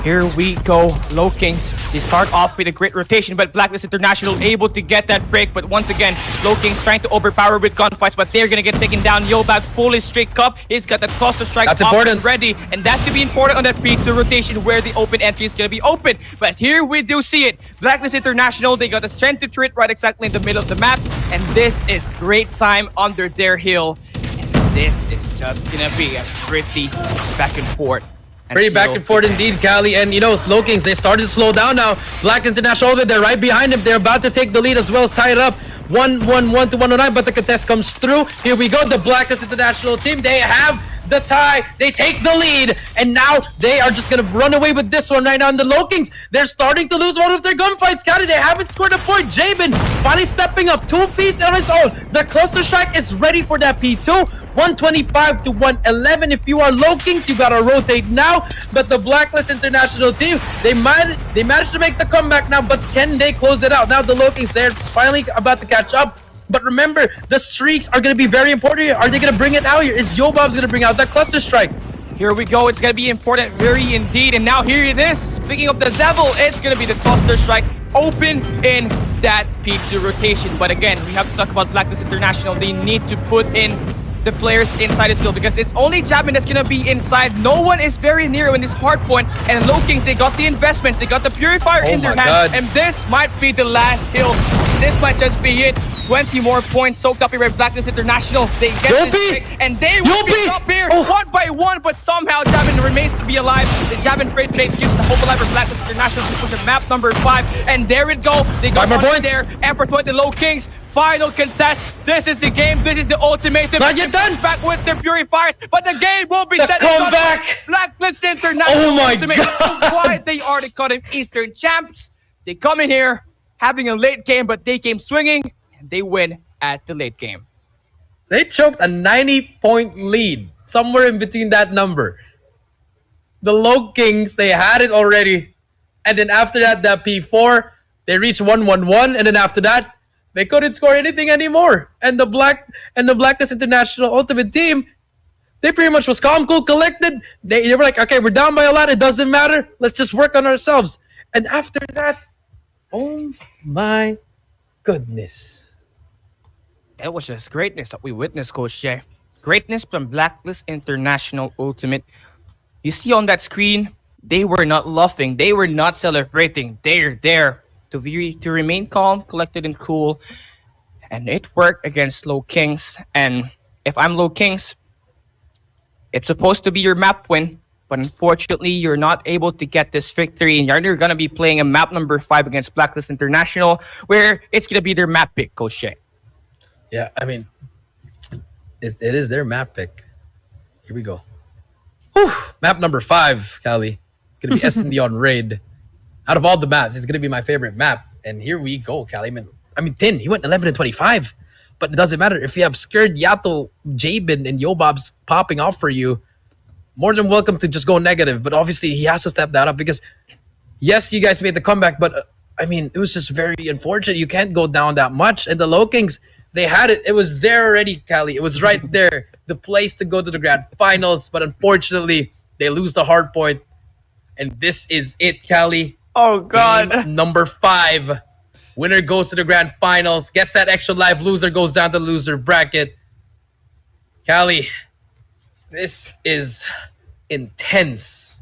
Here we go, Lowkings. They start off with a great rotation, but Blacklist International able to get that break. But once again, Lowkings trying to overpower with gunfights, but they're going to get taken down. Yobab's fully straight up. He's got the cluster strike That's up important. and ready, and that's going to be important on that P2 rotation where the open entry is going to be open. But here we do see it. Blacklist International, they got a strength to turret right exactly in the middle of the map, and this is great time under their hill. This is just gonna be a pretty back and forth. Pretty back and forth indeed, Cali. And you know, Lowkings, they started to slow down now. Black International, they're right behind him. They're about to take the lead as well as tie it up. 1-1-1 to 109, but the contest comes through. Here we go, the Blacklist International team. They have the tie. They take the lead, and now they are just gonna run away with this one right now. And the Lowkings, they're starting to lose one of their gunfights. Cali, they haven't scored a point. Jabin finally stepping up, two-piece on his own. The cluster strike is ready for that P2. 125 to 111. If you are Lowkings, you gotta rotate now. But the Blacklist International team, they managed to make the comeback now, but can they close it out? Now the Lowkings, they're finally about to catch up. But remember, the streaks are going to be very important here. Are they going to bring it out here? Is Yobab's going to bring out that cluster strike? Here we go. It's going to be important, very indeed. And now here it is. Speaking of the devil, it's going to be the cluster strike open in that P2 rotation. But again, we have to talk about Blacklist International. They need to put in the players inside this field because it's only Jabin that's gonna be inside. No one is very near in this hardpoint, and Lowkings, they got the investments, they got the purifier in their hands, and this might be the last hill. This might just be it. 20 more points soaked up here by Blacklist International. They get this pick, and they will be up here one by one, but somehow Jabin remains to be alive. The Jabin freight train gives the hope alive for Blacklist International to push at map number 5, and there it go. They got 5 more points there. Effort 20 Lowkings. Final contest. This is the game. This is the ultimatum. Not yet done. Back with their purifiers, but the game will be set. Comeback. Blacklist International. Oh my Ultimate. God. Why they are the cutting Eastern champs? They come in here having a late game, but they came swinging and they win at the late game. They choked a 90-point lead, somewhere in between that number. The Lowkings, they had it already, and then after that, that P4, they reached 1-1-1, and then after that, they couldn't score anything anymore. And the Blacklist International Ultimate team, they pretty much was calm, cool, collected. They were like, okay, we're down by a lot. It doesn't matter. Let's just work on ourselves. And after that, oh my goodness. That was just greatness that we witnessed, Coach Jay. Greatness from Blacklist International Ultimate. You see on that screen, they were not laughing. They were not celebrating. They're there to remain calm, collected, and cool. And it worked against Lowkings. And if I'm Lowkings, it's supposed to be your map win, but unfortunately, you're not able to get this victory. And you're going to be playing a map number 5 against Blacklist International, where it's going to be their map pick, Coach Shay. Yeah, I mean, it is their map pick. Here we go. Whew, map number 5, Cali. It's going to be Essendion Raid. Out of all the maps, it's going to be my favorite map. And here we go, Cali. I mean, Tin, he went 11 and 25. But it doesn't matter. If you have Scared, Yato, Jabin, and Yobab's popping off for you, more than welcome to just go negative. But obviously, he has to step that up because, yes, you guys made the comeback, but I mean, it was just very unfortunate. You can't go down that much. And the Lowkings, they had it. It was there already, Cali. It was right there. The place to go to the grand finals. But unfortunately, they lose the hard point. And this is it, Cali. Oh, God. Game number 5. Winner goes to the grand finals, gets that extra life. Loser goes down to the loser bracket. Cali, this is intense.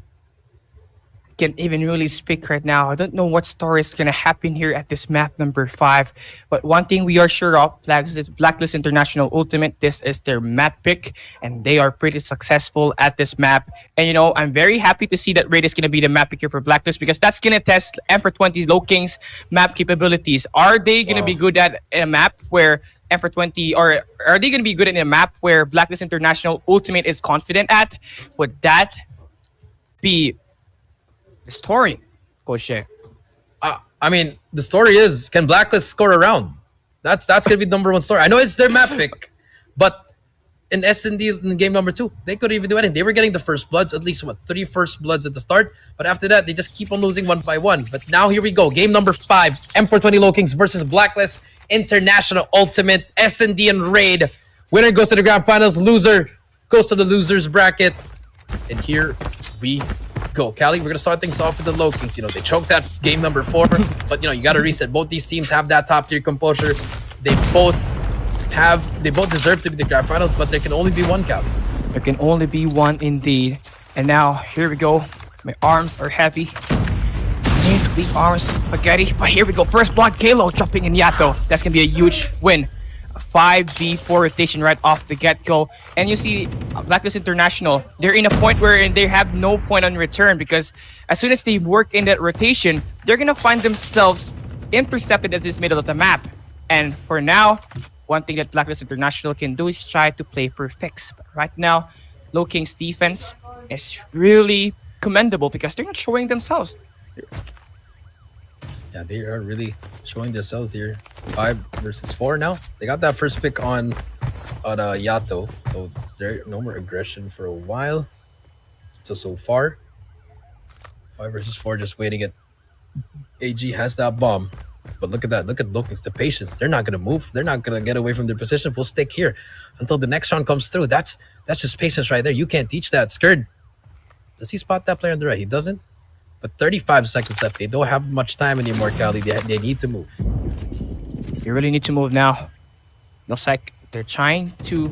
can't even really speak right now. I don't know what story is gonna happen here at this map number 5. But one thing we are sure of, Blacklist International.Ultimate, this is their map pick, and they are pretty successful at this map. And you know, I'm very happy to see that Raid is gonna be the map pick here for Blacklist, because that's gonna test Emperor 20 Lowkings map capabilities. Are they gonna be good at a map where Emperor 20, or are they gonna be good at a map where Blacklist International.Ultimate is confident at? Would that be the story, Coach Shea? I mean, the story is, can Blacklist score a round? That's gonna be the number one story. I know it's their map pick, but in S&D in game number 2, they couldn't even do anything. They were getting the first bloods, at least 3 first bloods at the start, but after that they just keep on losing one by one. But now here we go, game number 5, M420 Lowkings versus Blacklist International.Ultimate, S&D and Raid. Winner goes to the grand finals, loser goes to the losers bracket. And here we go. Callie, we're gonna start things off with the Lowkings. You know, they choked that game number 4, but you know, you gotta reset. Both these teams have that top tier composure. They both deserve to be the grand finals, but there can only be one, Callie. There can only be one indeed. And now here we go. My arms are heavy. Knees, weak arms, spaghetti. But here we go. First block, Kalo jumping in Yato. That's gonna be a huge win. 5v4 rotation right off the get-go. And you see Blacklist International, they're in a point where they have no point on return, because as soon as they work in that rotation, they're gonna find themselves intercepted as this middle of the map. And for now, one thing that Blacklist International can do is try to play perfects. But right now, Lowkings defense is really commendable because they're not showing themselves. Yeah, they are really showing themselves here. 5 versus 4 now. They got that first pick on Yato, so there no more aggression for a while. So far, 5 versus 4, just waiting it. AG has that bomb, but look at that. Look at Lowkings, the patience. They're not gonna move. They're not gonna get away from their position. We'll stick here until the next round comes through. That's just patience right there. You can't teach that. Skurd, does he spot that player on the right? He doesn't. But 35 seconds left. They don't have much time anymore, Callie. They need to move. You really need to move now. Looks like they're trying to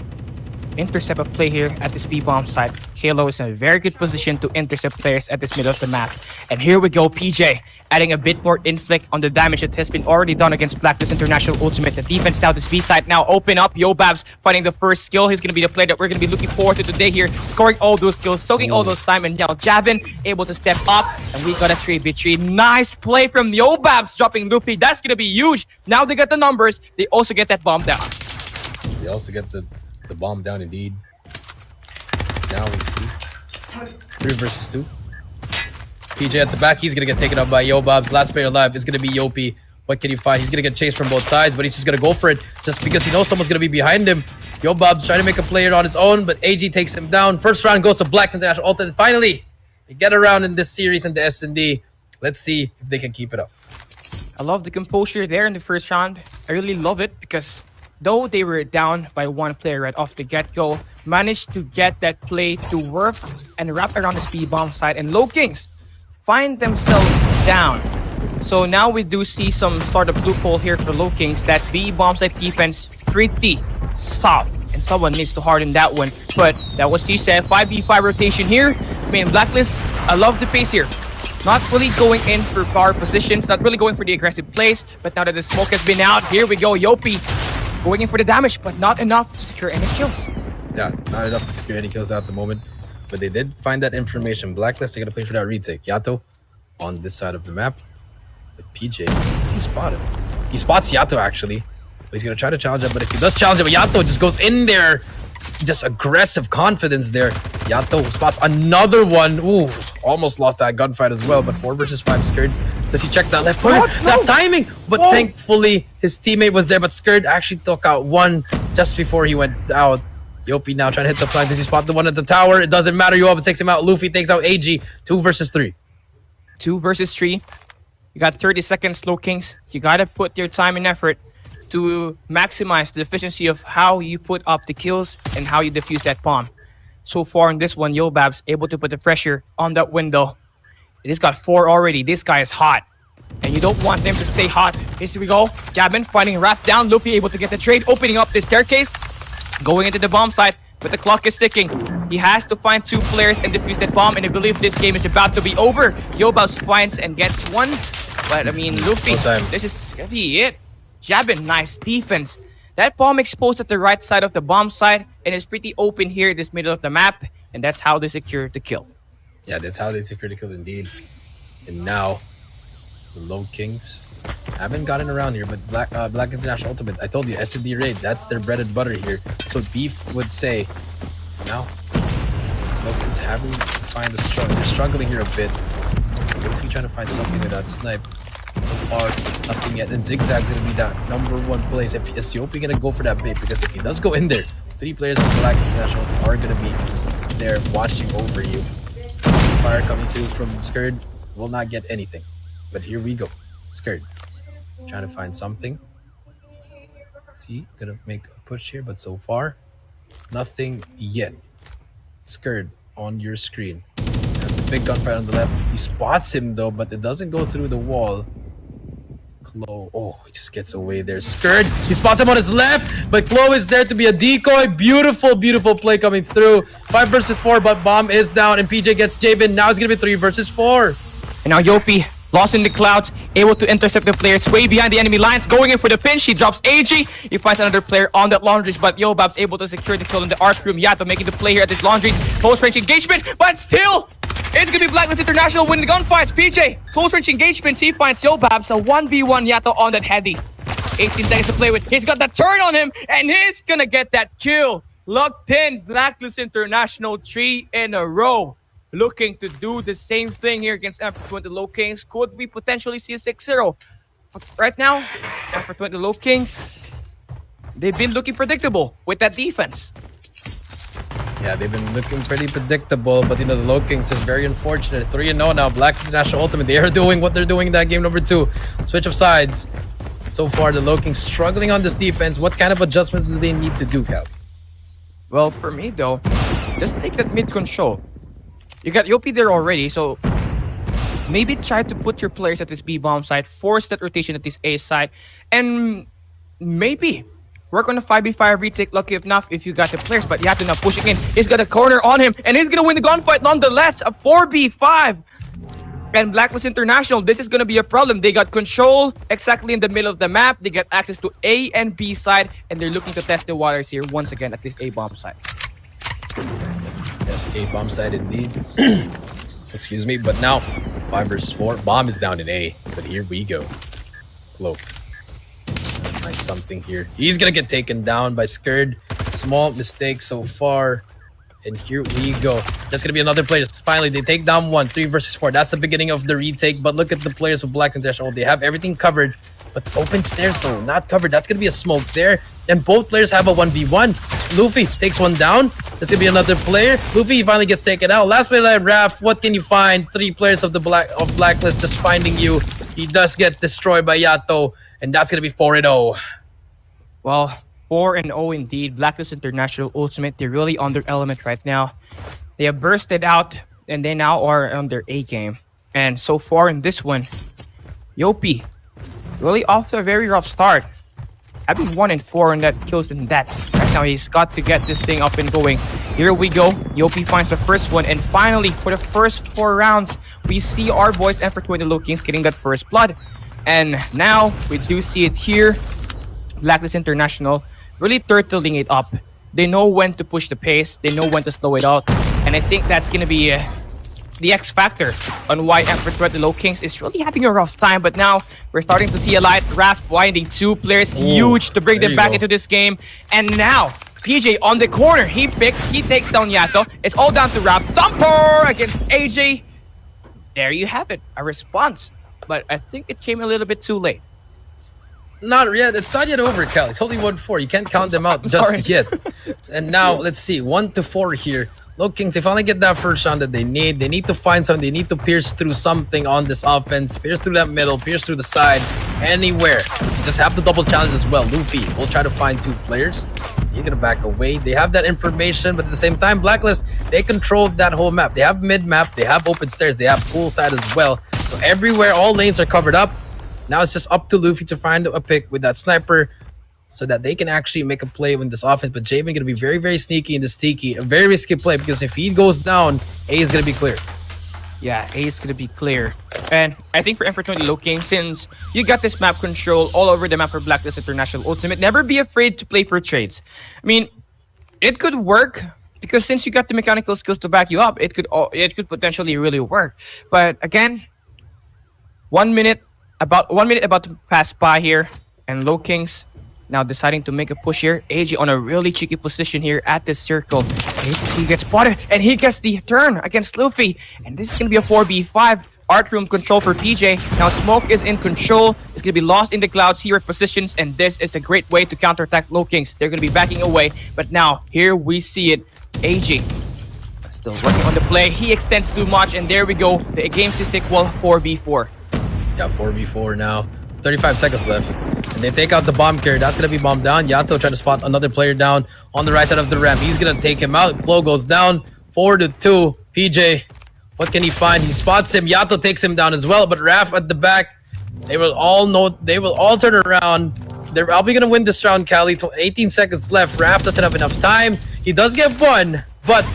intercept a play here at this B-bomb site. Kalo is in a very good position to intercept players at this middle of the map. And here we go, PJ, adding a bit more inflict on the damage that has been already done against Blacklist International.Ultimate. The defense now, this B site now open up. Yobabs finding the first skill. He's going to be the player that we're going to be looking forward to today here. Scoring all those skills, soaking all those time, and now Javin able to step up. And we got a 3v3. Nice play from Yobabs, dropping Luffy. That's going to be huge. Now they get the numbers. They also get that bomb down. They also get the bomb down indeed. Now we see 3 versus 2. PJ at the back, he's gonna get taken up by Yobabs. Last player alive is gonna be Yopi. What can he find? He's gonna get chased from both sides, but he's just gonna go for it just because he knows someone's gonna be behind him. Yobabs trying to make a player on his own, but AG takes him down. First round goes to Black International.Ultimate. Finally, they get around in this series in the S&D. Let's see if they can keep it up. I love the composure there in the first round. I really love it because though they were down by 1 player right off the get-go, managed to get that play to work and wrap around the speed bomb side, and Lowkings find themselves down. So now we do see some start of loophole here for Lowkings. That B bomb side defense pretty soft, and someone needs to harden that one. But that was T-Set, 5v5 rotation here. I mean, Blacklist, I love the pace here. Not really going in for power positions, not really going for the aggressive plays, but now that the smoke has been out, here we go, Yopi going in for the damage, but not enough to secure any kills. Yeah, not enough to secure any kills at the moment. But they did find that information. Blacklist, they're going to play for that retake. Yato on this side of the map. But PJ, is he spotted? He spots Yato, actually. But he's going to try to challenge him. But if he does challenge him, Yato just goes in there. Just aggressive confidence there. Yato spots another one. Ooh, almost lost that gunfight as well. But 4 versus 5, Skurd. Does he check that left corner? That timing! But thankfully, his teammate was there. But Skurd actually took out one just before he went out. Yopi now trying to hit the flank. Does he spot the one at the tower? It doesn't matter. Yopi takes him out. Luffy takes out AG. 2 versus 3. 2 versus 3. You got 30 seconds, Lowkings. You got to put your time and effort to maximize the efficiency of how you put up the kills and how you defuse that bomb. So far in this one, Yobab's able to put the pressure on that window. He's got 4 already. This guy is hot. And you don't want them to stay hot. Here we go. Jabin finding Raph down. Luffy able to get the trade, opening up the staircase. Going into the bomb site. but the clock is ticking. He has to find 2 players and defuse that bomb, and I believe this game is about to be over. Yobos finds and gets 1, but I mean, Luffy, this is gonna be it. Jabin, nice defense. That bomb exposed at the right side of the bomb site, and it's pretty open here in this middle of the map, and that's how they secure the kill. Yeah, that's how they secure the kill indeed. And now, the Lowkings haven't gotten around here, but Black International.Ultimate, I told you, S&D raid, that's their bread and butter here. So Beef would say, now, Lowkings haven't find the struggle. They're struggling here a bit. What if we try to find something with that snipe? So far, nothing yet. And Zigzag's gonna be that #1 place. Is Yopi gonna go for that bait? Because if he does go in there, 3 players from Black International are gonna be there watching over you. Fire coming through from Skurd will not get anything. But here we go. Skurd trying to find something. See, gonna make a push here, but so far, nothing yet. Skurd on your screen. That's a big gunfight on the left. He spots him though, but it doesn't go through the wall. Klo, oh, he just gets away there. Skurd, he spots him on his left, but Klo is there to be a decoy. Beautiful, beautiful play coming through. 5 versus 4, but bomb is down, and PJ gets Jabin. Now it's gonna be 3 versus 4. And now Yopi, lost in the clouds, able to intercept the players way behind the enemy lines, going in for the pinch. He drops AG. He finds another player on that laundries, but Yobab's able to secure the kill in the art room. Yato making the play here at this laundries. Close range engagement, but still, it's gonna be Blacklist International winning the gunfights. PJ, close range engagements. He finds Yobab's a 1v1 Yato on that heady. 18 seconds to play with. He's got that turn on him, and he's gonna get that kill. Locked in, Blacklist International 3 in a row. Looking to do the same thing here against Emperor20 Lowkings. Could we potentially see a 6-0? But right now, Emperor20 Lowkings, they've been looking predictable with that defense. Yeah, they've been looking pretty predictable, but you know, the Lowkings is very unfortunate. 3-0 now, Black International.Ultimate. They are doing what they're doing in that game #2. Switch of sides. So far, the Lowkings struggling on this defense. What kind of adjustments do they need to do, Cal? Well, for me though, just take that mid control. You got Yopi there already, so maybe try to put your players at this B bomb side, force that rotation at this A side, and maybe work on the 5v5 retake. Lucky enough if you got the players, but you have to now pushing in. He's got a corner on him, and he's gonna win the gunfight nonetheless. A 4v5. And Blacklist International, this is gonna be a problem. They got control exactly in the middle of the map. They got access to A and B side, and they're looking to test the waters here once again at this A bomb side. Yes, A bomb side indeed. Excuse me, but now 5 versus 4. Bomb is down in A, but here we go. Cloak. Find something here. He's gonna get taken down by Skurd. Small mistake so far. And here we go. That's gonna be another player. Finally, they take down 1. 3 versus 4. That's the beginning of the retake. But look at the players of Black International. They have everything covered. But open stairs though, not covered. That's gonna be a smoke there. And both players have a 1v1. Luffy takes one down. That's gonna be another player. Luffy finally gets taken out. Last play like Raph, what can you find? 3 players of the Blacklist just finding you. He does get destroyed by Yato, and that's gonna be 4-0. Well, 4-0 indeed. Blacklist International.Ultimate, they're really on their element right now. They have bursted out, and they now are on their A game. And so far in this one, Yopi, really off to a very rough start. Having 1-4 in that kills and deaths. Right now, he's got to get this thing up and going. Here we go. Yopi finds the first one. And finally, for the first 4 rounds, we see our boys Emperor20 Lowkings getting that first blood. And now, we do see it here. Blacklist International really turtling it up. They know when to push the pace. They know when to slow it out. And I think that's going to be the X factor on why Emperor20 Lowkings is really having a rough time. But now we're starting to see a light. Raph winding 2 players, huge to bring them back into this game. And now PJ on the corner, he takes down Yato. It's all down to Raph. Thumper against AJ. There you have it, a response. But I think it came a little bit too late. Not yet. It's not yet over, Cal. It's only 1-4. You can't count them out just yet. And now let's see, 1-4 here. Lowkings, they finally get that first round that they need. They need to find something. They need to pierce through something on this offense. Pierce through that middle. Pierce through the side. Anywhere. You just have to double challenge as well. Luffy will try to find 2 players. He's gonna back away. They have that information, but at the same time, Blacklist, they control that whole map. They have mid-map. They have open stairs. They have pool side as well. So everywhere, all lanes are covered up. Now it's just up to Luffy to find a pick with that sniper. so that they can actually make a play in this offense. But Javen gonna be very, very sneaky in this Tiki, a very risky play, because if he goes down, A is gonna be clear. Yeah, A is gonna be clear. And I think for Infertility Lowkings, since you got this map control all over the map for Blacklist International Ultimate, never be afraid to play for trades. I mean, it could work because since you got the mechanical skills to back you up, it could potentially really work. But again, 1 minute about to pass by here, and Lowkings now deciding to make a push here. AG on a really cheeky position here at this circle. He gets spotted, and he gets the turn against Luffy. And this is going to be a 4v5. Art room control for PJ. Now Smoke is in control. It's going to be lost in the clouds here at positions, and this is a great way to counterattack Lowkings. They're going to be backing away, but now here we see it. AG still working on the play. He extends too much, and there we go. The game is equal 4v4. Yeah, 4v4 now. 35 seconds left. And they take out the bomb carrier. That's going to be bombed down. Yato trying to spot another player down on the right side of the ramp. He's going to take him out. Klo goes down. 4-2. PJ, what can he find? He spots him. Yato takes him down as well. But Raf at the back, they will all turn around. They're probably going to win this round, Cali. 18 seconds left. Raf doesn't have enough time. He does get one, but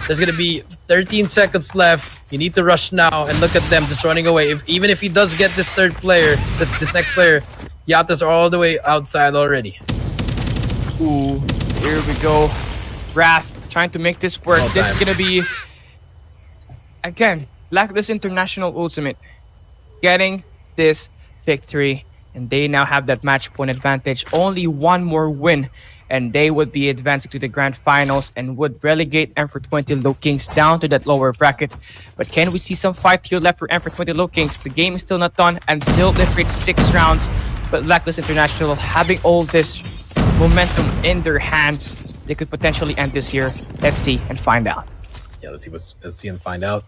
there's going to be 13 seconds left. You need to rush now, and look at them just running away. Even if he does get this third player, this next player, Yatos are all the way outside already. Ooh, here we go. Wrath trying to make this work. This is going to be, again, Blacklist International Ultimate getting this victory, and they now have that match point advantage. Only one more win, and they would be advancing to the grand finals and would relegate M420 Lowkings down to that lower bracket. But can we see some fight here left for M420 Lowkings? The game is still not done until they reach 6 rounds. But Blacklist International having all this momentum in their hands, they could potentially end this year. Let's see and find out. Yeah, let's see and find out.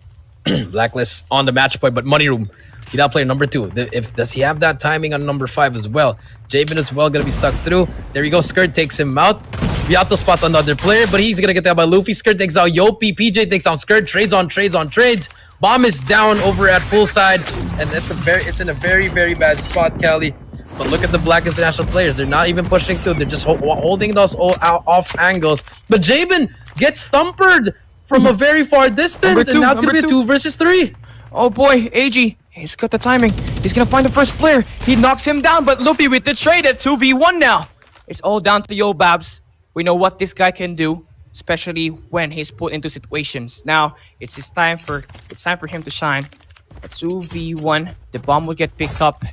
Blacklist on the match point, but Money Room. See that player number 2. Does he have that timing on number 5 as well? Javen as well gonna be stuck through. There you go. Skirt takes him out. Yato spots another player, but he's gonna get that by Luffy. Skirt takes out Yopi. PJ takes out Skirt. Trades on trades. Bomb is down over at poolside, and it's in a very, very bad spot, Cali. But look at the Black International players. They're not even pushing through. They're just holding those off angles. But Javen gets thumpered from a very far distance, and now it's gonna be a 2 versus 3. Oh boy, AG. He's got the timing. He's gonna find the first player. He knocks him down, but Luffy with the trade at 2v1 now. It's all down to Yobabs. We know what this guy can do, especially when he's put into situations. Now, it's time for him to shine. At 2v1, the bomb will get picked up,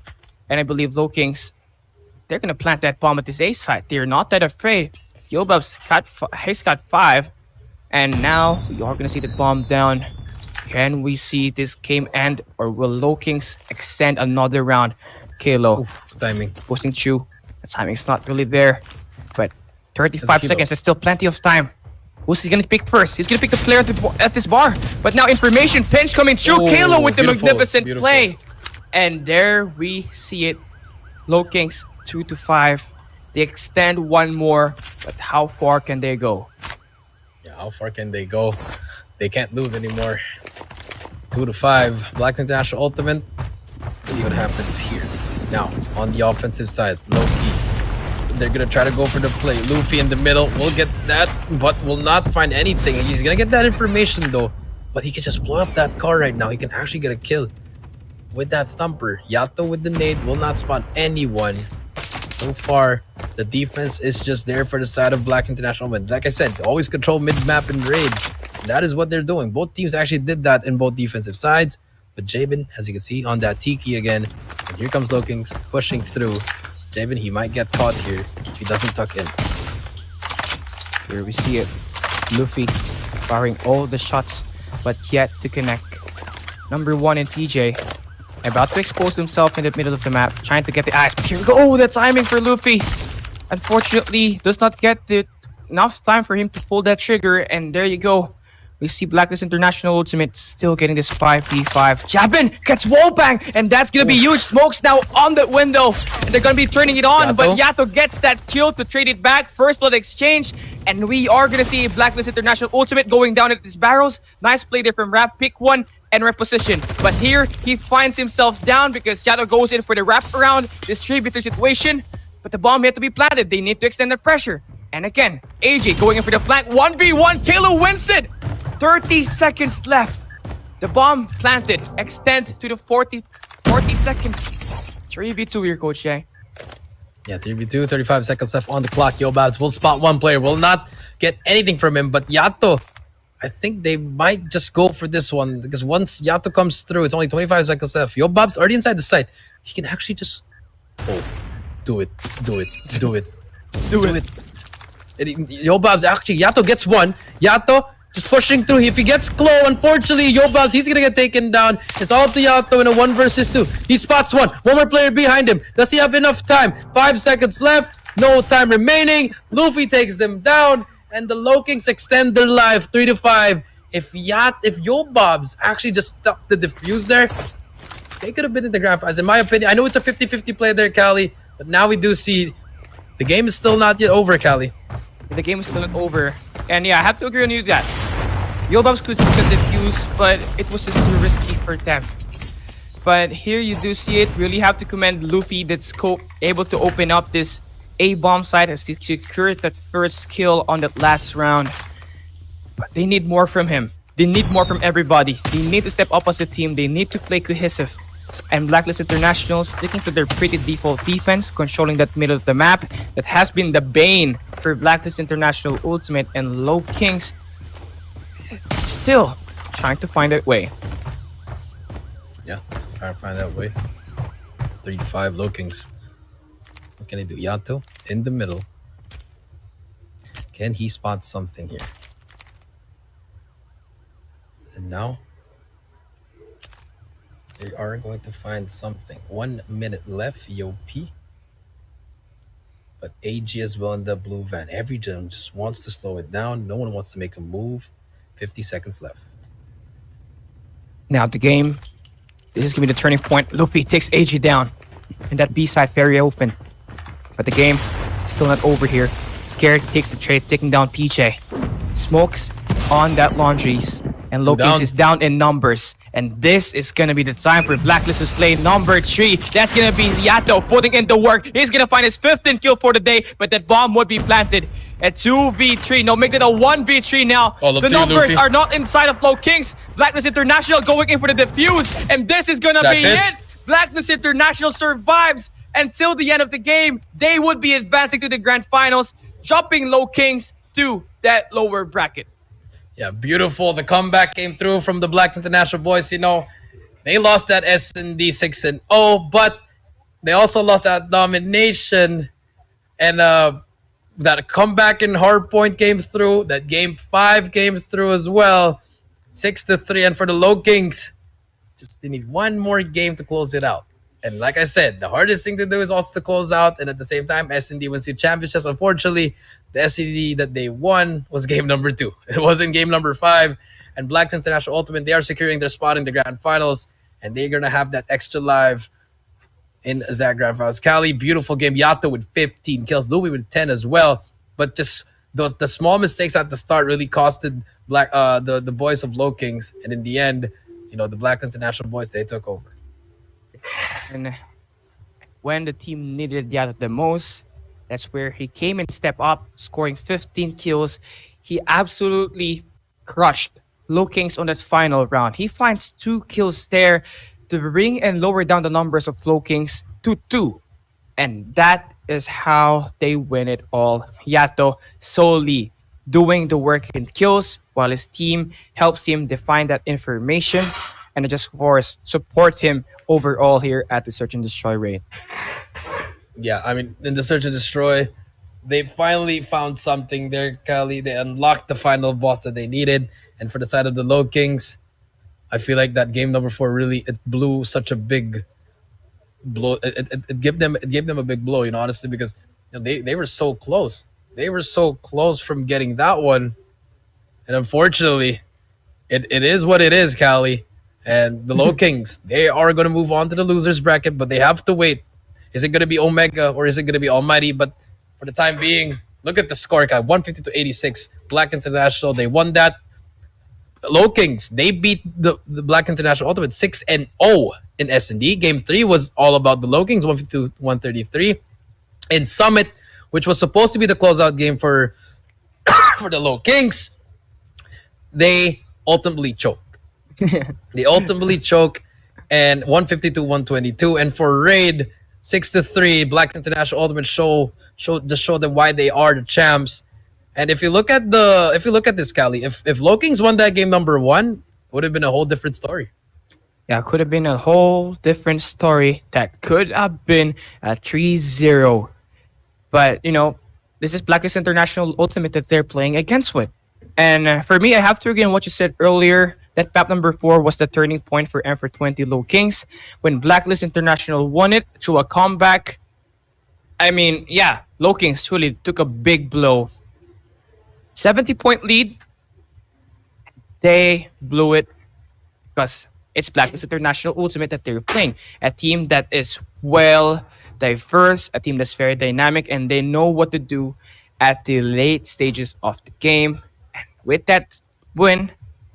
and I believe Lowkings, they're gonna plant that bomb at this A side. They're not that afraid. Yobabs he's got 5, and now we are gonna see the bomb down. Can we see this game end, or will Lowkings extend another round? Kalo. Timing. Posting Chu. The timing's not really there. But 35 seconds, there's still plenty of time. Who's he gonna pick first? He's gonna pick the player at this bar. But now information pinch coming through. Kalo with the magnificent play. And there we see it. Lowkings 2-5. They extend one more, but how far can they go? Yeah, how far can they go? They can't lose anymore. 2-5. Black International Ultimate. Let's see what happens here. Now, on the offensive side, low-key. They're going to try to go for the play. Luffy in the middle. We'll get that, but will not find anything. He's going to get that information, though. But he can just blow up that car right now. He can actually get a kill with that thumper. Yato with the nade will not spot anyone. So far, the defense is just there for the side of Black International. But like I said, they always control mid-map and raid. That is what they're doing. Both teams actually did that in both defensive sides. But Javen, as you can see, on that Tiki again. And here comes Lowkings pushing through. Javen, he might get caught here if he doesn't tuck in. Here we see it. Luffy firing all the shots, but yet to connect. Number 1 in PJ. About to expose himself in the middle of the map, trying to get the eyes. But here we go. Oh, the timing for Luffy. Unfortunately, does not get enough time for him to pull that trigger. And there you go. We see Blacklist International Ultimate still getting this 5v5. Japan gets wallbang, and that's gonna be huge. Smoke's now on the window, and they're gonna be turning it on. But Yato gets that kill to trade it back. First blood exchange, and we are gonna see Blacklist International Ultimate going down at these barrels. Nice play there from Rap. Pick one and reposition. But here he finds himself down because Yato goes in for the wrap around distributor situation. but the bomb yet to be planted. They need to extend the pressure. And again, AJ going in for the flank. 1v1, Kalo wins it. 30 seconds left. The bomb planted. Extend to the 40 seconds. 3v2 here, Coach Jay. Yeah, 3v2, 35 seconds left on the clock. Yo Babs will spot one player, will not get anything from him. But Yato, I think they might just go for this one because once Yato comes through, it's only 25 seconds left. Yo Babs already inside the site. He can actually just... Oh, do it. Yo Babs, actually, Yato gets one. Yato just pushing through. If he gets Klo, unfortunately, Yo Babs, he's gonna get taken down. It's all up to Yato in a 1 versus 2. He spots one. One more player behind him. Does he have enough time? 5 seconds left. No time remaining. Luffy takes them down. And the Lowkings extend their life 3-5. If Yo Babs actually just stuck the defuse there, they could have been in the grand finals. In my opinion, I know it's a 50-50 play there, Cali. But now we do see the game is still not yet over, Cali. The game is still not over. And yeah, I have to agree on you that Yobabs could still defuse, but it was just too risky for them. But here you do see it. Really have to commend Luffy that's able to open up this A-bomb side as he secured that first kill on that last round. But they need more from him. They need more from everybody. They need to step up as a team. They need to play cohesive. And Blacklist International sticking to their pretty default defense, controlling that middle of the map that has been the bane for Blacklist International.Ultimate and Lowkings. Still trying to find that way. Yeah, let's try to find that way. 3-5 Lowkings. What can he do? Yato in the middle. Can he spot something here? And now they are going to find something. 1 minute left, EOP. But AG as well in the blue van. Every gym just wants to slow it down. No one wants to make a move. 50 seconds left. Now the game. This is going to be the turning point. Luffy takes AG down. And that B side very open. But the game is still not over here. Scared takes the trade, taking down PJ. Smokes on that laundries. And Lowkings is down in numbers. And this is going to be the time for Blacklist to slay number 3. That's going to be Yato putting in the work. He's going to find his 15th kill for the day. But that bomb would be planted at 2v3. No, make it a 1v3 now. The numbers are not inside of Lowkings. Blacklist International going in for the defuse. And this is going to be it. Blacklist International survives until the end of the game. They would be advancing to the grand finals, dropping Lowkings to that lower bracket. Yeah, beautiful. The comeback came through from the Black International boys. You know, they lost that S&D 6-0, but they also lost that domination. And that comeback in Hardpoint came through. That game 5 came through as well. 6-3. And for the Lowkings, just they need one more game to close it out. And like I said, the hardest thing to do is also to close out. And at the same time, S&D wins 2 championships. Unfortunately, the S&D that they won was game number 2. It wasn't game number 5. And Black International.Ultimate, they are securing their spot in the grand finals. And they're going to have that extra live in that grand finals. Cali, beautiful game. Yato with 15 kills. Louis with 10 as well. But just the small mistakes at the start really costed the boys of Lowkings. And in the end, you know, the Black International boys, they took over. And when the team needed Yato the most, that's where he came and stepped up, scoring 15 kills. He absolutely crushed Lowkings on that final round. He finds 2 kills there to bring and lower down the numbers of Lowkings to 2. And that is how they win it all. Yato solely doing the work in kills while his team helps him define that information and just, of course, support him overall here at the Search and Destroy raid. Yeah, I mean, in the Search and Destroy, they finally found something there, Kali. They unlocked the final boss that they needed. And for the side of the Lowkings, I feel like that game number 4 really, it blew such a big blow. It gave them a big blow, you know, honestly, because you know, they were so close. They were so close from getting that one. And unfortunately, it is what it is, Kali. And the Lowkings, they are going to move on to the losers bracket, but they have to wait. Is it going to be Omega or is it going to be Almighty? But for the time being, look at the score, guy. 150-86. Black International, they won that. Lowkings, they beat the Black International.Ultimate 6-0 in S&D. Game 3 was all about the Lowkings, 152-133. in Summit, which was supposed to be the closeout game for for the Low Kings, they ultimately choke. They ultimately choke, and 152-122. And for Raid, 6-3, Black's International Ultimate show them why they are the champs. And if you look at this, Cali, if Lowkings won that game number one, would have been a whole different story. Yeah, could have been a whole different story. That could have been a 3-0. But, this is Blacklist International Ultimate that they're playing against with. And for me, I have to agree on what you said earlier. That map number 4 was the turning point for M420 Low Kings when Blacklist International won it through a comeback. I mean, yeah, Low Kings truly took a big blow. 70-point lead, they blew it because it's Blacklist International Ultimate that they're playing. A team that is well diverse, a team that's very dynamic, and they know what to do at the late stages of the game. And with that win,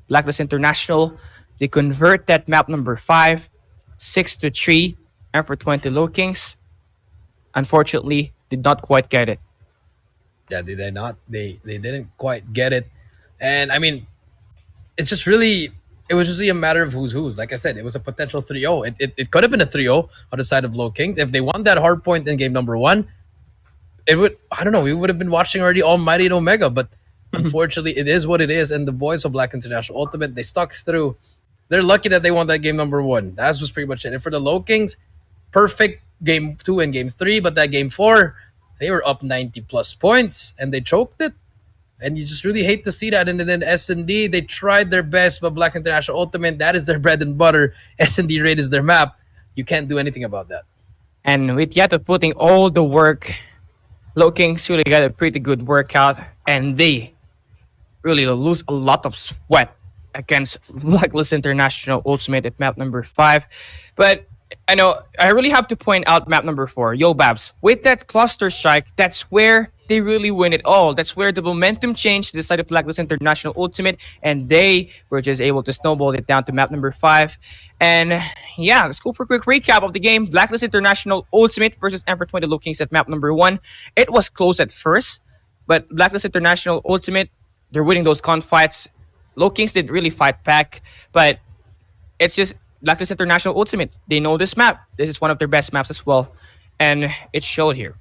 Blacklist International, they convert that map number 5, 6-3, and for 20 Low Kings, unfortunately, did not quite get it. Yeah, did they not? They didn't quite get it. And I mean, it's just really it was just really a matter of who's. Like I said, it was a potential 3-0. It could have been a 3-0 on the side of Low Kings. If they won that hard point in game number 1, it would, I don't know, we would have been watching already Almighty and Omega, but unfortunately it is what it is. And the boys of Black International Ultimate, they stuck through. They're lucky that they won that game number 1. That was pretty much it. And for the Low Kings, perfect game 2 and game 3, but that game 4, they were up 90 plus points and they choked it. And you just really hate to see that. And then S&D, they tried their best, but Black International Ultimate, that is their bread and butter. S&D Raid is their map. You can't do anything about that. And with Yato putting all the work, Low Kings really got a pretty good workout, and they really lose a lot of sweat against Blacklist International Ultimate at map number 5. But I know I really have to point out map number 4, Yo Babs. With that cluster strike, that's where they really win it all. That's where the momentum changed to the side of Blacklist International Ultimate, and they were just able to snowball it down to map number 5. And yeah, let's go for a quick recap of the game. Blacklist International Ultimate versus Emperor 20 Low Kings at map number 1. It was close at first, but Blacklist International Ultimate, they're winning those gunfights. Low Kings didn't really fight back, but it's just Blacklist International Ultimate. They know this map. This is one of their best maps as well, and it showed here.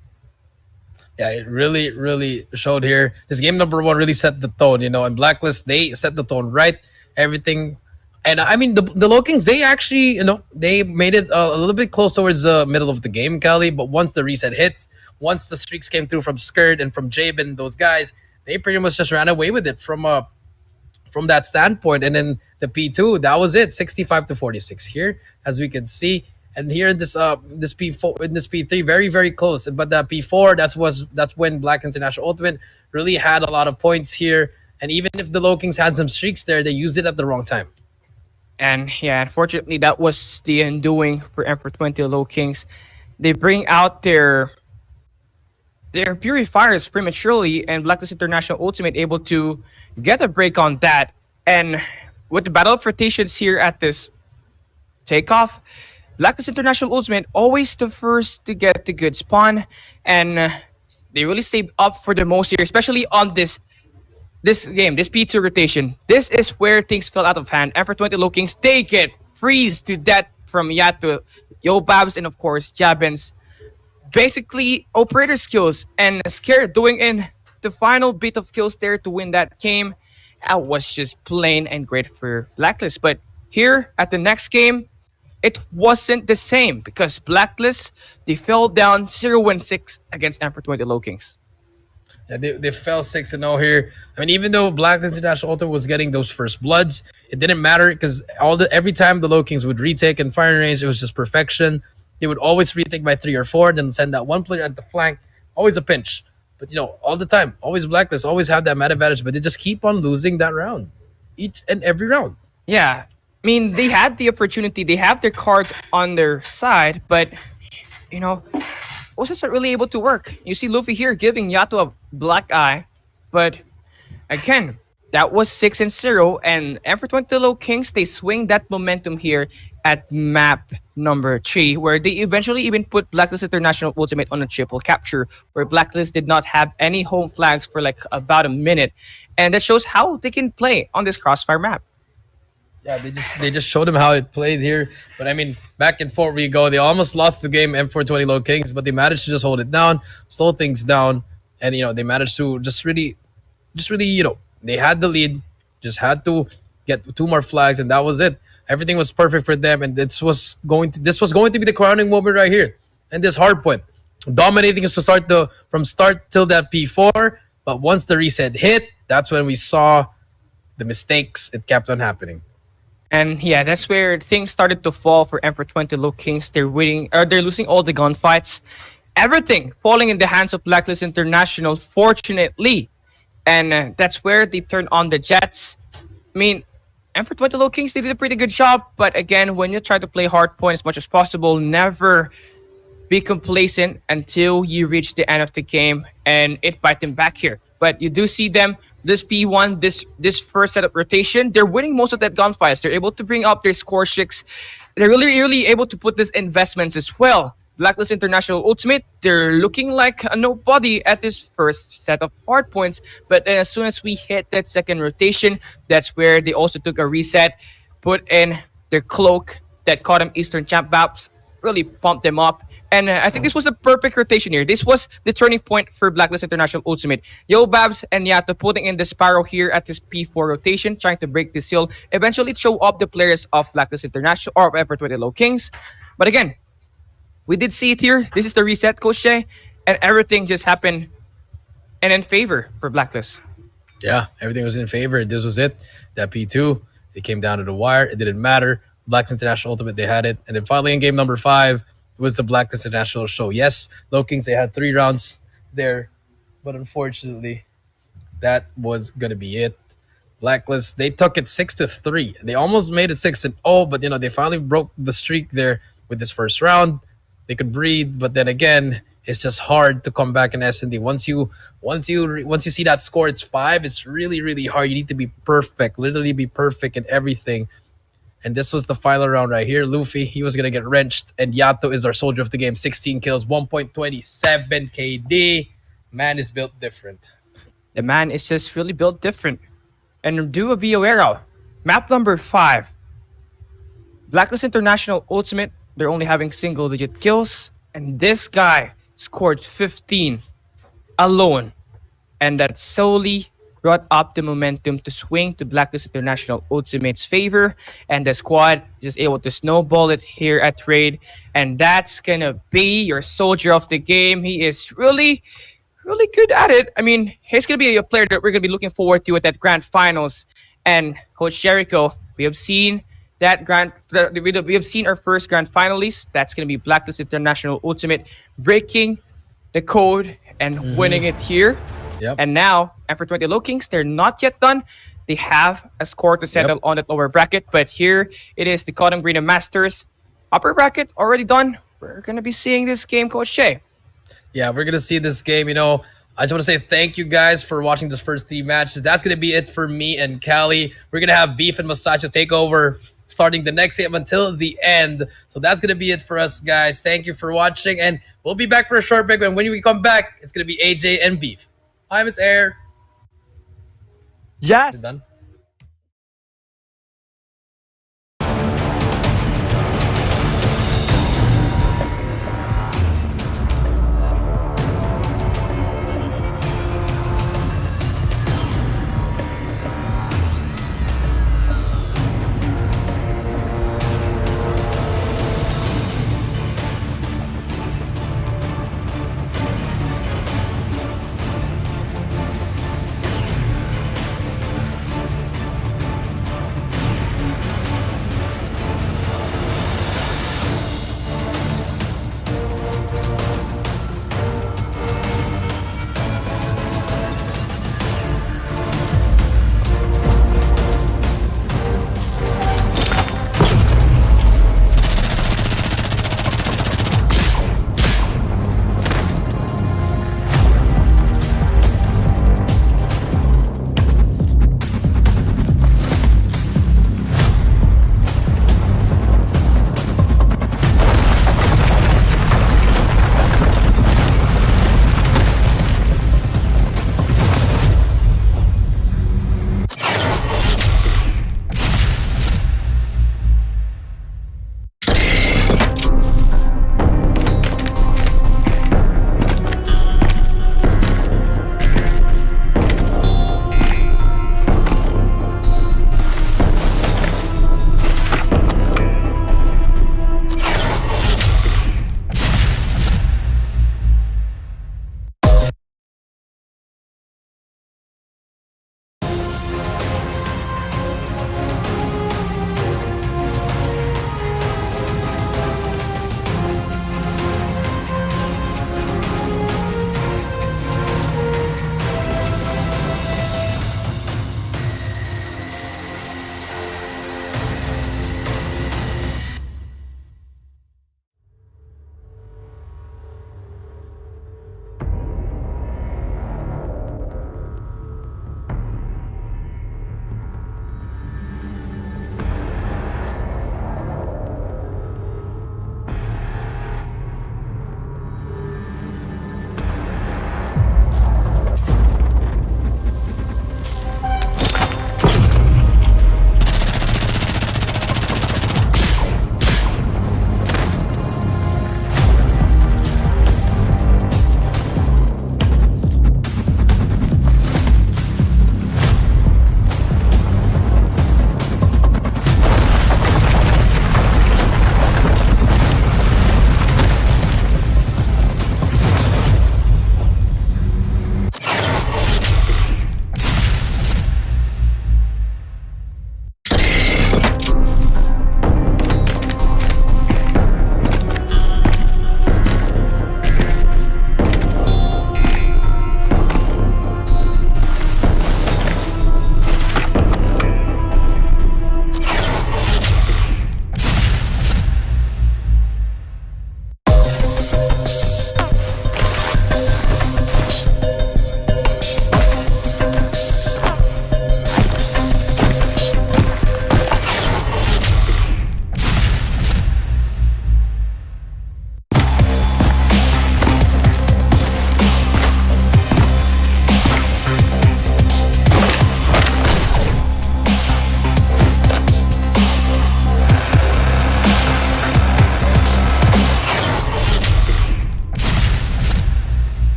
Yeah, it really, really showed here. This game number 1 really set the tone, and Blacklist, they set the tone right. Everything. And I mean, the Low Kings, they actually, they made it a little bit close towards the middle of the game, Cali. But once the reset hit, once the streaks came through from Skirt and from Jabin, those guys, they pretty much just ran away with it from that standpoint. And then the P2, that was it, 65-46 here, as we can see. And here in this P4, in this P3, very, very close. But that P4, that's when Black International Ultimate really had a lot of points here. And even if the Low Kings had some streaks there, they used it at the wrong time. And yeah, unfortunately, that was the undoing for Emperor 20 Low Kings. They bring out their purifiers prematurely, and Blacklist International Ultimate able to get a break on that. And with the battle of rotations here at this takeoff, Blacklist International Ultimate always the first to get the good spawn, and they really saved up for the most here, especially on this game, this P2 rotation. This is where things fell out of hand. And for 20 Low Kings, they get freeze to death from Yato, Yo Babs, and of course Jabins. Basically, operator skills, and Scare doing in the final bit of kills there to win that game. That was just plain and great for Blacklist. But here at the next game, it wasn't the same because Blacklist, they fell down 0-6 against Emperor 20 Low Kings. Yeah, they fell 6-0 here. I mean, even though Blacklist International Ultimate was getting those first bloods, it didn't matter because every time the Low Kings would retake and firing range, it was just perfection. They would always retake by 3 or 4, then send that one player at the flank. Always a pinch. But, all the time, always Blacklist, always have that mad advantage, but they just keep on losing that round. Each and every round. Yeah. I mean, they had the opportunity. They have their cards on their side, but, was just not really able to work. You see Luffy here giving Yato a black eye, but again, That was 6-0, and Emperor 20 Lowkings, they swing that momentum here at map number 3, where they eventually even put Blacklist International Ultimate on a triple capture, where Blacklist did not have any home flags for like about a minute, and that shows how they can play on this crossfire map. Yeah, they just showed him how it played here. But I mean, back and forth we go. They almost lost the game, M420 Low Kings, but they managed to just hold it down, slow things down, and they managed to just really, they had the lead, just had to get two more flags, and that was it. Everything was perfect for them, and this was going to be the crowning moment right here, and this hard point, dominating us to start from start till that P4. But once the reset hit, that's when we saw the mistakes. It kept on happening. And yeah, that's where things started to fall for Emperor 20 Lowkings. They're losing all the gunfights. Everything falling in the hands of Blacklist International, fortunately. And that's where they turned on the Jets. I mean, Emperor 20 Lowkings, they did a pretty good job. But again, when you try to play hardpoint as much as possible, never be complacent until you reach the end of the game, and it bite them back here. But you do see them, this P1, this first set of rotation, they're winning most of that gunfights. They're able to bring up their score streaks. They're really able to put these investments as well. Blacklist International Ultimate, they're looking like a nobody at this first set of hard points. But then as soon as we hit that second rotation, that's where they also took a reset, put in their cloak that caught them Eastern Champ Baps, really pumped them up. And I think this was the perfect rotation here. This was the turning point for Blacklist International Ultimate. Yo Babs and Yato putting in the Sparrow here at this P4 rotation, trying to break the seal, eventually show up the players of Blacklist International or Ever 20 Lowkings. But again, we did see it here. This is the reset, Coach Shay, and everything just happened and in favor for Blacklist. Yeah, everything was in favor. This was it. That P2, it came down to the wire. It didn't matter. Blacklist International Ultimate, they had it. And then finally in game number 5, it was the Blacklist International show. Yes, Low Kings, they had 3 rounds there. But unfortunately, that was going to be it. Blacklist, they took it 6-3. They almost made it 6-0, but they finally broke the streak there with this first round. They could breathe, but then again, it's just hard to come back in S&D. Once you see that score, it's 5. It's really hard. You need to be perfect, literally be perfect in everything. And this was the final round right here. Luffy, he was gonna get wrenched, and Yato is our soldier of the game. 16 kills, 1.27 KD. Man is built different. The man is just really built different. And do be aware of map number 5. Blacklist International Ultimate, they're only having single-digit kills, and this guy scored 15 alone, and that solely brought up the momentum to swing to Blacklist International Ultimate's favor, and the squad just able to snowball it here at Raid, and that's gonna be your soldier of the game. He is really good at it. I mean, he's gonna be a player that we're gonna be looking forward to at that grand finals. And Coach Jericho, we have seen we have seen our first grand finalist. That's gonna be Blacklist International Ultimate breaking the code and winning it here. Yep. And now, Emperor 20 Lowkings, they're not yet done. They have a score to settle on that lower bracket, but here it is the Cotton Green Masters. Upper bracket already done. We're gonna be seeing this game, Coach Shay. Yeah, we're gonna see this game. I just want to say thank you guys for watching this first 3 matches. That's gonna be it for me and Callie. We're gonna have Beef and Mustacho take over starting the next game until the end. So that's gonna be it for us, guys. Thank you for watching, and we'll be back for a short break. And when we come back, it's gonna be AJ and Beef. Hi, Miss Air. Yes. Is it done?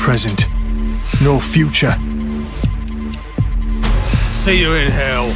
present, no future. See you in hell.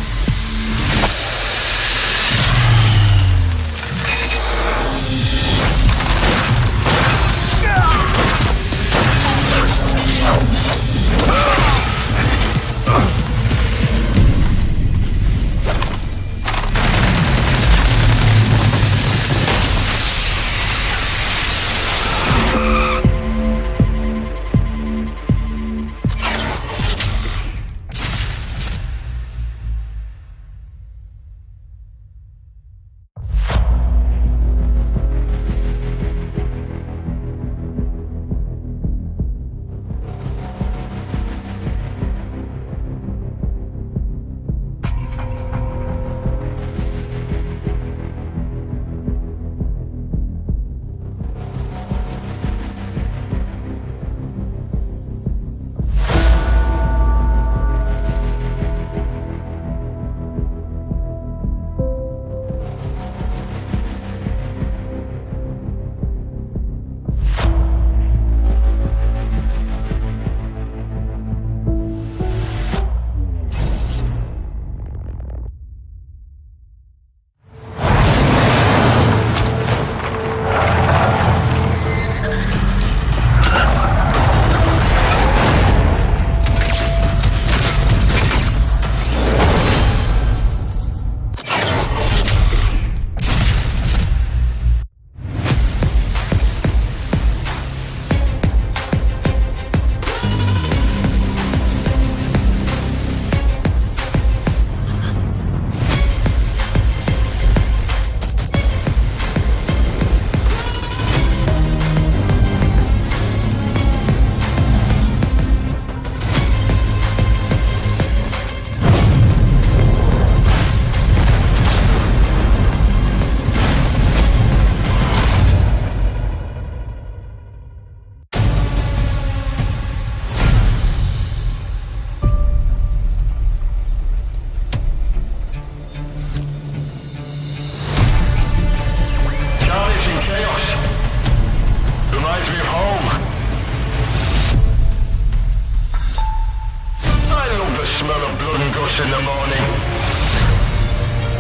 In the morning.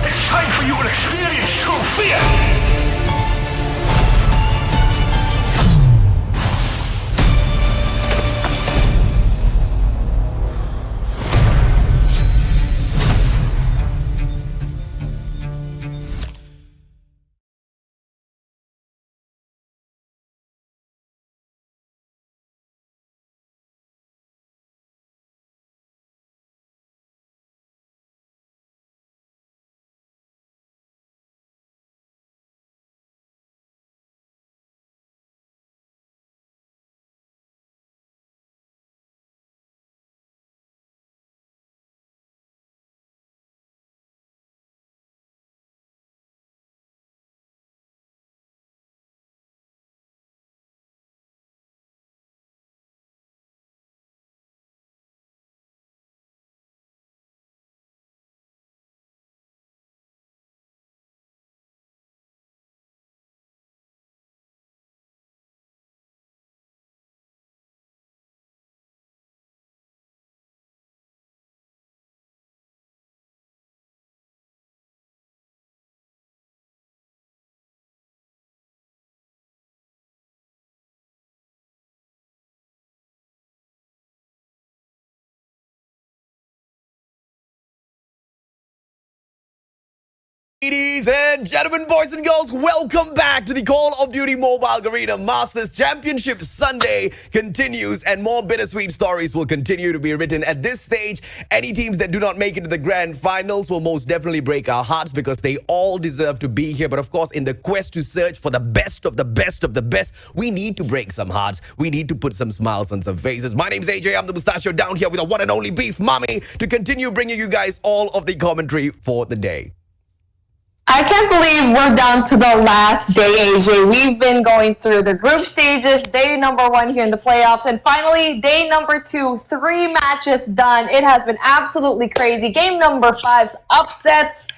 It's time for you to experience true fear! Ladies and gentlemen, boys and girls, welcome back to the Call of Duty Mobile Garena Masters Championship. Sunday continues and more bittersweet stories will continue to be written. At this stage, any teams that do not make it to the grand finals will most definitely break our hearts because they all deserve to be here. But of course, in the quest to search for the best of the best of the best, we need to break some hearts. We need to put some smiles on some faces. My name's AJ. I'm the Mustachio down here with the one and only Beef Mommy to continue bringing you guys all of the commentary for the day. I can't believe we're down to the last day, AJ. We've been going through the group stages, day number 1 here in the playoffs, and finally, day number 2, 3 matches done. It has been absolutely crazy. Game number 5's upsets.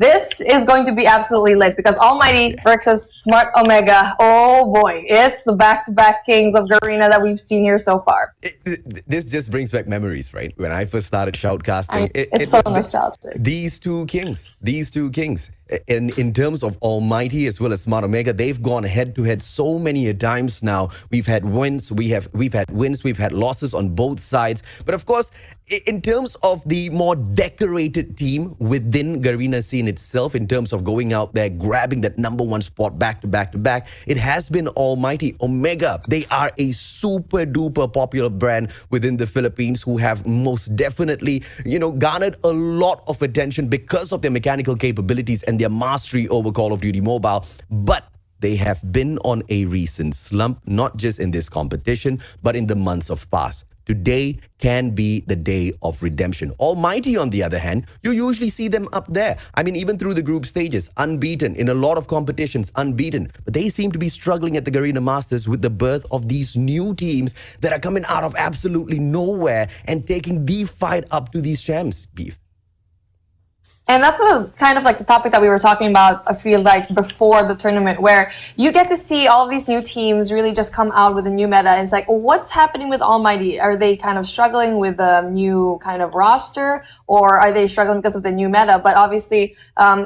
This is going to be absolutely lit because Almighty versus Smart Omega. Oh boy, it's the back-to-back kings of Garena that we've seen here so far. This just brings back memories, right? When I first started shoutcasting, It's so nostalgic. These two kings. In terms of Almighty as well as Smart Omega, they've gone head to head so many times now. We've had wins, we've had losses on both sides. But of course, in terms of the more decorated team within Garena scene itself, in terms of going out there, grabbing that number one spot back to back, it has been Almighty. Omega, they are a super duper popular brand within the Philippines who have most definitely, garnered a lot of attention because of their mechanical capabilities and their mastery over Call of Duty Mobile. But they have been on a recent slump, not just in this competition, but in the months of past. Today can be the day of redemption. Almighty, on the other hand, you usually see them up there. I mean, even through the group stages, unbeaten. In a lot of competitions, unbeaten. But they seem to be struggling at the Garena Masters with the birth of these new teams that are coming out of absolutely nowhere and taking the fight up to these champs, Beef. And that's kind of like the topic that we were talking about, I feel like, before the tournament, where you get to see all these new teams really just come out with a new meta. And it's like, what's happening with Almighty? Are they kind of struggling with the new kind of roster, or are they struggling because of the new meta? But obviously,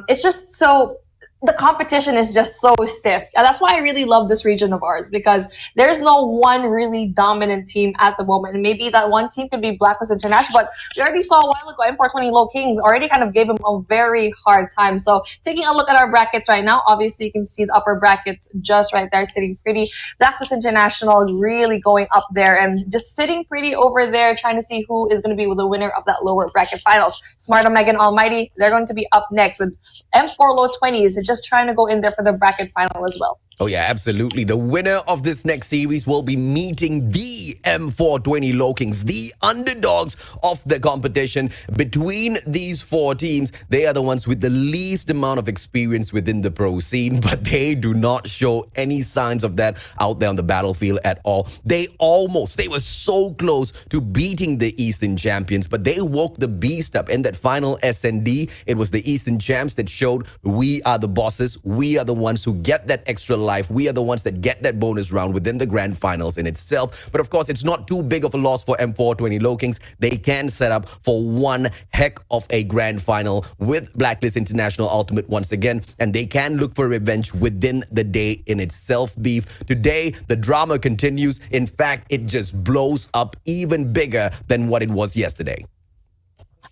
it's just so... the competition is just so stiff. And that's why I really love this region of ours, because there's no one really dominant team at the moment. And maybe that one team could be Blacklist International, but we already saw a while ago, M420 Lowkings already kind of gave them a very hard time. So taking a look at our brackets right now, obviously you can see the upper brackets just right there, sitting pretty. Blacklist International really going up there and just sitting pretty over there, trying to see who is going to be the winner of that lower bracket finals. Smart Omega and Almighty, they're going to be up next with M4 Low 20s, just trying to go in there for the bracket final as well. Oh yeah, absolutely. The winner of this next series will be meeting the M420 Lowkings, the underdogs of the competition. Between these four teams, they are the ones with the least amount of experience within the pro scene, but they do not show any signs of that out there on the battlefield at all. They were so close to beating the Eastern champions, but they woke the beast up in that final SND. It was the Eastern champs that showed we are the bosses. We are the ones who get that extra life. We are the ones that get that bonus round within the grand finals in itself. But of course, it's not too big of a loss for M420 Lowkings. They can set up for one heck of a grand final with Blacklist International.Ultimate once again, and they can look for revenge within the day in itself, Beef. Today, the drama continues. In fact, it just blows up even bigger than what it was yesterday.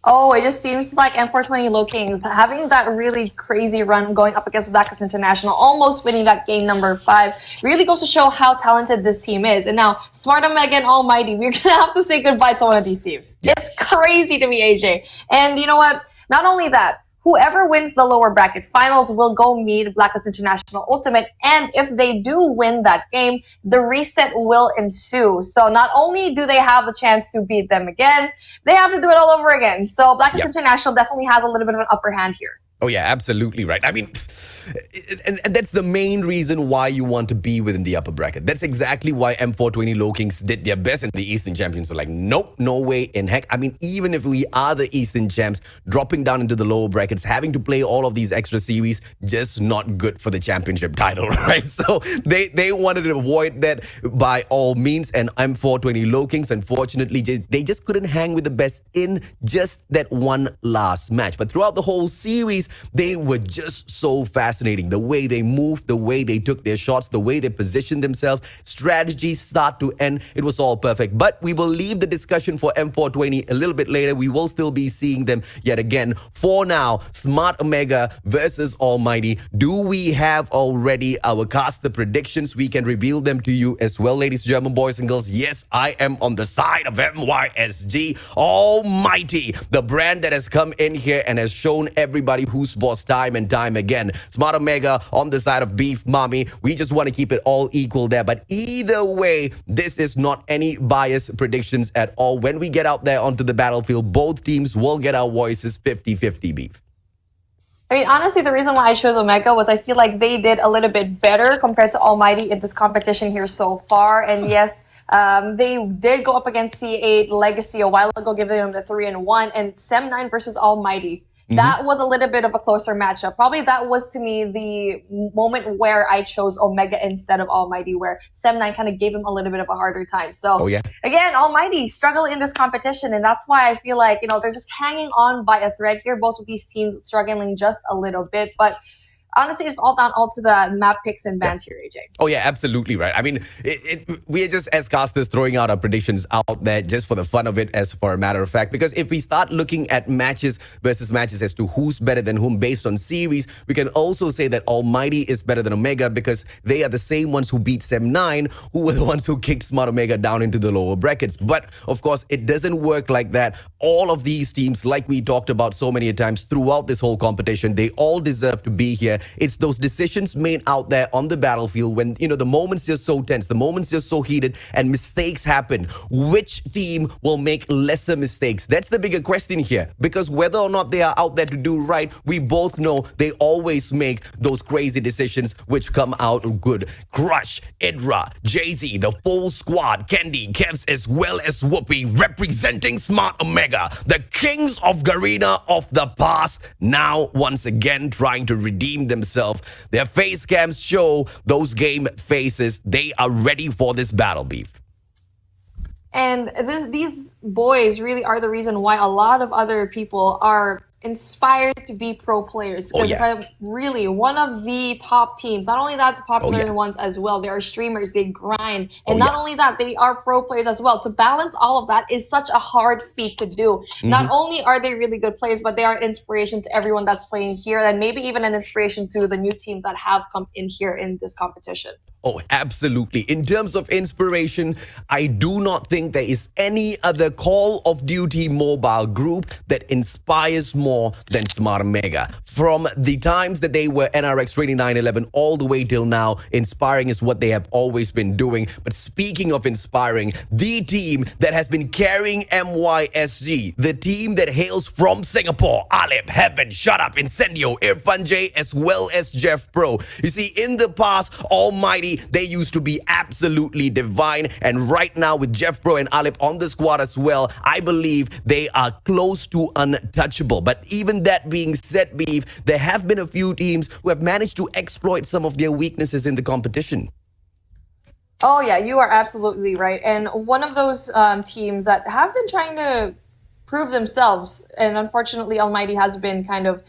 Oh, it just seems like M420 Lowkings having that really crazy run going up against Blacklist International, almost winning that game number 5, really goes to show how talented this team is. And now, Smart Omega and Almighty, we're going to have to say goodbye to one of these teams. Yeah. It's crazy to me, AJ. And you know what? Not only that, whoever wins the lower bracket finals will go meet Blacklist International.Ultimate, and if they do win that game, the reset will ensue. So not only do they have the chance to beat them again, they have to do it all over again. So Blacklist International definitely has a little bit of an upper hand here. Oh yeah, absolutely right. I mean, and that's the main reason why you want to be within the upper bracket. That's exactly why M420 Lowkings did their best, and the Eastern champions were like, nope, no way in heck. I mean, even if we are the Eastern champs, dropping down into the lower brackets, having to play all of these extra series, just not good for the championship title, right? So they wanted to avoid that by all means, and M420 Lowkings, unfortunately, they just couldn't hang with the best in just that one last match. But throughout the whole series, they were just so fascinating. The way they moved, the way they took their shots, the way they positioned themselves, strategy start to end, it was all perfect. But we will leave the discussion for M420 a little bit later. We will still be seeing them yet again. For now, Smart Omega versus Almighty. Do we have already our caster predictions? We can reveal them to you as well, ladies and gentlemen, boys and girls. Yes, I am on the side of MYSG. Almighty, the brand that has come in here and has shown everybody who's boss time and time again. Smart Omega on the side of Beef Mommy. We just want to keep it all equal there. But either way, this is not any biased predictions at all. When we get out there onto the battlefield, both teams will get our voices 50-50, Beef. I mean, honestly, the reason why I chose Omega was I feel like they did a little bit better compared to Almighty in this competition here so far. And yes, they did go up against C8 Legacy a while ago, giving them the 3-1, and Sem9 versus Almighty. that was a little bit of a closer matchup. Probably that was to me the moment where I chose Omega instead of Almighty, where Sem9 kind of gave him a little bit of a harder time. So again, Almighty struggle in this competition, and that's why I feel like, you know, they're just hanging on by a thread here. Both of these teams struggling just a little bit, but honestly, it's all down to the map picks and bans here, AJ. Oh, yeah, absolutely right. I mean, we are just, as casters, throwing out our predictions out there just for the fun of it, as for a matter of fact. Because if we start looking at matches versus matches as to who's better than whom based on series, we can also say that Almighty is better than Omega because they are the same ones who beat Sem9, who were the ones who kicked Smart Omega down into the lower brackets. But, of course, it doesn't work like that. All of these teams, like we talked about so many times throughout this whole competition, they all deserve to be here. It's those decisions made out there on the battlefield when, you know, the moment's just so tense, the moment's just so heated, and mistakes happen. Which team will make lesser mistakes? That's the bigger question here, because whether or not they are out there to do right, we both know they always make those crazy decisions which come out good. Crush, Idra, Jay-Z, the full squad, Candy, Kevs, as well as Whoopi, representing Smart Omega, the kings of Garena of the past, now once again trying to redeem themselves. Their face cams show those game faces. They are ready for this battle, Beef. And these boys really are the reason why a lot of other people are inspired to be pro players, because if I'm really one of the top teams, not only that, the popular ones as well, they are streamers, they grind, and not only that, they are pro players as well. To balance all of that is such a hard feat to do. Not only are they really good players, but they are an inspiration to everyone that's playing here, and maybe even an inspiration to the new teams that have come in here in this competition. Oh, absolutely. In terms of inspiration, I do not think there is any other Call of Duty mobile group that inspires more than Smart Omega. From the times that they were NRX 2911 all the way till now, inspiring is what they have always been doing. But speaking of inspiring, the team that has been carrying MYSG, the team that hails from Singapore, Alip, Heaven, Shut Up, Incendio, Irfan J, as well as Jeff Pro. You see, in the past, Almighty, they used to be absolutely divine, and right now with Jeff Pro and Alip on the squad as well, I believe they are close to untouchable. But even that being said, Beef, there have been a few teams who have managed to exploit some of their weaknesses in the competition. Oh yeah, you are absolutely right. And one of those teams that have been trying to prove themselves, and unfortunately Almighty has been kind of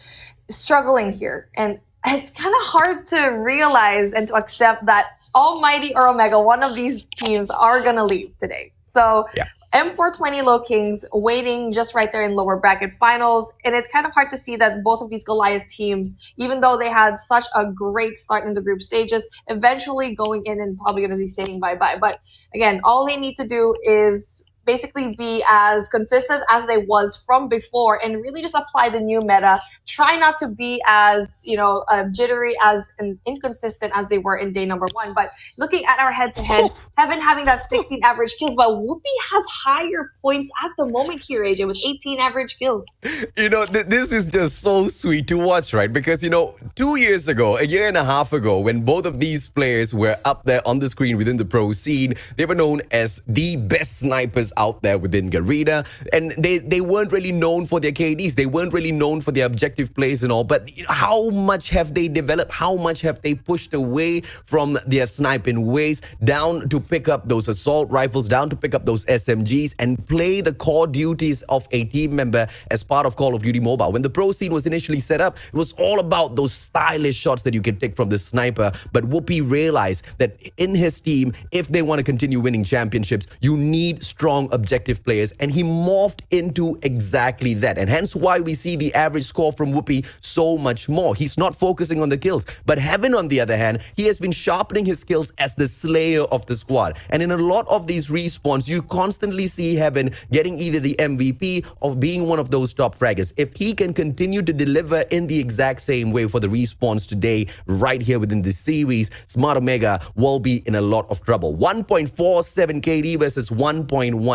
struggling here, and it's kind of hard to realize and to accept that Almighty or Omega, one of these teams, are going to leave today. So M420 Lowkings waiting just right there in lower bracket finals. And it's kind of hard to see that both of these Goliath teams, even though they had such a great start in the group stages, eventually going in and probably going to be saying bye-bye. But again, all they need to do is basically be as consistent as they was from before and really just apply the new meta. Try not to be as, you know, jittery as and inconsistent as they were in day number one. But looking at our head-to-head, Heaven having that 16 average kills, but Whoopi has higher points at the moment here, AJ, with 18 average kills. You know, this is just so sweet to watch, right? Because, you know, 2 years ago, a year and a half ago, when both of these players were up there on the screen within the pro scene, they were known as the best snipers out there within Garena, and they weren't really known for their KDs. They weren't really known for their objective plays and all. But how much have they developed? How much have they pushed away from their sniping ways down to pick up those assault rifles, down to pick up those SMGs and play the core duties of a team member as part of Call of Duty Mobile? When the pro scene was initially set up, it was all about those stylish shots that you can take from the sniper. But Whoopi realized that in his team, if they want to continue winning championships, you need strong objective players, and he morphed into exactly that. And hence why we see the average score from Whoopi so much more. He's not focusing on the kills. But Heaven, on the other hand, he has been sharpening his skills as the slayer of the squad. And in a lot of these respawns, you constantly see Heaven getting either the MVP or being one of those top fraggers. If he can continue to deliver in the exact same way for the respawns today, right here within this series, Smart Omega will be in a lot of trouble. 1.47 KD versus 1.16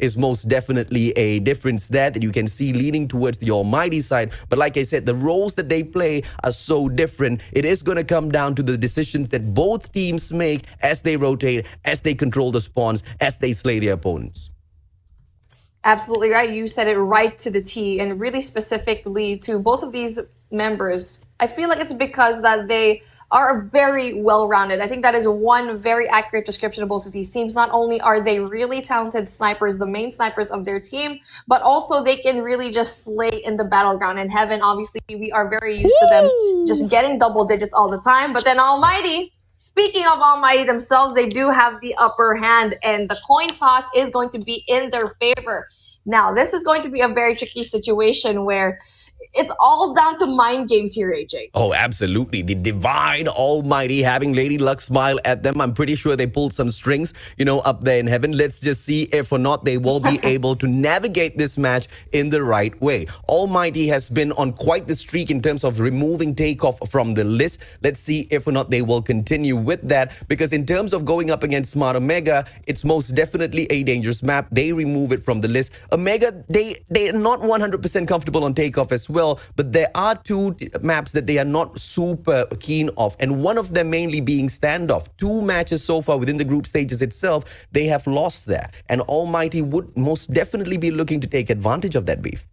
is most definitely a difference there that you can see leaning towards the Almighty side. But like I said, the roles that they play are so different. It is going to come down to the decisions that both teams make as they rotate, as they control the spawns, as they slay their opponents. Absolutely right. You said it right to the T, and really specifically to both of these members. I feel like it's because that they are very well-rounded. I think that is one very accurate description of both of these teams. Not only are they really talented snipers, the main snipers of their team, but also they can really just slay in the battleground. In Heaven, obviously, we are very used to them just getting double digits all the time. But then Almighty, speaking of Almighty themselves, they do have the upper hand, and the coin toss is going to be in their favor. Now, this is going to be a very tricky situation where it's all down to mind games here, AJ. Oh, absolutely. The divine almighty having Lady Luck smile at them. I'm pretty sure they pulled some strings, up there in heaven. Let's just see if or not they will be able to navigate this match in the right way. Almighty has been on quite the streak in terms of removing Takeoff from the list. Let's see if or not they will continue with that, because in terms of going up against Smart Omega, it's most definitely a dangerous map. They remove it from the list. Omega, they're not 100% comfortable on Takeoff as well. But there are two maps that they are not super keen of, and one of them mainly being Standoff. 2 matches so far within the group stages itself, they have lost there. And Almighty would most definitely be looking to take advantage of that beef.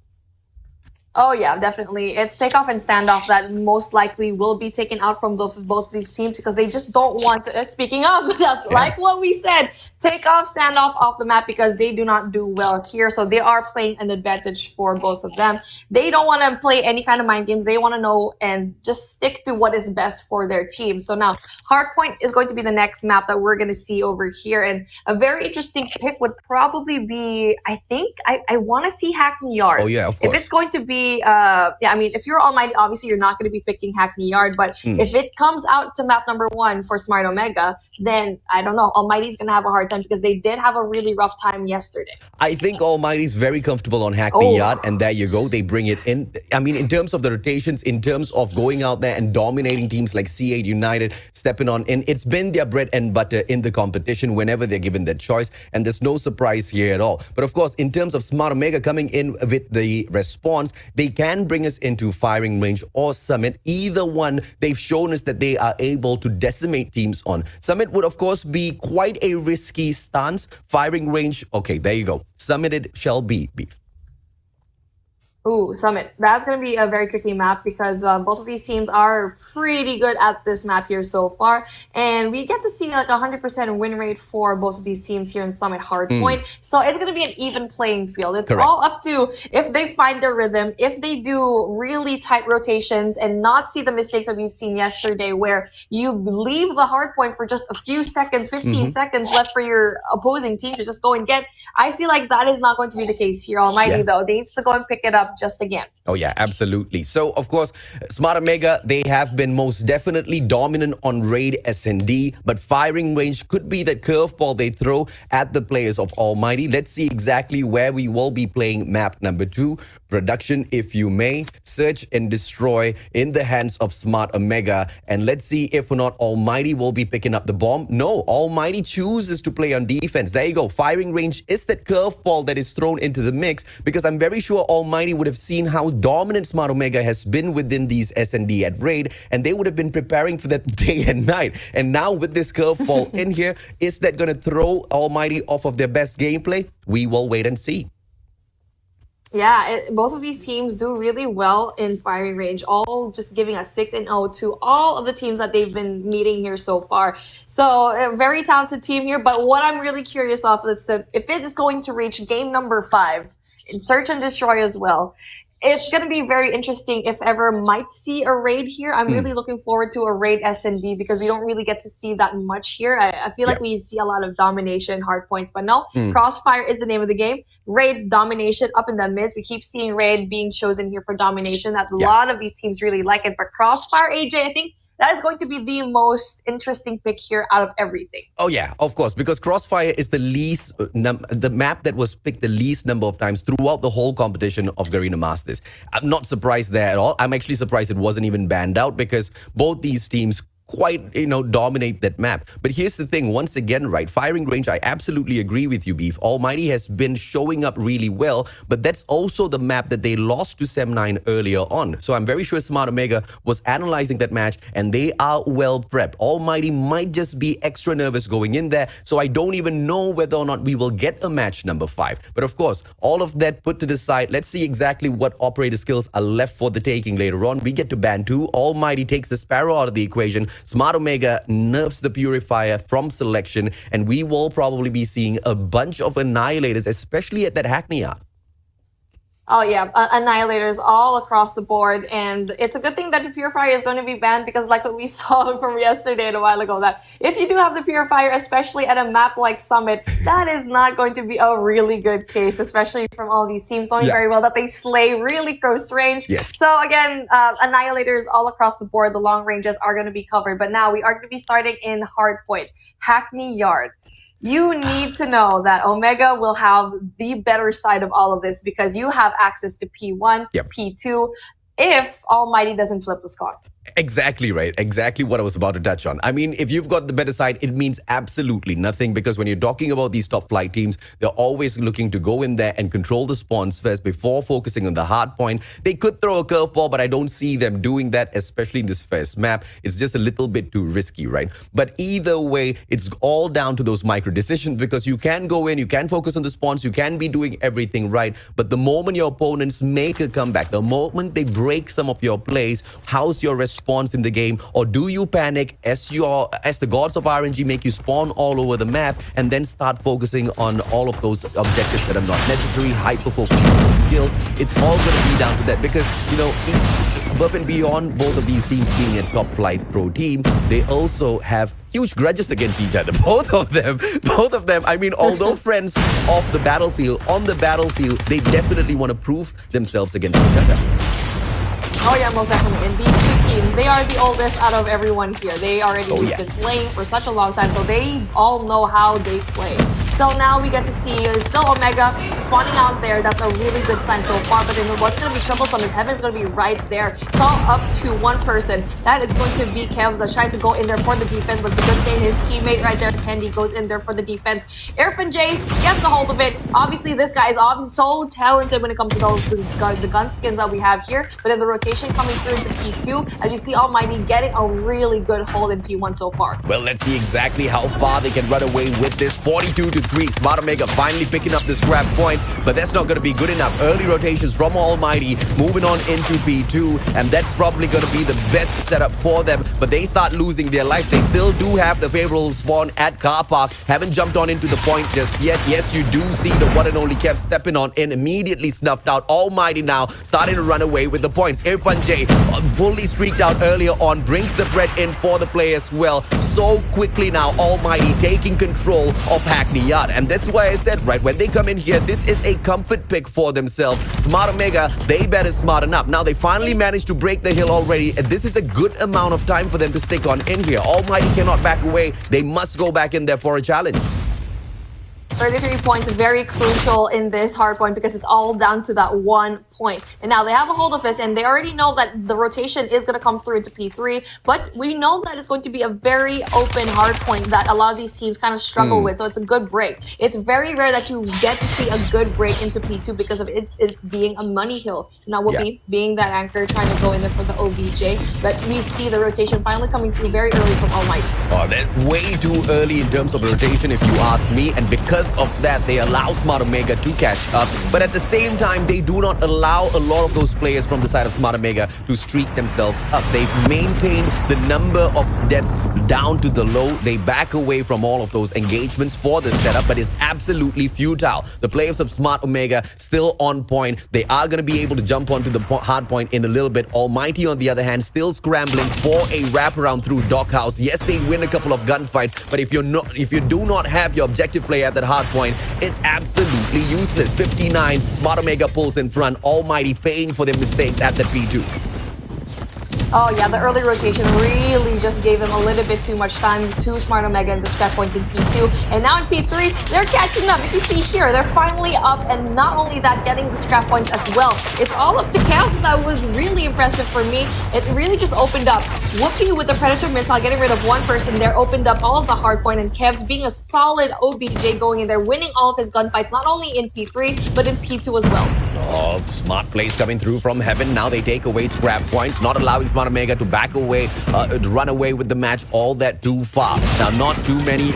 Oh yeah, definitely. It's Takeoff and Standoff that most likely will be taken out from both these teams, because they just don't want to. Speaking of, that's like what we said, Takeoff, Standoff off the map, because they do not do well here. So they are playing an advantage for both of them. They don't want to play any kind of mind games. They want to know and just stick to what is best for their team. So now Hardpoint is going to be the next map that we're going to see over here. And a very interesting pick would probably be, I think, I want to see Hackney Yard. Oh yeah, of course. If it's going to be if you're Almighty, obviously you're not going to be picking Hackney Yard, but if it comes out to map number 1 for Smart Omega, then I don't know, Almighty's going to have a hard time, because they did have a really rough time yesterday. I think Almighty's very comfortable on Hackney Yard, and there you go, they bring it in. I mean, in terms of the rotations, in terms of going out there and dominating teams like C8 United, stepping on in, it's been their bread and butter in the competition whenever they're given that choice, and there's no surprise here at all. But of course, in terms of Smart Omega coming in with the response, they can bring us into firing range or Summit. Either one, they've shown us that they are able to decimate teams on. Summit would, of course, be quite a risky stance. Firing range, okay, there you go. Summit it shall be, beef. Ooh, Summit. That's going to be a very tricky map, because both of these teams are pretty good at this map here so far. And we get to see like 100% win rate for both of these teams here in Summit Hardpoint. So it's going to be an even playing field. It's all up to if they find their rhythm, if they do really tight rotations and not see the mistakes that we've seen yesterday, where you leave the hardpoint for just a few seconds, 15 seconds left for your opposing team to just go and get. I feel like that is not going to be the case here. Almighty, though, they needs to go and pick it up just again. Oh yeah, absolutely. So of course, Smart Omega, they have been most definitely dominant on raid S&D, but firing range could be that curveball they throw at the players of Almighty. Let's see exactly where we will be playing map number 2. Production, if you may. Search and destroy in the hands of Smart Omega. And let's see if or not Almighty will be picking up the bomb. No, Almighty chooses to play on defense. There you go. Firing range is that curveball that is thrown into the mix, because I'm very sure Almighty would have seen how dominant Smart Omega has been within these S&D at raid, and they would have been preparing for that day and night. And now with this curveball in here, is that going to throw Almighty off of their best gameplay? We will wait and see. Yeah, both of these teams do really well in firing range, all just giving a 6-0 to all of the teams that they've been meeting here so far. So a very talented team here, but what I'm really curious of is if it is going to reach game number 5 in Search and Destroy as well. It's going to be very interesting if ever might see a raid here. I'm really looking forward to a raid S&D, because we don't really get to see that much here. I feel like we see a lot of domination, hard points, but no, Crossfire is the name of the game. Raid domination up in the mids. We keep seeing raid being chosen here for domination. That a lot of these teams really like it, but Crossfire, AJ, I think that is going to be the most interesting pick here out of everything. Oh yeah, of course, because Crossfire is the least, the map that was picked the least number of times throughout the whole competition of Garena Masters. I'm not surprised there at all. I'm actually surprised it wasn't even banned out, because both these teams quite, dominate that map. But here's the thing, once again, right, firing range, I absolutely agree with you, Beef. Almighty has been showing up really well, but that's also the map that they lost to Sem9 earlier on. So I'm very sure Smart Omega was analyzing that match, and they are well prepped. Almighty might just be extra nervous going in there, so I don't even know whether or not we will get a match number 5. But of course, all of that put to the side, let's see exactly what operator skills are left for the taking later on. We get to ban 2. Almighty takes the Sparrow out of the equation. Smart Omega nerfs the Purifier from selection, and we will probably be seeing a bunch of Annihilators, especially at that Hackney Yard. Oh yeah, Annihilators all across the board, and it's a good thing that the Purifier is going to be banned, because like what we saw from yesterday and a while ago, that if you do have the Purifier, especially at a map like Summit, that is not going to be a really good case, especially from all these teams knowing very well that they slay really close range. Yes. So again, Annihilators all across the board, the long ranges are going to be covered, but now we are going to be starting in Hardpoint, Hackney Yard. You need to know that Omega will have the better side of all of this, because you have access to P1, P2, if Almighty doesn't flip the score. Exactly right. Exactly what I was about to touch on. I mean, if you've got the better side, it means absolutely nothing, because when you're talking about these top flight teams, they're always looking to go in there and control the spawns first before focusing on the hard point. They could throw a curveball, but I don't see them doing that, especially in this first map. It's just a little bit too risky, right? But either way, it's all down to those micro decisions, because you can go in, you can focus on the spawns, you can be doing everything right. But the moment your opponents make a comeback, the moment they break some of your plays, how's your response in the game? Or do you panic as the gods of RNG make you spawn all over the map and then start focusing on all of those objectives that are not necessary, hyper focusing on those skills? It's all going to be down to that, because above and beyond both of these teams being a top flight pro team, they also have huge grudges against each other. Both of them. I mean, although friends off the battlefield, on the battlefield, they definitely want to prove themselves against each other. Oh yeah, most definitely. And these two teams, they are the oldest out of everyone here. They already been playing for such a long time, so they all know how they play. So now we get to see still Omega spawning out there. That's a really good sign so far. But then what's going to be troublesome is Heaven's going to be right there. It's all up to one person. That is going to be Kevs that's trying to go in there for the defense. But it's a good thing his teammate right there, Candy, goes in there for the defense. Irfan J gets a hold of it. Obviously, this guy is obviously so talented when it comes to the gun skins that we have here. But then the rotation coming through into P2, as you see Almighty getting a really good hold in P1 so far. Well, let's see exactly how far they can run away with this. 42-3. Smart Omega finally picking up the scrap points, but that's not going to be good enough. Early rotations from Almighty, moving on into P2, and that's probably going to be the best setup for them, but they start losing their life. They still do have the favorable spawn at Car Park. Haven't jumped on into the point just yet. Yes, you do see the one and only Kev stepping on in, immediately snuffed out. Almighty now starting to run away with the points. Irfan J fully streaked out earlier on, brings the bread in for the play as well. So quickly now, Almighty taking control of Hackney Yard. And that's why I said, right, when they come in here, this is a comfort pick for themselves. Smart Omega, they better smarten up. Now they finally managed to break the hill already, and this is a good amount of time for them to stick on in here. Almighty cannot back away. They must go back in there for a challenge. 33 points, very crucial in this hard point, because it's all down to that 1 point. And now they have a hold of this, and they already know that the rotation is going to come through into P3, but we know that it's going to be a very open hard point that a lot of these teams kind of struggle with, so it's a good break. It's very rare that you get to see a good break into P2 because of it being a money hill. Now Whoopi being that anchor, trying to go in there for the OBJ, but we see the rotation finally coming through very early from Almighty. Oh, that's way too early in terms of rotation, if you ask me, and because of that, they allow Smart Omega to catch up, but at the same time, they do not allow a lot of those players from the side of Smart Omega to streak themselves up. They've maintained the number of deaths down to the low. They back away from all of those engagements for the setup, but it's absolutely futile. The players of Smart Omega still on point. They are going to be able to jump onto the hard point in a little bit. Almighty, on the other hand, still scrambling for a wraparound through Dockhouse. Yes, they win a couple of gunfights, but if you do not have your objective play at that hard point, it's absolutely useless. 59, Smart Omega pulls in front. Almighty paying for their mistakes at the P2. Oh yeah, the early rotation really just gave him a little bit too much time to Smart Omega and the scrap points in P2. And now in P3, they're catching up. You can see here, they're finally up, and not only that, getting the scrap points as well. It's all up to Cavs. That was really impressive for me. It really just opened up. Whoopie with the Predator missile, getting rid of one person there, opened up all of the hardpoint, and Kevs being a solid OBJ going in there, winning all of his gunfights, not only in P3, but in P2 as well. Oh, smart plays coming through from heaven. Now they take away scrap points, not allowing Smart Omega to back away, run away with the match all that too far. Now, not too many,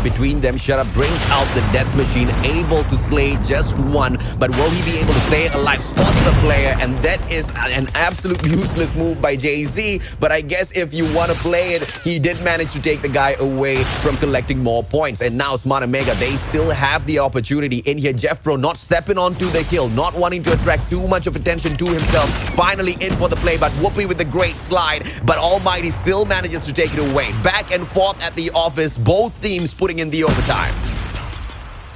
between them. Shut up brings out the death machine, able to slay just one. But will he be able to stay alive? Spots the player, and that is an absolute useless move by Jay-Z. But I guess if you want to play it, he did manage to take the guy away from collecting more points. And now Smart Omega, they still have the opportunity in here. Jeff Pro not stepping onto the hill, not wanting to attract too much of attention to himself. Finally in for the play, but Whoopi with the great slide. But Almighty still manages to take it away. Back and forth at the office, both teams putting in the overtime.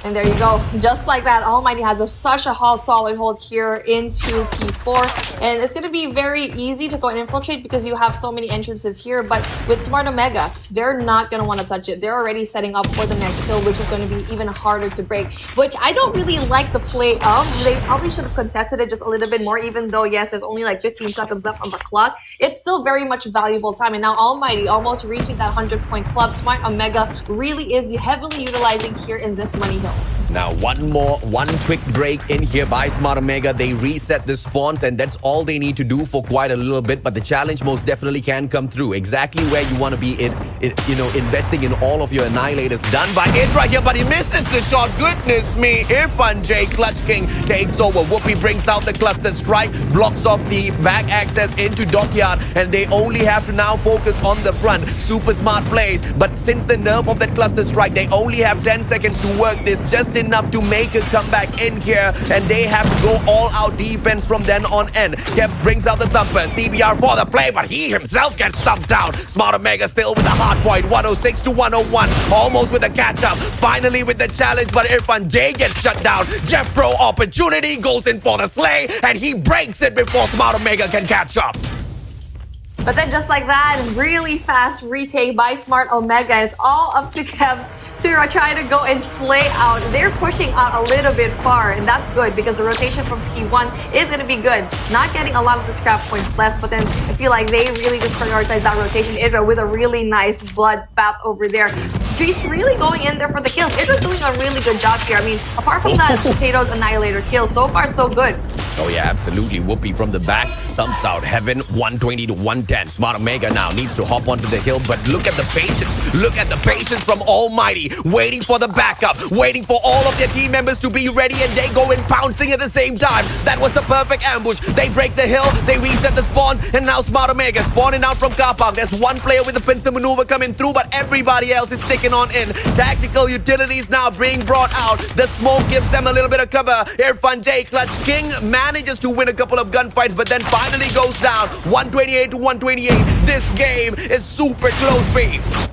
And there you go. Just like that, Almighty has such a solid hold here into P4. And it's going to be very easy to go and infiltrate because you have so many entrances here. But with Smart Omega, they're not going to want to touch it. They're already setting up for the next kill, which is going to be even harder to break. Which I don't really like the play of. They probably should have contested it just a little bit more, even though, yes, there's only like 15 seconds left on the clock. It's still very much valuable time. And now Almighty almost reaching that 100-point club. Smart Omega really is heavily utilizing here in this money hill. Now, one quick break in here by Smart Omega. They reset the spawns, and that's all they need to do for quite a little bit. But the challenge most definitely can come through. Exactly where you want to be investing in all of your annihilators. Done by it right here, but he misses the shot. Goodness me. Irfan J, Clutch King takes over. Whoopi brings out the cluster strike, blocks off the back access into Dockyard, and they only have to now focus on the front. Super smart plays, but since the nerf of that cluster strike, they only have 10 seconds to work this, just enough to make a comeback in here, and they have to go all out defense from then on end. Kevs brings out the thumper, CBR for the play, but he himself gets thumped down. Smart Omega still with the hard point, 106 to 101, almost with a catch up, finally with the challenge, but Irfan J gets shut down. Jeff Pro opportunity goes in for the slay, and he breaks it before Smart Omega can catch up. But then just like that, really fast retake by Smart Omega, and it's all up to Kevs to try to go and slay out. They're pushing out a little bit far, and that's good because the rotation from P1 is going to be good. Not getting a lot of the scrap points left, but then I feel like they really just prioritize that rotation. Idra with a really nice bloodbath over there. He's really going in there for the kills. Idra's doing a really good job here. I mean, apart from that Potatoes Annihilator kill, so far so good. Oh yeah, absolutely. Whoopi from the back, thumps out Heaven, 120 to 110. Smart Omega now needs to hop onto the hill, but look at the patience. Look at the patience from Almighty, waiting for the backup, waiting for all of their team members to be ready, and they go in pouncing at the same time. That was the perfect ambush. They break the hill, they reset the spawns, and now Smart Omega spawning out from car park. There's one player with the pincer maneuver coming through, but everybody else is sticking on in. Tactical utilities now being brought out. The smoke gives them a little bit of cover. Irfan J, Clutch King manages to win a couple of gunfights, but then finally goes down. 128 to 128. This game is super close beef.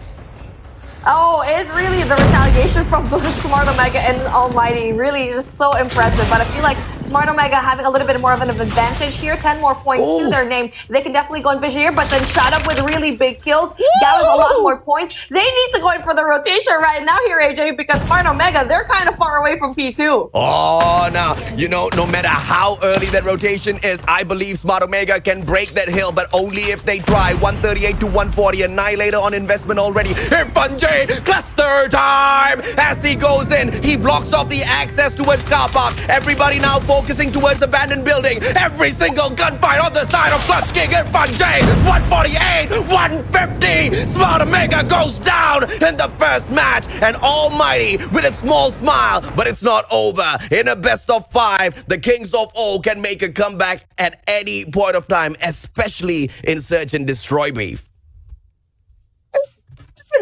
Oh, it's really the retaliation from both Smart Omega and Almighty. Really just so impressive. But I feel like Smart Omega having a little bit more of an advantage here. 10 more points to their name. They can definitely go in vision here, but then shot up with really big kills. Gathers a lot more points. They need to go in for the rotation right now here, AJ, because Smart Omega, they're kind of far away from P2. Oh, now, no matter how early that rotation is, I believe Smart Omega can break that hill, but only if they try. 138 to 140. Annihilator on investment already. Irfan J, cluster time! As he goes in, he blocks off the access towards car park. Everybody now focusing towards abandoned building. Every single gunfight on the side of Clutch King. Irfan J, 148, 150. Smart Omega goes down in the first match, and Almighty with a small smile, but it's not over. In a best of 5, the Kings of O can make a comeback at any point of time, especially in Search and Destroy beef.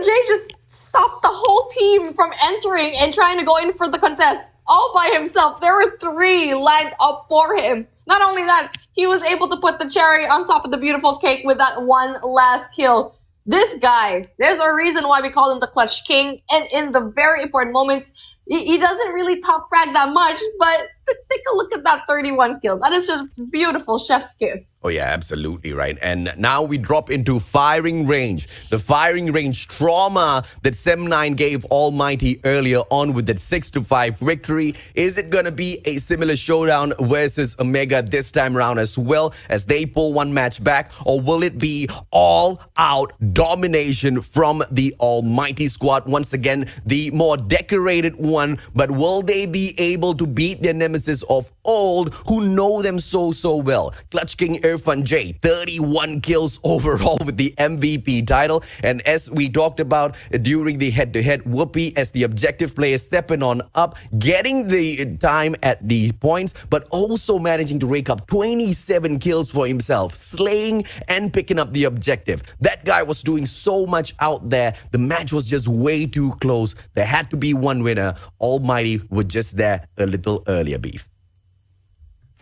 Jay just stopped the whole team from entering and trying to go in for the contest all by himself. There were 3 lined up for him. Not only that, he was able to put the cherry on top of the beautiful cake with that one last kill. This guy, there's a reason why we call him the Clutch King, and in the very important moments, he doesn't really top frag that much, but take a look at that 31 kills. That is just beautiful, chef's kiss. Oh, yeah, absolutely right. And now we drop into firing range. The firing range trauma that Sem9 gave Almighty earlier on with that 6-5 victory. Is it going to be a similar showdown versus Omega this time around as well as they pull one match back? Or will it be all-out domination from the Almighty squad? Once again, the more decorated one. But will they be able to beat their nemesis of old who know them so well? Clutch King Irfan J, 31 kills overall with the MVP title. And as we talked about during the head-to-head, Whoopi as the objective player stepping on up, getting the time at the points, but also managing to rake up 27 kills for himself, slaying and picking up the objective. That guy was doing so much out there. The match was just way too close. There had to be one winner. Almighty was just there a little earlier, Beef.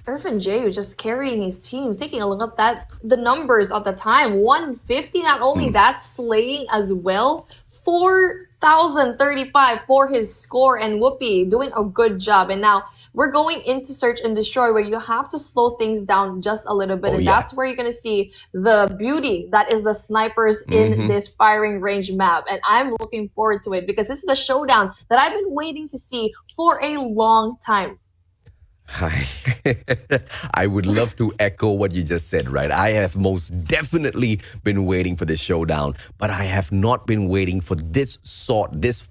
Irfan J was just carrying his team. Taking a look at that, the numbers at the time, 150. Not only that, slaying as well. 4,035 for his score, and Whoopi doing a good job. And now we're going into Search and Destroy, where you have to slow things down just a little bit. That's where you're going to see the beauty that is the snipers in this firing range map. And I'm looking forward to it because this is the showdown that I've been waiting to see for a long time. I would love to echo what you just said, right? I have most definitely been waiting for this showdown, but I have not been waiting for this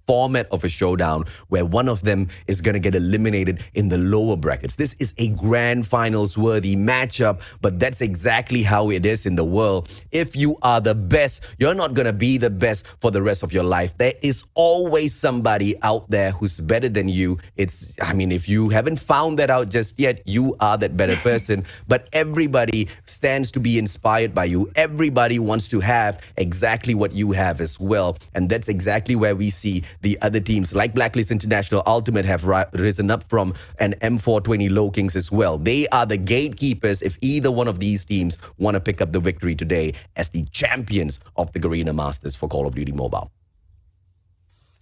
format of a showdown where one of them is going to get eliminated in the lower brackets. This is a grand finals worthy matchup, but that's exactly how it is in the world. If you are the best, you're not going to be the best for the rest of your life. There is always somebody out there who's better than you. If you haven't found that out just yet, you are that better person. But everybody stands to be inspired by you. Everybody wants to have exactly what you have as well. And that's exactly where we see the other teams like Blacklist, International.Ultimate have risen up from, and M420 Lowkings as well. They are the gatekeepers if either one of these teams want to pick up the victory today as the champions of the Garena Masters for Call of Duty Mobile.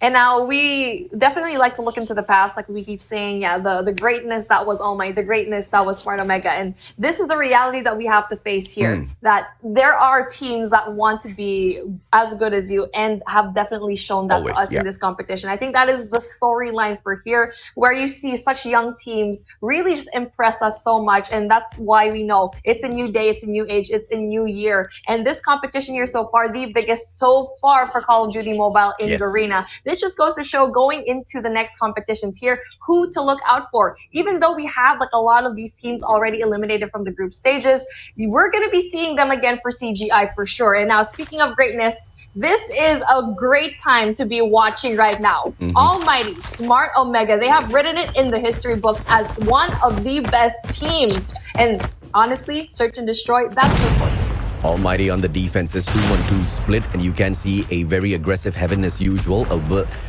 And now we definitely like to look into the past, like we keep saying, the greatness that was All Might, the greatness that was Smart Omega. And this is the reality that we have to face here, that there are teams that want to be as good as you and have definitely shown that to us in this competition. I think that is the storyline for here, where you see such young teams really just impress us so much. And that's why we know it's a new day, it's a new age, it's a new year. And this competition here so far, the biggest so far for Call of Duty Mobile in Garena. This just goes to show going into the next competitions here who to look out for. Even though we have like a lot of these teams already eliminated from the group stages, we're going to be seeing them again for CGI for sure. And now speaking of greatness, this is a great time to be watching right now. Almighty, Smart Omega, they have written it in the history books as one of the best teams. And honestly, Search and Destroy, that's the point. Almighty on the defense's 2-1-2 split, and you can see a very aggressive Heaven as usual,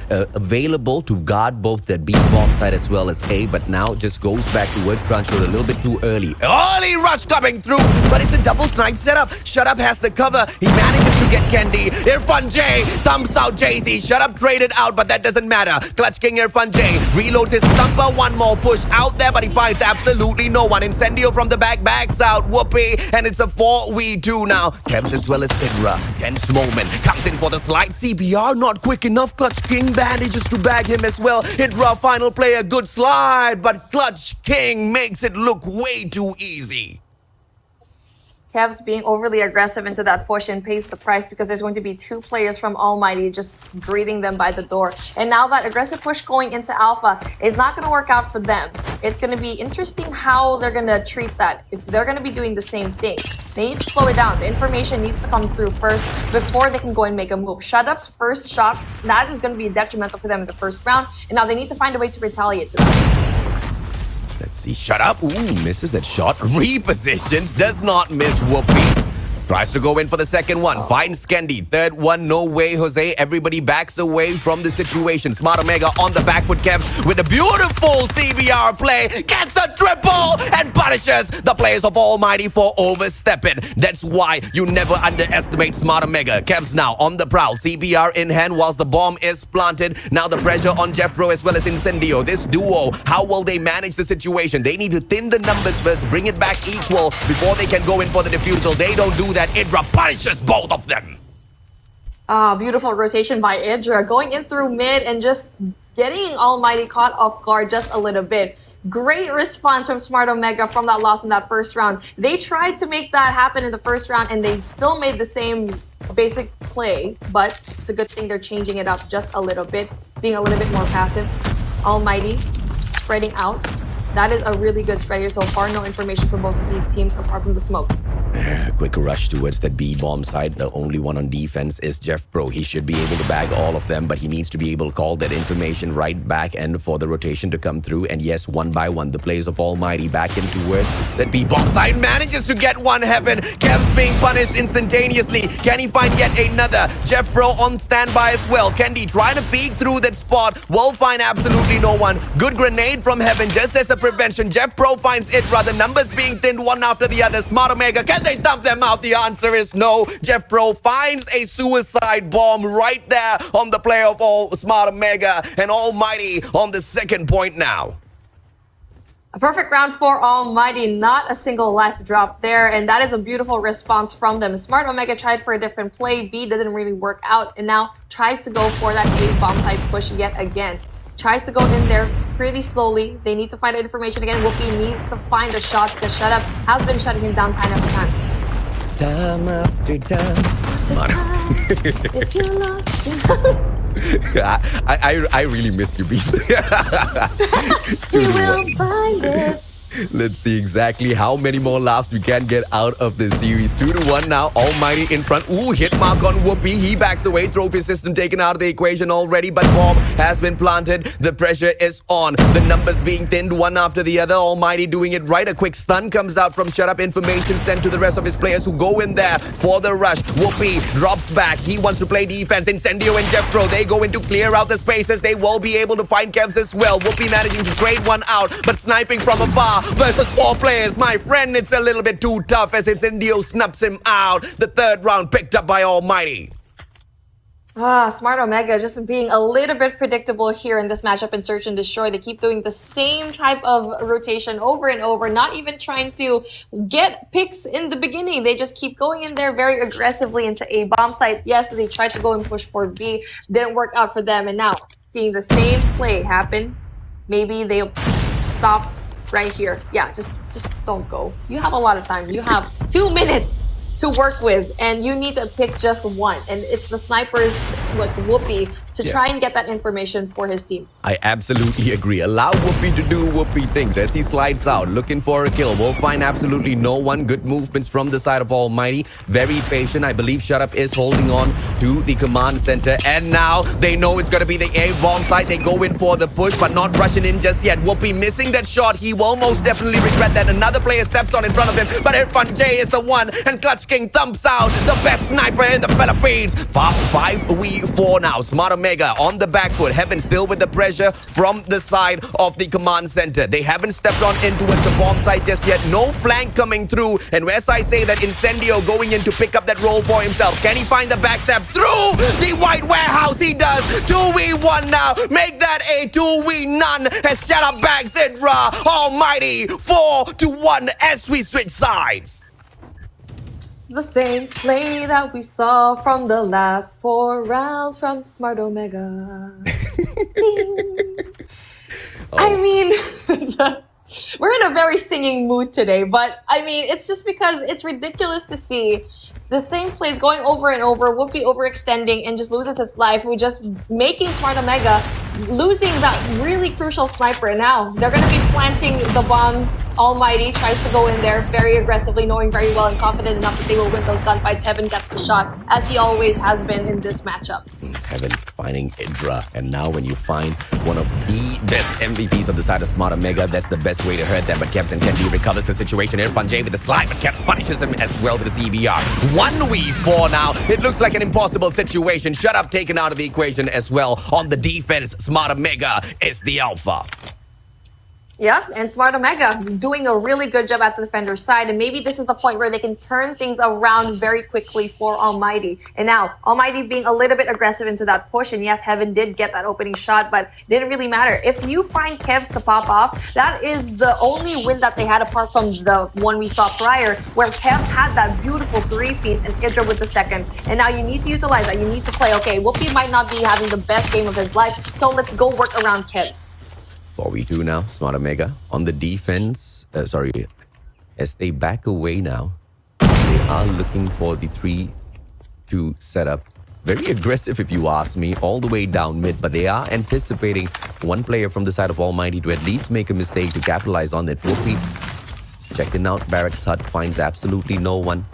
available to guard both the B box side as well as A, but now just goes back towards Branch Road a little bit too early. Early rush coming through, but it's a double snipe setup. Shut Up has the cover. He manages to get Candy. Irfan J thumps out Jay-Z. Shut Up traded out, but that doesn't matter. Clutch King Irfan J reloads his thumper. One more push out there, but he finds absolutely no one. Incendio from the back backs out Whoopi, and it's a 4v2 now. Kebs as well as Idra. Tense moment. Comes in for the slide. CPR not quick enough. Clutch King manages to bag him as well. Idra final play a good slide, but Clutch King makes it look way too easy. Kev's being overly aggressive into that push and pays the price because there's going to be two players from Almighty just greeting them by the door. And now that aggressive push going into Alpha is not going to work out for them. It's going to be interesting how they're going to treat that. If they're going to be doing the same thing, they need to slow it down. The information needs to come through first before they can go and make a move. Shut Up's first shot, that is going to be detrimental for them in the first round. And now they need to find a way to retaliate to that. Let's see. Shut Up. Ooh, misses that shot. Repositions. Does not miss Whoopi. Tries to go in for the second one. Finds Skendi. Third one, no way, Jose. Everybody backs away from the situation. Smart Omega on the back foot, Kevs, with a beautiful CBR play. Gets a triple and punishes the players of Almighty for overstepping. That's why you never underestimate Smart Omega. Kevs now on the prowl. CBR in hand whilst the bomb is planted. Now the pressure on Jeff Pro as well as Incendio. This duo, how will they manage the situation? They need to thin the numbers first, bring it back equal before they can go in for the defusal. They don't do that. Idra punishes both of them. Beautiful rotation by Idra, going in through mid and just getting Almighty caught off guard just a little bit. Great response from Smart Omega from that loss in that first round. They tried to make that happen in the first round and they still made the same basic play, but it's a good thing they're changing it up just a little bit, being a little bit more passive. Almighty spreading out. That is a really good spread here so far. No information from both of these teams apart from the smoke. A quick rush towards that B bomb side. The only one on defense is Jeff Pro. He should be able to bag all of them, but he needs to be able to call that information right back and for the rotation to come through. And yes, one by one, the players of Almighty back in towards that B bomb side manages to get one heaven. Kev's being punished instantaneously. Can he find yet another? Jeff Pro on standby as well. Kendi trying to peek through that spot. Will find absolutely no one. Good grenade from heaven just as a prevention. Jeff Pro finds Idra. The numbers being thinned one after the other. Smart Omega, can they dump them out? The answer is no. Jeff Pro finds a suicide bomb right there on the player of all Smart Omega, and Almighty on the second point now. A perfect round for Almighty, not a single life drop there, and that is a beautiful response from them. Smart Omega tried for a different play, B doesn't really work out, and now tries to go for that A bomb side push yet again. Tries to go in there pretty slowly. They need to find information again. Whoopi needs to find a shot because Shut Up has been shutting him down time after time. Time after time. Smart. If you're lost. I really miss you, Beast. You will find it. Let's see exactly how many more laughs we can get out of this series. 2-1 now. Almighty in front. Ooh, hit mark on Whoopi. He backs away. Trophy system taken out of the equation already, but bomb has been planted. The pressure is on. The numbers being thinned one after the other. Almighty doing it right. A quick stun comes out from Shut Up. Information sent to the rest of his players who go in there for the rush. Whoopi drops back. He wants to play defense. Incendio and Jeff Pro, they go in to clear out the spaces. They will be able to find Kevs as well. Whoopi managing to trade one out, but sniping from afar. Versus 4 players, my friend, it's a little bit too tough as Incendio snaps him out. The third round picked up by Almighty. Smart Omega just being a little bit predictable here in this matchup in Search and Destroy. They keep doing the same type of rotation over and over, not even trying to get picks in the beginning. They just keep going in there very aggressively into A bomb site. Yes, they tried to go and push for B. Didn't work out for them. And now, seeing the same play happen, maybe they'll stop right here. Yeah, just don't go. You have a lot of time. You have 2 minutes to work with, and you need to pick just one. And it's the snipers, like Whoopi, to try and get that information for his team. I absolutely agree. Allow Whoopi to do Whoopi things as he slides out, looking for a kill. We'll find absolutely no one. Good movements from the side of Almighty. Very patient. I believe Shut Up is holding on to the command center. And now they know it's going to be the A-bomb side. They go in for the push, but not rushing in just yet. Whoopi missing that shot. He will most definitely regret that. Another player steps on in front of him, but Irfan J is the one, and Clutch King thumps out the best sniper in the Philippines. 5v4 now. Smart Omega on the back foot. Heaven still with the pressure from the side of the command center. They haven't stepped on in towards the bomb site just yet. No flank coming through. And as I say that, Incendio going in to pick up that role for himself. Can he find the backstep through the white warehouse? He does. 2v1 now. Make that a 2v none. Has Shut Up bags Idra. Almighty 4-1 as we switch sides. The same play that we saw from the last 4 rounds from Smart Omega. I mean, we're in a very singing mood today, but I mean, it's just because it's ridiculous to see the same plays going over and over, Whoopi overextending and just loses his life. We're just making Smart Omega losing that really crucial sniper. Now they're going to be planting the bomb Almighty tries to go in there very aggressively, knowing very well and confident enough that they will win those gunfights. Heaven gets the shot, as he always has been in this matchup. Heaven finding Idra, and now when you find one of the best MVPs on the side of Smart Omega, that's the best way to hurt them. But Kevs and Kendi recovers the situation. Irfan J with the slide, but Kevs punishes him as well with the CBR. 1v4 now. It looks like an impossible situation. Shut Up taken out of the equation as well. On the defense, Smart Omega is the alpha. Yeah, and Smart Omega doing a really good job at the defender's side, and maybe this is the point where they can turn things around very quickly for Almighty. And now, Almighty being a little bit aggressive into that push, and yes, Heaven did get that opening shot, but didn't really matter. If you find Kevs to pop off, that is the only win that they had apart from the one we saw prior, where Kevs had that beautiful three-piece and Idra with the second. And now you need to utilize that. You need to play, okay, Whoopi might not be having the best game of his life, so let's go work around Kevs. 4v2 now, Smart Omega on the defense. As they back away now, they are looking for the 3-2 setup. Very aggressive if you ask me, all the way down mid, but they are anticipating one player from the side of Almighty to at least make a mistake to capitalize on it. Whoopi is checking out Barracks Hut, finds absolutely no one.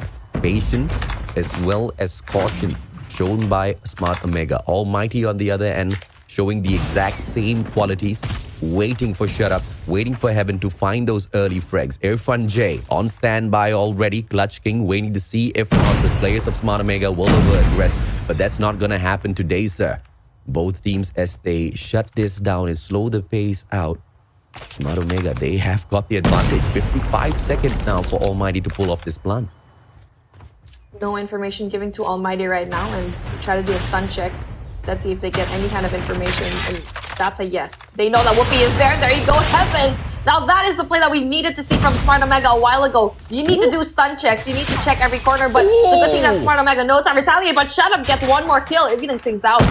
Patience as well as caution shown by Smart Omega. Almighty on the other end, showing the exact same qualities, waiting for Shut Up, waiting for Heaven to find those early frags. Irfan J on standby already, Clutch King waiting to see if not the players of Smart Omega will over-aggress, but that's not gonna happen today, sir. Both teams, as they shut this down and slow the pace out, Smart Omega, they have got the advantage. 55 seconds now for Almighty to pull off this plan. No information given to Almighty right now, and try to do a stun check. Let's see if they get any kind of information, and that's a yes. They know that Whoopi is there. There you go, Heaven. Now that is the play that we needed to see from Smart Omega a while ago. You need to do stun checks. You need to check every corner, but it's a good thing that Smart Omega knows how to retaliate, but Shut Up gets one more kill, evening things out.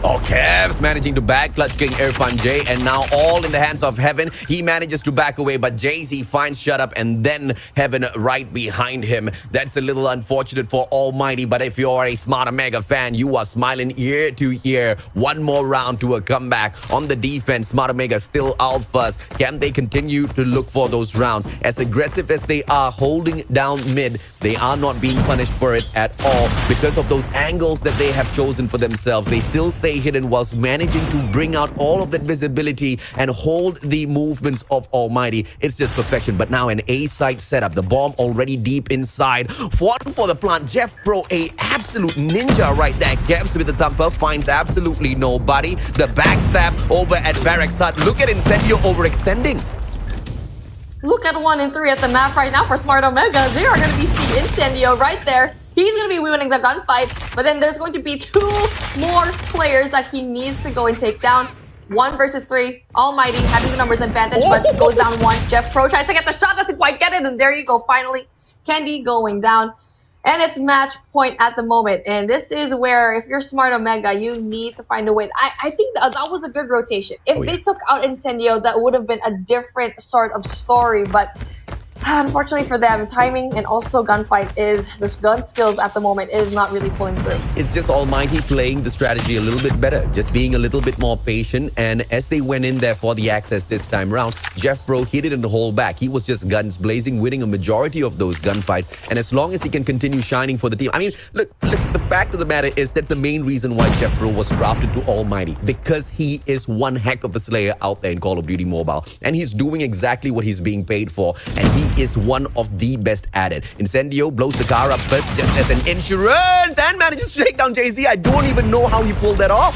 Oh, Kevs managing to bag Clutch King Irfan J, and now all in the hands of Heaven. He manages to back away, but Jay-Z finds Shut Up and then Heaven right behind him. That's a little unfortunate for Almighty, but if you're a Smart Omega fan, you are smiling ear to ear. One more round to a comeback. On the defense, Smart Omega still out first. Can they continue to look for those rounds? As aggressive as they are holding down mid, they are not being punished for it at all because of those angles that they have chosen for themselves. They still stay hidden whilst managing to bring out all of that visibility and hold the movements of Almighty. It's just perfection. But now an A-side setup. The bomb already deep inside. One for the plant. Jeff Pro, a absolute ninja right there. Kevs with the thumper, finds absolutely nobody. The backstab over at Barracks Hut. Look at Incendio overextending. Look at 1 and 3 at the map right now for Smart Omega. They are going to be seeing Incendio right there. He's going to be winning the gunfight, but then there's going to be 2 more players that he needs to go and take down. 1 versus 3. Almighty having the numbers advantage, but goes down 1. Jeff Pro tries to get the shot, doesn't quite get it, and there you go, finally. Kendi going down. And it's match point at the moment. And this is where, if you're Smart Omega, you need to find a way. I think that was a good rotation. If they took out Incendio, that would have been a different sort of story, but unfortunately for them, timing and also gunfight is, this gun skills at the moment is not really pulling through. It's just Almighty playing the strategy a little bit better, just being a little bit more patient. And as they went in there for the access this time round, Jeff Pro hit it in the whole back. He was just guns blazing, winning a majority of those gunfights. And as long as he can continue shining for the team, I mean, look, the fact of the matter is that the main reason why Jeff Pro was drafted to Almighty, because he is one heck of a slayer out there in Call of Duty Mobile. And he's doing exactly what he's being paid for. And he is one of the best at it. Incendio blows the car up first just as an insurance and manages to take down Jay-Z. I don't even know how he pulled that off.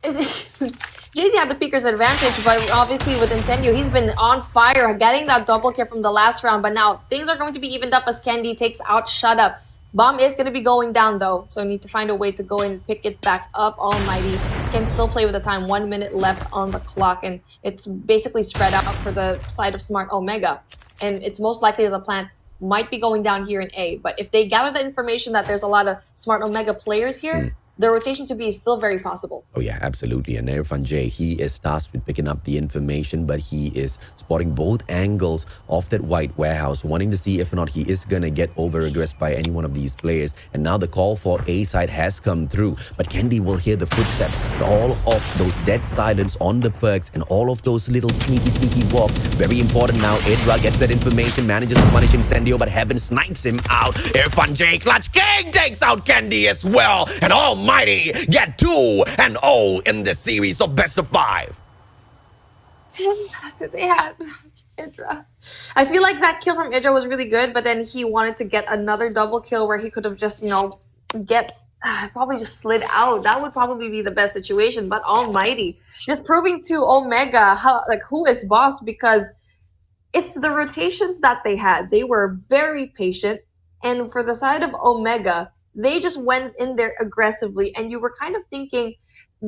Jay-Z had the peeker's advantage, but obviously with Incendio, he's been on fire, getting that double kill from the last round. But now things are going to be evened up as Kendi takes out Shut Up. Bomb is going to be going down though, so need to find a way to go and pick it back up. Almighty can still play with the time. 1 minute left on the clock, and it's basically spread out for the side of Smart Omega. And it's most likely the plant might be going down here in A. But if they gather the information that there's a lot of Smart Omega players here, the rotation to be is still very possible. Oh yeah, absolutely. And Irfan J, he is tasked with picking up the information, but he is spotting both angles of that white warehouse, wanting to see if or not he is going to get over-aggressed by any one of these players. And now the call for A side has come through, but Candy will hear the footsteps, all of those dead silence on the perks and all of those little sneaky walks. Very important now. Idra gets that information, manages to punish Incendio, but Heaven snipes him out. Irfan J, Clutch King takes out Candy as well. And Almighty get 2-0 in this series of best of 5. That's what they had. Idra. I feel like that kill from Idra was really good, but then he wanted to get another double kill where he could have just, probably just slid out. That would probably be the best situation. But Almighty, just proving to Omega who is boss, because it's the rotations that they had. They were very patient. And for the side of Omega, they just went in there aggressively, and you were kind of thinking,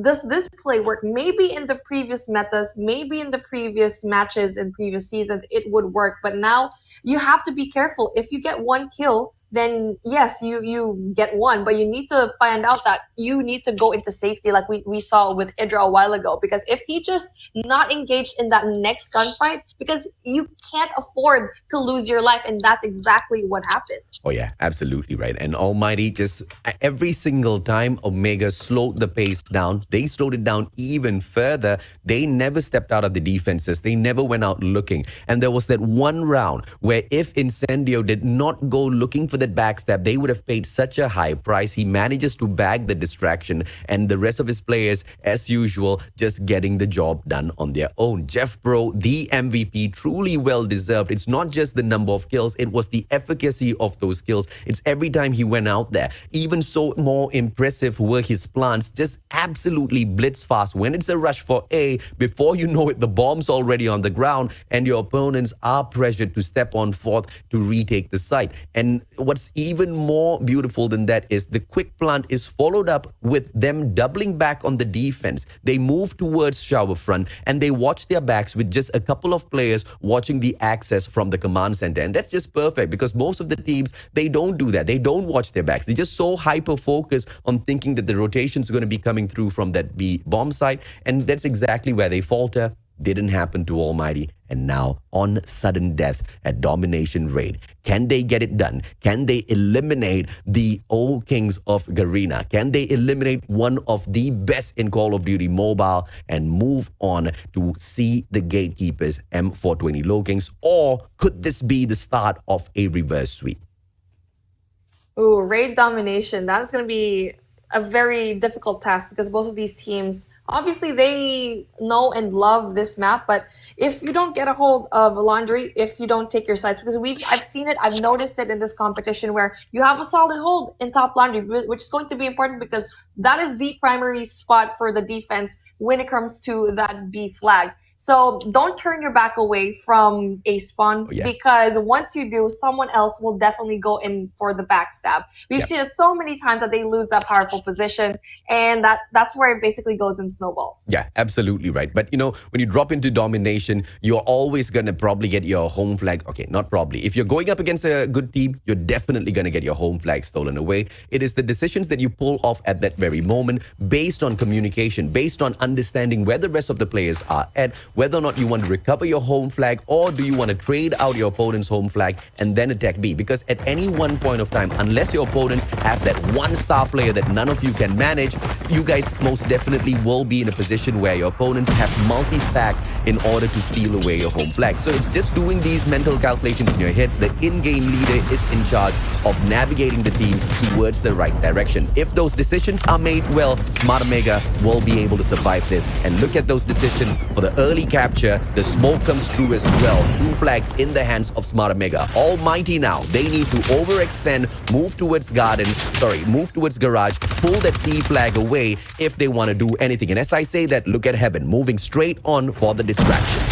does this play work? Maybe in the previous metas, maybe in the previous matches and previous seasons, it would work. But now you have to be careful. If you get one kill, then yes, you get one, but you need to find out that you need to go into safety like we saw with Idra a while ago. Because if he just not engaged in that next gunfight, because you can't afford to lose your life, and that's exactly what happened. Oh yeah, absolutely right. And Almighty, just every single time Omega slowed the pace down, they slowed it down even further. They never stepped out of the defenses. They never went out looking. And there was that one round where if Incendio did not go looking for that backstab, they would have paid such a high price. He manages to bag the distraction, and the rest of his players, as usual, just getting the job done on their own. Jeff Bro, the MVP, truly well deserved. It's not just the number of kills, it was the efficacy of those kills. It's every time he went out there. Even so, more impressive were his plants, just absolutely blitz fast. When it's a rush for A, before you know it, the bomb's already on the ground, and your opponents are pressured to step on forth to retake the site. And what's even more beautiful than that is the quick plant is followed up with them doubling back on the defense. They move towards shower front, and they watch their backs with just a couple of players watching the access from the command center. And that's just perfect, because most of the teams, they don't do that. They don't watch their backs. They're just so hyper focused on thinking that the rotation is going to be coming through from that B bomb site. And that's exactly where they falter. Didn't happen to Almighty. And now on sudden death at Domination Raid. Can they get it done? Can they eliminate the Lowkings of Garena? Can they eliminate one of the best in Call of Duty Mobile and move on to see the Gatekeepers M420 Lowkings? Or could this be the start of a reverse sweep? Ooh, raid domination. That is going to be a very difficult task, because both of these teams, obviously they know and love this map, but if you don't get a hold of Laundry, if you don't take your sides, because I've seen it, I've noticed it in this competition where you have a solid hold in top Laundry, which is going to be important because that is the primary spot for the defense when it comes to that B flag. So don't turn your back away from a spawn, because once you do, someone else will definitely go in for the backstab. We've seen it so many times that they lose that powerful position, and that's where it basically goes in snowballs. Yeah, absolutely right. But when you drop into domination, you're always going to probably get your home flag. Okay, not probably. If you're going up against a good team, you're definitely going to get your home flag stolen away. It is the decisions that you pull off at that very moment, based on communication, based on understanding where the rest of the players are at, whether or not you want to recover your home flag, or do you want to trade out your opponent's home flag and then attack B. Because at any one point of time, unless your opponents have that one star player that none of you can manage, you guys most definitely will be in a position where your opponents have multi-stack in order to steal away your home flag. So it's just doing these mental calculations in your head. The in-game leader is in charge of navigating the team towards the right direction. If those decisions are made well, Smart Omega will be able to survive this. And look at those decisions for the early capture. The smoke comes through as well. 2 flags in the hands of Smart Omega. Almighty now, they need to overextend, move towards garage, pull that C flag away if they want to do anything. And as I say that, look at Heaven moving straight on for the distraction.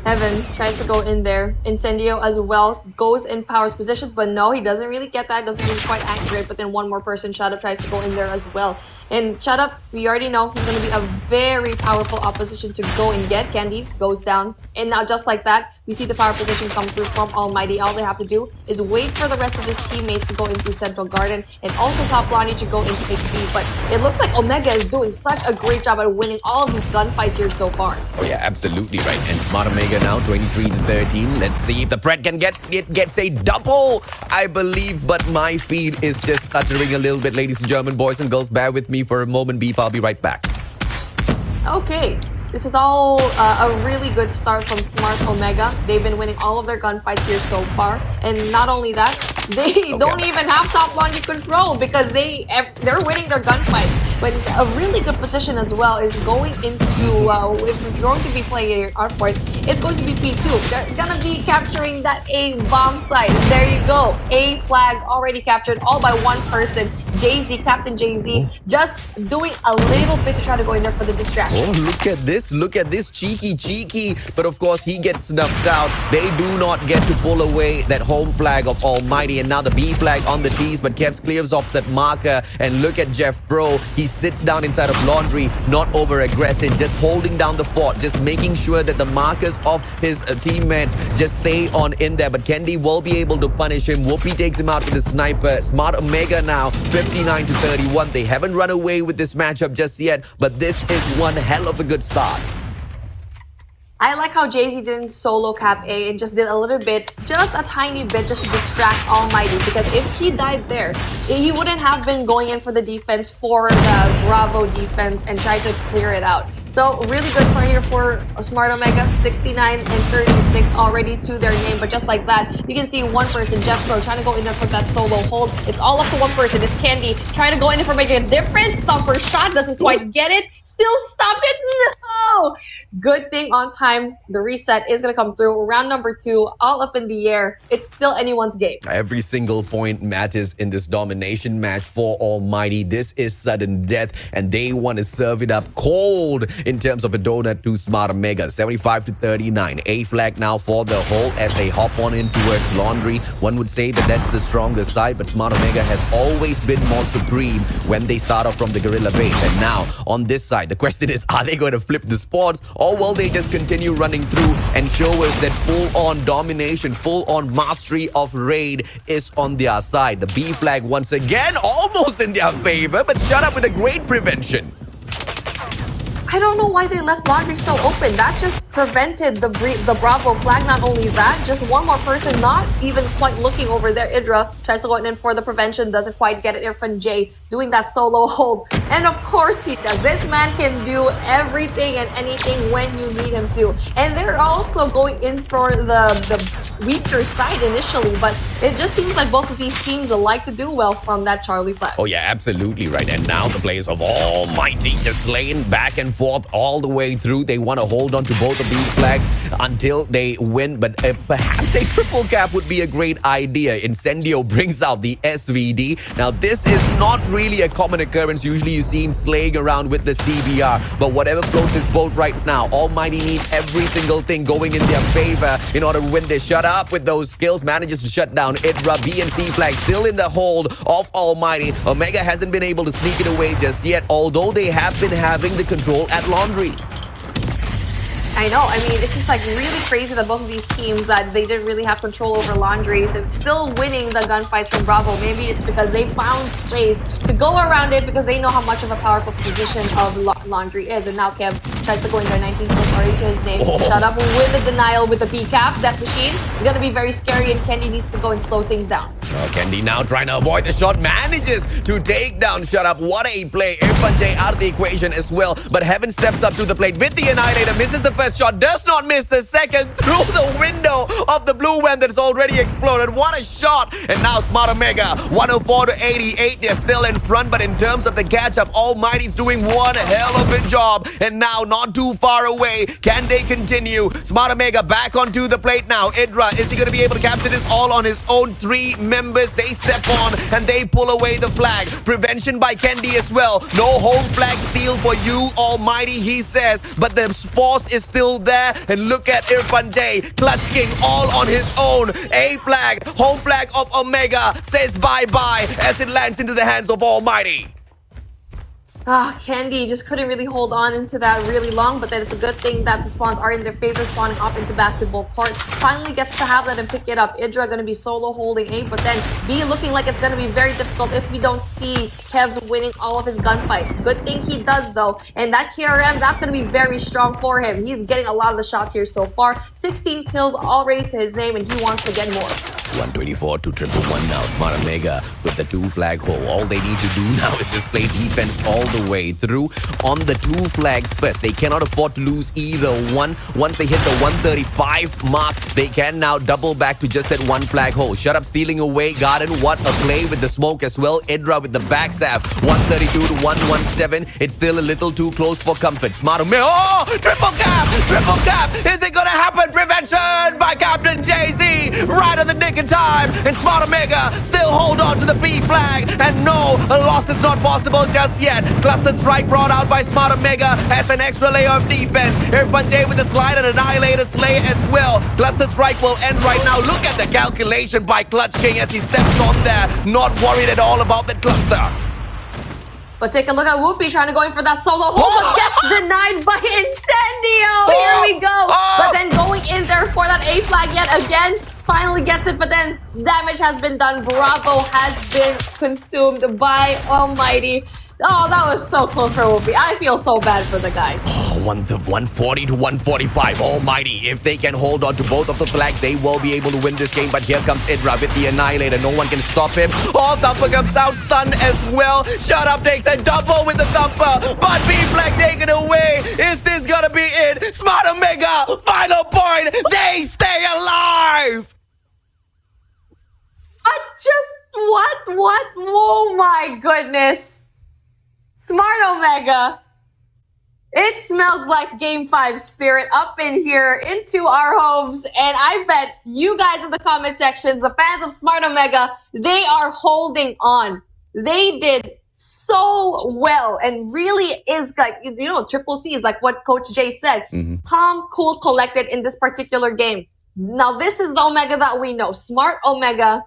Heaven tries to go in there. Incendio as well goes in Power's position, but no, he doesn't really get that. Doesn't really quite accurate. But then one more person, Shut Up, tries to go in there as well. And Shut Up, we already know he's going to be a very powerful opposition to go and get. Candy goes down. And now just like that, we see the power position come through from Almighty. All they have to do is wait for the rest of his teammates to go into Central Garden and also Top Blondie to go into HP. But it looks like Omega is doing such a great job at winning all of these gunfights here so far. Oh yeah, absolutely right. And Smart Omega now 23 to 13. Let's see if the Pret can gets a double, I believe, but my feed is just stuttering a little bit, ladies and gentlemen, boys and girls. Bear with me for a moment, Beep. I'll be right back. Okay, this is all a really good start from Smart Omega. They've been winning all of their gunfights here so far, and not only that, they don't even have top Blondie control because they're winning their gunfights. But a really good position as well is going into if you're going to be playing Hardpoint, it's going to be P2. They're gonna be capturing that A bomb site. There you go, A flag already captured, all by one person. Jay-Z, Captain Jay-Z, just doing a little bit to try to go in there for the distraction. Oh, look at this, cheeky. But of course, he gets snuffed out. They do not get to pull away that home flag of Almighty. And now the B flag on the T's, but Kevs clears off that marker. And look at Jeff Pro. He sits down inside of Laundry, not over-aggressive, just holding down the fort, just making sure that the markers of his teammates just stay on in there. But Kendi will be able to punish him. Whoopi takes him out with the sniper. Smart Omega now, 59 to 31. They haven't run away with this matchup just yet, but this is one hell of a good start. I like how Jay-Z didn't solo cap A and just did a little bit, just a tiny bit, just to distract Almighty. Because if he died there, he wouldn't have been going in for the defense for the Bravo defense and try to clear it out. So really good start here for Smart Omega, 69 and 36 already to their name. But just like that, you can see one person, Jeff Pro, trying to go in there for that solo hold. It's all up to one person. It's Candy trying to go in there for making a difference. Stomper shot, doesn't quite get it. Still stops it. No! Good thing on time. The reset is going to come through. Round number 2, all up in the air. It's still anyone's game. Every single point matters in this domination match for Almighty. This is sudden death, and they want to serve it up cold in terms of a donut to Smart Omega. 75 to 39. A flag now for the hole as they hop on in towards Laundry. One would say that that's the stronger side, but Smart Omega has always been more supreme when they start off from the Gorilla base. And now on this side, the question is, are they going to flip the spots, or will they just continue running through and show us that full-on domination, full-on mastery of raid is on their side? The B flag once again almost in their favor, but Shut Up with a great prevention. I don't know why they left Laundry so open. That just prevented the Bravo flag. Not only that, just one more person not even quite looking over there. Idra tries to go in for the prevention, doesn't quite get it. Irfan J doing that solo hold. And of course he does. This man can do everything and anything when you need him to. And they're also going in for the weaker side initially, but it just seems like both of these teams like to do well from that Charlie flag. Oh yeah, absolutely right. And now the players of Almighty just slaying back and forth all the way through. They want to hold on to both of these flags until they win, but perhaps a triple cap would be a great idea. Incendio brings out the SVD. Now this is not really a common occurrence. Usually you see him slaying around with the CBR, but whatever floats his boat right now, Almighty needs every single thing going in their favor in order to win this. Shut Up with those skills, manages to shut down Idra. B and C flag still in the hold of Almighty. Omega hasn't been able to sneak it away just yet, although they have been having the control at Laundry. I know. I mean, it's just like really crazy that both of these teams that they didn't really have control over Laundry. They're still winning the gunfights from Bravo. Maybe it's because they found ways to go around it because they know how much of a powerful position of Laundry is. And now Kevs tries to go in there, 19 kills already to his name. Shut Up with the denial with the P-cap. That machine is going to be very scary, and Kendi needs to go and slow things down. Kendi now trying to avoid the shot, manages to take down Shut Up. What a play. Irfan J out of the equation as well, but Heaven steps up to the plate with the Annihilator, misses the first shot, does not miss the second through the window of the blue one that's already exploded. What a shot. And now Smart Omega, 104 to 88. They're still in front, but in terms of the catch-up, Almighty's doing one hell of a job. And now not too far away. Can they continue? Smart Omega back onto the plate now. Idra, is he going to be able to capture this all on his own? 3 members, they step on and they pull away the flag. Prevention by Kendi as well. No home flag steal for you, Almighty, he says. But the force is still there. And look at Irfan J, Clutch King all on his own. A flag, home flag of Omega says bye-bye as it lands into the hands of Almighty. Candy just couldn't really hold on into that really long, but then it's a good thing that the spawns are in their favor, spawning up into basketball court. Finally gets to have that and pick it up. Idra going to be solo holding A, but then B looking like it's going to be very difficult if we don't see Kev's winning all of his gunfights. Good thing he does though, and that KRM, that's going to be very strong for him. He's getting a lot of the shots here so far. 16 kills already to his name, and he wants to get more. 124 to 111 now. Smart Omega with the 2 flag hole. All they need to do now is just play defense all the way through on the 2 flags first. They cannot afford to lose either one. Once they hit the 135 mark, they can now double back to just that 1 flag hole. Shut up, stealing away Garden. What a play with the smoke as well. Idra with the backstab. 132 to 117. It's still a little too close for comfort. Smart Omega. Oh! Triple cap! Triple cap! Is it gonna happen? Prevention by Captain JZ. Right on the nick of time. And Smart Omega still hold on to the B flag. And no, a loss is not possible just yet. Cluster strike brought out by Smart Omega has an extra layer of defense. Irfan J with the slide and Annihilator Slay as well. Cluster strike will end right now. Look at the calculation by Clutch King as he steps on there. Not worried at all about that cluster. But take a look at Whoopi trying to go in for that solo hold, but gets denied by Incendio. Here we go. But then going in there for that A flag yet again. Finally gets it, but then damage has been done. Bravo has been consumed by Almighty. Oh, that was so close for Whoopi. I feel so bad for the guy. 140 to 145. Almighty. If they can hold on to both of the flags, they will be able to win this game. But here comes Idra with the Annihilator. No one can stop him. Oh, Thumper comes out stunned as well. Shut up takes a double with the Thumper. But B flag taken away. Is this gonna be it? Smart Omega, final point. They stay alive. What? Oh my goodness. Smart Omega. It smells like Game 5 spirit up in here into our homes. And I bet you guys in the comment sections, the fans of Smart Omega, they are holding on. They did so well and really is like, Triple C is like what Coach Jay said. Calm, cool, collected in this particular game. Now, this is the Omega that we know. Smart Omega.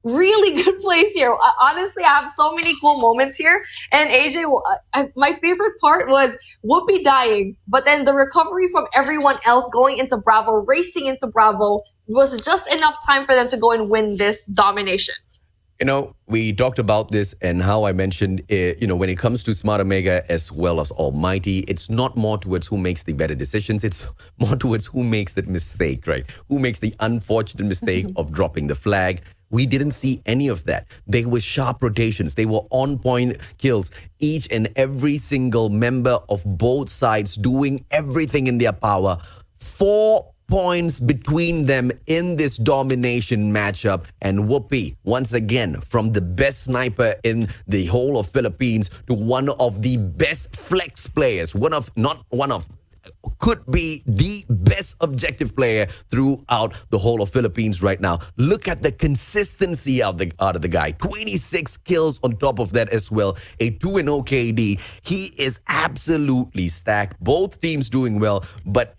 Really good plays here. Honestly, I have so many cool moments here. And AJ, my favorite part was Whoopi dying, but then the recovery from everyone else going into Bravo, racing into Bravo, was just enough time for them to go and win this domination. We talked about this and how I mentioned, when it comes to Smart Omega as well as Almighty, it's not more towards who makes the better decisions. It's more towards who makes that mistake, right? Who makes the unfortunate mistake of dropping the flag. We didn't see any of that. They were sharp rotations. They were on-point kills. Each and every single member of both sides doing everything in their power. 4 points between them in this domination matchup. And Whoopi, once again, from the best sniper in the whole of Philippines to one of the best flex players. Could be the best objective player throughout the whole of Philippines right now. Look at the consistency out of the guy. 26 kills on top of that as well. A 2-0 KD. He is absolutely stacked. Both teams doing well. But,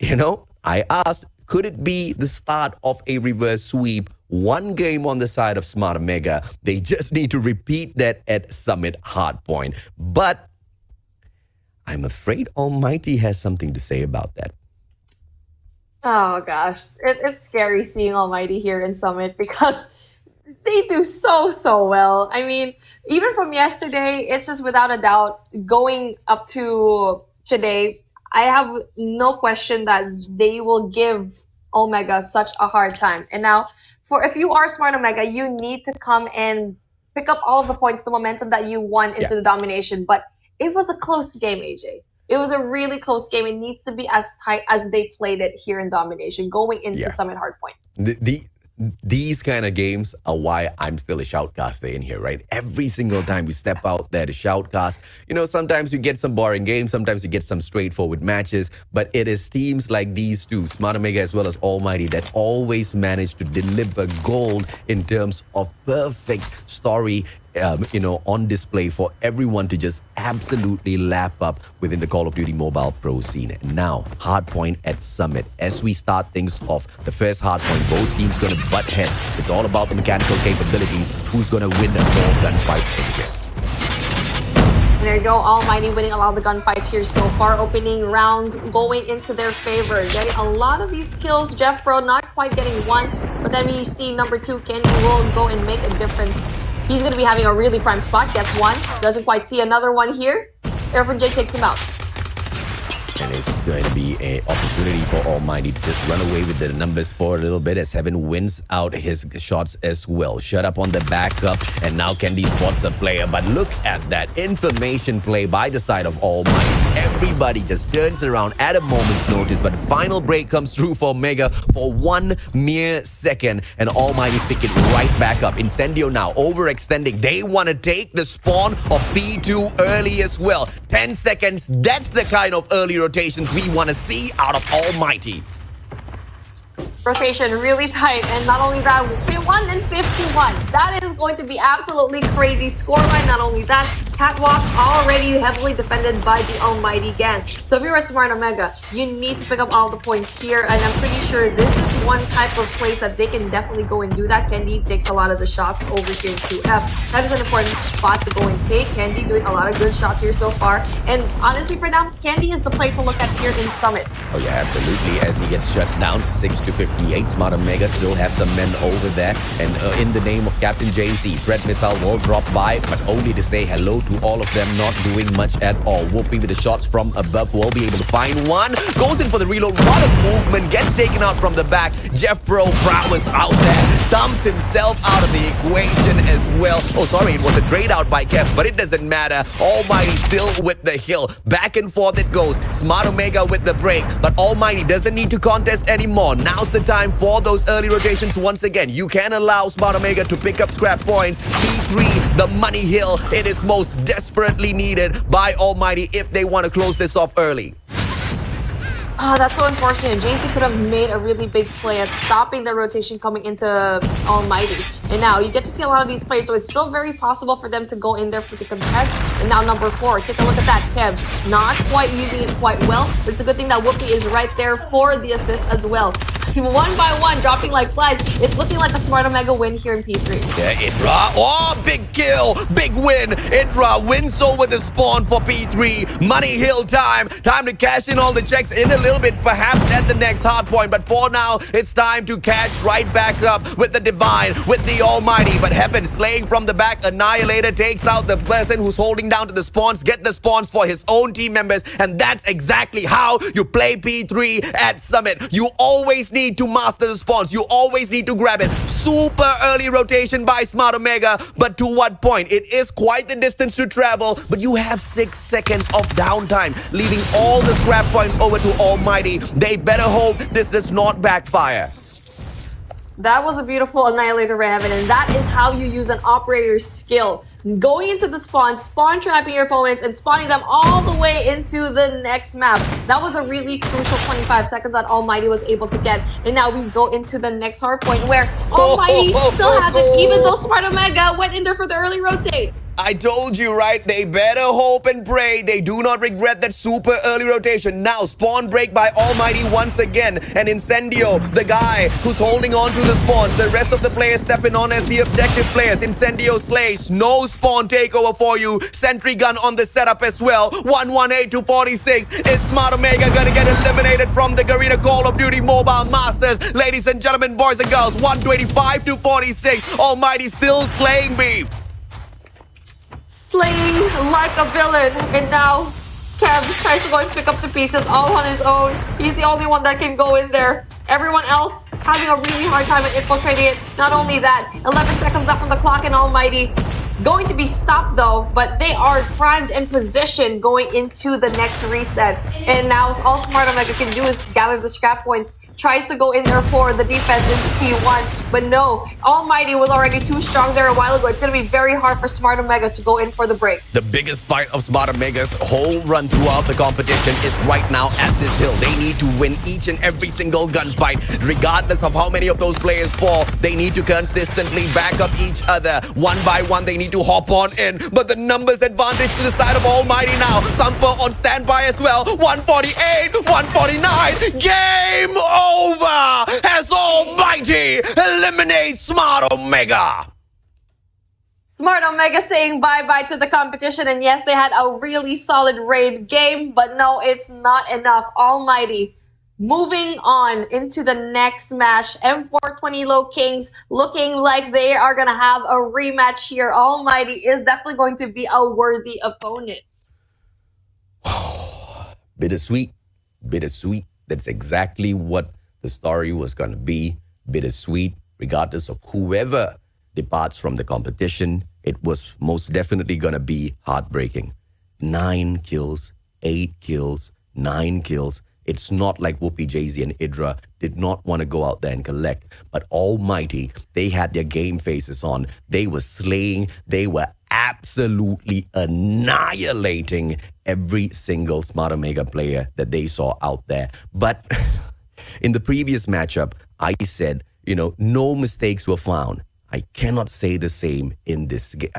I asked, could it be the start of a reverse sweep? One game on the side of Smart Omega. They just need to repeat that at Summit Hardpoint. But I'm afraid Almighty has something to say about that. Oh gosh, it's scary seeing Almighty here in Summit because they do so well. I mean, even from yesterday, it's just without a doubt going up to today, I have no question that they will give Omega such a hard time. And now, if you are Smart Omega, you need to come and pick up all of the points, the momentum that you won into the domination. But it was a close game, AJ. It was a really close game. It needs to be as tight as they played it here in domination, going into Summit Hardpoint. these kind of games are why I'm still a shoutcaster in here, right? Every single time we step out there to shoutcast, sometimes you get some boring games, sometimes you get some straightforward matches, but it is teams like these two, Smart Omega as well as Almighty, that always manage to deliver gold in terms of perfect story on display for everyone to just absolutely lap up within the Call of Duty Mobile Pro scene. And now, Hardpoint at Summit. As we start things off, the first Hardpoint, both teams going to butt heads. It's all about the mechanical capabilities. Who's going to win the more gunfights in here? There you go, Almighty winning a lot of the gunfights here so far. Opening rounds going into their favor. Getting a lot of these kills. Jeff Bro not quite getting one, but then we see number 2, Kenny, will go and make a difference. He's going to be having a really prime spot. Gets one. Doesn't quite see another one here. Airfront J takes him out. And it's going to be an opportunity for Almighty to just run away with the numbers for a little bit as Heaven wins out his shots as well. Shut up on the backup, and now Candy spots a player. But look at that information play by the side of Almighty. Everybody just turns around at a moment's notice, but final break comes through for Mega for 1 mere second, and Almighty pick it right back up. Incendio now overextending. They want to take the spawn of P2 early as well. 10 seconds, that's the kind of early rotations we want to see out of Almighty. Rotation really tight, and not only that, 51 and 51. That is going to be absolutely crazy scoreline. Not only that, Catwalk already heavily defended by the Almighty gang. So if you're a Smart Omega, you need to pick up all the points here, and I'm pretty sure this is one type of place that they can definitely go and do that. Candy takes a lot of the shots over here in 2F. That is an important spot to go and take. Candy doing a lot of good shots here so far, and honestly for now, Candy is the play to look at here in Summit. Oh yeah, absolutely. As he gets shut down, 6 to 58. Smart Omega still have some men over there, and in the name of Captain JC, Threat Missile will drop by, but only to say hello to all of them, not doing much at all. Whoopi with the shots from above will be able to find one. Goes in for the reload. What a movement. Gets taken out from the back. Jeff Pro prowess out there. Dumps himself out of the equation as well. Oh, sorry, it was a trade out by Kev, but it doesn't matter. Almighty still with the hill. Back and forth it goes. Smart Omega with the break, but Almighty doesn't need to contest anymore. Now's the time for those early rotations once again. You can allow Smart Omega to pick up scrap points. P3, the money hill, it is most desperately needed by Almighty if they want to close this off early. Oh, that's so unfortunate. JC could have made a really big play at stopping the rotation coming into Almighty. And now you get to see a lot of these plays, so it's still very possible for them to go in there for the contest. And now number 4, take a look at that. Kev's not quite using it quite well, but it's a good thing that Whoopi is right there for the assist as well. One by one, dropping like flies. It's looking like a Smart Omega win here in P3. Yeah, Idra. Oh, big kill. Big win. Idra wins over the spawn for P3. Money hill time. Time to cash in all the checks in a little bit, perhaps at the next hard point. But for now, it's time to catch right back up with the Divine, with the Almighty. But Heaven slaying from the back. Annihilator takes out the person who's holding down to the spawns. Get the spawns for his own team members. And that's exactly how you play P3 at Summit. You always need to master the spawns. You always need to grab it. Super early rotation by Smart Omega, but to what point? It is quite the distance to travel, but you have 6 seconds of downtime, leaving all the scrap points over to Almighty. They better hope this does not backfire. That was a beautiful Annihilator by Heaven, and that is how you use an operator's skill. Going into the spawn trapping your opponents, and spawning them all the way into the next map. That was a really crucial 25 seconds that Almighty was able to get. And now we go into the next hard point where Almighty still has it, even though Smart Omega went in there for the early rotate. I told you, right? They better hope and pray they do not regret that super early rotation. Now, spawn break by Almighty once again. And Incendio, the guy who's holding on to the spawns. The rest of the players stepping on as the objective players. Incendio slays. No spawn takeover for you. Sentry gun on the setup as well. 118 to 46. Is Smart Omega gonna get eliminated from the Garena Call of Duty Mobile Masters? Ladies and gentlemen, boys and girls, 125 to 46. Almighty still slaying beef. Playing like a villain, and now Kevs tries to go and pick up the pieces all on his own. He's the only one that can go in there. Everyone else having a really hard time at infiltrating it. Not only that, 11 seconds left on the clock, and Almighty going to be stopped though, but they are primed in position going into the next reset. And now all Smart Omega can do is gather the scrap points, tries to go in there for the defense into P1, But no, Almighty was already too strong there a while ago. It's going to be very hard for Smart Omega to go in for the break. The biggest fight of Smart Omega's whole run throughout the competition is right now at this hill. They need to win each and every single gunfight, regardless of how many of those players fall. They need to consistently back up each other. One by one, they need to hop on in. But the numbers advantage to the side of Almighty now. Thumper on standby as well. 148, 149. Game over as Almighty eliminates Smart Omega. Smart Omega saying bye-bye to the competition. And yes, they had a really solid raid game. But no, it's not enough. Almighty moving on into the next match. M420 Lowkings looking like they are going to have a rematch here. Almighty is definitely going to be a worthy opponent. Bittersweet, bittersweet. That's exactly what the story was going to be. Bittersweet, regardless of whoever departs from the competition. It was most definitely going to be heartbreaking. 9 kills, 8 kills, 9 kills. It's not like Whoopi, Jay-Z, and Idra did not want to go out there and collect. But Almighty, they had their game faces on. They were slaying. They were absolutely annihilating every single Smart Omega player that they saw out there. But in the previous matchup, I said, no mistakes were found. I cannot say the same in this game.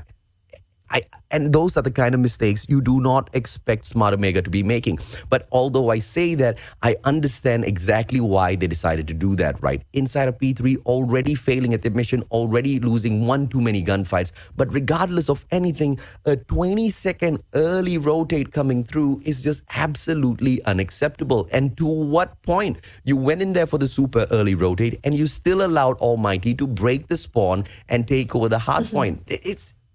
And those are the kind of mistakes you do not expect Smart Omega to be making. But although I say that, I understand exactly why they decided to do that, right? Inside of P3, already failing at the mission, already losing one too many gunfights. But regardless of anything, a 20-second early rotate coming through is just absolutely unacceptable. And to what point? You went in there for the super early rotate and you still allowed Almighty to break the spawn and take over the hardpoint.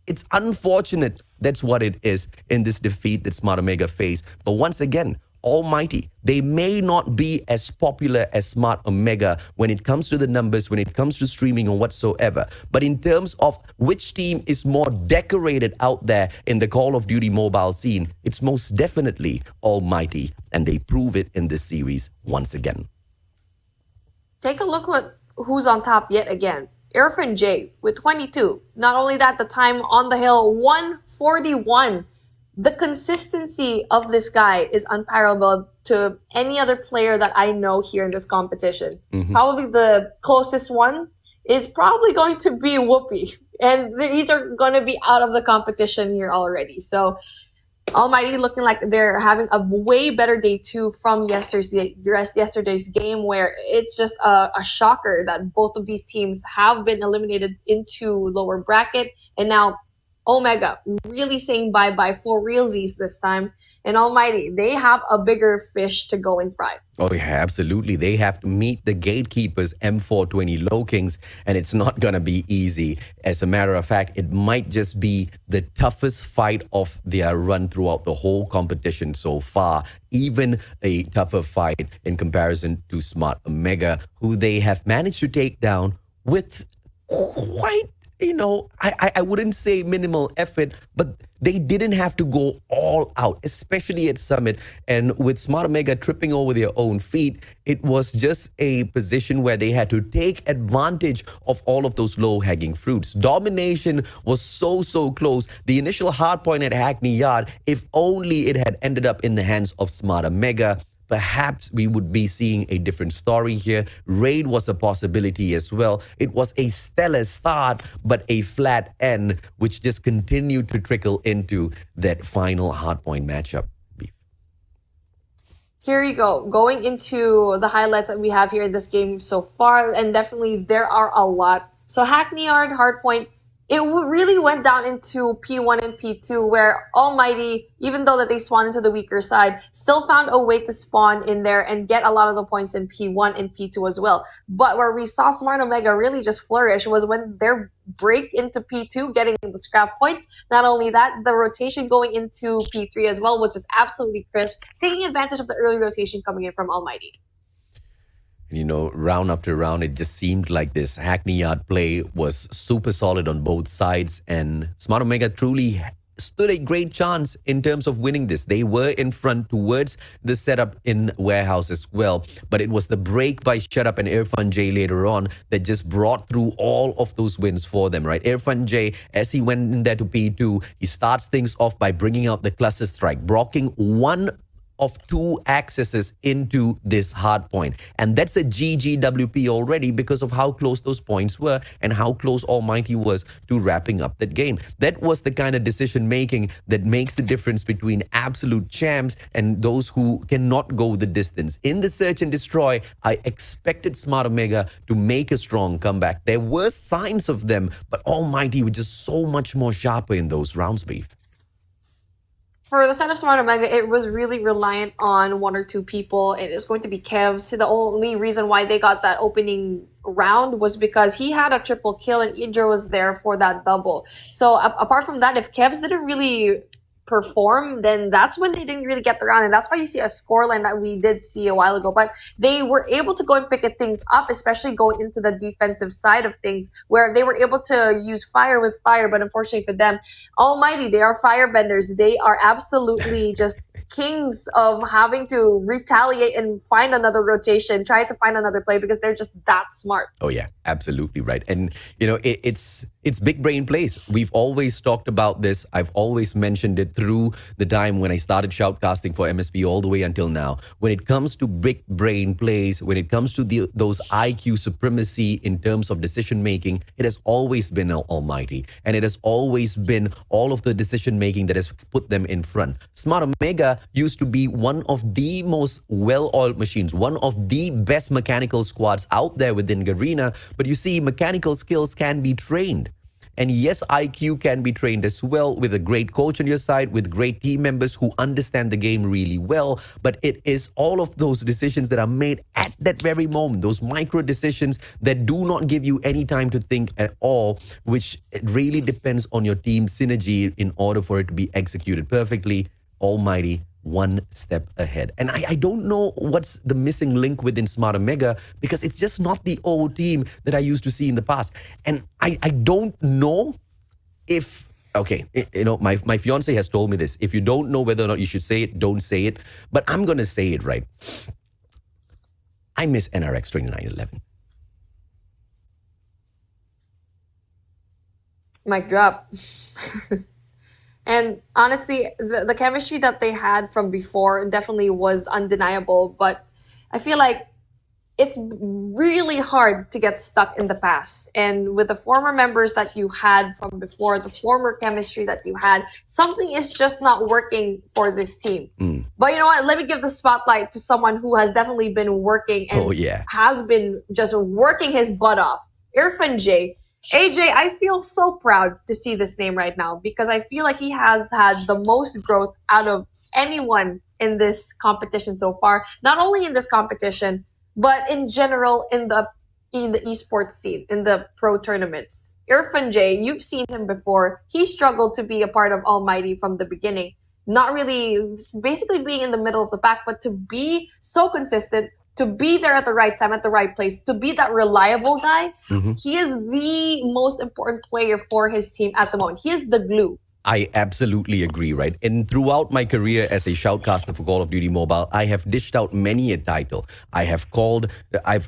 It's unfortunate. That's what it is in this defeat that Smart Omega faced. But once again, Almighty, they may not be as popular as Smart Omega when it comes to the numbers, when it comes to streaming or whatsoever. But in terms of which team is more decorated out there in the Call of Duty mobile scene, it's most definitely Almighty. And they prove it in this series once again. Take a look at who's on top yet again. Irfan J with 22. Not only that, the time on the hill, 141. The consistency of this guy is unparalleled to any other player that I know here in this competition. Probably the closest one is probably going to be Whoopi. And these are going to be out of the competition here already. So Almighty looking like they're having a way better day 2 from yesterday's game, where it's just a shocker that both of these teams have been eliminated into lower bracket. And now Omega really saying bye-bye for realsies this time. And Almighty, they have a bigger fish to go and fry. Oh, yeah, absolutely. They have to meet the gatekeepers, M420 Lowkings, and it's not going to be easy. As a matter of fact, it might just be the toughest fight of their run throughout the whole competition so far. Even a tougher fight in comparison to Smart Omega, who they have managed to take down with quite, I wouldn't say minimal effort, but they didn't have to go all out, especially at Summit. And with Smart Omega tripping over their own feet, it was just a position where they had to take advantage of all of those low-hanging fruits. Domination was so close. The initial hardpoint at Hackney Yard, if only it had ended up in the hands of Smart Omega, perhaps we would be seeing a different story here. Raid was a possibility as well. It was a stellar start, but a flat end, which just continued to trickle into that final hardpoint matchup. Here you go. Going into the highlights that we have here in this game so far, and definitely there are a lot. So Hackney Yard, Hardpoint, it really went down into P1 and P2, where Almighty, even though that they spawned into the weaker side, still found a way to spawn in there and get a lot of the points in P1 and P2 as well. But where we saw Smart Omega really just flourish was when their break into P2, getting the scrap points. Not only that, the rotation going into P3 as well was just absolutely crisp, taking advantage of the early rotation coming in from Almighty. Round after round, it just seemed like this Hackney Yard play was super solid on both sides. And Smart Omega truly stood a great chance in terms of winning this. They were in front towards the setup in warehouse as well, but it was the break by Shut Up and Irfan J later on that just brought through all of those wins for them, right? Irfan J, as he went in there to P2, he starts things off by bringing out the cluster strike, blocking one of two accesses into this hard point. And that's a GGWP already because of how close those points were and how close Almighty was to wrapping up that game. That was the kind of decision making that makes the difference between absolute champs and those who cannot go the distance. In the search and destroy, I expected Smart Omega to make a strong comeback. There were signs of them, but Almighty was just so much more sharper in those rounds, Beef. For the side of Smart Omega, it was really reliant on one or two people. It was going to be Kev's. The only reason why they got that opening round was because he had a triple kill and Idra was there for that double. So apart from that, if Kev's didn't really perform, then that's when they didn't really get the round, and that's why you see a scoreline that we did see a while ago. But they were able to go and pick things up, especially going into the defensive side of things, where they were able to use fire with fire. But unfortunately for them, Almighty, they are firebenders. They are absolutely just kings of having to retaliate and find another rotation, try to find another play, because they're just that smart. Oh yeah, absolutely right. And you know, it's big brain plays. We've always talked about this. I've always mentioned it through the time when I started shoutcasting for MSP all the way until now. When it comes to big brain plays, when it comes to those IQ supremacy in terms of decision making, it has always been Almighty, and it has always been all of the decision making that has put them in front. Smart Omega used to be one of the most well-oiled machines, one of the best mechanical squads out there within Garena. But you see, mechanical skills can be trained. And yes, IQ can be trained as well with a great coach on your side, with great team members who understand the game really well. But it is all of those decisions that are made at that very moment, those micro decisions that do not give you any time to think at all, which it really depends on your team synergy in order for it to be executed perfectly. Almighty, one step ahead. And I don't know what's the missing link within Smart Omega, because it's just not the old team that I used to see in the past. And I don't know if, okay, you know, my fiance has told me this. If you don't know whether or not you should say it, don't say it. But I'm going to say it, right? I miss NRX 2911. Mic drop. And honestly, the chemistry that they had from before definitely was undeniable. But I feel like it's really hard to get stuck in the past. And with the former members that you had from before, the former chemistry that you had, something is just not working for this team. But you know what? Let me give the spotlight to someone who has definitely been working and has been just working his butt off. Irfan J. AJ, I feel so proud to see this name right now, because I feel like he has had the most growth out of anyone in this competition so far. Not only in this competition, but in general in the esports scene, in the pro tournaments. Irfan J, you've seen him before. He struggled to be a part of Almighty from the beginning. Not really, basically being in the middle of the pack, but to be so consistent, to be there at the right time, at the right place, to be that reliable guy. He is the most important player for his team at the moment. He is the glue. I absolutely agree, right? And throughout my career as a shoutcaster for Call of Duty Mobile, I have dished out many a title. I've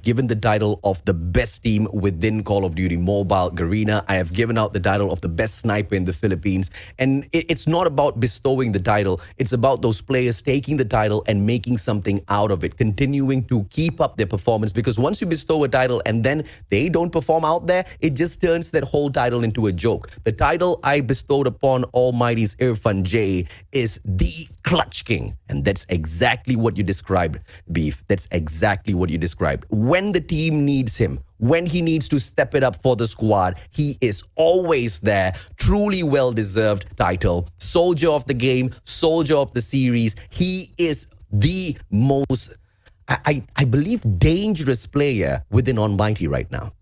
given the title of the best team within Call of Duty Mobile, Garena. I have given out the title of the best sniper in the Philippines. And it's not about bestowing the title. It's about those players taking the title and making something out of it, continuing to keep up their performance. Because once you bestow a title and then they don't perform out there, it just turns that whole title into a joke. The title I bestowed upon Almighty's Irfan J is the Clutch King. And that's exactly what you described, Beef. That's exactly what you described. When the team needs him, when he needs to step it up for the squad, he is always there. Truly well-deserved title. Soldier of the game, soldier of the series. He is the most, I believe, dangerous player within Almighty right now.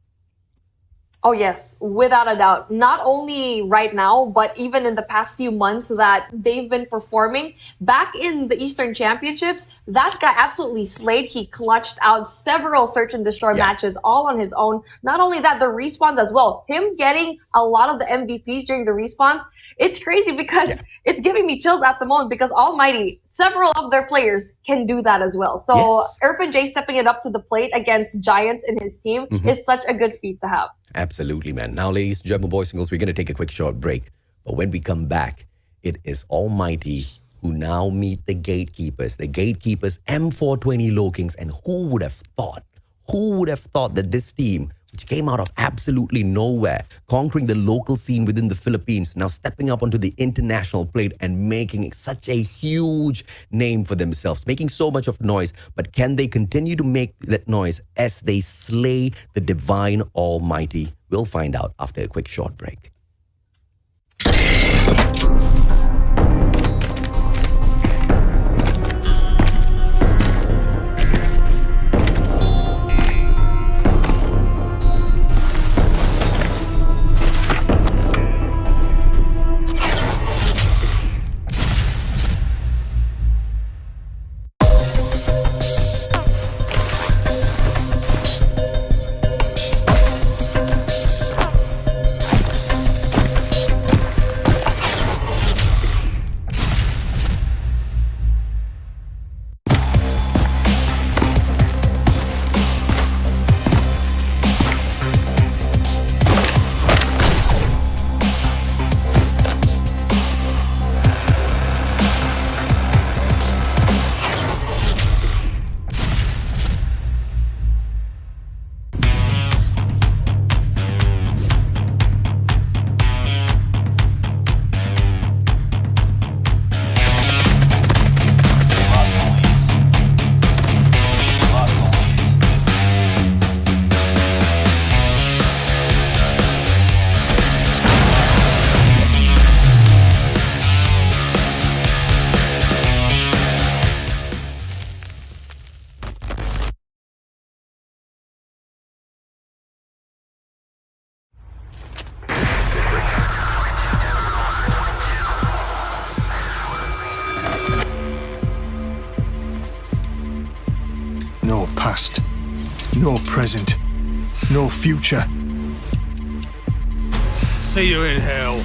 Oh, yes, without a doubt. Not only right now, but even in the past few months that they've been performing. Back in the Eastern Championships, that guy absolutely slayed. He clutched out several search and destroy matches all on his own. Not only that, the respawns as well. Him getting a lot of the MVPs during the respawns, it's crazy because it's giving me chills at the moment because Almighty, several of their players can do that as well. So Irfan J stepping it up to the plate against Giants in his team is such a good feat to have. Absolutely, man. Now, ladies and gentlemen, boys and girls, we're going to take a quick short break. But when we come back, it is Almighty who now meet the gatekeepers. The gatekeepers, M420 Lowkings. And who would have thought that this team, which came out of absolutely nowhere, conquering the local scene within the Philippines, now stepping up onto the international plate and making such a huge name for themselves, making so much of noise. But can they continue to make that noise as they slay the divine Almighty? We'll find out after a quick short break. No past, no present, no future. See you in hell.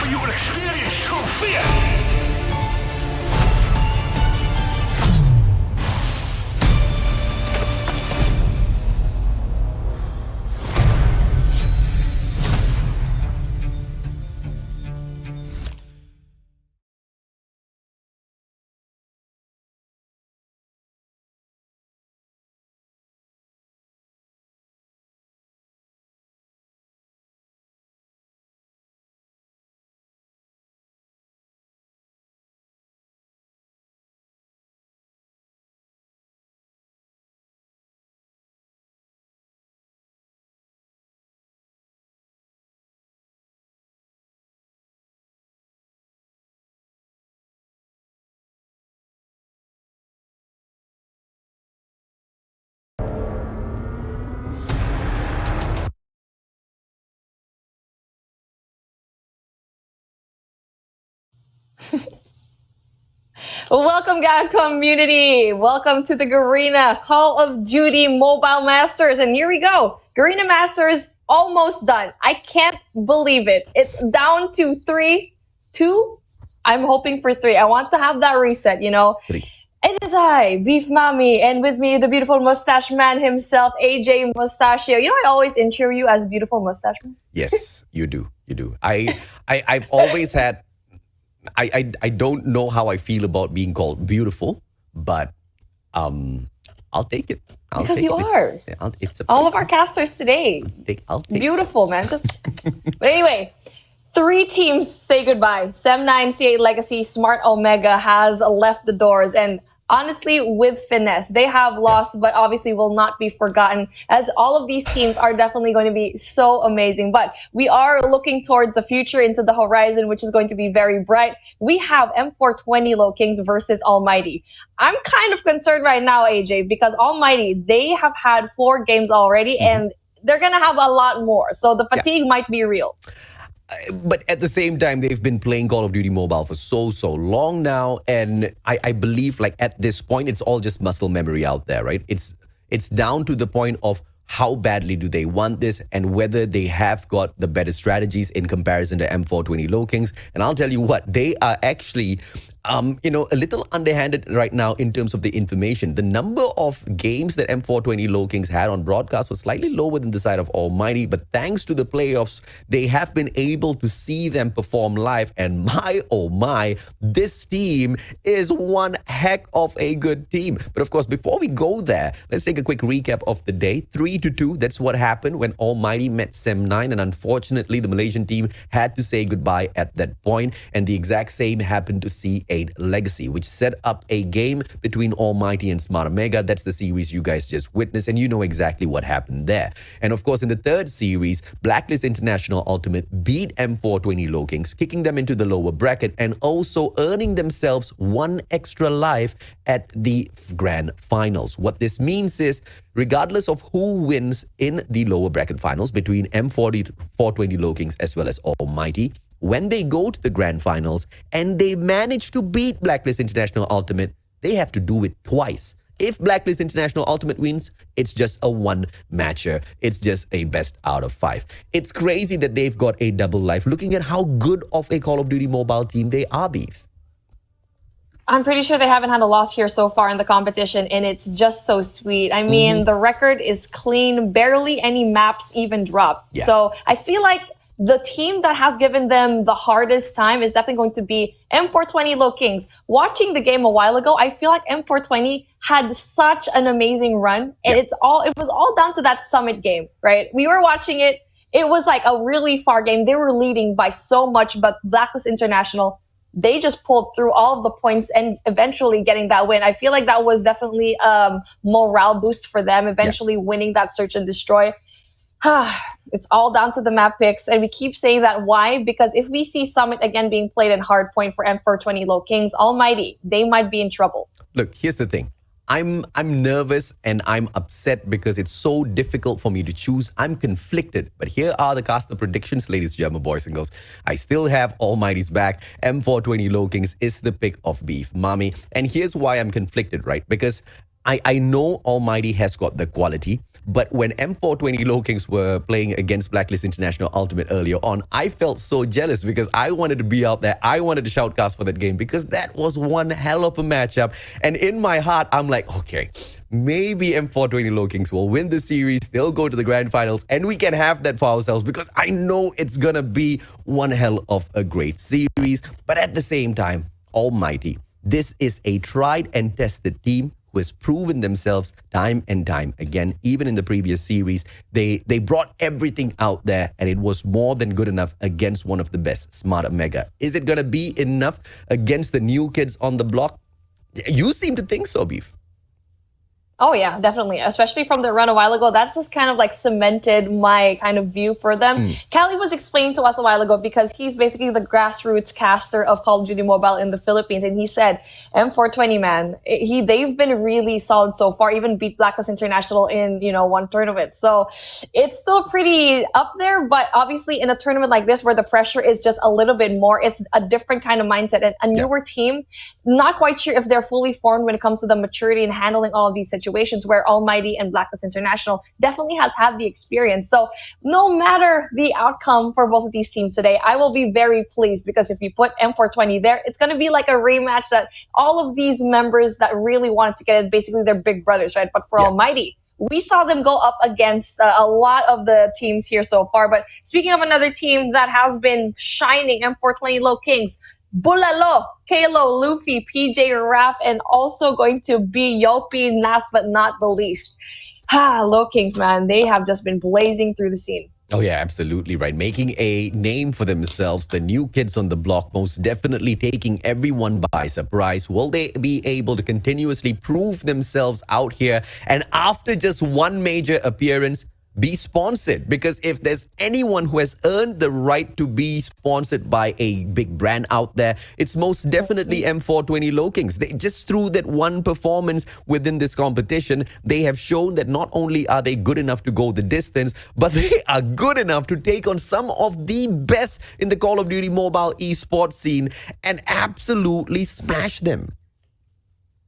for you to experience true fear. Welcome, GAG community. Welcome to the Garena Call of Duty Mobile Masters. And here we go. Garena Masters almost done. I can't believe it. It's down to 3-2. I'm hoping for 3. I want to have that reset, you know. 3. It is I, Beef Mommy, and with me, the beautiful mustache man himself, AJ Mustachio. You know, I always intro you as beautiful mustache man. Yes, you do. You do. I've always had. I don't know how I feel about being called beautiful, but I'll take it. Because you are. It's all of our casters today. I'll take beautiful, man. But anyway, 3 teams say goodbye. Sem9, C8 Legacy, Smart Omega has left the doors, and honestly, with finesse, they have lost, but obviously will not be forgotten, as all of these teams are definitely going to be so amazing. But we are looking towards the future, into the horizon, which is going to be very bright. We have M420 Lowkings versus Almighty. I'm kind of concerned right now, AJ, because Almighty, they have had 4 games already, and they're going to have a lot more. So the fatigue might be real. But at the same time, they've been playing Call of Duty Mobile for so long now. And I believe, like, at this point, it's all just muscle memory out there, right? It's down to the point of how badly do they want this and whether they have got the better strategies in comparison to M420 Lowkings. And I'll tell you what, they are actually, a little underhanded right now in terms of the information. The number of games that M420 Lowkings had on broadcast was slightly lower than the side of Almighty, but thanks to the playoffs, they have been able to see them perform live. And my, oh my, this team is one heck of a good team. But of course, before we go there, let's take a quick recap of the day. 3-2, that's what happened when Almighty met Sem9, and unfortunately, the Malaysian team had to say goodbye at that point. And the exact same happened to C8 Legacy, which set up a game between Almighty and Smart Omega. That's the series you guys just witnessed, and you know exactly what happened there. And of course, in the third series, Blacklist International.Ultimate beat M420 Lowkings, kicking them into the lower bracket and also earning themselves 1 extra life at the grand finals. What this means is, regardless of who wins in the lower bracket finals between M420 Lowkings as well as Almighty, when they go to the grand finals and they manage to beat Blacklist International.Ultimate, they have to do it twice. If Blacklist International.Ultimate wins, it's just a 1-matcher. It's just a best out of 5. It's crazy that they've got a double life, looking at how good of a Call of Duty Mobile team they are, Beef. I'm pretty sure they haven't had a loss here so far in the competition, and it's just so sweet. I mean, the record is clean, barely any maps even dropped. Yeah. So I feel like the team that has given them the hardest time is definitely going to be M420 Lowkings. Watching the game a while ago, I feel like M420 had such an amazing run, and it was all down to that summit game, right? We were watching it. It was like a really far game. They were leading by so much, but Blacklist International, they just pulled through all of the points and eventually getting that win. I feel like that was definitely a morale boost for them, eventually winning that search and destroy. It's all down to the map picks, and we keep saying that. Why? Because if we see Summit again being played in Hardpoint for M420 Lowkings, Almighty, they might be in trouble. Look, here's the thing. I'm nervous and I'm upset because it's so difficult for me to choose. I'm conflicted. But here are the caster predictions, ladies and gentlemen, boys and girls. I still have Almighty's back. M420 Lowkings is the pick of Beef Mommy. And here's why I'm conflicted, right? Because I know Almighty has got the quality, but when M420 Lowkings were playing against Blacklist International.Ultimate earlier on, I felt so jealous because I wanted to be out there. I wanted to shoutcast for that game because that was one hell of a matchup. And in my heart, I'm like, okay, maybe M420 Lowkings will win the series. They'll go to the grand finals and we can have that for ourselves because I know it's going to be one hell of a great series. But at the same time, Almighty, this is a tried and tested team who has proven themselves time and time again. Even in the previous series, they brought everything out there and it was more than good enough against one of the best, Smarter Mega. Is it going to be enough against the new kids on the block? You seem to think so, Beef. Oh yeah, definitely. Especially from the run a while ago. That's just kind of like cemented my kind of view for them. Callie was explaining to us a while ago because he's basically the grassroots caster of Call of Duty Mobile in the Philippines. And he said, M420, man, they've been really solid so far, even beat Blacklist International in, one tournament. So it's still pretty up there, but obviously in a tournament like this where the pressure is just a little bit more, it's a different kind of mindset and a newer team. Not quite sure if they're fully formed when it comes to the maturity and handling all of these situations where Almighty and Blacklist International definitely has had the experience. So no matter the outcome for both of these teams today, I will be very pleased because if you put M420 there, it's going to be like a rematch that all of these members that really wanted to get it, basically their big brothers, right? But for Almighty, we saw them go up against a lot of the teams here so far. But speaking of another team that has been shining, M420 Lowkings, Bulalo, Kalo, Luffy, PJ, Raph, and also going to be Yopi, last but not the least. Lowkings, man, they have just been blazing through the scene. Oh, yeah, absolutely right. Making a name for themselves, the new kids on the block, most definitely taking everyone by surprise. Will they be able to continuously prove themselves out here? And after just one major appearance, be sponsored, because if there's anyone who has earned the right to be sponsored by a big brand out there, it's most definitely M420 Lowkings. They just through that one performance within this competition, they have shown that not only are they good enough to go the distance, but they are good enough to take on some of the best in the Call of Duty mobile esports scene and absolutely smash them.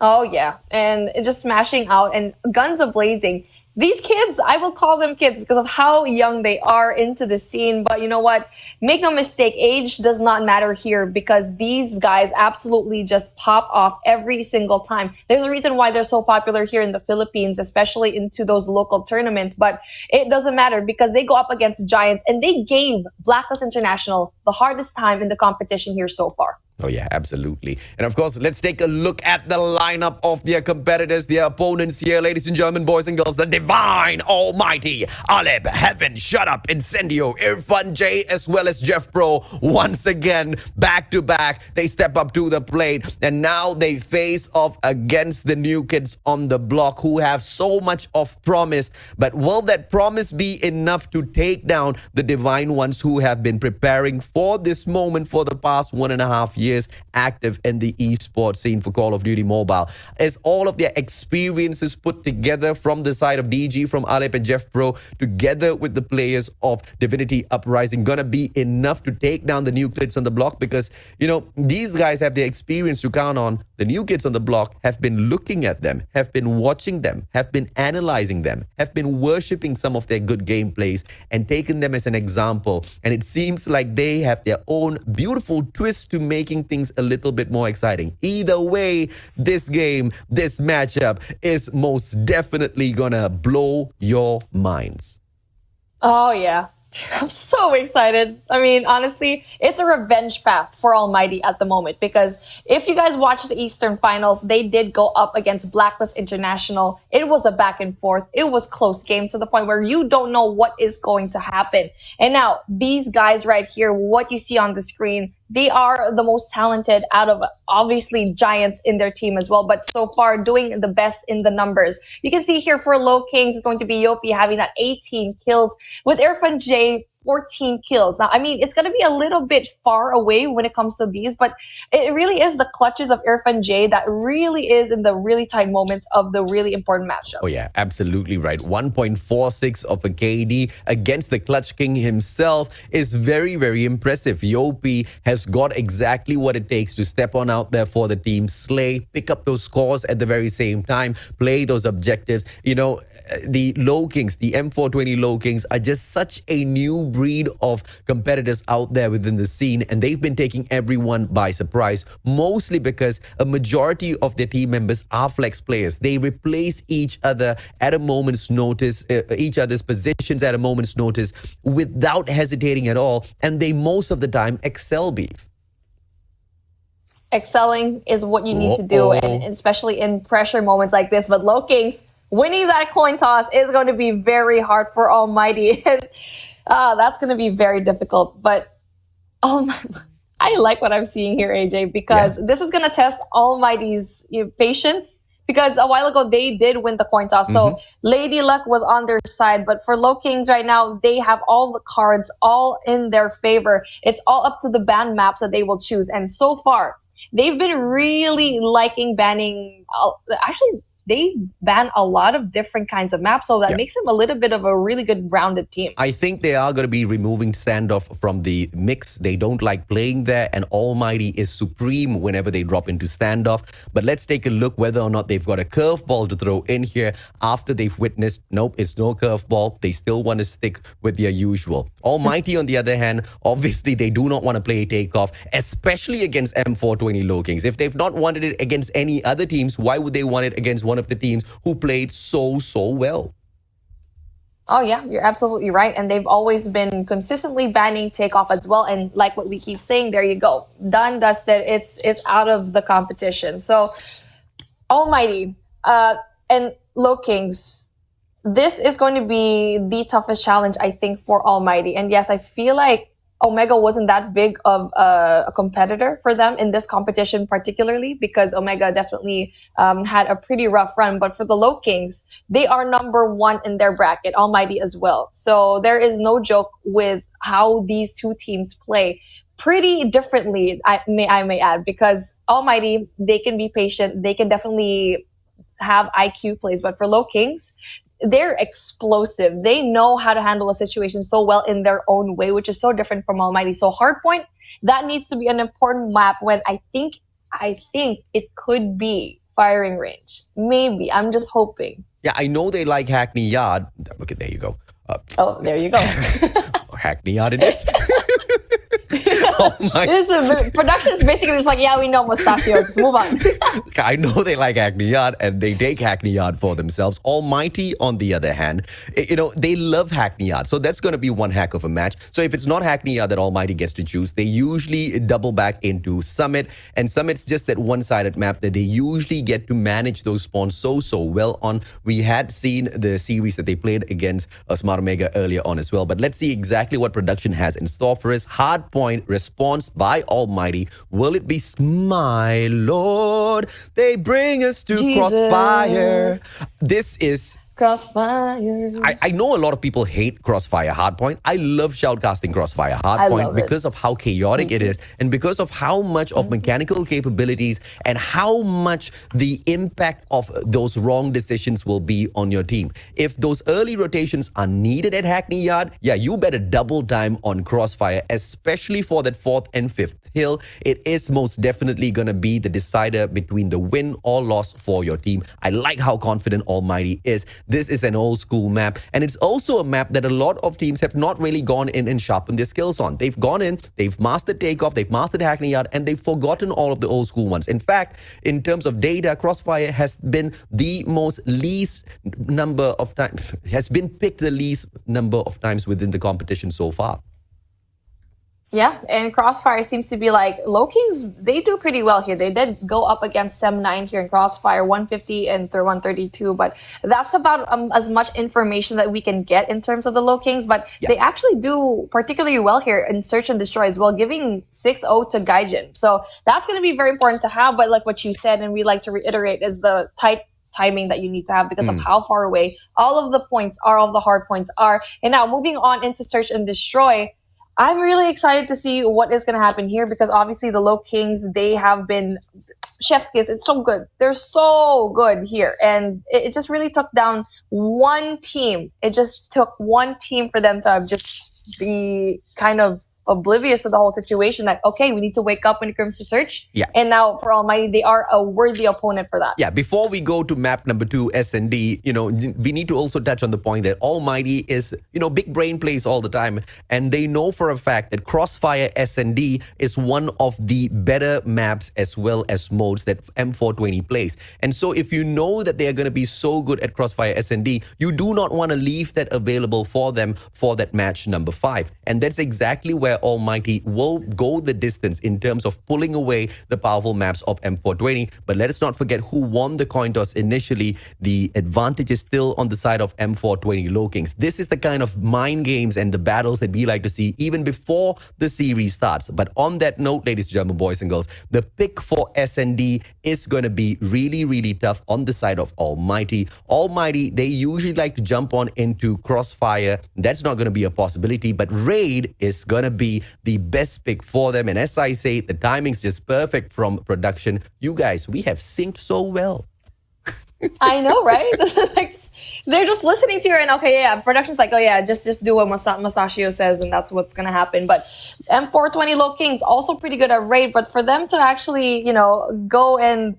Oh yeah, and just smashing out and guns a-blazing. These kids, I will call them kids because of how young they are into the scene. But you know what? Make no mistake, age does not matter here because these guys absolutely just pop off every single time. There's a reason why they're so popular here in the Philippines, especially into those local tournaments. But it doesn't matter because they go up against giants and they gave Blacklist International the hardest time in the competition here so far. Oh, yeah, absolutely. And of course, let's take a look at the lineup of their competitors, their opponents here, ladies and gentlemen, boys and girls. The Divine Almighty, Aleb, Heaven, Shut Up, Incendio, Irfan J, as well as Jeff Pro. Once again, back to back, they step up to the plate. And now they face off against the new kids on the block who have so much of promise. But will that promise be enough to take down the Divine ones who have been preparing for this moment for the past 1.5 years? Active in the esports scene for Call of Duty Mobile? Is all of their experiences put together from the side of DG, from Alep and Jeff Pro, together with the players of Divinity Uprising, gonna be enough to take down the new kids on the block? Because, these guys have their experience to count on. The new kids on the block have been looking at them, have been watching them, have been analyzing them, have been worshipping some of their good gameplays and taken them as an example. And it seems like they have their own beautiful twist to making things a little bit more exciting. Either way, this game, this matchup is most definitely gonna blow your minds. Oh yeah. I'm so excited. I mean, honestly, it's a revenge path for Almighty at the moment because if you guys watch the Eastern Finals, they did go up against Blacklist International. It was a back and forth. It was close games to the point where you don't know what is going to happen. And now these guys right here, what you see on the screen, they are the most talented out of obviously giants in their team as well, but so far doing the best in the numbers. You can see here for Lowkings, it's going to be Yopi having that 18 kills with Irfan J 14 kills. Now, I mean, it's going to be a little bit far away when it comes to these, but it really is the clutches of Irfan J that really is in the really tight moments of the really important matchup. Oh yeah, absolutely right. 1.46 of a KD against the Clutch King himself is very, very impressive. Yopi has got exactly what it takes to step on out there for the team, slay, pick up those scores at the very same time, play those objectives. You know, the Lowkings, the M420 Lowkings are just such a new breed of competitors out there within the scene, and they've been taking everyone by surprise, mostly because a majority of their team members are flex players. They replace each other at a moment's notice, each other's positions at a moment's notice without hesitating at all, and they most of the time excel, Beef. Excelling is what you need to do, and especially in pressure moments like this. But Lowkings, winning that coin toss is going to be very hard for Almighty. And that's going to be very difficult. But I like what I'm seeing here, AJ, because this is going to test Almighty's patience. Because a while ago, they did win the coin toss. So Lady Luck was on their side. But for Lowkings right now, they have all the cards all in their favor. It's all up to the ban maps that they will choose. And so far, they've been really liking banning. Actually, they ban a lot of different kinds of maps, so that makes them a little bit of a really good rounded team. I think they are going to be removing standoff from the mix. They don't like playing there, and Almighty is supreme whenever they drop into standoff. But let's take a look whether or not they've got a curveball to throw in here after they've witnessed, nope, it's no curveball. They still want to stick with their usual. Almighty, on the other hand, obviously they do not want to play takeoff, especially against M420 Lowkings. If they've not wanted it against any other teams, why would they want it against one of the teams who played so well? Oh yeah, you're absolutely right. And they've always been consistently banning takeoff as well. And like what we keep saying, there you go. Done, dusted. It's out of the competition. So Almighty and Lowkings, this is going to be the toughest challenge, I think, for Almighty. And yes, I feel like Omega wasn't that big of a competitor for them in this competition, particularly because Omega definitely had a pretty rough run. But for the Lowkings, they are number one in their bracket, Almighty as well. So there is no joke with how these two teams play. Pretty differently, I may add, because Almighty, they can be patient. They can definitely have IQ plays. But for Lowkings, they're explosive. They know how to handle a situation so well in their own way, which is so different from Almighty. So Hardpoint, that needs to be an important map when I think it could be firing range. Maybe. I'm just hoping. Yeah, I know they like Hackney Yard. Okay, there you go. There you go. Hackney Yard it is. Production is basically just like, yeah, we know Mustachios. Move on. I know they like Hackney Yard and they take Hackney Yard for themselves. Almighty, on the other hand, they love Hackney Yard. So that's going to be one heck of a match. So if it's not Hackney Yard that Almighty gets to choose, they usually double back into Summit. And Summit's just that one-sided map that they usually get to manage those spawns so well on. We had seen the series that they played against Smart Omega earlier on as well. But let's see exactly what production has in store for us. Hardpoint response by Almighty. Will it be my Lord? They bring us to Jesus. Crossfire. This is Crossfire. I know a lot of people hate Crossfire Hardpoint. I love shoutcasting Crossfire Hardpoint because of how chaotic it is and because of how much of mechanical capabilities and how much the impact of those wrong decisions will be on your team. If those early rotations are needed at Hackney Yard, yeah, you better double time on Crossfire, especially for that 4th and 5th hill. It is most definitely going to be the decider between the win or loss for your team. I like how confident Almighty is. This is an old school map, and it's also a map that a lot of teams have not really gone in and sharpened their skills on. They've gone in, they've mastered takeoff, they've mastered Hackney Yard, and they've forgotten all of the old school ones. In fact, in terms of data, Crossfire has been the least number of times, has been picked the least number of times within the competition so far. Yeah, and Crossfire seems to be like, Lowkings, they do pretty well here. They did go up against Sem9 here in Crossfire, 150 and 132, but that's about as much information that we can get in terms of the Lowkings, but they actually do particularly well here in Search and Destroy as well, giving 6-0 to Gaijin. So that's going to be very important to have, but like what you said, and we like to reiterate, is the tight timing that you need to have because of how far away all of the hard points are. And now moving on into search and destroy, I'm really excited to see what is going to happen here because obviously the Lowkings, they have been chef's kiss. It's so good. They're so good here. And it just really took down one team. It just took one team for them to just be kind of oblivious of the whole situation that, okay, we need to wake up when it comes to search. Yeah. And now for Almighty, they are a worthy opponent for that. Yeah, before we go to map number 2, S&D, we need to also touch on the point that Almighty is, big brain plays all the time. And they know for a fact that Crossfire S&D is one of the better maps as well as modes that M420 plays. And so if you know that they are going to be so good at Crossfire S&D, you do not want to leave that available for them for that match number 5. And that's exactly where Almighty will go the distance in terms of pulling away the powerful maps of M420. But let us not forget who won the coin toss initially. The advantage is still on the side of M420 Lowkings. This is the kind of mind games and the battles that we like to see even before the series starts. But on that note, ladies and gentlemen, boys and girls, the pick for S&D is going to be really, really tough on the side of Almighty. Almighty, they usually like to jump on into Crossfire. That's not going to be a possibility, but Raid is going to be the best pick for them. And as I say, the timing's just perfect from production. You guys, we have synced so well. I know, right? Like, they're just listening to her and okay, yeah, production's like, oh yeah, just do what Masashio says and that's what's gonna happen. But M420 Lowkings also pretty good at raid, but for them to actually, go and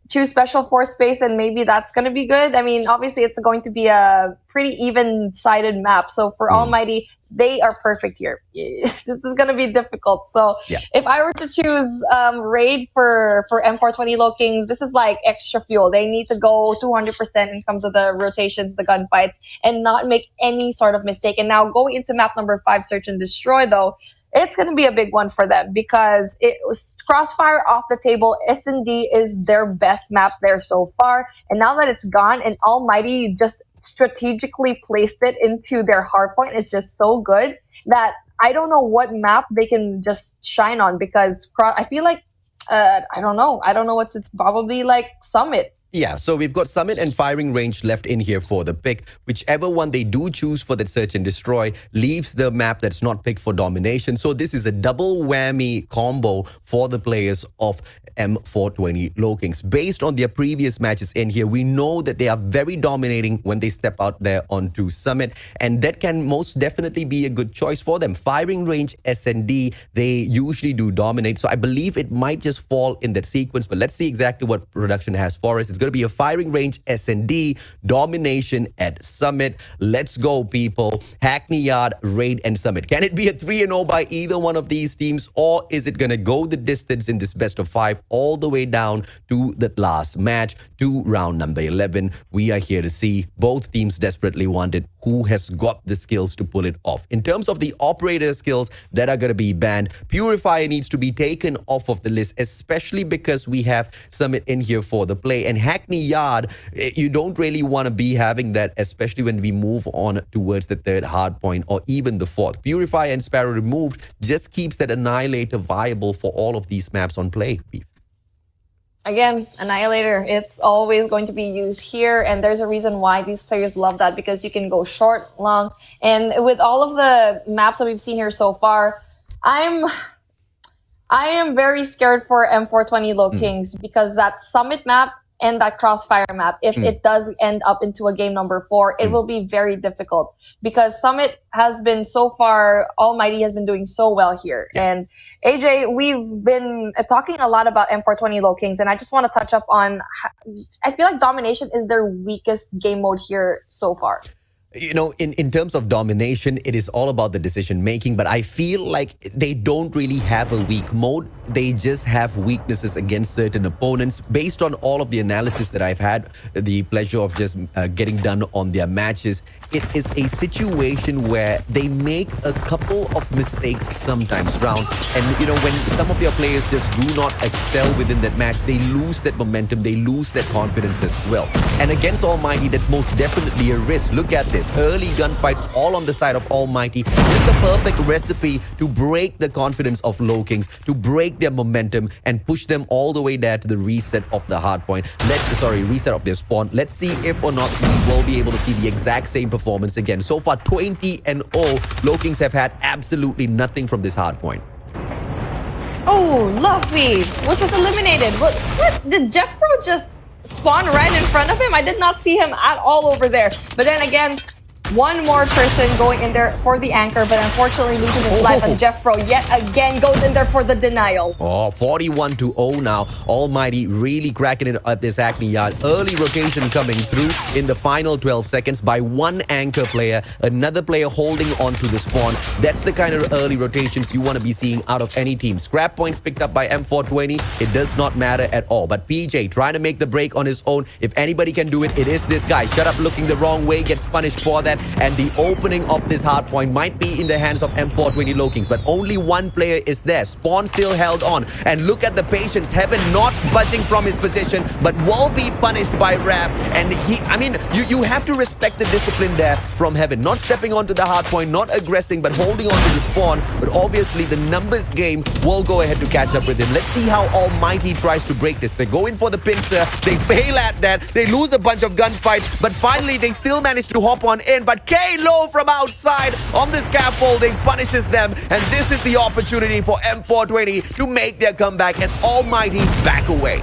choose special force space and maybe that's going to be good. I mean, obviously it's going to be a pretty even-sided map. So for Almighty, they are perfect here. This is going to be difficult. So if I were to choose raid for M420 Lowkings, this is like extra fuel. They need to go 200% in terms of the rotations, the gunfights, and not make any sort of mistake. And now going into map number 5, search and destroy, though, it's going to be a big one for them because it was Crossfire off the table. S&D is their best map there so far. And now that it's gone and Almighty just strategically placed it into their hardpoint, it's just so good that I don't know what map they can just shine on because I feel like, I don't know what to probably like Summit. Yeah, so we've got Summit and Firing Range left in here for the pick. Whichever one they do choose for that search and destroy leaves the map that's not picked for domination. So this is a double whammy combo for the players of M420 Lowkings. Based on their previous matches in here, we know that they are very dominating when they step out there onto Summit, and that can most definitely be a good choice for them. Firing Range, S&D, they usually do dominate, so I believe it might just fall in that sequence, but let's see exactly what production has for us. It's going to be a Firing Range, S&D, domination at Summit. Let's go, people. Hackney Yard, Raid, and Summit. Can it be a 3-0 by either one of these teams, or is it going to go the distance in this best of 5 all the way down to that last match, to round number 11? We are here to see. Both teams desperately wanted who has got the skills to pull it off. In terms of the operator skills that are going to be banned, Purifier needs to be taken off of the list, especially because we have Summit in here for the play. And Hackney Yard, you don't really want to be having that, especially when we move on towards the 3rd hard point or even the 4th. Purifier and Sparrow removed just keeps that Annihilator viable for all of these maps on play. Again, Annihilator, it's always going to be used here, and there's a reason why these players love that, because you can go short, long, and with all of the maps that we've seen here so far, I am very scared for M420 Lowkings because that Summit map and that Crossfire map, if it does end up into a game number 4, it will be very difficult because Summit has been so far, Almighty has been doing so well here. And AJ, we've been talking a lot about M420 Lowkings, and I just want to touch up on, I feel like domination is their weakest game mode here so far. You know, in terms of domination, it is all about the decision making, but I feel like they don't really have a weak mode. They just have weaknesses against certain opponents. Based on all of the analysis that I've had the pleasure of just getting done on their matches, it is a situation where they make a couple of mistakes sometimes round. And, you know, when some of their players just do not excel within that match, they lose that momentum, they lose that confidence as well. And against Almighty, that's most definitely a risk. Look at this. Early gunfights all on the side of Almighty. Just the perfect recipe to break the confidence of Lowkings, to break take their momentum and push them all the way there to the reset of the hardpoint. Reset of their spawn. Let's see if or not we will be able to see the exact same performance again. So far, 20-0. Lowkings have had absolutely nothing from this hardpoint. Oh, Luffy was just eliminated. What? Did Jeff Pro just spawn right in front of him? I did not see him at all over there. But then again, one more person going in there for the anchor, but unfortunately losing his life as Jeff Pro yet again goes in there for the denial. Oh, 41-0 now. Almighty really cracking it at this Acme yard. Early rotation coming through in the final 12 seconds by one anchor player. Another player holding on to the spawn. That's the kind of early rotations you want to be seeing out of any team. Scrap points picked up by M420. It does not matter at all. But PJ trying to make the break on his own. If anybody can do it, it is this guy. Shut up looking the wrong way. Gets punished for that. And the opening of this hardpoint might be in the hands of M420 Lowkings, but only one player is there. Spawn still held on. And look at the patience. Heaven not budging from his position, but will be punished by Rav. And you have to respect the discipline there from Heaven. Not stepping onto the hardpoint, not aggressing, but holding on to the spawn. But obviously the numbers game will go ahead to catch up with him. Let's see how Almighty tries to break this. They go in for the pincer. They fail at that. They lose a bunch of gunfights, but finally they still manage to hop on in. But Low from outside on the scaffolding punishes them, and this is the opportunity for M420 to make their comeback as Almighty back away.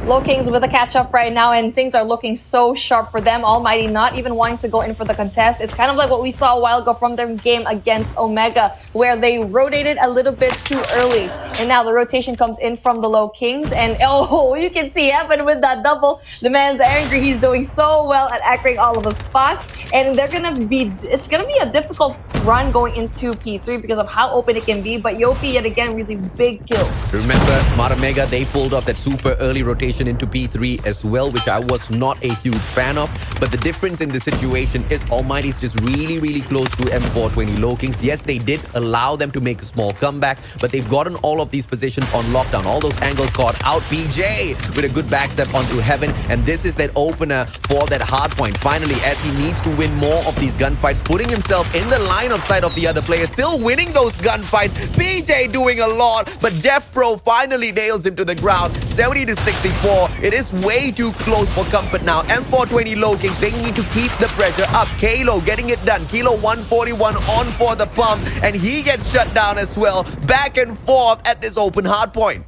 Lowkings with a catch-up right now, and things are looking so sharp for them. Almighty not even wanting to go in for the contest. It's kind of like what we saw a while ago from their game against Omega, where they rotated a little bit too early. And now the rotation comes in from the Lowkings, and oh, you can see Heaven with that double. The man's angry. He's doing so well at anchoring all of the spots, and it's gonna be a difficult run going into P3 because of how open it can be. But Yopi yet again really big kills. Remember, Smart Omega, they pulled off that super early rotation into P3 as well, which I was not a huge fan of. But the difference in the situation is Almighty's just really close to M420 Lowkings. Yes, they did allow them to make a small comeback, but they've gotten all of these positions on lockdown. All those angles caught out. PJ with a good backstep onto Heaven, and this is that opener for that hardpoint. Finally, as he needs to win more of these gunfights, putting himself in the line of sight of the other players, still winning those gunfights. PJ doing a lot, but Jeff Pro finally nails him to the ground. 70-64. It is way too close for comfort now. M420 Lowkings, they need to keep the pressure up. Kalo getting it done. Kilo 141 on for the pump, and he gets shut down as well. Back and forth at this open hardpoint.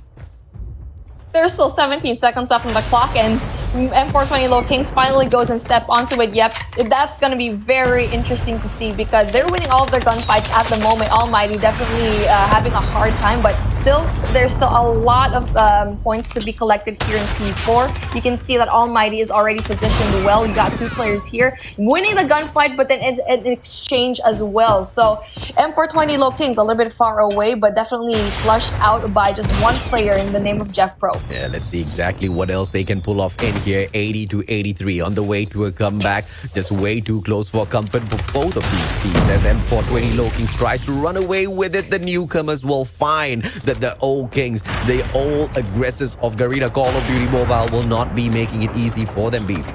There's still 17 seconds left on the clock, and M420 Lowkings finally goes and step onto it. Yep, that's going to be very interesting to see because they're winning all of their gunfights at the moment. Almighty definitely having a hard time, but there's still a lot of points to be collected here in P4. You can see that Almighty is already positioned well. You got two players here winning the gunfight, but then it's an exchange as well. So M420 Lowkings a little bit far away, but definitely flushed out by just one player in the name of Jeff Pro. Yeah, let's see exactly what else they can pull off in here. 80-83 on the way to a comeback. Just way too close for comfort for both of these teams. As M420 Lowkings tries to run away with it, the newcomers will find that the old kings, the old aggressors of Garena Call of Duty Mobile will not be making it easy for them, Beef.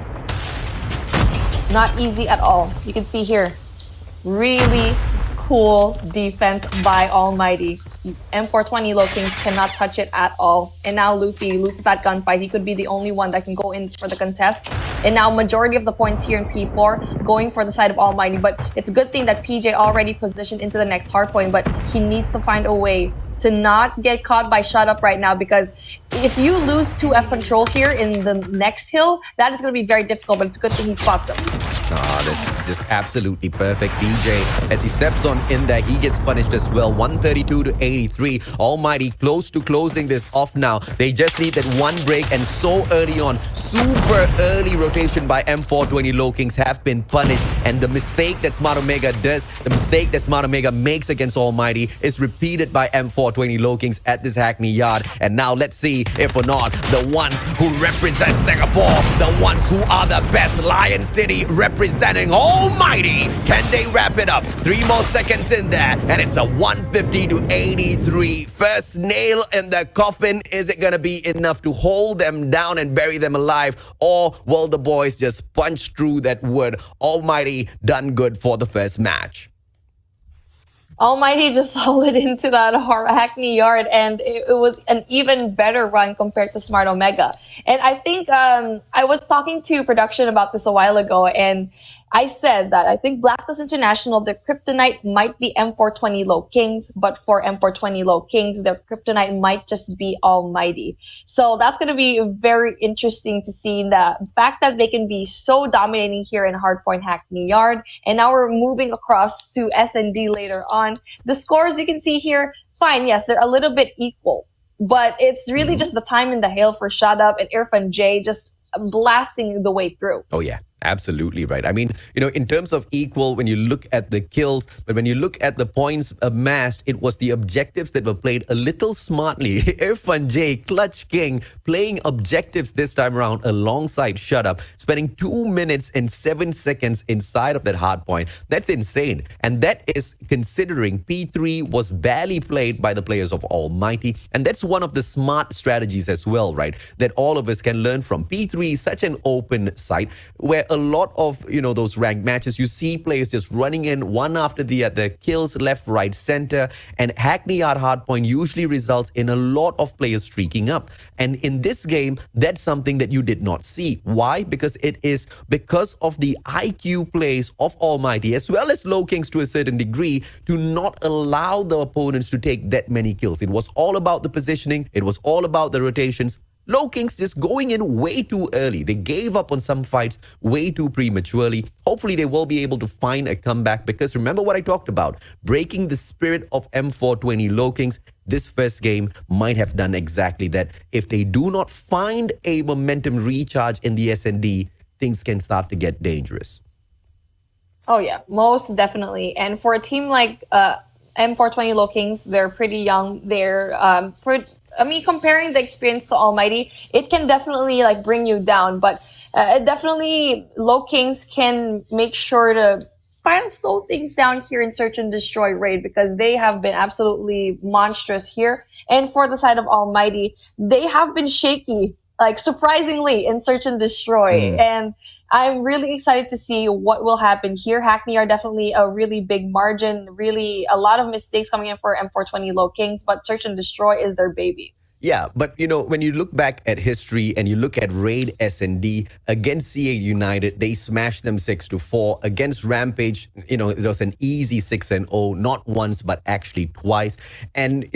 Not easy at all. You can see here, really cool defense by Almighty. M420 Lowkings cannot touch it at all. And now Luffy loses that gunfight. He could be the only one that can go in for the contest. And now majority of the points here in P4 going for the side of Almighty. But it's a good thing that PJ already positioned into the next hardpoint, but he needs to find a way to not get caught by shut up right now, because if you lose 2F control here in the next hill, that is going to be very difficult, but it's a good thing he spots them. This is just absolutely perfect. PJ, as he steps on in there, he gets punished as well. 132-83. Almighty close to closing this off now. They just need that one break, and so early on, super early rotation by M420 Lowkings have been punished. And the mistake that Smart Omega does, the mistake that Smart Omega makes against Almighty is repeated by M420 Lowkings at this Hackney yard. And now let's see if or not the ones who represent Singapore, the ones who are the best, Lion City representing Almighty, can they wrap it up? 3 more seconds in there, and it's a 150-83. First nail in the coffin. Is it gonna be enough to hold them down and bury them alive, or will the boys just punch through that wood? Almighty done good for the first match. Almighty just solid into that Hackney yard, and it was an even better run compared to Smart Omega. And I think I was talking to production about this a while ago, and I said that I think Blacklist International, their kryptonite might be M420 Lowkings, but for M420 Lowkings, their kryptonite might just be Almighty. So that's going to be very interesting to see the fact that they can be so dominating here in Hardpoint Hackney Yard. And now we're moving across to S&D later on. The scores you can see here, fine, yes, they're a little bit equal, but it's really just the time in the hail for Shut Up and Irfan J just blasting the way through. Oh, yeah. Absolutely right. I mean, in terms of equal, when you look at the kills, but when you look at the points amassed, it was the objectives that were played a little smartly. Irfan J, Clutch King, playing objectives this time around alongside Shut Up, spending 2 minutes and 7 seconds inside of that hard point. That's insane. And that is considering P3 was barely played by the players of Almighty. And that's one of the smart strategies as well, right? That all of us can learn from. P3 is such an open site where a lot of, those ranked matches, you see players just running in one after the other, kills left, right, center, and Hackney Yard Hardpoint usually results in a lot of players streaking up. And in this game, that's something that you did not see. Why? Because it is because of the IQ plays of Almighty, as well as Lowkings to a certain degree, to not allow the opponents to take that many kills. It was all about the positioning. It was all about the rotations. Lowkings just going in way too early. They gave up on some fights way too prematurely. Hopefully, they will be able to find a comeback because remember what I talked about, breaking the spirit of M420 Lowkings. This first game might have done exactly that. If they do not find a momentum recharge in the S&D, things can start to get dangerous. Oh, yeah, most definitely. And for a team like M420 Lowkings, they're pretty young. They're comparing the experience to Almighty, it can definitely bring you down, but definitely Lowkings can make sure to kind of slow things down here in Search and Destroy raid because they have been absolutely monstrous here. And for the side of Almighty, they have been shaky, surprisingly, in Search and Destroy. And I'm really excited to see what will happen here. Hackney are definitely a really big margin, really a lot of mistakes coming in for M420 Lowkings, but Search and Destroy is their baby. Yeah, but when you look back at history and you look at Raid S&D against CA United, they smashed them 6-4. Against Rampage, it was an easy 6-0, not once but actually twice. And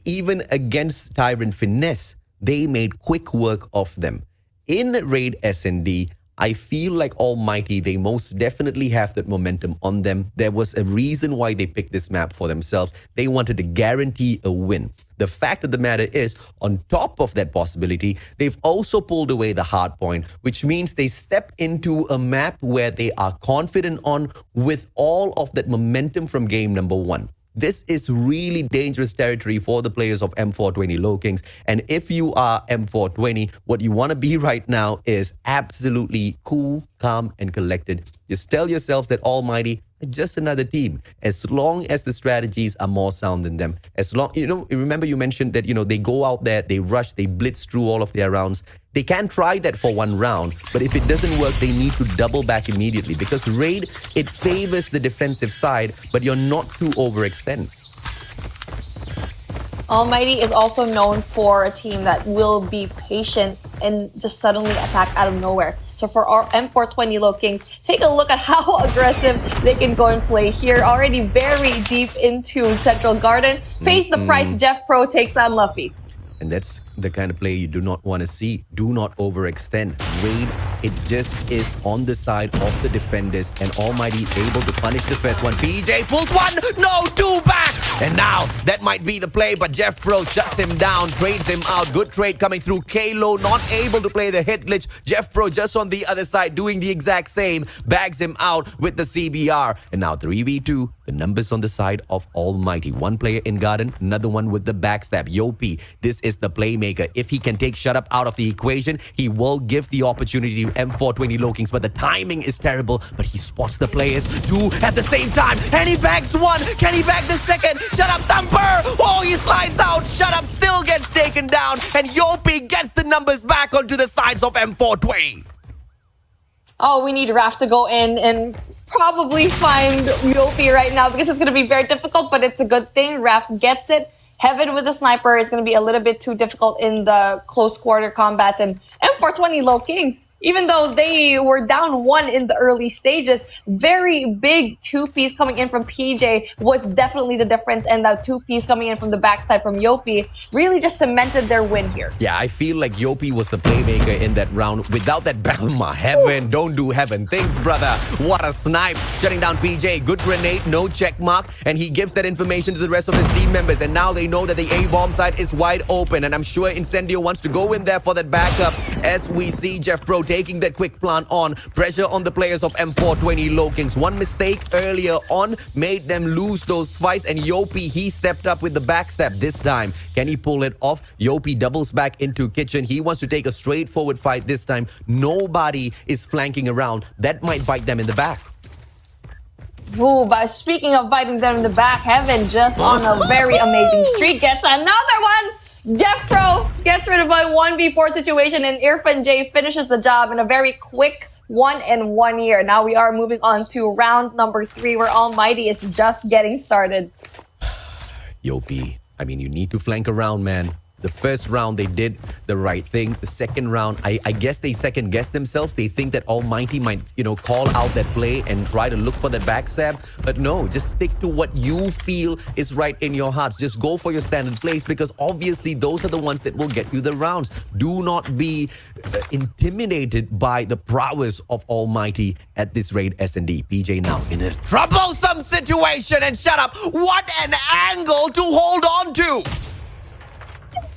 even against Tyrant Finesse, they made quick work of them. In Raid S&D, I feel like Almighty, they most definitely have that momentum on them. There was a reason why they picked this map for themselves. They wanted to guarantee a win. The fact of the matter is, on top of that possibility, they've also pulled away the hard point, which means they step into a map where they are confident on with all of that momentum from game number 1. This is really dangerous territory for the players of M420 Lowkings. And if you are M420, what you want to be right now is absolutely cool, calm, and collected. Just tell yourselves that Almighty are just another team. As long as the strategies are more sound than them. As long, remember you mentioned that, they go out there, they rush, they blitz through all of their rounds. They can try that for one round, but if it doesn't work, they need to double back immediately because Raid, it favors the defensive side, but you're not to overextend. Almighty is also known for a team that will be patient and just suddenly attack out of nowhere. So for our M420 Lowkings, take a look at how aggressive they can go and play here. Already very deep into Central Garden. Face the price, Jeff Pro takes on Luffy. And that's the kind of play you do not want to see. Do not overextend. Raid, it just is on the side of the defenders, and Almighty able to punish the first one. PJ pulls one, no, 2 back. And now that might be the play, but Jeff Pro shuts him down, trades him out. Good trade coming through. Kalo not able to play the hit glitch. Jeff Pro just on the other side doing the exact same. Bags him out with the CBR. And now 3v2. The numbers on the side of Almighty. One player in Garden, another one with the backstab. Yopi, this is the playmaker. If he can take Shut Up out of the equation, he will give the opportunity to M420 Lowkings, but the timing is terrible. But he spots the players, 2 at the same time, and he bags 1. Can he bag the second? Shut Up thumper! Oh, he slides out. Shut Up still gets taken down, and Yopi gets the numbers back onto the sides of M420. Oh, we need Raph to go in and probably find Yopi right now because it's going to be very difficult, but it's a good thing. Raph gets it. Heaven with the sniper is going to be a little bit too difficult in the close quarter combats. And M420 Lowkings, even though they were down 1 in the early stages, very big 2-piece coming in from PJ was definitely the difference. And that 2-piece coming in from the backside from Yopi really just cemented their win here. Yeah, I feel like Yopi was the playmaker in that round. Without that Balma, Heaven, don't do Heaven things, brother. What a snipe. Shutting down PJ. Good grenade, no check mark. And he gives that information to the rest of his team members. And now they know that the A-bomb side is wide open. And I'm sure Incendio wants to go in there for that backup. As we see Jeff Pro taking that quick plant on. Pressure on the players of M420 Lowkings. One mistake earlier on made them lose those fights. And Yopi, he stepped up with the backstab this time. Can he pull it off? Yopi doubles back into kitchen. He wants to take a straightforward fight this time. Nobody is flanking around. That might bite them in the back. Ooh, but speaking of biting them in the back, Heaven just on a very amazing streak gets another one. Jeff Pro gets rid of a 1v4 situation, and Irfan J finishes the job in a very quick 1 in 1 year. Now we are moving on to round number 3, where Almighty is just getting started. Yopi, I mean, you need to flank around, man. The first round, they did the right thing. The second round, I guess they second-guessed themselves. They think that Almighty might, call out that play and try to look for the backstab. But no, just stick to what you feel is right in your hearts. Just go for your standard plays because obviously those are the ones that will get you the rounds. Do not be intimidated by the prowess of Almighty at this raid S&D. PJ now in a troublesome situation, and shut up. What an angle to hold on to.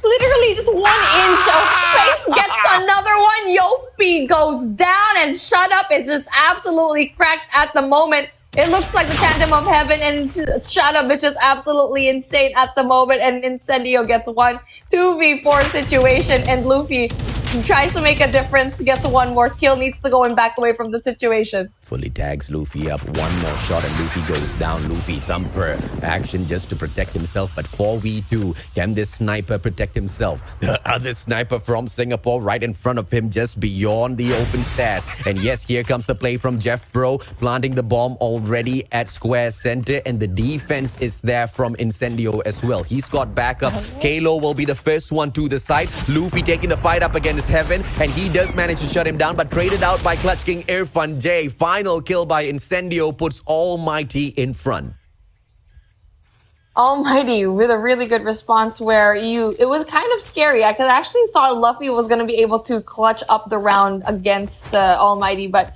Literally just 1 inch of space gets another one. Yopi goes down, and Shut Up is just absolutely cracked at the moment. It looks like the tandem of Heaven and Shut Up is just absolutely insane at the moment. And Incendio gets 1 2v4 situation, and Luffy tries to make a difference, gets 1 more kill, needs to go and back away from the situation. Fully tags Luffy up. 1 more shot and Luffy goes down. Luffy thumper action just to protect himself. But 4v2, can this sniper protect himself? The other sniper from Singapore right in front of him, just beyond the open stairs. And yes, here comes the play from Jeff Pro, planting the bomb already at square center. And the defense is there from Incendio as well. He's got backup. Kalo will be the first one to the side. Luffy taking the fight up against Heaven. And he does manage to shut him down, but traded out by Clutch King Irfan J. Final kill by Incendio puts Almighty in front. Almighty with a really good response where it was kind of scary. I actually thought Luffy was going to be able to clutch up the round against the Almighty, but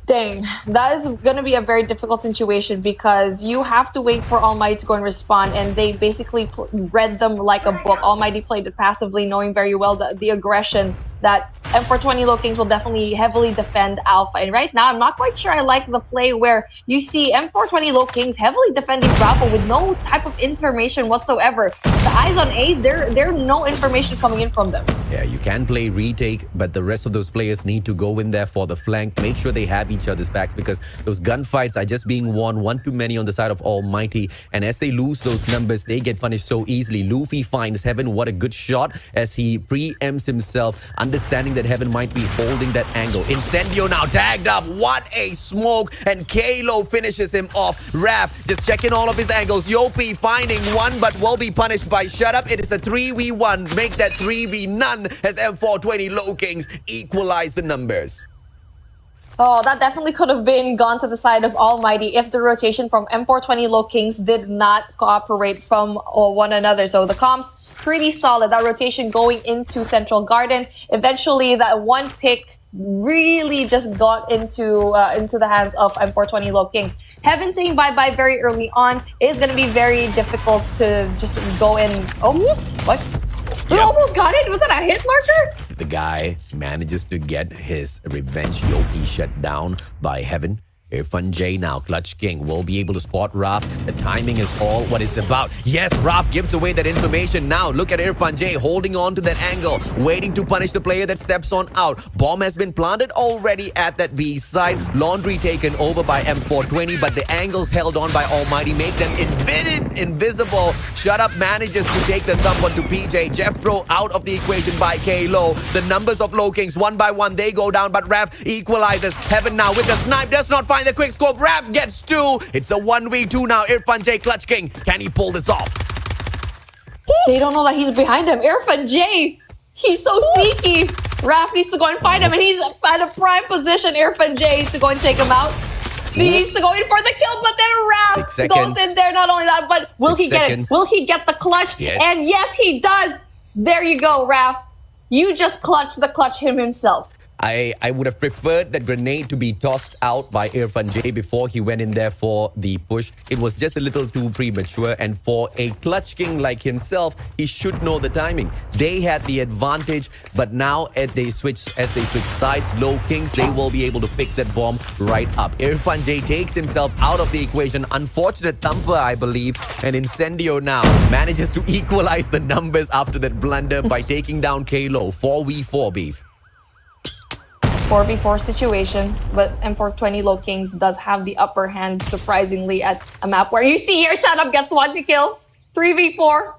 dang, that is going to be a very difficult situation because you have to wait for Almighty to go and respond, and they basically read them like a book. Almighty played it passively, knowing very well the aggression that M420 Lowkings will definitely heavily defend Alpha. And right now, I'm not quite sure I like the play where you see M420 Lowkings heavily defending Bravo with no type of information whatsoever. The eyes on A, there's no information coming in from them. Yeah, you can play retake, but the rest of those players need to go in there for the flank. Make sure they have each other's backs because those gunfights are just being won 1 too many on the side of Almighty. And as they lose those numbers, they get punished so easily. Luffy finds Heaven. What a good shot as he preempts himself, understanding that Heaven might be holding that angle. Incendio now tagged up. What a smoke. And Kalo finishes him off. Raph just checking all of his angles. Yopi finding 1 but will be punished by Shut Up. It is a 3v1. Make that 3v none as M420 Lowkings equalize the numbers. Oh, that definitely could have been gone to the side of Almighty if the rotation from M420 Lowkings did not cooperate from one another. So the comms pretty solid. That rotation going into Central Garden. Eventually, that 1 pick really just got into the hands of M420 Lowkings. Heaven saying bye-bye very early on is going to be very difficult to just go in. Oh, what? We almost got it? Was that a hit marker? The guy manages to get his revenge Yopi shut down by Heaven. Irfan J now, Clutch King will be able to spot Raf. The timing is all what it's about. Yes, Raf gives away that information now. Look at Irfan J holding on to that angle, waiting to punish the player that steps on out. Bomb has been planted already at that B side. Laundry taken over by M420, but the angles held on by Almighty make them invisible. Shut Up manages to take the thump onto PJ. Jeff Pro out of the equation by K-Low. The numbers of Lowkings, one by one, they go down, but Raf equalizes. Heaven now with the snipe, does not find the quick scope. Raf gets 2. It's a 1v2 now. Irfan J, Clutch King. Can he pull this off? They don't know that he's behind him. Irfan J, he's so sneaky. Raph needs to go and find him, and he's at a prime position. Irfan J needs to go and take him out. He needs to go in for the kill, but then Raph goes in there. Not only that, but will he get it? Will he get the clutch? Yes. And yes, he does. There you go, Raph. You just clutched the clutch himself. I would have preferred that grenade to be tossed out by Irfan J before he went in there for the push. It was just a little too premature, and for a Clutch King like himself, he should know the timing. They had the advantage, but now as they switch sides, Lowkings, they will be able to pick that bomb right up. Irfan J takes himself out of the equation. Unfortunate thumper, I believe, and Incendio now manages to equalize the numbers after that blunder by taking down K-Low. 4v4 beef. 4v4 situation, but M420 Lowkings does have the upper hand, surprisingly, at a map where you see here, Shut Up gets 1 to kill. 3v4.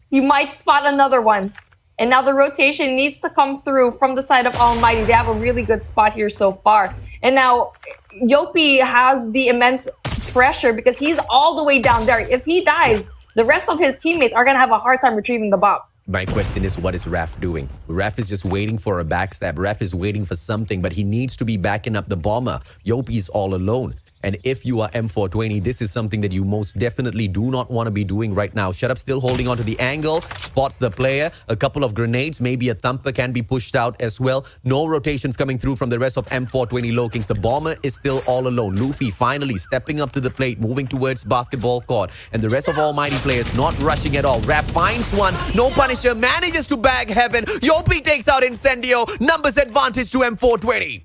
You might spot another one. And now the rotation needs to come through from the side of Almighty. They have a really good spot here so far. And now Yopi has the immense pressure because he's all the way down there. If he dies, the rest of his teammates are going to have a hard time retrieving the bomb. My question is, what is Raf doing? Raf is just waiting for a backstab. Raf is waiting for something, but he needs to be backing up the bomber. Yopi's all alone. And if you are M420, this is something that you most definitely do not want to be doing right now. Shut Up still holding on to the angle, spots the player, a couple of grenades, maybe a thumper can be pushed out as well. No rotations coming through from the rest of M420 Lowkings. The bomber is still all alone. Luffy finally stepping up to the plate, moving towards basketball court. And the rest of Almighty players not rushing at all. Rap finds one, no Punisher, manages to bag Heaven. Yopi takes out Incendio, numbers advantage to M420.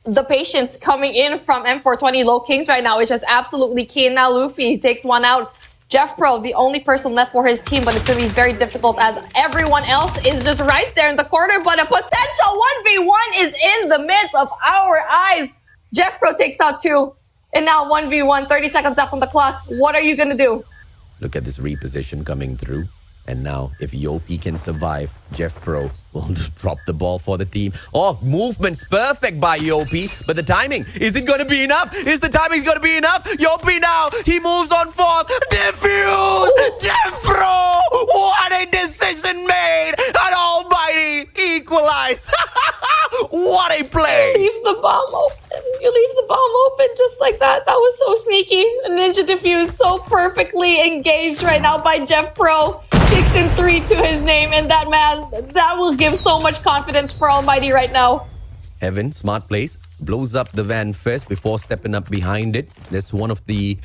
The patience coming in from M420 Lowkings right now is just absolutely key. And now Luffy takes one out. Jeff Pro, the only person left for his team, but it's going to be very difficult as everyone else is just right there in the corner. But a potential 1v1 is in the midst of our eyes. Jeff Pro takes out 2. And now 1v1, 30 seconds left on the clock. What are you going to do? Look at this reposition coming through. And now, if Yopi can survive, Jeff Pro will just drop the ball for the team. Oh, movement's perfect by Yopi, but the timing, is it going to be enough? Is the timing going to be enough? Yopi now, he moves on fourth. Defuse! Jeff Pro! What a decision made! An Almighty equalize! What a play! You leave the bomb open. You leave the bomb open just like that. That was so sneaky. Ninja Defuse so perfectly engaged right now by Jeff Pro. 6 and 3 to his name, and that man, that will give so much confidence for Almighty right now. Heaven, smart plays, blows up the van first before stepping up behind it. That's one of the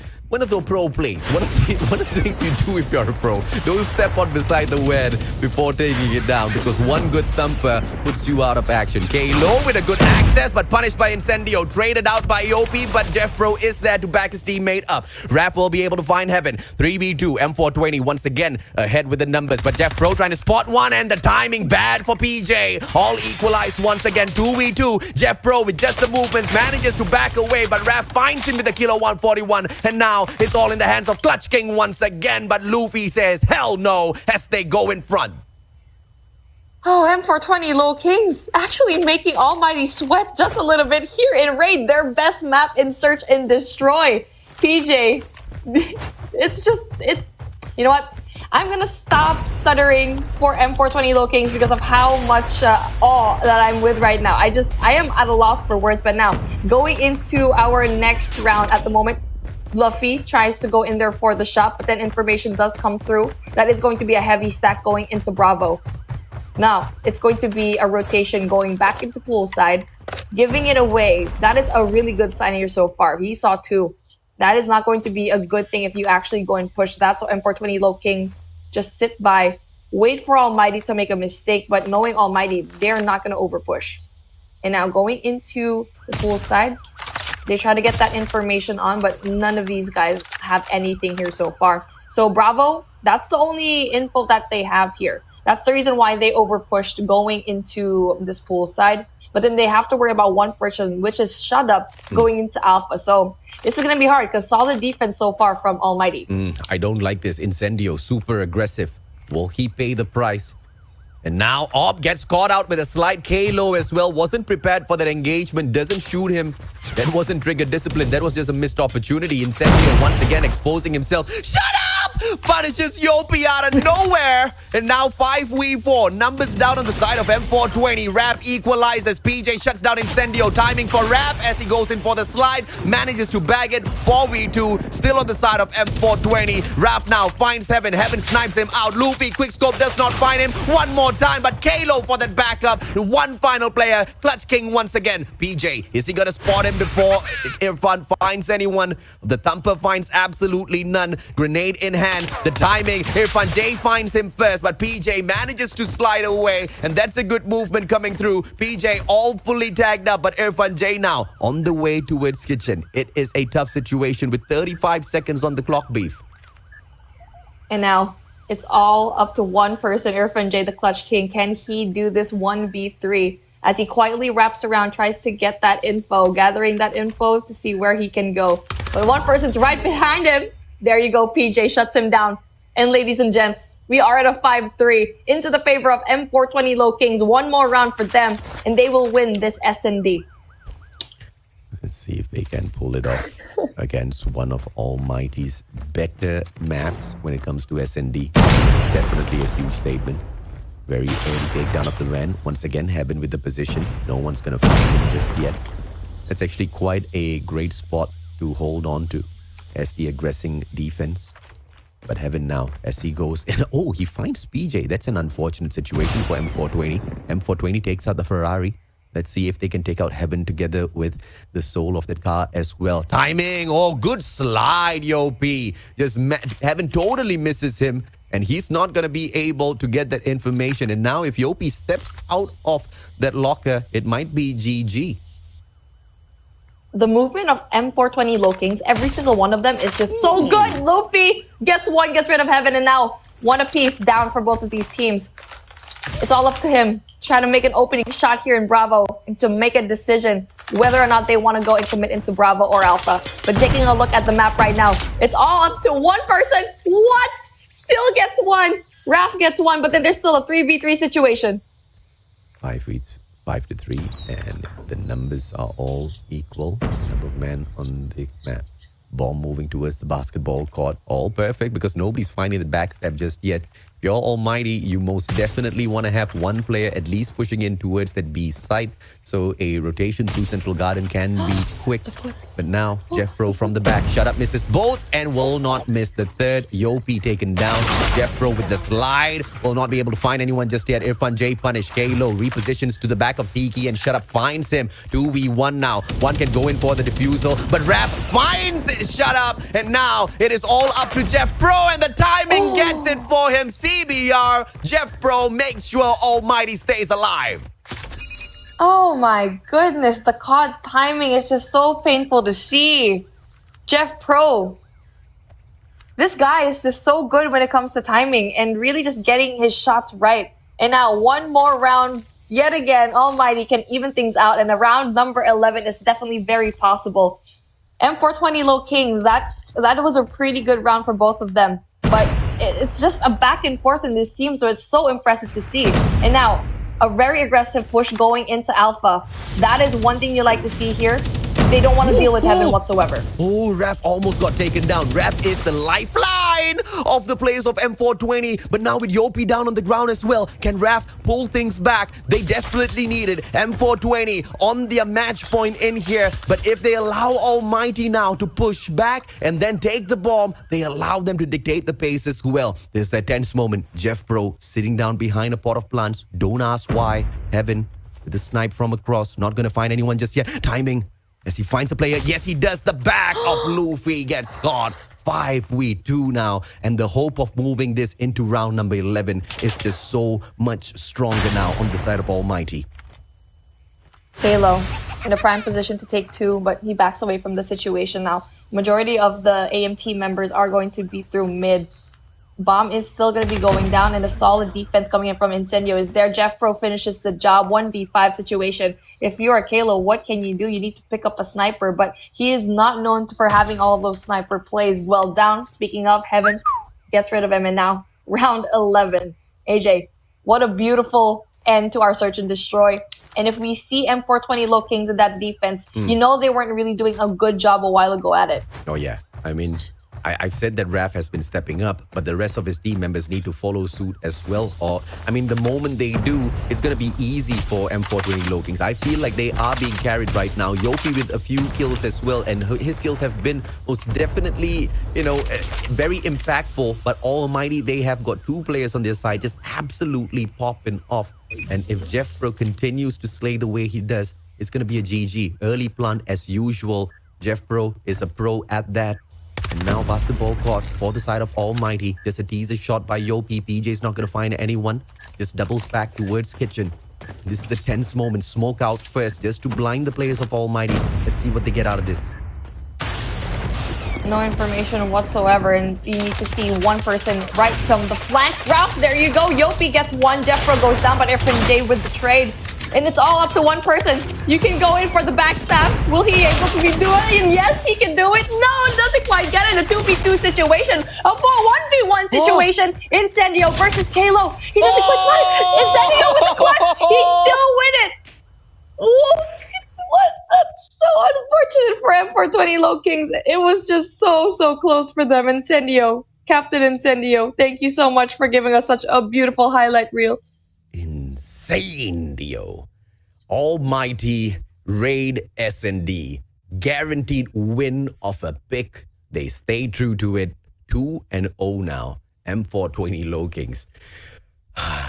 pro plays. One of the things you do if you're a pro. Don't step on beside the van before taking it down, because one good thumper puts you out of action. K-Low with a good access, but punished by Incendio. Traded out by Yopi, but Jeff Pro is there to back his teammate up. Raph will be able to find Heaven. 3v2, M420 once again ahead with the numbers, but Jeff Pro trying to spot one, and the timing bad for PJ. All equalized once again, 2v2. Jeff Pro with just the movements manages to back away, but Raph finds him with the kilo 141, and now it's all in the hands of Clutch King once again, but Luffy says hell no as they go in front. Oh, M420 Lowkings actually making Almighty sweat just a little bit here in Raid, their best map in Search and Destroy. PJ, you know what? I'm gonna stop stuttering for M420 Lowkings because of how much awe that I'm with right now. I am at a loss for words, but now going into our next round at the moment, Luffy tries to go in there for the shot, but then information does come through that is going to be a heavy stack going into Bravo. Now, it's going to be a rotation going back into poolside, giving it away. That is a really good sign here so far. He saw 2. That is not going to be a good thing if you actually go and push that. So M420 Lowkings just sit by, wait for Almighty to make a mistake, but knowing Almighty, they're not going to overpush. And now going into the poolside, They try to get that information on, but none of these guys have anything here so far. So Bravo, that's the only info that they have here. That's the reason why they overpushed going into this pool side. But then they have to worry about one person, which is Shut Up, going into Alpha. So this is going to be hard because solid defense so far from Almighty. I don't like this. Incendio, super aggressive. Will he pay the price? And now Ob gets caught out with a slight K-Low as well. Wasn't prepared for that engagement. Doesn't shoot him. That wasn't trigger discipline. That was just a missed opportunity. Incendio once again exposing himself. Shut up! Punishes Yopi out of nowhere. And now 5v4. Numbers down on the side of M420. Raf equalizes. PJ shuts down Incendio. Timing for Raf as he goes in for the slide. Manages to bag it. 4v2. Still on the side of M420. Raf now finds Heaven. Heaven snipes him out. Luffy quickscope does not find him. One more time, but Kalo for that backup. One final player. Clutch King once again. PJ, is he gonna spot him before Irfan finds anyone? The Thumper finds absolutely none. Grenade in hand. The timing. Irfan J finds him first, but PJ manages to slide away, and that's a good movement coming through. PJ all fully tagged up, but Irfan J now on the way towards kitchen. It is a tough situation with 35 seconds on the clock, Beef. And now it's all up to one person, Irfan J, the Clutch King. Can he do this 1v3 as he quietly wraps around, tries to get that info, gathering that info to see where he can go. But one person's right behind him. There you go, PJ shuts him down. And ladies and gents, we are at a 5-3 into the favor of M420 Lowkings. One more round for them, and they will win this S&D. Let's see if they can pull it off against one of Almighty's better maps when it comes to S&D. It's definitely a huge statement. Very early takedown of the van. Once again, Heaven with the position. No one's going to find him just yet. That's actually quite a great spot to hold on to as the aggressing defense. But Heaven now, as he goes in, oh, he finds PJ. That's an unfortunate situation for M420. M420 takes out the Ferrari. Let's see if they can take out Heaven together with the soul of that car as well. Timing! Oh, good slide, Yo P. Just Heaven totally misses him, and he's not going to be able to get that information. And now if Yo P steps out of that locker, it might be GG. The movement of M420 Lowkings, every single one of them is just so good. Luffy gets one, gets rid of Heaven, and now one apiece down for both of these teams. It's all up to him. Trying to make an opening shot here in Bravo and to make a decision whether or not they want to go and commit into Bravo or Alpha. But taking a look at the map right now, it's all up to one person. What? Still gets one. Raf gets one, but then there's still a 3v3 situation. 5-3, and the numbers are all equal. Number of men on the map. Ball moving towards the basketball court. All perfect because nobody's finding the backstab just yet. If you're Almighty, you most definitely want to have one player at least pushing in towards that B site. So a rotation through Central Garden can be quick. But now, Jeff Pro from the back. Shut up, misses both and will not miss the third. Yopi taken down. Jeff Pro with the slide. Will not be able to find anyone just yet. Irfan J punish. Kalo repositions to the back of Tiki and Shut Up finds him. 2v1 now. One can go in for the defusal. But Rap finds Shut Up. And now it is all up to Jeff Pro. And the timing gets it for him. CBR. Jeff Pro makes sure Almighty stays alive. Oh my goodness, the COD timing is just so painful to see. Jeff Pro. This guy is just so good when it comes to timing and really just getting his shots right. And now one more round, yet again, Almighty can even things out. And around number 11 is definitely very possible. M420 Lowkings, that was a pretty good round for both of them. But it's just a back and forth in this team, so it's so impressive to see. And now, a very aggressive push going into Alpha. That is one thing you like to see here. They don't want to deal with Heaven whatsoever. Oh, Raf almost got taken down. Raf is the lifeline of the players of M420. But now with Yopi down on the ground as well, can Raf pull things back? They desperately needed M420 on their match point in here. But if they allow Almighty now to push back and then take the bomb, they allow them to dictate the pace as well. There's that tense moment. Jeff Pro sitting down behind a pot of plants. Don't ask why. Heaven with the snipe from across. Not going to find anyone just yet. Timing. As he finds a player, yes, he does. The back of Luffy gets caught. 5v2 now. And the hope of moving this into round number 11 is just so much stronger now on the side of Almighty. Halo. in a prime position to take 2, but he backs away from the situation now. Majority of the AMT members are going to be through mid. Bomb is still going to be going down, and a solid defense coming in from Incendio is there. Jeff Pro finishes the job. 1v5 situation. If you're a Kalo, what can you do? You need to pick up a sniper, but he is not known for having all of those sniper plays. Well down. Speaking of, Heaven gets rid of him, and now round 11. AJ, what a beautiful end to our search and destroy. And if we see M420 Lowkings in that defense, you know they weren't really doing a good job a while ago at it. Oh, yeah. I mean, I've said that Raf has been stepping up, but the rest of his team members need to follow suit as well. Or, I mean, the moment they do, it's going to be easy for M420 Lowkings. I feel like they are being carried right now. Yopi with a few kills as well, and his kills have been most definitely, very impactful. But Almighty, they have got 2 players on their side just absolutely popping off. And if Jeff Pro continues to slay the way he does, it's going to be a GG. Early plant as usual. Jeff Pro is a pro at that. And now basketball court for the side of Almighty. Just a teaser shot by Yopi. PJ's not going to find anyone. Just doubles back towards kitchen. This is a tense moment. Smoke out first just to blind the players of Almighty. Let's see what they get out of this. No information whatsoever, and you need to see one person right from the flank. Ralph, there you go. Yopi gets 1. Jeffro goes down, but Irfan J with the trade. And it's all up to one person. You can go in for the backstab. Will he able to be doing it? And yes, he can do it. No, doesn't quite get it. A 2v2 situation. A 1v1 situation. Incendio versus Kalo. He doesn't quite try it. Incendio with the clutch. He still win it. Ooh, what? That's so unfortunate for M420 Lowkings. It was just so close for them. Incendio, Captain Incendio, thank you so much for giving us such a beautiful highlight reel. Insane, Dio. Almighty raid S&D. Guaranteed win of a pick. They stay true to it. 2-0 now. M420 Lowkings.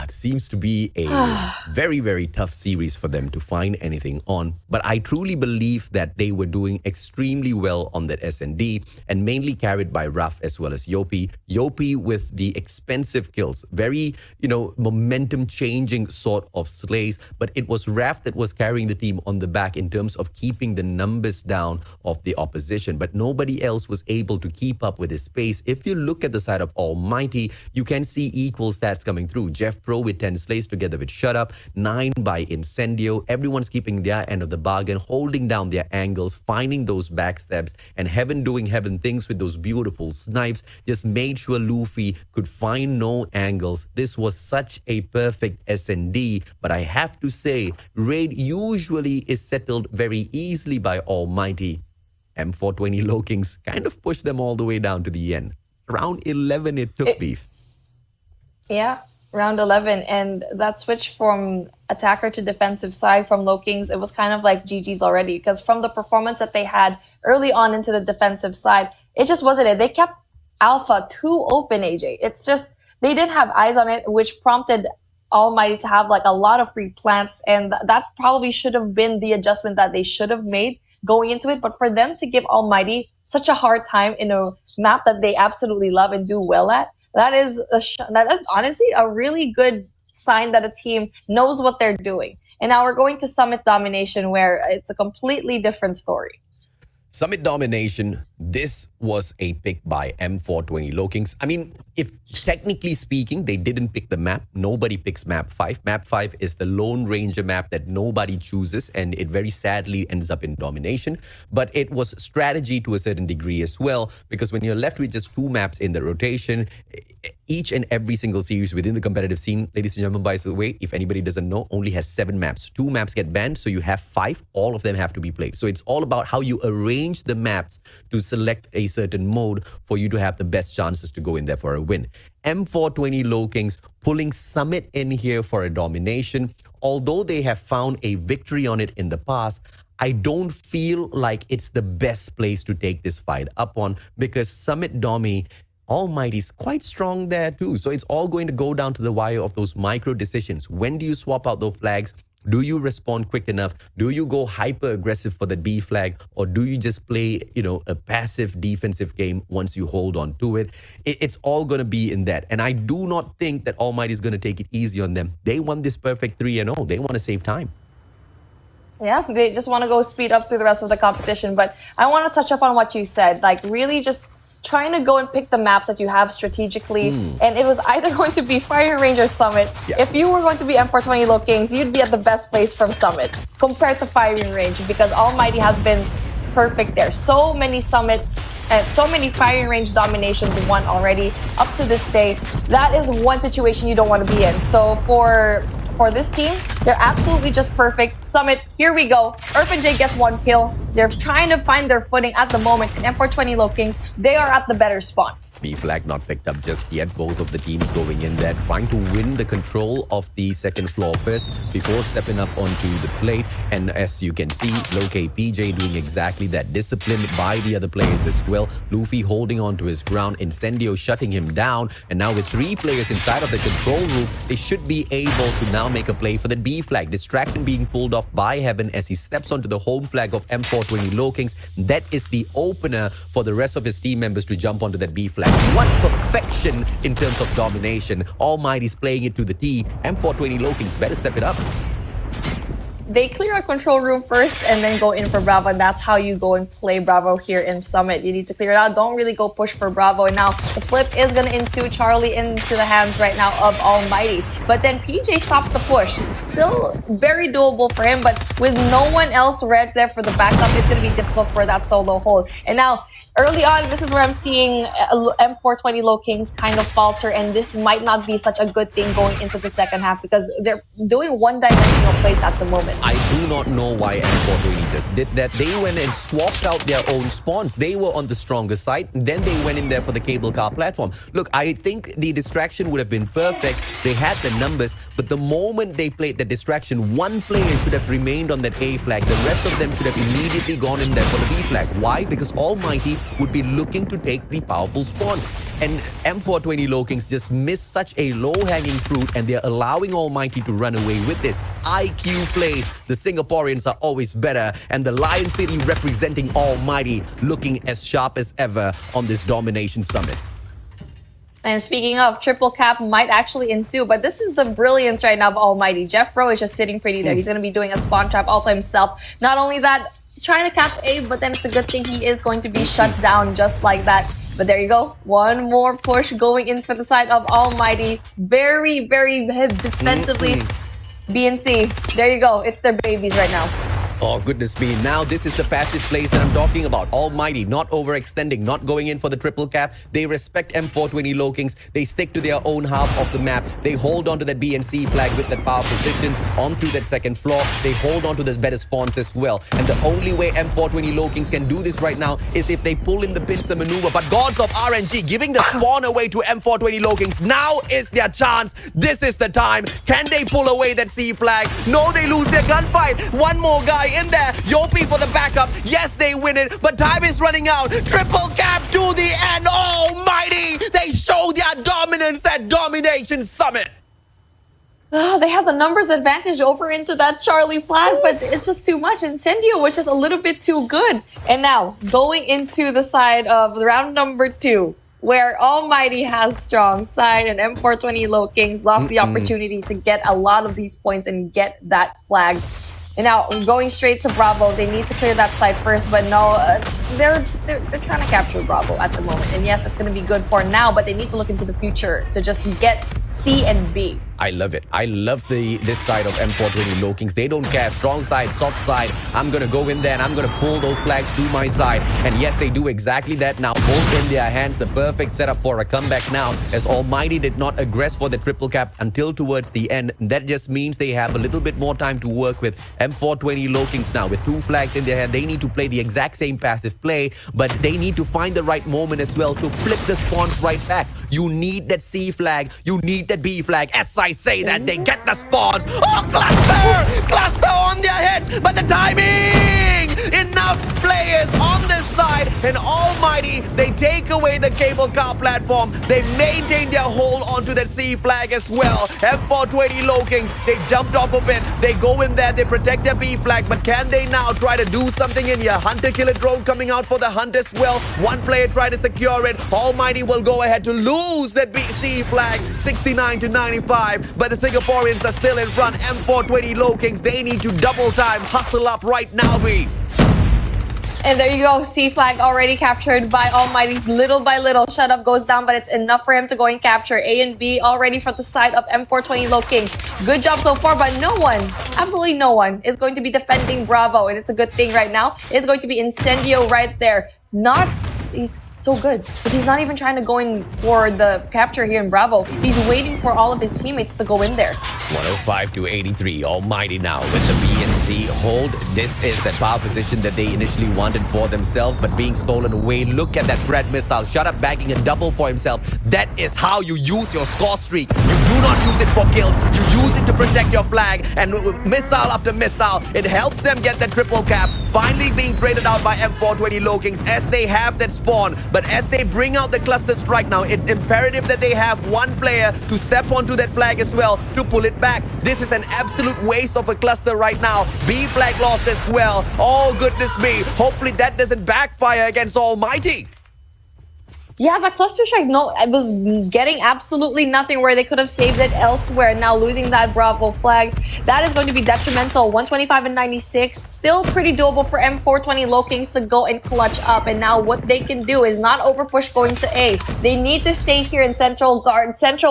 Seems to be a very, very tough series for them to find anything on. But I truly believe that they were doing extremely well on that S&D, and mainly carried by Raf as well as Yopi. Yopi with the expensive kills. Very, momentum-changing sort of slays. But it was Raf that was carrying the team on the back in terms of keeping the numbers down of the opposition. But nobody else was able to keep up with his pace. If you look at the side of Almighty, you can see equal stats coming through. Jeff Pro with 10 slays together with Shut Up, 9 by Incendio. Everyone's keeping their end of the bargain, holding down their angles, finding those backstabs, and Heaven doing Heaven things with those beautiful snipes. Just made sure Luffy could find no angles. This was such a perfect S&D, but I have to say, raid usually is settled very easily by Almighty. M420 Lowkings kind of pushed them all the way down to the end. Round 11 it took, Beef. Yeah. Round 11, and that switch from attacker to defensive side from Lowkings, it was kind of like GG's already, because from the performance that they had early on into the defensive side, it just wasn't it. They kept Alpha too open, AJ. It's just, they didn't have eyes on it, which prompted Almighty to have like a lot of free plants, and that probably should have been the adjustment that they should have made going into it. But for them to give Almighty such a hard time in a map that they absolutely love and do well at, that is honestly a really good sign that a team knows what they're doing. And now we're going to Summit Domination, where it's a completely different story. Summit Domination, this was a pick by M420 Lowkings. I mean, if technically speaking, they didn't pick the map. Nobody picks map 5. Map 5 is the Lone Ranger map that nobody chooses, and it very sadly ends up in domination. But it was strategy to a certain degree as well, because when you're left with just 2 maps in the rotation, each and every single series within the competitive scene, ladies and gentlemen, by the way, if anybody doesn't know, only has 7 maps. 2 maps get banned, so you have 5. All of them have to be played. So it's all about how you arrange the maps to select a certain mode for you to have the best chances to go in there for a win. M420 Lowkings pulling Summit in here for a domination. Although they have found a victory on it in the past, I don't feel like it's the best place to take this fight up on, because Summit Domi, Almighty's quite strong there too. So it's all going to go down to the wire of those micro decisions. When do you swap out those flags? Do you respond quick enough? Do you go hyper aggressive for the B flag? Or do you just play, a passive defensive game once you hold on to it? It's all going to be in that. And I do not think that Almighty is going to take it easy on them. They want this perfect 3-0. They want to save time. Yeah, they just want to go speed up through the rest of the competition. But I want to touch up on what you said, like really just trying to go and pick the maps that you have strategically. And it was either going to be Fire Range or Summit. Yeah. If you were going to be M420 Lowkings, you'd be at the best place from Summit compared to Firing Range because Almighty has been perfect there. So many Summit and so many Firing Range dominations won already up to this day. That is one situation you don't want to be in. So for this team, they're absolutely just perfect. Summit, here we go. J gets 1 kill. They're trying to find their footing at the moment. And M420 Lowkings, they are at the better spot. B flag not picked up just yet. Both of the teams going in there, trying to win the control of the second floor first before stepping up onto the plate. And as you can see, Lowkey PJ doing exactly that, disciplined by the other players as well. Luffy holding on to his ground, Incendio shutting him down. And now with 3 players inside of the control room, they should be able to now make a play for the B flag. Distraction being pulled off by Heaven as he steps onto the home flag of M420 Lowkings. That is the opener for the rest of his team members to jump onto that B flag. What perfection in terms of domination. Almighty's playing it to the T. M420 Lowkings better step it up. They clear a control room first and then go in for Bravo, and that's how you go and play Bravo here in Summit. You need to clear it out. Don't really go push for Bravo. And now the flip is going to ensue Charlie into the hands right now of Almighty. But then PJ stops the push. It's still very doable for him, but with no one else right there for the backup, it's going to be difficult for that solo hold. And now, early on, this is where I'm seeing M420 Lowkings kind of falter, and this might not be such a good thing going into the second half because they're doing one-dimensional plays at the moment. I do not know why M420 just did that. They went and swapped out their own spawns. They were on the stronger side. Then they went in there for the cable car platform. Look, I think the distraction would have been perfect. They had the numbers, but the moment they played the distraction, one player should have remained on that A flag. The rest of them should have immediately gone in there for the B flag. Why? Because Almighty would be looking to take the powerful spawns. And M420 Lowkings just missed such a low-hanging fruit, and they're allowing Almighty to run away with this. IQ play. The Singaporeans are always better, and the Lion City representing Almighty looking as sharp as ever on this domination summit. And speaking of, triple cap might actually ensue, but this is the brilliance right now of Almighty. Jeff Bro is just sitting pretty there. He's going to be doing a spawn trap also himself. Not only that, trying to cap A, but then it's a good thing he is going to be shut down just like that. But there you go. One more push going in for the side of Almighty. Very, very defensively. BNC. There you go. It's their babies right now. Oh, goodness me. Now this is the passive plays that I'm talking about. Almighty not overextending, not going in for the triple cap. They respect M420 Lowkings. They stick to their own half of the map. They hold on to that B and C flag with that power positions onto that second floor. They hold on to this better spawns as well. And the only way M420 Lowkings can do this right now is if they pull in the pincer maneuver. But Gods of RNG giving the spawn away to M420 Lowkings. Now is their chance. This is the time. Can they pull away that C flag? No, they lose their gunfight. One more guy in there. Yopi for the backup. Yes, they win it, but time is running out. Triple cap to the end. Almighty! They show their dominance at Domination Summit. Oh, they have the numbers advantage over into that Charlie flag, but it's just too much. Incendio was just a little bit too good. And now, going into the side of round number 2, where Almighty has strong side and M420 Lowkings lost the opportunity to get a lot of these points and get that flag. And now going straight to Bravo, they need to clear that side first, but no, they're trying to capture Bravo at the moment. And yes, it's going to be good for now, but they need to look into the future to just get C and B. I love it. I love this side of M420 Lowkings. They don't care. Strong side, soft side. I'm going to go in there and I'm going to pull those flags to my side. And yes, they do exactly that now. Both in their hands. The perfect setup for a comeback now, as Almighty did not aggress for the triple cap until towards the end. That just means they have a little bit more time to work with. M420 Lowkings now with 2 flags in their hand. They need to play the exact same passive play, but they need to find the right moment as well to flip the spawns right back. You need that C flag. You need that B flag. As I say that, they get the spawns. Oh, cluster! Cluster on their heads, but the timing! Enough players on this side, and Almighty, they take away the cable car platform. They maintain their hold onto that C flag as well. M420 Lowkings, they jumped off of it. They go in there, they protect their B flag, but can they now try to do something in here? Hunter killer drone coming out for the hunt as well. One player try to secure it. Almighty will go ahead to lose that BC flag, 69 to 95, but the Singaporeans are still in front. M420 Lowkings, they need to double time, hustle up right now, B. And there you go, C flag already captured by Almighty's little by little. Shut Up goes down, but it's enough for him to go and capture A and B already from the side of M420 Lowkings. Good job so far, but no one, absolutely no one, is going to be defending Bravo. And it's a good thing right now. It's going to be Incendio right there. He's so good, but he's not even trying to go in for the capture here in Bravo. He's waiting for all of his teammates to go in there. 105 to 83. Almighty now with the BNC hold. This is the power position that they initially wanted for themselves, but being stolen away. Look at that Pred missile. Shut Up bagging a double for himself. That is how you use your score streak. You do not use it for kills. You use it to protect your flag. And missile after missile, it helps them get that triple cap. Finally being traded out by M420 Lowkings as they have that spawn. But as they bring out the cluster strike now, it's imperative that they have one player to step onto that flag as well to pull it back. This is an absolute waste of a cluster right now. B flag lost as well. Oh, goodness me. Hopefully that doesn't backfire against Almighty. Yeah, but Cluster Strike, no, it was getting absolutely nothing where they could have saved it elsewhere. Now losing that Bravo flag, that is going to be detrimental. 125 and 96, still pretty doable for M420 Lowkings to go and clutch up. And now what they can do is not overpush going to A. They need to stay here in central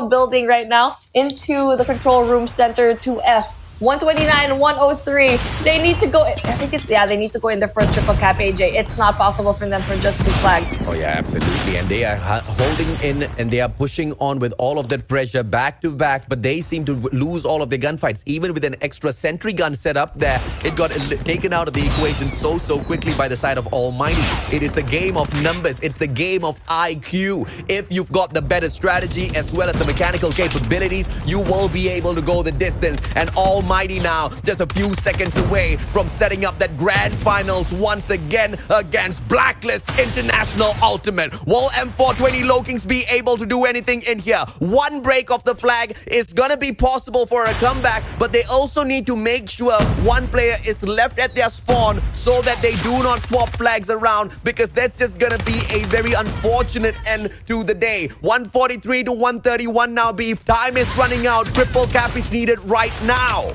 building right now into the control room center to F. 129, 103. They need to go. I think they need to go in there for a triple cap, AJ. It's not possible for them for just 2 flags. Oh, yeah, absolutely. And they are holding in and they are pushing on with all of that pressure back to back. But they seem to lose all of their gunfights. Even with an extra sentry gun set up there, it got taken out of the equation so quickly by the side of Almighty. It is the game of numbers. It's the game of IQ. If you've got the better strategy as well as the mechanical capabilities, you will be able to go the distance. And Almighty now just a few seconds away from setting up that grand finals once again against Blacklist International.Ultimate. Will M420 Lowkings be able to do anything in here? One break of the flag is gonna be possible for a comeback, but they also need to make sure one player is left at their spawn so that they do not swap flags around, because that's just gonna be a very unfortunate end to the day. 143 to 131 now, Beef. Time is running out. Triple cap is needed right now.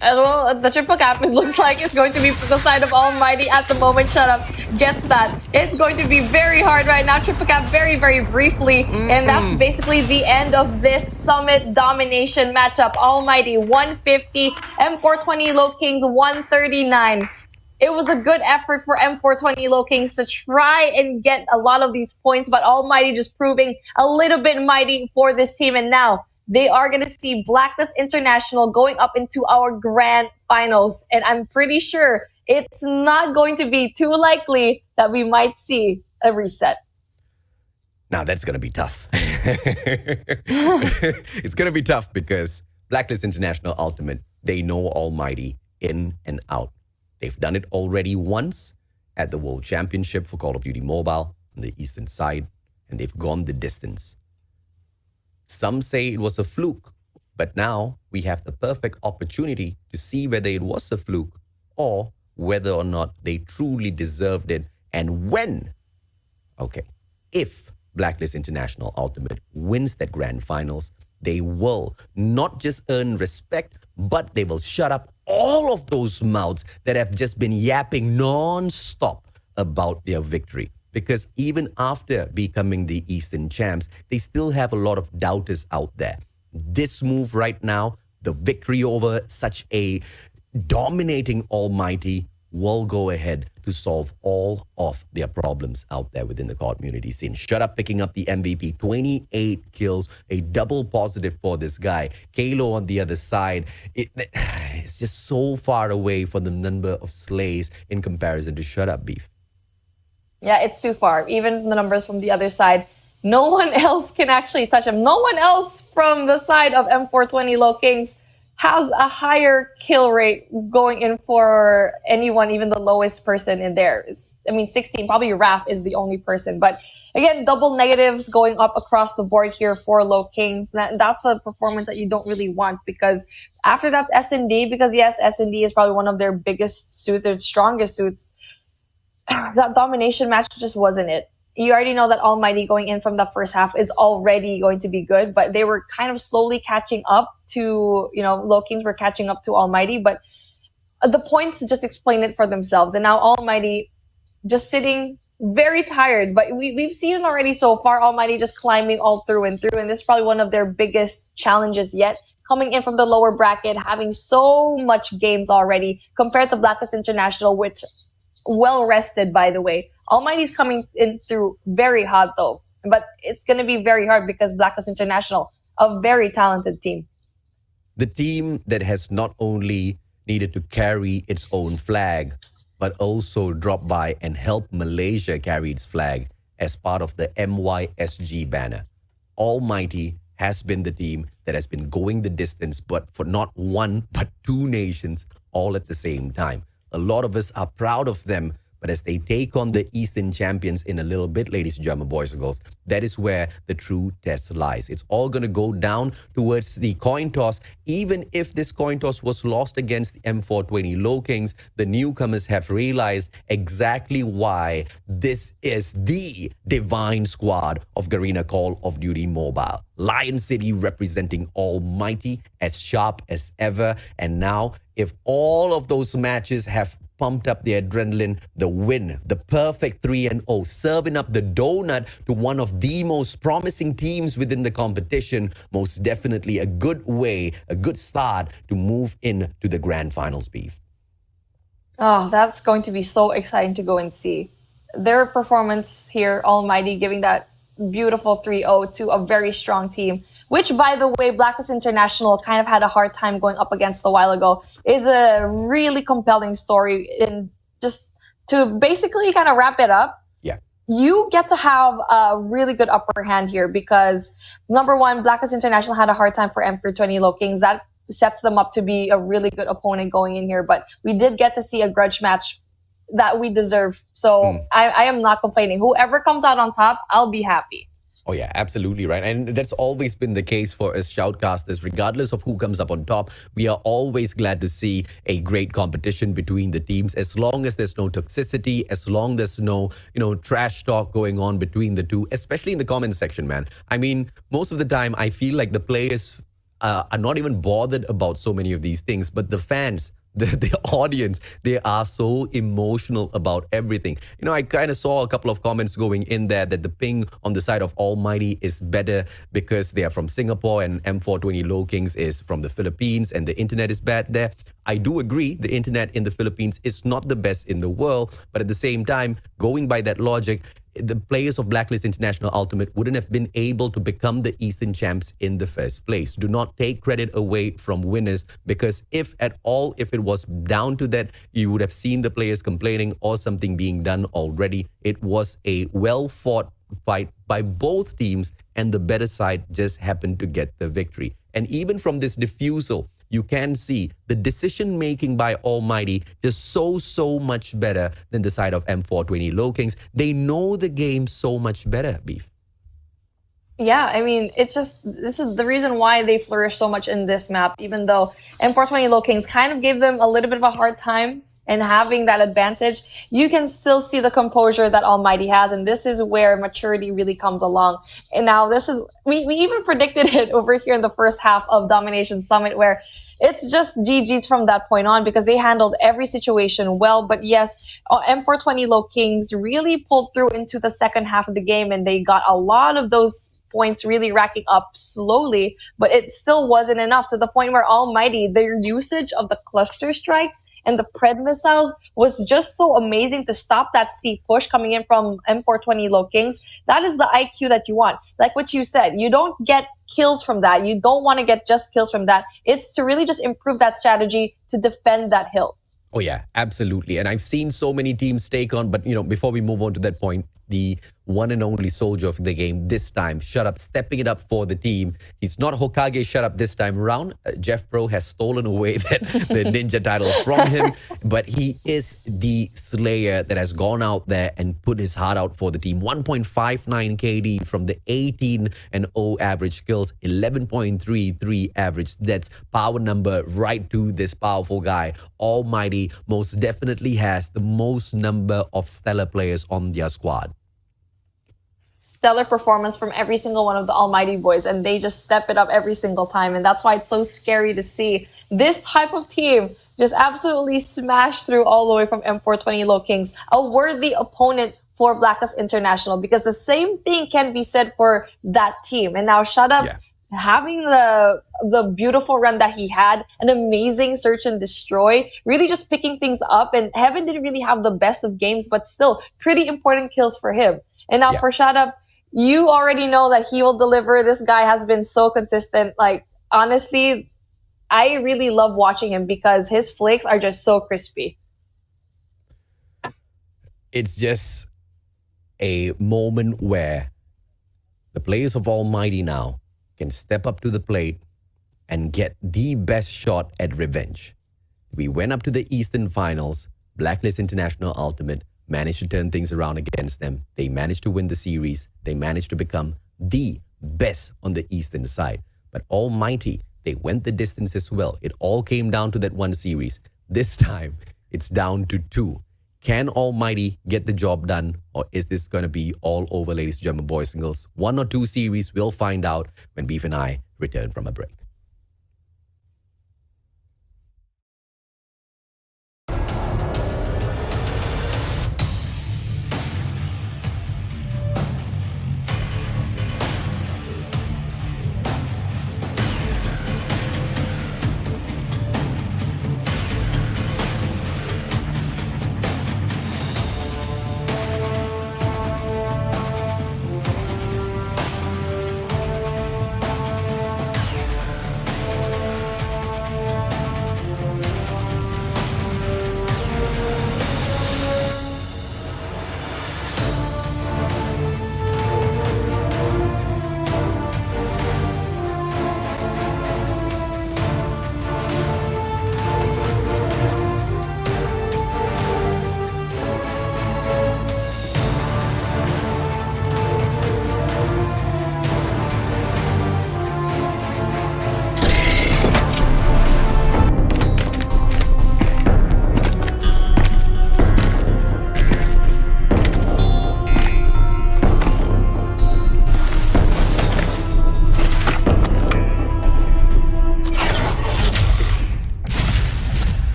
As well, the triple cap, it looks like it's going to be for the side of Almighty at the moment. Shut Up gets that. It's going to be very hard right now. Triple cap very briefly. And that's basically the end of this Summit domination matchup. Almighty 150, M420 Lowkings 139. It was a good effort for M420 Lowkings to try and get a lot of these points, but Almighty just proving a little bit mighty for this team. And now they are going to see Blacklist International going up into our grand finals. And I'm pretty sure it's not going to be too likely that we might see a reset. Now that's going to be tough. It's going to be tough because Blacklist International.Ultimate, they know Almighty in and out. They've done it already once at the World Championship for Call of Duty Mobile on the eastern side, and they've gone the distance. Some say it was a fluke, but now we have the perfect opportunity to see whether it was a fluke or whether or not they truly deserved it and when. Okay, if Blacklist International.Ultimate wins that grand finals, they will not just earn respect, but they will shut up all of those mouths that have just been yapping non-stop about their victory. Because even after becoming the Eastern champs, they still have a lot of doubters out there. This move right now, the victory over such a dominating Almighty, will go ahead to solve all of their problems out there within the community scene. Shut Up picking up the MVP, 28 kills, a double positive for this guy. Kalo on the other side, it's just so far away from the number of slays in comparison to Shut Up, Beef. Yeah, it's too far. Even the numbers from the other side, no one else can actually touch him. No one else from the side of M420 Lowkings has a higher kill rate going in for anyone, even the lowest person in there. 16, probably Raph is the only person. But again, double negatives going up across the board here for Lowkings. That's a performance that you don't really want, because after that S&D, because yes, S&D is probably one of their biggest suits, their strongest suits, that domination match just wasn't it. You already know that Almighty going in from the first half is already going to be good, but they were kind of slowly catching up to, Lowkings were catching up to Almighty, but the points just explain it for themselves. And now Almighty just sitting very tired, but we've seen it already so far. Almighty just climbing all through and through, and this is probably one of their biggest challenges yet. Coming in from the lower bracket, having so much games already compared to Blacklist International, which well rested, by the way. Almighty's coming in through very hot though, but it's going to be very hard because Blacklist International, a very talented team. The team that has not only needed to carry its own flag, but also drop by and help Malaysia carry its flag as part of the MYSG banner. Almighty has been the team that has been going the distance, but for not one, but two nations all at the same time. A lot of us are proud of them, but as they take on the Eastern champions in a little bit, ladies and gentlemen, boys and girls, that is where the true test lies. It's all going to go down towards the coin toss. Even if this coin toss was lost against the M420 Lowkings, the newcomers have realized exactly why this is the divine squad of Garena Call of Duty Mobile. Lion City representing Almighty, as sharp as ever. And now, if all of those matches have pumped up the adrenaline, the win, the perfect 3-0, serving up the donut to one of the most promising teams within the competition, most definitely a good way, a good start to move in to the grand finals, Beef. Oh, that's going to be so exciting to go and see. Their performance here, Almighty, giving that beautiful 3-0 to a very strong team, which, by the way, Blacklist International kind of had a hard time going up against a while ago, is a really compelling story. And just to basically kind of wrap it up, you get to have a really good upper hand here because, number one, Blacklist International had a hard time for Emperor 20 Lowkings. That sets them up to be a really good opponent going in here. But we did get to see a grudge match that we deserve. So I am not complaining. Whoever comes out on top, I'll be happy. Oh yeah, absolutely right. And that's always been the case for us shoutcasters. Regardless of who comes up on top, we are always glad to see a great competition between the teams. As long as there's no toxicity, as long as there's no, trash talk going on between the two, especially in the comment section, man. I mean, most of the time, I feel like the players are not even bothered about so many of these things, but the fans, the audience, they are so emotional about everything. I kind of saw a couple of comments going in there that the ping on the side of Almighty is better because they are from Singapore and M420 Lowkings is from the Philippines and the internet is bad there. I do agree the internet in the Philippines is not the best in the world, but at the same time, going by that logic, the players of Blacklist International.Ultimate wouldn't have been able to become the Eastern champs in the first place. Do not take credit away from winners, because if at all, if it was down to that, you would have seen the players complaining or something being done already. It was a well-fought fight by both teams, and the better side just happened to get the victory. And even from this defusal, you can see the decision-making by Almighty just so much better than the side of M420 Lowkings. They know the game so much better, Beef. Yeah, I mean, this is the reason why they flourish so much in this map, even though M420 Lowkings kind of gave them a little bit of a hard time and having that advantage, you can still see the composure that Almighty has, and this is where maturity really comes along. And now we even predicted it over here in the first half of Domination Summit, where it's just GG's from that point on because they handled every situation well. But yes, M420 Lowkings really pulled through into the second half of the game, and they got a lot of those points really racking up slowly, but it still wasn't enough, to the point where Almighty, their usage of the cluster strikes and the pred missiles was just so amazing to stop that C push coming in from M420 Lowkings. That is the IQ that you want. Like what you said, you don't get kills from that. You don't want to get just kills from that. It's to really just improve that strategy to defend that hill. Oh yeah, absolutely. And I've seen so many teams take on, but before we move on to that point, the one and only soldier of the game this time. Shut Up stepping it up for the team. He's not Hokage Shut Up this time around. Jeff Pro has stolen away the ninja title from him, but he is the Slayer that has gone out there and put his heart out for the team. 1.59 KD from the 18 and 0 average skills, 11.33 average. That's power number right to this powerful guy. Almighty most definitely has the most number of stellar players on their squad. Stellar performance from every single one of the Almighty boys, and they just step it up every single time. And that's why it's so scary to see this type of team just absolutely smash through all the way from M420 Lowkings, a worthy opponent for Blacklist International, because the same thing can be said for that team. And now Shut Up, having the beautiful run that he had, an amazing search and destroy, really just picking things up. And Heaven didn't really have the best of games, but still pretty important kills for him. And now for Shut Up, you already know that he will deliver. This guy has been so consistent. Like, honestly, I really love watching him because his flicks are just so crispy. It's just a moment where the players of Almighty now can step up to the plate and get the best shot at revenge. We went up to the Eastern Finals. Blacklist International.Ultimate managed to turn things around against them. They managed to win the series. They managed to become the best on the Eastern side. But Almighty, they went the distance as well. It all came down to that one series. This time, it's down to 2. Can Almighty get the job done, or is this going to be all over, ladies and gentlemen, boys and girls? 1 or 2 series, we'll find out when Beef and I return from a break.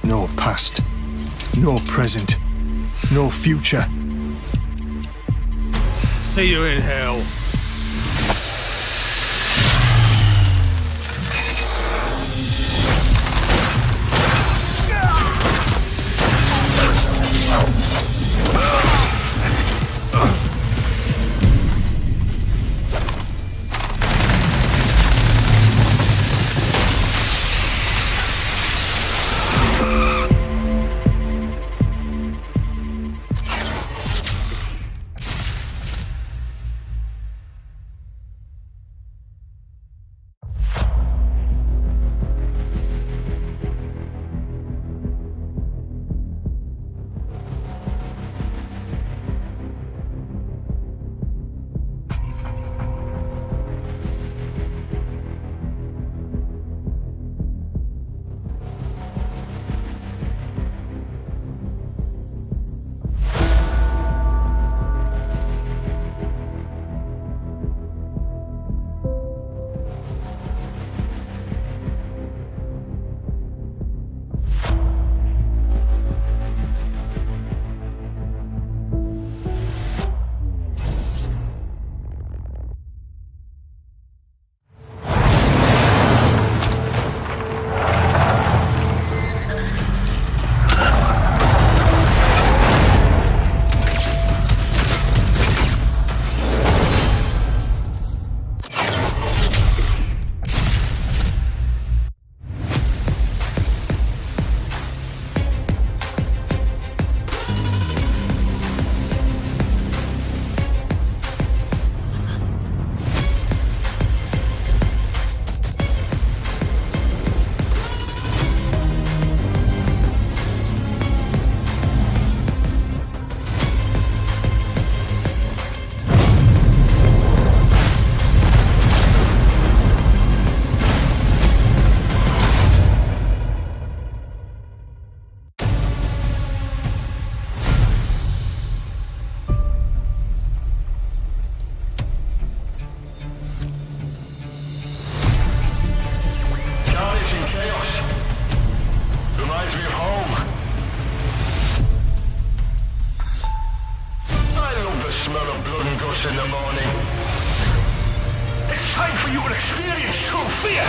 No past, no present, no future. See you in hell. It's time for you to experience true fear!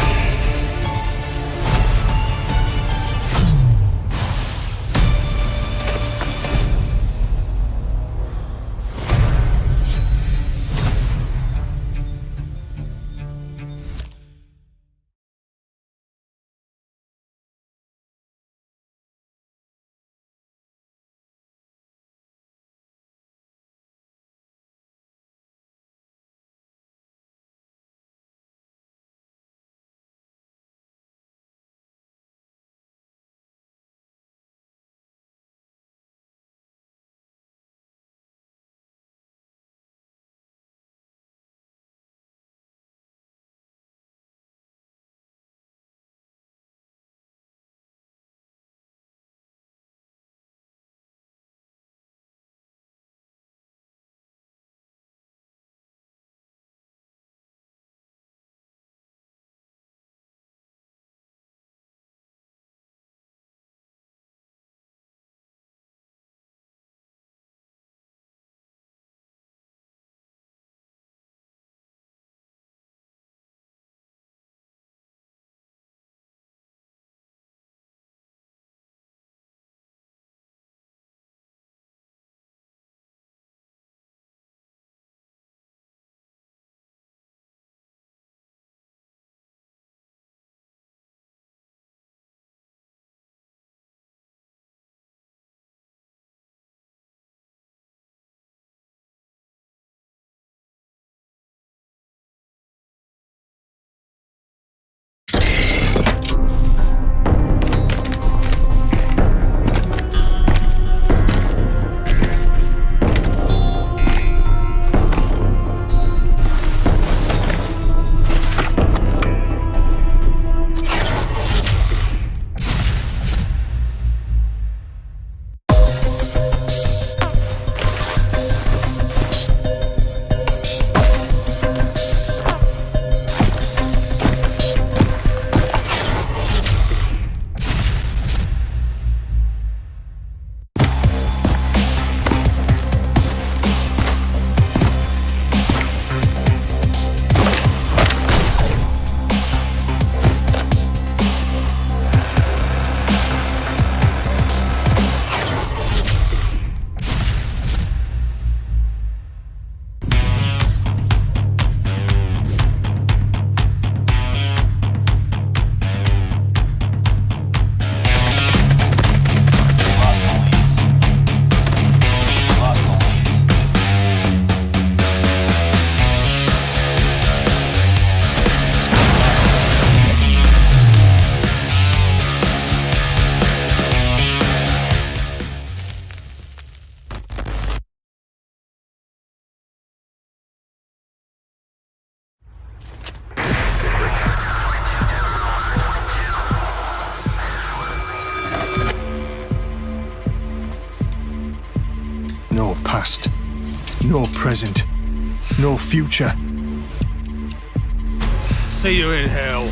No past, no present, no future. See you in hell.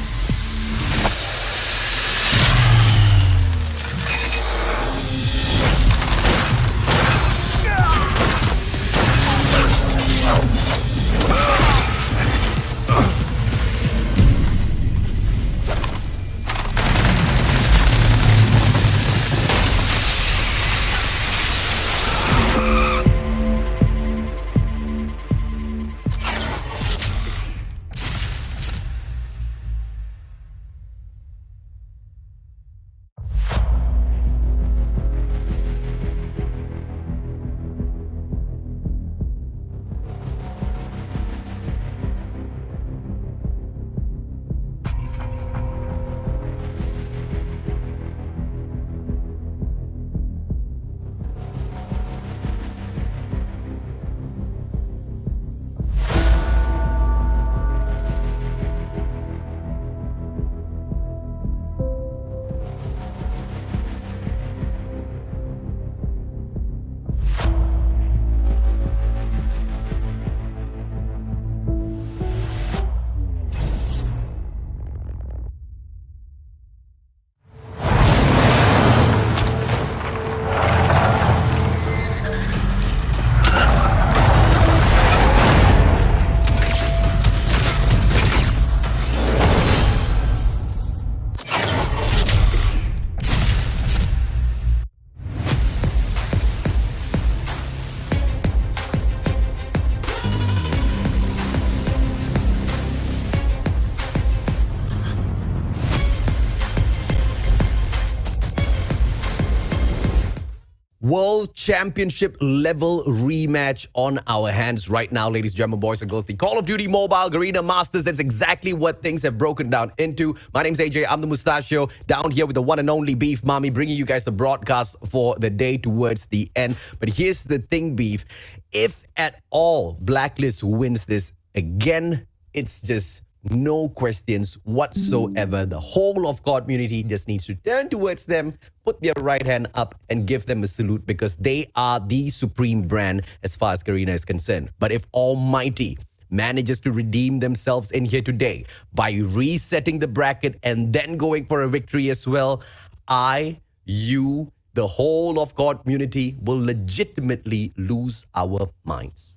World Championship level rematch on our hands right now, ladies and gentlemen, boys and girls. The Call of Duty Mobile Garena Masters, that's exactly what things have broken down into. My name's AJ, I'm the Mustachio, down here with the one and only Beef Mommy, bringing you guys the broadcast for the day towards the end. But here's the thing, Beef. If at all Blacklist wins this again, it's just no questions whatsoever. The whole of COD community just needs to turn towards them, put their right hand up and give them a salute, because they are the supreme brand as far as Garena is concerned. But if Almighty manages to redeem themselves in here today by resetting the bracket and then going for a victory as well, the whole of COD community will legitimately lose our minds.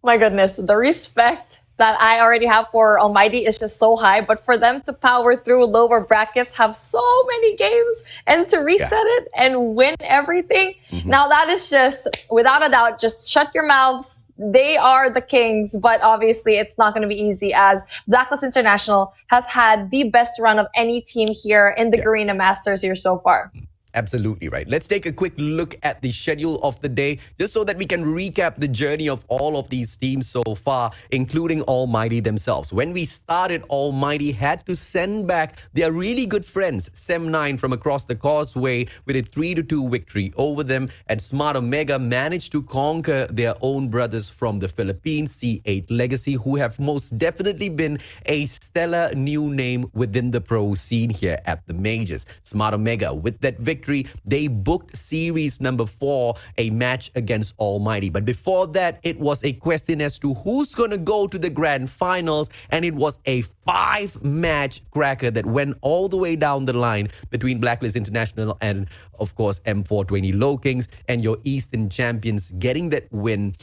My goodness, the respect that I already have for Almighty is just so high, but for them to power through lower brackets, have so many games, and to reset it and win everything, now that is just, without a doubt, just shut your mouths. They are the kings, but obviously it's not going to be easy, as Blacklist International has had the best run of any team here in the Garena Masters here so far. Absolutely right. Let's take a quick look at the schedule of the day, just so that we can recap the journey of all of these teams so far, including Almighty themselves. When we started, Almighty had to send back their really good friends, Sem9 from across the causeway, with a 3-2 victory over them, and Smart Omega managed to conquer their own brothers from the Philippines, C8 Legacy, who have most definitely been a stellar new name within the pro scene here at the majors. Smart Omega, with that victory, they booked series number 4, a match against Almighty. But before that, it was a question as to who's going to go to the grand finals, and it was a 5-match cracker that went all the way down the line between Blacklist International and, of course, M420 Lowkings, and your Eastern champions getting that win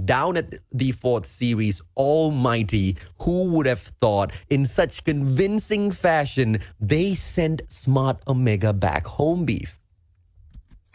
down at the 4th series, Almighty. Who would have thought, in such convincing fashion, they sent Smart Omega back home, Beef?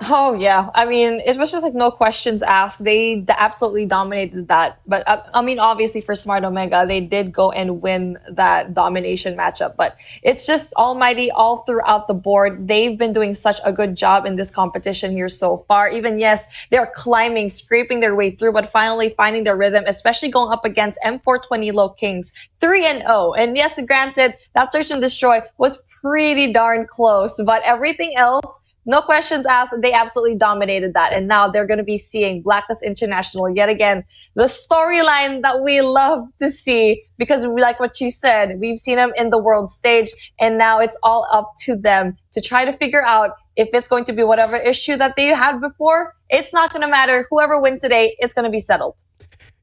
Oh, yeah. I mean, it was just like no questions asked. They absolutely dominated that. But I mean, obviously for Smart Omega, they did go and win that domination matchup. But it's just Almighty all throughout the board. They've been doing such a good job in this competition here so far. Even, yes, they're climbing, scraping their way through, but finally finding their rhythm, especially going up against M420 Lowkings, 3-0. And yes, granted, that Search and Destroy was pretty darn close. But everything else, no questions asked, they absolutely dominated that. And now they're going to be seeing Blacklist International yet again. The storyline that we love to see, because like what you said, we've seen them in the world stage, and now it's all up to them to try to figure out if it's going to be whatever issue that they had before. It's not going to matter. Whoever wins today, it's going to be settled.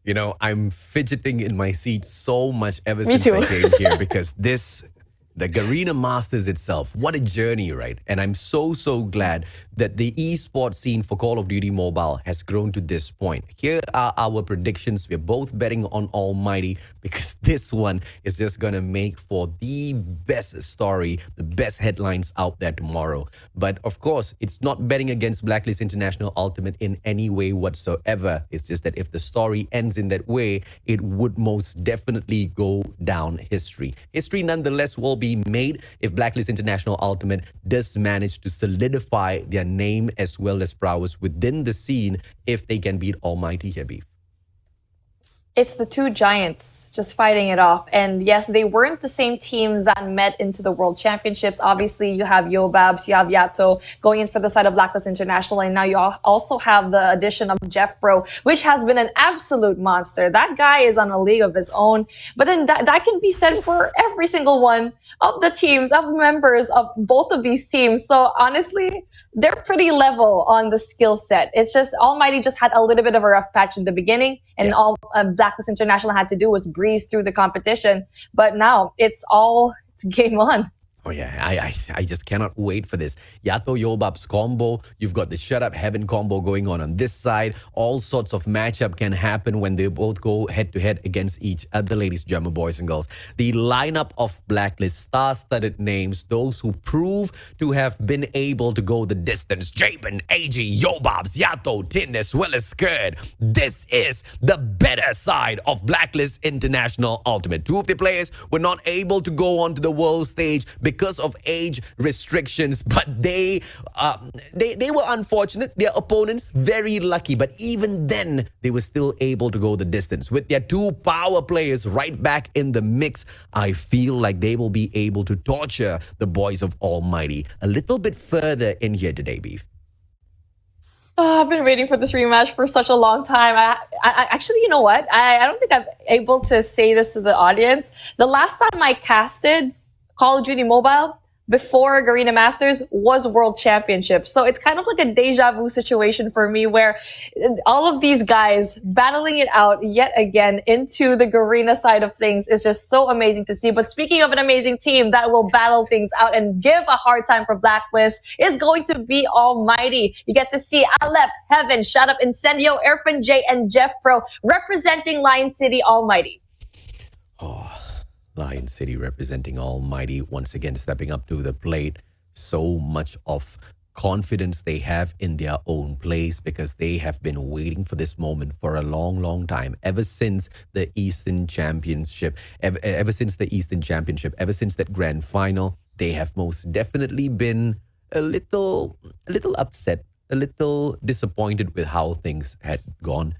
You know, I'm fidgeting in my seat so much ever Me since too. I came here, because the Garena Masters itself, what a journey, right? And I'm so glad that the esports scene for Call of Duty Mobile has grown to this point. Here are our predictions. We're both betting on Almighty, because this one is just going to make for the best story, the best headlines out there tomorrow. But of course, it's not betting against Blacklist International.Ultimate in any way whatsoever. It's just that if the story ends in that way, it would most definitely go down history. History nonetheless will be made if Blacklist International.Ultimate does manage to solidify their name as well as prowess within the scene, if they can beat Almighty here, Beef. It's the two giants just fighting it off. And yes, they weren't the same teams that met into the World Championships. Obviously, you have Yobabs, you have Yato going in for the side of Blacklist International. And now you also have the addition of Jeff Pro, which has been an absolute monster. That guy is on a league of his own. But then that can be said for every single one of the teams, of members of both of these teams. So honestly, they're pretty level on the skill set. It's just Almighty just had a little bit of a rough patch in the beginning, and all Blacklist International had to do was breeze through the competition. But now it's game on. Oh yeah, I just cannot wait for this. Yato Yobab's combo, you've got the Shut Up Heaven combo going on this side. All sorts of matchup can happen when they both go head-to-head against each other, ladies and gentlemen, boys and girls. The lineup of Blacklist, star-studded names, those who prove to have been able to go the distance. Jabin, AG, Yobabs, Yato, Tin, as well as Skurd. This is the better side of Blacklist International Ultimate. Two of the players were not able to go onto the world stage because because of age restrictions. But they were unfortunate. Their opponents very lucky. But even then, they were still able to go the distance. With their two power players right back in the mix, I feel like they will be able to torture the boys of Almighty a little bit further in here today, Beef. Oh, I've been waiting for this rematch for such a long time. I actually, you know what? I don't think I'm able to say this to the audience. The last time I casted Call of Duty Mobile before Garena Masters was World Championship. So it's kind of like a deja vu situation for me where all of these guys battling it out yet again into the Garena side of things is just so amazing to see. But speaking of an amazing team that will battle things out and give a hard time for Blacklist, is going to be Almighty. You get to see Alep, Heaven, Shout Up, Incendio, Irfan J, and Jeff Pro representing Lion City Almighty. Lion City representing Almighty, once again stepping up to the plate. So much of confidence they have in their own place because they have been waiting for this moment for a long, long time. Ever since the Eastern Championship, ever since that grand final, they have most definitely been a little upset, a little disappointed with how things had gone.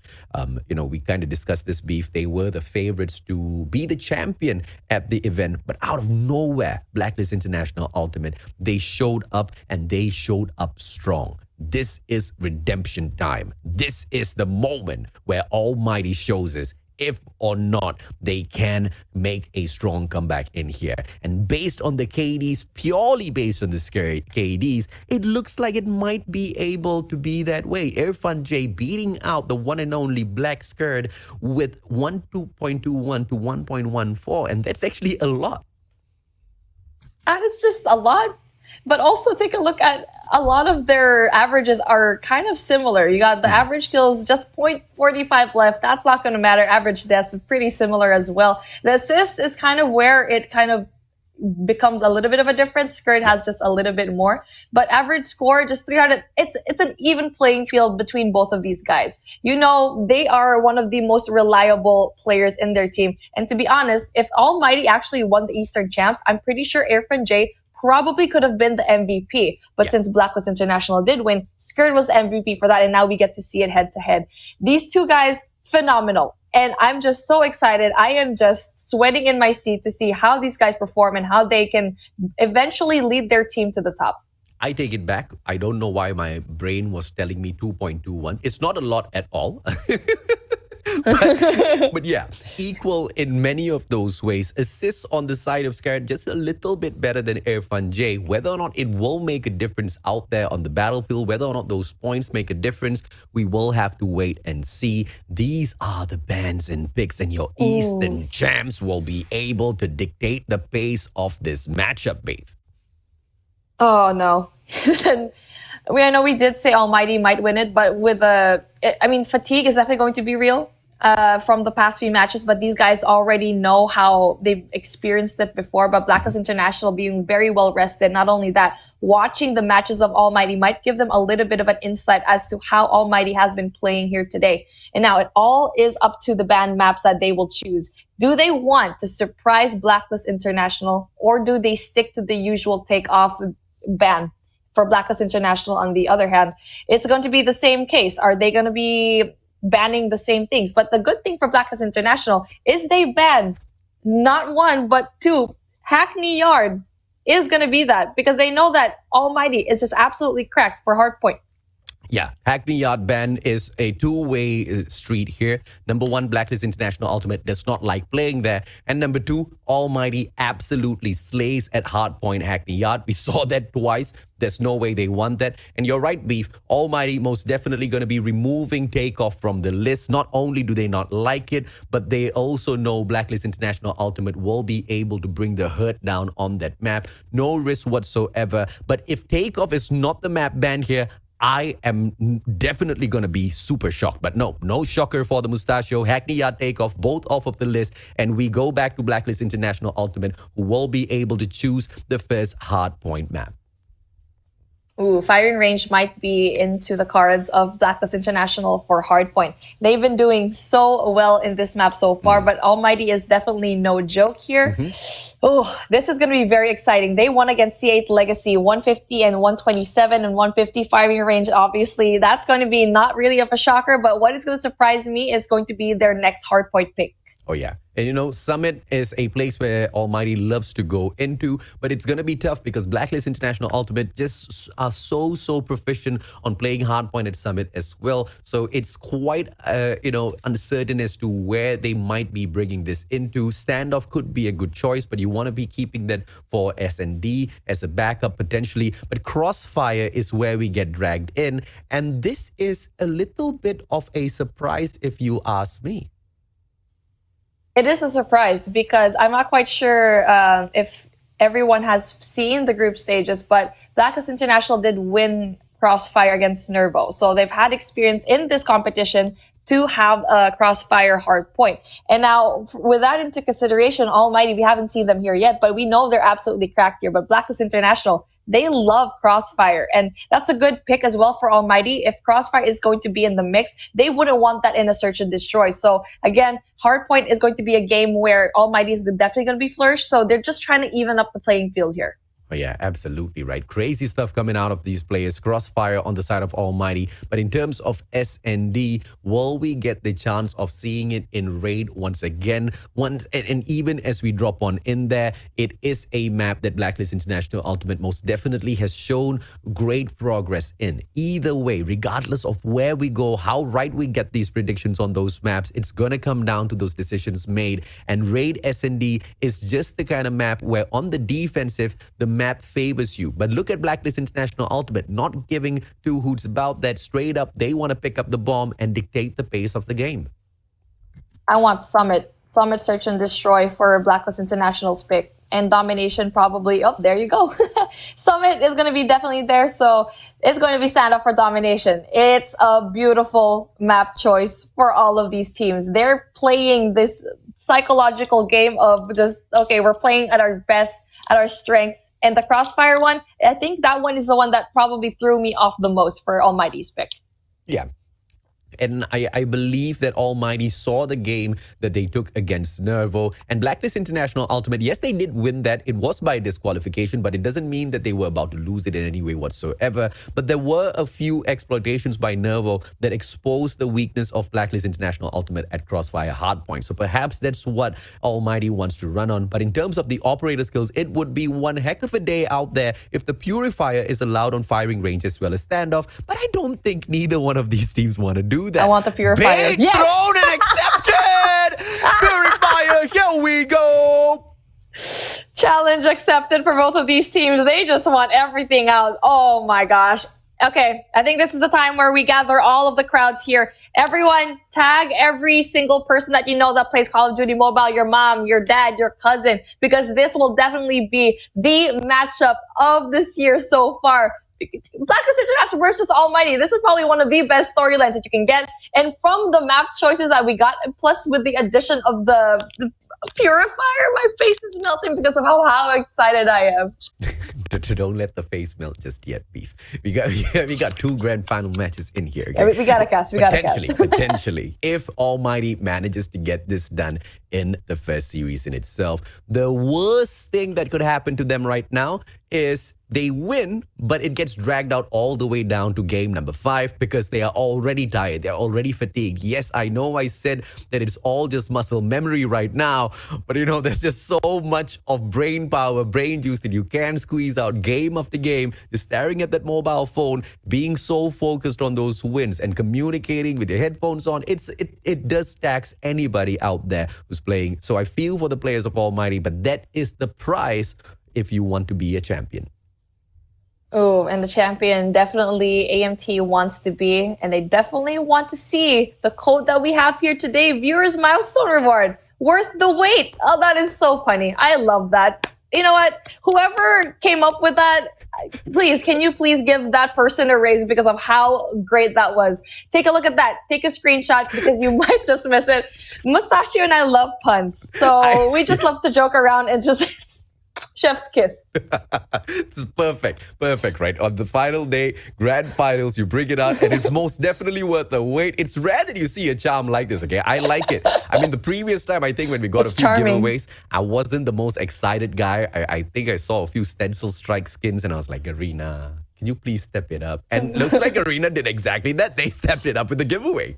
We kind of discussed this, Beef. They were the favorites to be the champion at the event, but out of nowhere, Blacklist International.Ultimate, they showed up and they showed up strong. This is redemption time. This is the moment where Almighty shows us if or not they can make a strong comeback in here. And based on the KDs, purely based on the KDs, it looks like it might be able to be that way. Irfan J beating out the one and only Black Skirt with 2.21 to 1.14. And that's actually a lot. And it's just a lot. But also take a look at a lot of their averages are kind of similar. You got the average kills, just 0.45 left. That's not going to matter. Average deaths are pretty similar as well. The assist is kind of where it kind of becomes a little bit of a difference. Skirt has just a little bit more. But average score, just 300. It's an even playing field between both of these guys. They are one of the most reliable players in their team. And to be honest, if Almighty actually won the Eastern Champs, I'm pretty sure Irfan J probably could have been the MVP. But since Blacklist International did win, Skirt was the MVP for that, and now we get to see it head-to-head. These two guys, phenomenal. And I'm just so excited. I am just sweating in my seat to see how these guys perform and how they can eventually lead their team to the top. I take it back. I don't know why my brain was telling me 2.21. It's not a lot at all. But yeah, equal in many of those ways. Assists on the side of Scarrett just a little bit better than Irfan J. Whether or not it will make a difference out there on the battlefield, whether or not those points make a difference, we will have to wait and see. These are the bans and picks, and your Eastern champs will be able to dictate the pace of this matchup, Babe. Oh, no. I know we did say Almighty might win it, but fatigue is definitely going to be real from the past few matches, but these guys already know how they've experienced it before. But Blacklist International being very well rested, not only that, watching the matches of Almighty might give them a little bit of an insight as to how Almighty has been playing here today. And now it all is up to the banned maps that they will choose. Do they want to surprise Blacklist International, or do they stick to the usual takeoff ban? For Blacklist International, on the other hand, it's going to be the same case. Are they going to be banning the same things? But the good thing for Blacklist International is they ban not one, but two. Hackney Yard is going to be that, because they know that Almighty is just absolutely cracked for Hardpoint. Yeah, Hackney Yard ban is a two-way street here. Number one, Blacklist International.Ultimate does not like playing there. And number two, Almighty absolutely slays at Hardpoint Hackney Yard. We saw that twice. There's no way they won that. And you're right, Beef. Almighty most definitely going to be removing Takeoff from the list. Not only do they not like it, but they also know Blacklist International.Ultimate will be able to bring the hurt down on that map. No risk whatsoever. But if Takeoff is not the map banned here, I am definitely going to be super shocked. But no shocker for the Mustachio. Hackney Yard Takeoff, both off of the list. And we go back to Blacklist International.Ultimate, who will be able to choose the first Hardpoint map. Ooh, firing range might be into the cards of Blacklist International for Hardpoint. They've been doing so well in this map so far, but Almighty is definitely no joke here. Oh, this is going to be very exciting. They won against C8 Legacy, 150 and 127 and 150 firing range. Obviously, that's going to be not really of a shocker, but what is going to surprise me is going to be their next Hardpoint pick. Oh, yeah. And you know, Summit is a place where Almighty loves to go into, but it's going to be tough because Blacklist International.Ultimate just are so proficient on playing Hardpoint at Summit as well. So it's quite, uncertain as to where they might be bringing this into. Standoff could be a good choice, but you want to be keeping that for S&D as a backup potentially. But Crossfire is where we get dragged in. And this is a little bit of a surprise if you ask me. It is a surprise because I'm not quite sure if everyone has seen the group stages, but Blacklist International did win Crossfire against Nervo. So they've had experience in this competition to have a Crossfire Hardpoint. And now, with that into consideration, Almighty, we haven't seen them here yet, but we know they're absolutely cracked here. But Blacklist International, they love Crossfire. And that's a good pick as well for Almighty. If Crossfire is going to be in the mix, they wouldn't want that in a search and destroy. So again, Hardpoint is going to be a game where Almighty is definitely going to be flourished. So they're just trying to even up the playing field here. Oh, yeah, absolutely right. Crazy stuff coming out of these players. Crossfire on the side of Almighty. But in terms of S&D, will we get the chance of seeing it in Raid once again? And even as we drop on in there, it is a map that Blacklist International.Ultimate most definitely has shown great progress in. Either way, regardless of where we go, how right we get these predictions on those maps, it's going to come down to those decisions made. And Raid S&D is just the kind of map where on the defensive, the map favors you. But look at Blacklist International.Ultimate, not giving two hoots about that. Straight up, they want to pick up the bomb and dictate the pace of the game. I want Summit Search and Destroy for Blacklist International's pick. And Domination probably, oh, there you go. Summit is going to be definitely there, so it's going to be standoff for Domination. It's a beautiful map choice for all of these teams. They're playing this psychological game of just, okay, we're playing at our best, at our strengths. And the Crossfire one, I think that one is the one that probably threw me off the most for Almighty's pick. Yeah. And I believe that Almighty saw the game that they took against Nervo. And Blacklist International.Ultimate, yes, they did win that. It was by disqualification, but it doesn't mean that they were about to lose it in any way whatsoever. But there were a few exploitations by Nervo that exposed the weakness of Blacklist International.Ultimate at Crossfire Hardpoint. So perhaps that's what Almighty wants to run on. But in terms of the operator skills, it would be one heck of a day out there if the Purifier is allowed on firing range as well as standoff. But I don't think neither one of these teams want to do that. I want the Purifier. Big thrown and accepted! Purifier, here we go! Challenge accepted for both of these teams. They just want everything out. Oh my gosh. Okay, I think this is the time where we gather all of the crowds here. Everyone, tag every single person that you know that plays Call of Duty Mobile, your mom, your dad, your cousin, because this will definitely be the matchup of this year so far. Blacklist International versus Almighty. This is probably one of the best storylines that you can get. And from the map choices that we got, plus with the addition of the Purifier, my face is melting because of how excited I am. Don't let the face melt just yet, Beef. We got two grand final matches in here. Okay? Yeah, we got to cast. Potentially, if Almighty manages to get this done in the first series in itself, the worst thing that could happen to them right now is they win, but it gets dragged out all the way down to game number 5 because they are already tired. They're already fatigued. Yes, I know I said that it's all just muscle memory right now, but there's just so much of brain power, brain juice that you can squeeze out game after game, just staring at that mobile phone, being so focused on those wins and communicating with your headphones on. It does tax anybody out there who's playing. So I feel for the players of Almighty, but that is the price if you want to be a champion. Oh, and the champion definitely AMT wants to be, and they definitely want to see the code that we have here today, viewers milestone reward, worth the wait. Oh, that is so funny. I love that. You know what? Whoever came up with that, please, can you please give that person a raise because of how great that was? Take a look at that. Take a screenshot because you might just miss it. Mustachio and I love puns. So we just love to joke around and just Chef's kiss. It's perfect, right? On the final day, grand finals, you bring it out, and it's most definitely worth the wait. It's rare that you see a charm like this, okay? I like it. I mean, the previous time, I think when we got It's a few charming. giveaways, I wasn't the most excited guy. I think I saw a few stencil strike skins, and I was like, Garena, can you please step it up? And looks like Garena did exactly that. They stepped it up with the giveaway.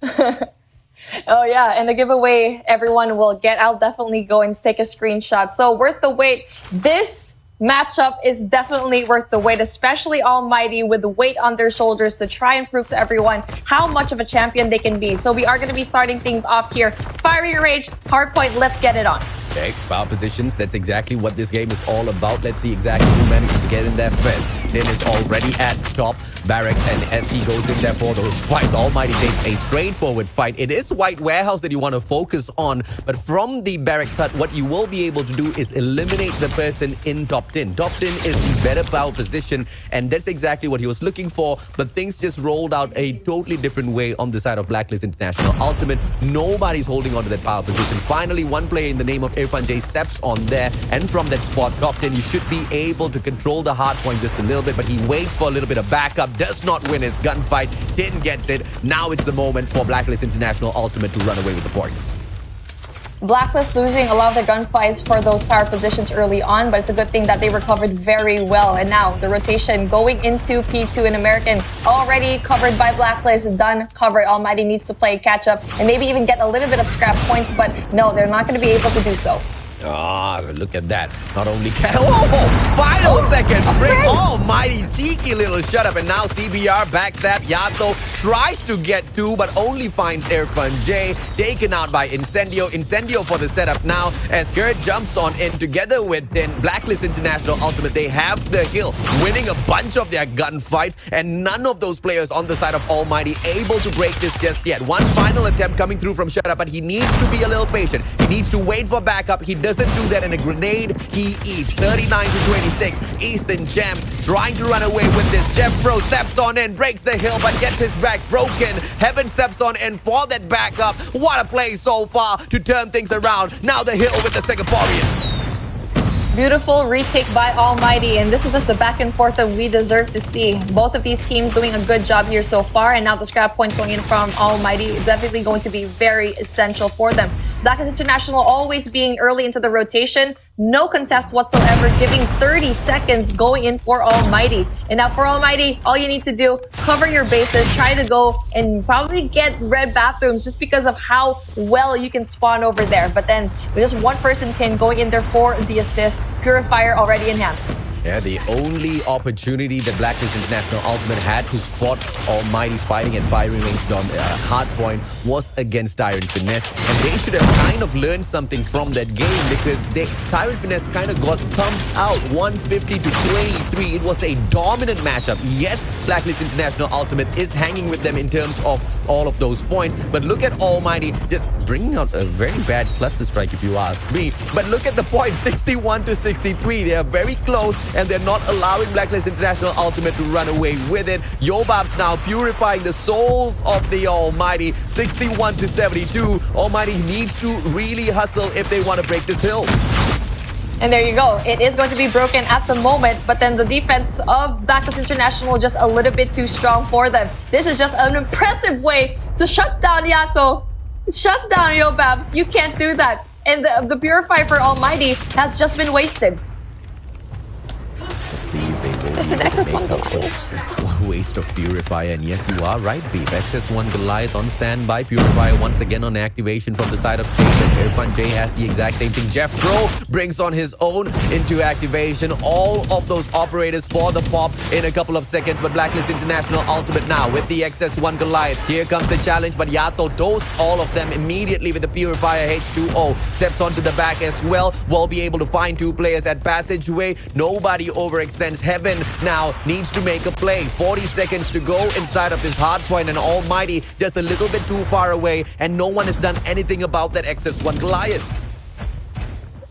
Oh yeah, and the giveaway everyone will get. I'll definitely go and take a screenshot. So worth the wait. This matchup is definitely worth the wait, especially Almighty with the weight on their shoulders to try and prove to everyone how much of a champion they can be. So we are going to be starting things off here. Fiery Rage, Hardpoint, let's get it on. Okay, power positions, that's exactly what this game is all about. Let's see exactly who manages to get in there first. Din is already at top barracks, and as he goes in there for those fights, Almighty takes a straightforward fight. It is White Warehouse that you want to focus on, but from the barracks hut, what you will be able to do is eliminate the person in top 10. Top 10 is the better power position, and that's exactly what he was looking for, but things just rolled out a totally different way on the side of Blacklist International.Ultimate. Nobody's holding on to that power position. Finally, one player in the name of ALMGHTY steps on there, and from that spot, top 10, you should be able to control the hard point just a little bit, but he waits for a little bit of backup, does not win his gunfight. Din gets it. Now it's the moment for Blacklist International.Ultimate to run away with the points. Blacklist losing a lot of the gunfights for those power positions early on, but it's a good thing that they recovered very well. And now the rotation going into P2 in American, already covered by Blacklist, done, covered. Almighty needs to play catch up and maybe even get a little bit of scrap points, but no, they're not going to be able to do so. Ah, look at that. Not only can... Oh, final second. Bring Almighty cheeky little shut up. And now CBR backstab. Yato tries to get two, but only finds Irfan J. Taken out by Incendio. Incendio for the setup now as Gert jumps on in together with Din. Blacklist International.Ultimate. They have the hill, winning a bunch of their gunfights, and none of those players on the side of Almighty able to break this just yet. One final attempt coming through from Shut Up, but he needs to be a little patient. He needs to wait for backup. He doesn't do that, in a grenade he eats. 39 to 26. Eastern Gems trying to run away with this. Jeff Pro steps on in, breaks the hill, but gets his back broken. Heaven steps on in for that backup. What a play so far to turn things around. Now the hill with the Singaporeans. Beautiful retake by Almighty, and this is just the back and forth that we deserve to see. Both of these teams doing a good job here so far, and now the scrap points going in from Almighty is definitely going to be very essential for them. Blacklist International always being early into the rotation, no contest whatsoever, giving 30 seconds going in for Almighty. And now for Almighty, all you need to do, cover your bases, try to go and probably get red bathrooms just because of how well you can spawn over there. But then with just one person, Tin, going in there for the assist, Purifier already in hand. Yeah, the only opportunity that Blacklist International.Ultimate had to spot Almighty's fighting and firing range on Hardpoint was against Tyrant Finesse, and they should have kind of learned something from that game, because Tyrant Finesse kind of got thumped out 150 to 23. It was a dominant matchup. Yes, Blacklist International.Ultimate is hanging with them in terms of all of those points, but look at Almighty just bringing out a very bad cluster strike if you ask me. But look at the point, 61 to 63. They are very close, and they're not allowing Blacklist International.Ultimate to run away with it. Yobab's now purifying the souls of the Almighty, 61 to 72. Almighty needs to really hustle if they want to break this hill. And there you go. It is going to be broken at the moment, but then the defense of Blacklist International just a little bit too strong for them. This is just an impressive way to shut down Yato. Shut down Yobabs. You can't do that. And the Purifier for Almighty has just been wasted. Let's see if they will. There's an XS1 Goliath. What waste of Purifier. And yes, you are right, Beef. XS1 Goliath on standby. Purifier once again on activation from the side of Jason. Irfan J has the exact same thing. Jeff Pro brings on his own into activation. All of those operators for the pop in a couple of seconds. But Blacklist International.Ultimate now with the XS1 Goliath. Here comes the challenge, but Yato toasts all of them immediately with the Purifier H2O. Steps onto the back as well. Will be able to find two players at passageway. Nobody overextends. Heaven now needs to make a play. 40 seconds to go inside of this Hardpoint, and Almighty just a little bit too far away, and no one has done anything about that XS1 Goliath.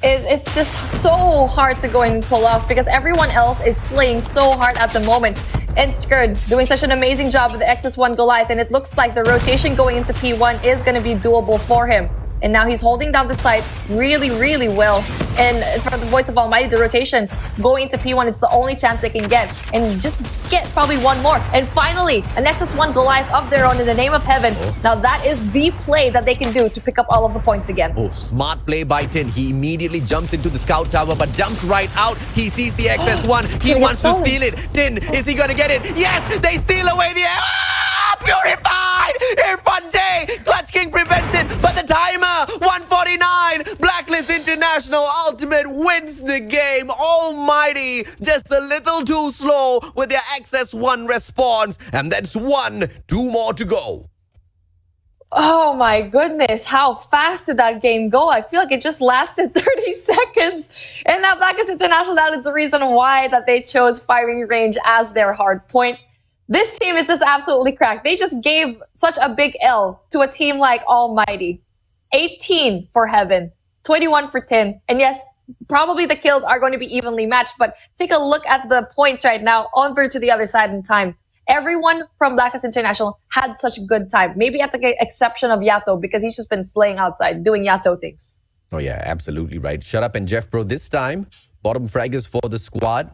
It's just so hard to go and pull off because everyone else is slaying so hard at the moment. And Skurd doing such an amazing job with the XS1 Goliath, and it looks like the rotation going into P1 is going to be doable for him. And now he's holding down the site really, really well. And for the voice of Almighty, the rotation going into P1 is the only chance they can get. And just get probably one more. And finally, a Nexus 1 Goliath of their own in the name of Heaven. Now that is the play that they can do to pick up all of the points again. Oh, smart play by Tin. He immediately jumps into the scout tower, but jumps right out. He sees the XS1. He wants to steal it. Tin, is he going to get it? Yes, they steal away the... Purified! Irfan J! Clutch King prevents it, but the timer, 149. Blacklist International.Ultimate wins the game. Almighty, just a little too slow with their XS1 response. And that's 1, 2 more to go. Oh my goodness, how fast did that game go? I feel like it just lasted 30 seconds. And now Blacklist International, that is the reason why that they chose firing range as their hard point. This team is just absolutely cracked. They just gave such a big L to a team like Almighty. 18 for Heaven, 21 for Tin. And yes, probably the kills are going to be evenly matched, but take a look at the points right now over to the other side in time. Everyone from Blacklist International had such a good time. Maybe at the exception of Yato, because he's just been slaying outside, doing Yato things. Oh yeah, absolutely right. Shut up and Jeff Bro this time. Bottom frag is for the squad.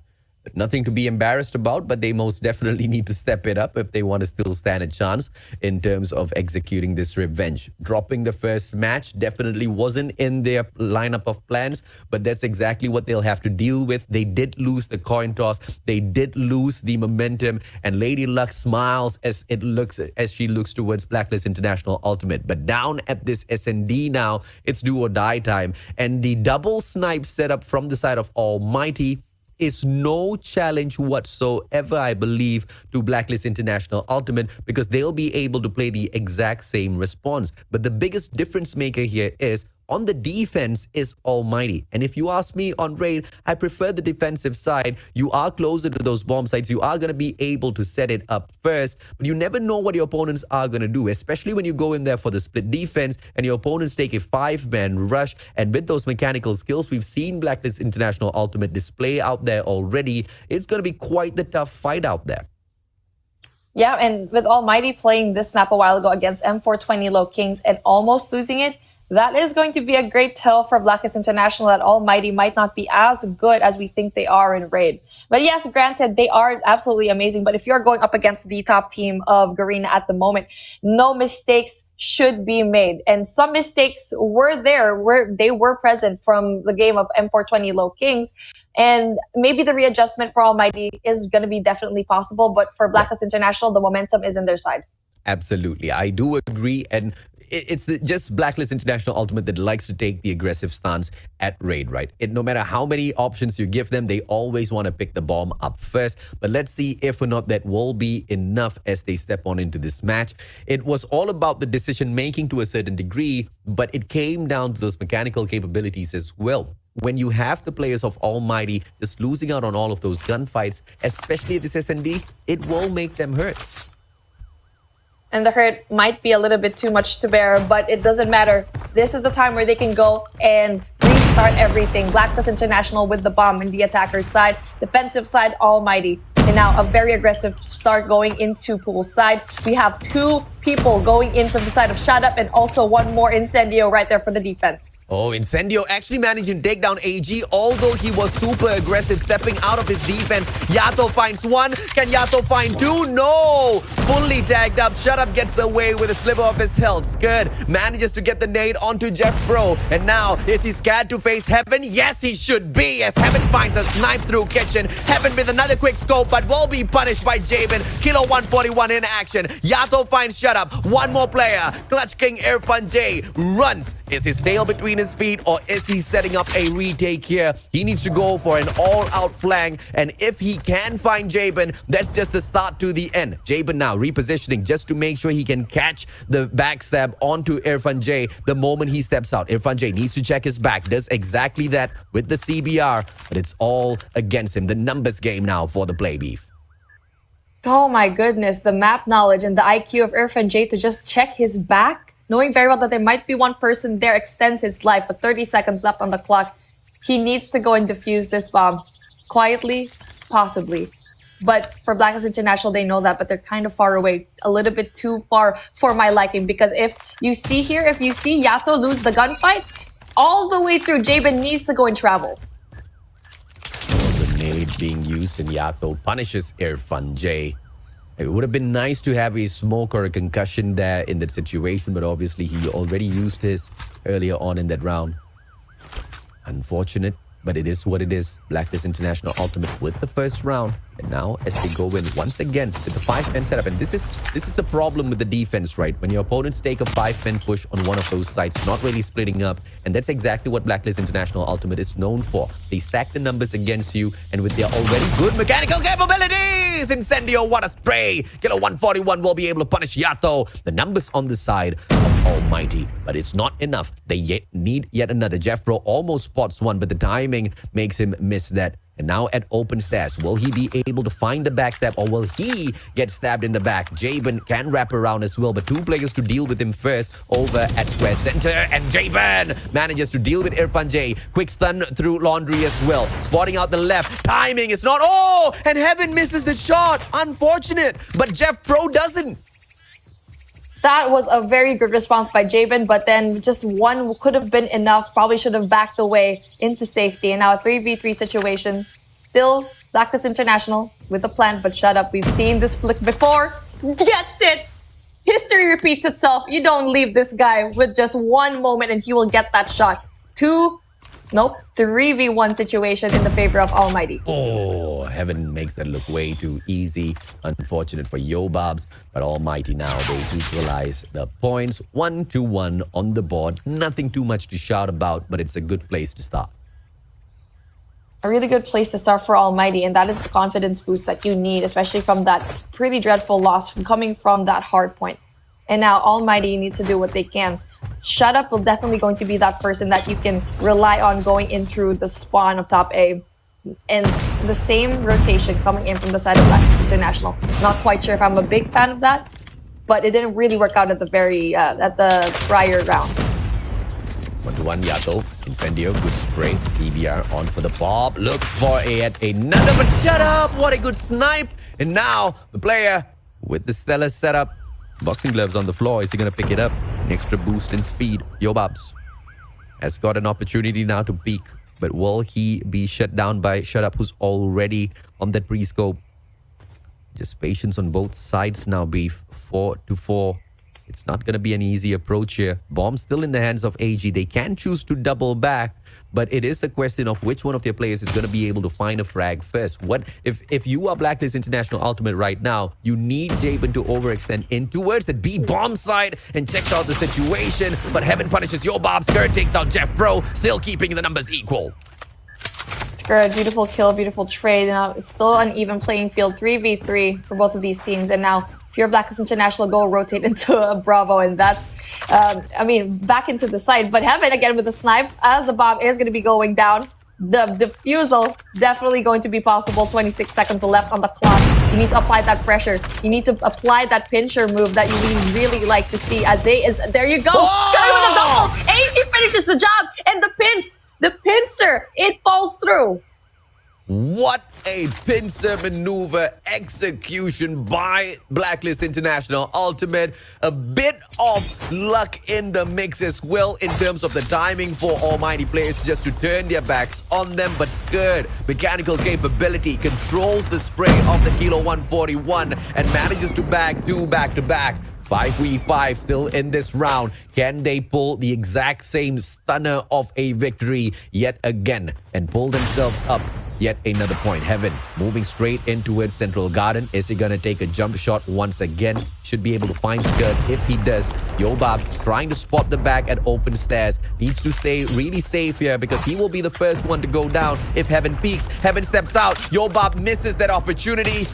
Nothing to be embarrassed about, but they most definitely need to step it up if they want to still stand a chance in terms of executing this revenge. Dropping the first match definitely wasn't in their lineup of plans, but that's exactly what they'll have to deal with. They did lose the coin toss. They did lose the momentum, and Lady Luck smiles as she looks towards Blacklist International.Ultimate. But down at this SND now, it's do or die time, and the double snipe setup from the side of Almighty is no challenge whatsoever, I believe, to Blacklist International.Ultimate, because they'll be able to play the exact same response. But the biggest difference maker here is on the defense is Almighty. And if you ask me on Raid, I prefer the defensive side. You are closer to those bomb sites. You are going to be able to set it up first, but you never know what your opponents are going to do, especially when you go in there for the split defense and your opponents take a 5-man rush. And with those mechanical skills we've seen Blacklist International.Ultimate display out there already, it's going to be quite the tough fight out there. Yeah, and with Almighty playing this map a while ago against M420 Lowkings and almost losing it, that is going to be a great tell for Blacklist International that Almighty might not be as good as we think they are in Raid. But yes, granted, they are absolutely amazing. But if you're going up against the top team of Garena at the moment, no mistakes should be made. And some mistakes were there, they were present from the game of M420 Lowkings. And maybe the readjustment for Almighty is going to be definitely possible. But for Blacklist International, the momentum is in their side. Absolutely. I do agree. And it's just Blacklist International.Ultimate that likes to take the aggressive stance at Raid, right? No matter how many options you give them, they always want to pick the bomb up first. But let's see if or not that will be enough as they step on into this match. It was all about the decision making to a certain degree, but it came down to those mechanical capabilities as well. When you have the players of Almighty just losing out on all of those gunfights, especially at this SND, it will make them hurt. And the hurt might be a little bit too much to bear, but it doesn't matter. This is the time where they can go and restart everything. Blacklist International with the bomb in the attacker's side. Defensive side, Almighty. And now a very aggressive start going into Pool's side. We have 2 people going in from the side of Shut Up and also one more Incendio right there for the defense. Oh, Incendio actually managed to take down AG, although he was super aggressive, stepping out of his defense. Yato finds 1. Can Yato find 2? No! Fully tagged up. Shut Up gets away with a sliver of his health. Scared manages to get the nade onto Jeff Bro. And now, is he scared to face Heaven? Yes, he should be, as Heaven finds a snipe through kitchen. Heaven with another quick scope, but will be punished by Jabin. Kilo 141 in action. Yato finds Shut Up. One more player. Clutch King Irfan J runs. Is his tail between his feet, or is he setting up a retake here? He needs to go for an all-out flank, and if he can find Jabin, that's just the start to the end. Jabin now repositioning just to make sure he can catch the backstab onto Irfan J the moment he steps out. Irfan J needs to check his back. Does exactly that with the CBR, but it's all against him. The numbers game now for the play beef. Oh my goodness, the map knowledge and the IQ of Irfan J to just check his back, knowing very well that there might be one person there, extends his life, but 30 seconds left on the clock. He needs to go and defuse this bomb. Quietly, possibly. But for Blacklist International, they know that, but they're kind of far away, a little bit too far for my liking. Because if you see Yato lose the gunfight, all the way through, Jabin needs to go and travel. Grenade being used and Yato punishes Irfan J. It would have been nice to have a smoke or a concussion there in that situation, but obviously he already used his earlier on in that round. Unfortunate, but it is what it is. Blacklist International Ultimate with the first round. And now as they go in once again with the 5-man setup. And this is the problem with the defense, right? When your opponents take a 5-man push on one of those sites, not really splitting up. And that's exactly what Blacklist International Ultimate is known for. They stack the numbers against you, and with their already good mechanical capabilities, Incendio, what a spray! Killer 141 will be able to punish Yato. The numbers on the side of Almighty, but it's not enough. They need yet another. Jeff Bro almost spots one, but the timing makes him miss that. And now at open stairs, will he be able to find the backstab, or will he get stabbed in the back? Jabin can wrap around as well, but two players to deal with him first over at square center. And Jabin manages to deal with Irfan J. Quick stun through Laundry as well. Spotting out the left. Timing is not... Oh! And Heaven misses the shot. Unfortunate. But Jeff Pro doesn't. That was a very good response by Jabin, but then just one could have been enough. Probably should have backed away into safety. And now a 3v3 situation. Still Blacklist International with a plan, but shut up. We've seen this flick before. Gets it. History repeats itself. You don't leave this guy with just one moment and he will get that shot. 3v1 situation in the favor of Almighty. Oh, Heaven makes that look way too easy. Unfortunate for Yobabs, but Almighty now, they equalize the points. 1-1 on the board. Nothing too much to shout about, but it's a good place to start. A really good place to start for Almighty, and that is the confidence boost that you need, especially from that pretty dreadful loss coming from that hard point. And now Almighty needs to do what they can. Shut Up will definitely going to be that person that you can rely on going in through the spawn of top A. And the same rotation coming in from the side of Blacklist International. Not quite sure if I'm a big fan of that, but it didn't really work out at the prior round. 1-1 Yato. Incendio, good spray. CBR on for the pop. Looks for another, but shut up! What a good snipe! And now the player with the stellar setup. Boxing gloves on the floor. Is he going to pick it up? An extra boost in speed. Yobabs has got an opportunity now to peek. But will he be shut down by Shut Up, who's already on that pre-scope? Just patience on both sides now, Beef. 4-4. It's not going to be an easy approach here. Bomb still in the hands of AG. They can choose to double back, but it is a question of which one of their players is going to be able to find a frag first. What if you are Blacklist International Ultimate right now, you need Jabin to overextend in towards the B bomb side and check out the situation. But Heaven punishes Yobab. Skirt takes out Jeff Pro, still keeping the numbers equal. Skirt, beautiful kill, beautiful trade. Now it's still an even playing field, 3v3 for both of these teams. And now if you're Blacklist International, go rotate into a Bravo, and that's, back into the side. But Heaven again with the snipe, as the bomb is going to be going down. The defusal definitely going to be possible. 26 seconds left on the clock. You need to apply that pressure. You need to apply that pincher move that you really like to see. There you go. Skirt with a double. AG finishes the job, and the pincer, it falls through. What a pincer maneuver execution by Blacklist International Ultimate. A bit of luck in the mix as well in terms of the timing for Almighty players just to turn their backs on them. But Skirt, mechanical capability, controls the spray of the Kilo 141 and manages to bag two back-to-back. 5v5 still in this round. Can they pull the exact same stunner of a victory yet again and pull themselves up yet another point? Heaven moving straight in towards Central Garden. Is he going to take a jump shot once again? Should be able to find Skirt if he does. Yobabs trying to spot the back at open stairs. Needs to stay really safe here because he will be the first one to go down if Heaven peeks. Heaven steps out. Yobab misses that opportunity.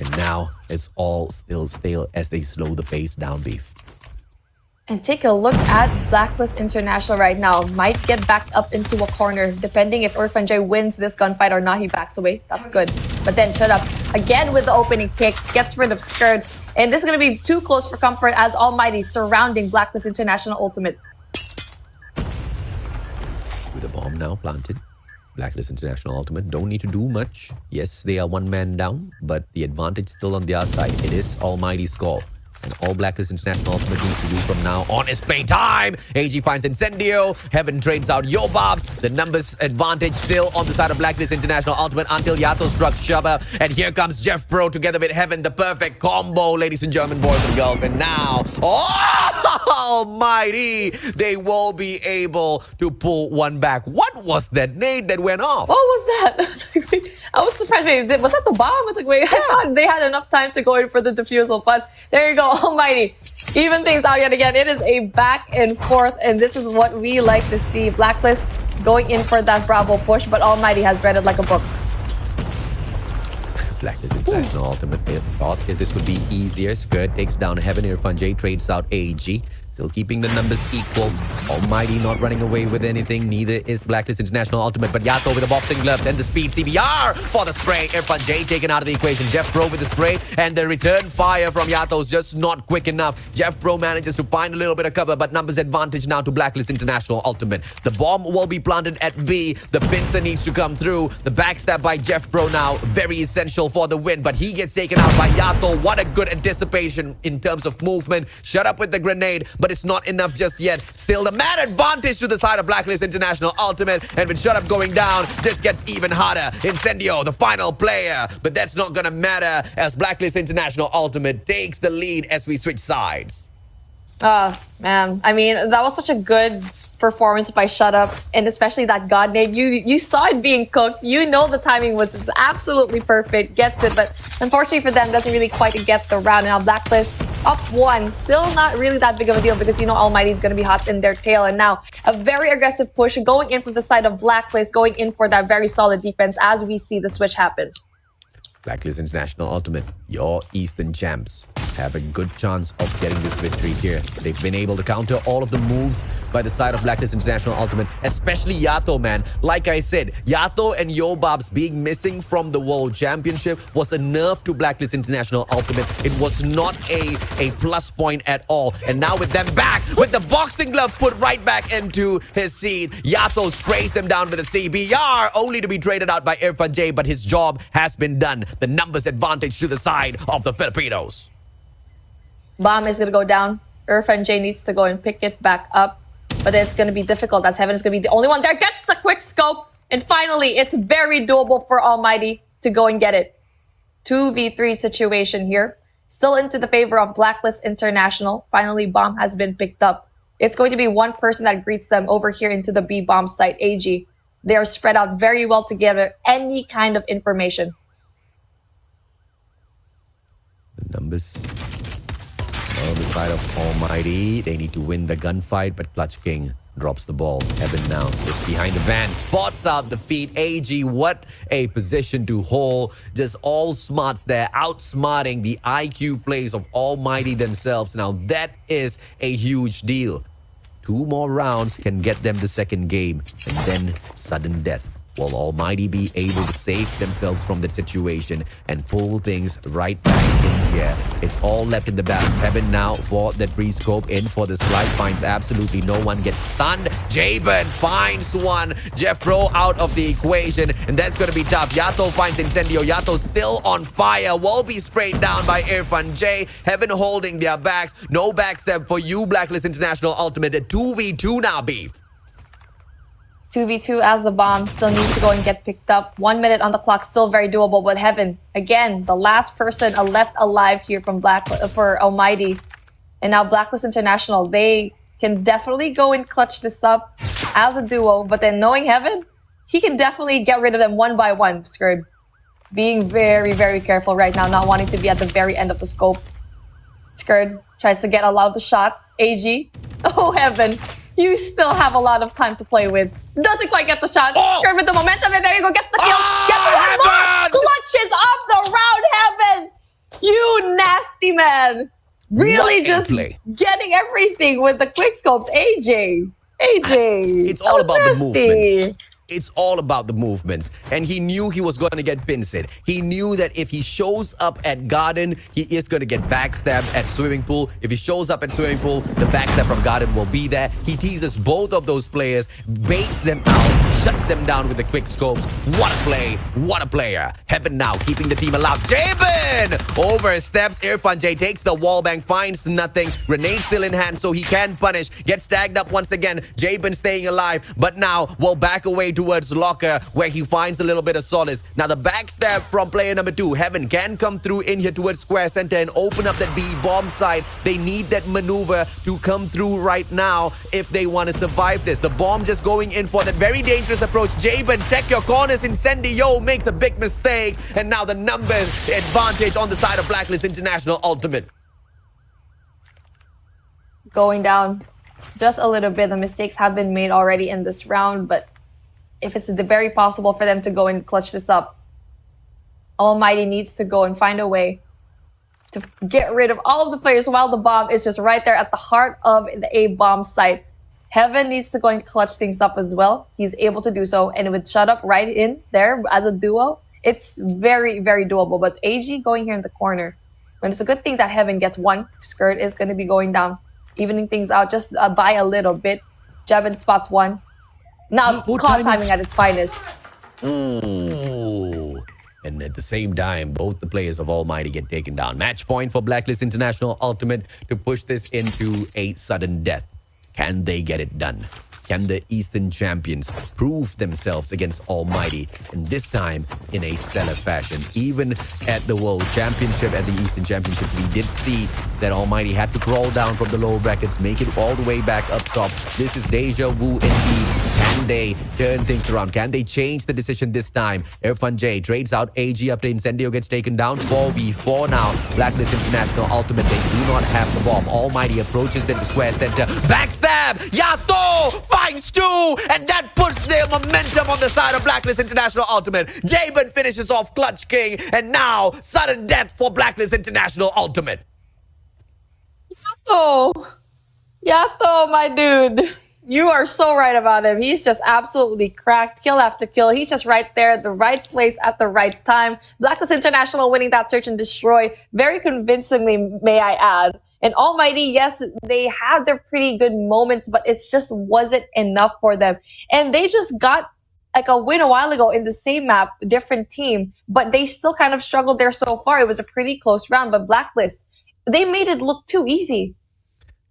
And now it's all still stale as they slow the pace down, Beef. And take a look at Blacklist International right now. Might get backed up into a corner, depending if Irfan J wins this gunfight or not. He backs away. That's good. But then Shut Up again with the opening pick, gets rid of Skirt. And this is going to be too close for comfort as Almighty surrounding Blacklist International Ultimate. With a bomb now planted. Blacklist International Ultimate don't need to do much. Yes, they are one man down, but the advantage still on their side. It is Almighty's call. And all Blacklist International Ultimate needs to do from now on is play time. AG finds Incendio. Heaven trades out Yobabs. The numbers advantage still on the side of Blacklist International Ultimate until Yato struck Shaba. And here comes Jeff Pro together with Heaven. The perfect combo, ladies and gentlemen, boys and girls. And now, Almighty, they will be able to pull one back. What was that nade that went off? What was that? I was surprised. Wait, was that the bomb? I was like, wait, I thought they had enough time to go in for the defusal. But there you go, Almighty. Even things out yet again. It is a back and forth, and this is what we like to see. Blacklist going in for that Bravo push, but Almighty has read it like a book. Blacklist International Ultimate, they thought that this would be easier. Skirt takes down Heaven. Irfan J trades out AG. Still keeping the numbers equal. Almighty not running away with anything. Neither is Blacklist International Ultimate. But Yato with the boxing gloves and the speed. CBR for the spray. Irfan J taken out of the equation. Jeff Pro with the spray. And the return fire from Yato is just not quick enough. Jeff Pro manages to find a little bit of cover. But numbers advantage now to Blacklist International Ultimate. The bomb will be planted at B. The pincer needs to come through. The backstab by Jeff Pro now. Very essential for the win. But he gets taken out by Yato. What a good anticipation in terms of movement. Shut up with the grenade. But it's not enough just yet. Still the man advantage to the side of Blacklist International Ultimate. And with Shut Up going down, this gets even harder. Incendio, the final player. But that's not gonna matter as Blacklist International Ultimate takes the lead as we switch sides. Oh, man. I mean, that was such a good performance by Shut Up, and especially that God nade. You saw it being cooked. You know the timing was absolutely perfect. Gets it, but unfortunately for them, doesn't really quite get the round. Now Blacklist up one. Still not really that big of a deal because you know Almighty is going to be hot in their tail. And now a very aggressive push going in from the side of Blacklist, going in for that very solid defense as we see the switch happen. Blacklist International Ultimate, your Eastern champs, have a good chance of getting this victory here. They've been able to counter all of the moves by the side of Blacklist International Ultimate, especially Yato, man. Like I said, Yato and Yobabs being missing from the World Championship was a nerf to Blacklist International Ultimate. It was not a plus point at all. And now with them back, with the boxing glove put right back into his seat, Yato sprays them down with a CBR, only to be traded out by Irfan J, but his job has been done. The numbers advantage to the side of the Filipinos. Bomb is going to go down. Irfan J needs to go and pick it back up. But it's going to be difficult as Heaven is going to be the only one there. Gets the quick scope. And finally, it's very doable for Almighty to go and get it. 2v3 situation here. Still into the favor of Blacklist International. Finally, Bomb has been picked up. It's going to be one person that greets them over here into the B bomb site, AG. They are spread out very well together. Any kind of information. The numbers on the side of Almighty. They need to win the gunfight, but Clutch King drops the ball. Heaven now is behind the van, spots out the feet. AG, what a position to hold. Just all smarts there, outsmarting the IQ plays of Almighty themselves. Now that is a huge deal. 2 more rounds can get them the second game, and then sudden death. Will Almighty be able to save themselves from that situation and pull things right back in here? It's all left in the balance. Heaven now for that pre-scope in for the slide. Finds absolutely no one. Gets stunned. Jaben finds one. Jeff Pro out of the equation. And that's going to be tough. Yato finds Incendio. Yato still on fire. Will be sprayed down by Irfan J. Heaven holding their backs. No backstab for you, Blacklist International Ultimate. A 2v2 now, Beef. 2v2 as the bomb still needs to go and get picked up. 1 minute on the clock, still very doable. But Heaven, again, the last person left alive here from for Almighty. And now Blacklist International, they can definitely go and clutch this up as a duo. But then knowing Heaven, he can definitely get rid of them one by one. Scared. Being very, very careful right now, not wanting to be at the very end of the scope. Scared tries to get a lot of the shots. AG, oh Heaven. You still have a lot of time to play with. Doesn't quite get the shot. Oh! Scared with the momentum, and there you go. Gets the kill. Gets one more. Clutches off the round, Heaven. You nasty man. Really just getting everything with the quick scopes. AJ. It's all about the movements. It's all about the movements. And he knew he was going to get pincered. He knew that if he shows up at Garden, he is going to get backstabbed at Swimming Pool. If he shows up at Swimming Pool, the backstab from Garden will be there. He teases both of those players, baits them out, shuts them down with the quick scopes. What a play. What a player. Heaven now keeping the team alive. Jabin oversteps. Irfan J takes the wallbang, finds nothing. Grenade still in hand, so he can punish. Gets tagged up once again. Jabin staying alive, but now will back away towards Locker, where he finds a little bit of solace. Now the backstab from player number 2. Heaven can come through in here towards Square Center and open up that B bomb site. They need that maneuver to come through right now if they want to survive this. The bomb just going in for that very dangerous approach. Jabin, check your corners. Incendio makes a big mistake. And now the numbers advantage on the side of Blacklist International.Ultimate. Going down just a little bit. The mistakes have been made already in this round, but if it's very possible for them to go and clutch this up, Almighty needs to go and find a way to get rid of all of the players while the bomb is just right there at the heart of the A bomb site. Heaven needs to go and clutch things up as well. He's able to do so, and it would shut up right in there as a duo. It's very, very doable. But AG going here in the corner, and it's a good thing that Heaven gets one. Skirt is going to be going down, evening things out just by a little bit. Jevin spots one. Now, caught timing at its finest. Ooh. And at the same time, both the players of Almighty get taken down. Match point for Blacklist International.Ultimate to push this into a sudden death. Can they get it done? Can the Eastern champions prove themselves against Almighty, and this time in a stellar fashion? Even at the World Championship, at the Eastern Championships, we did see that Almighty had to crawl down from the lower brackets, make it all the way back up top. This is deja vu indeed. Can they turn things around? Can they change the decision this time? Irfan J trades out AG up to Incendio, gets taken down. 4v4 now. Blacklist International.Ultimate, they do not have the bomb. Almighty approaches them to Square Center. Backstab! Yato finds 2! And that puts their momentum on the side of Blacklist International.Ultimate. Jabin finishes off Clutch King. And now, sudden death for Blacklist International.Ultimate. Yato, my dude. You are so right about him. He's just absolutely cracked. Kill after kill. He's just right there at the right place at the right time. Blacklist International winning that search and destroy very convincingly, may I add. And Almighty, yes, they had their pretty good moments, but it just wasn't enough for them. And they just got like a win a while ago in the same map, different team, but they still kind of struggled there so far. It was a pretty close round, but Blacklist, they made it look too easy.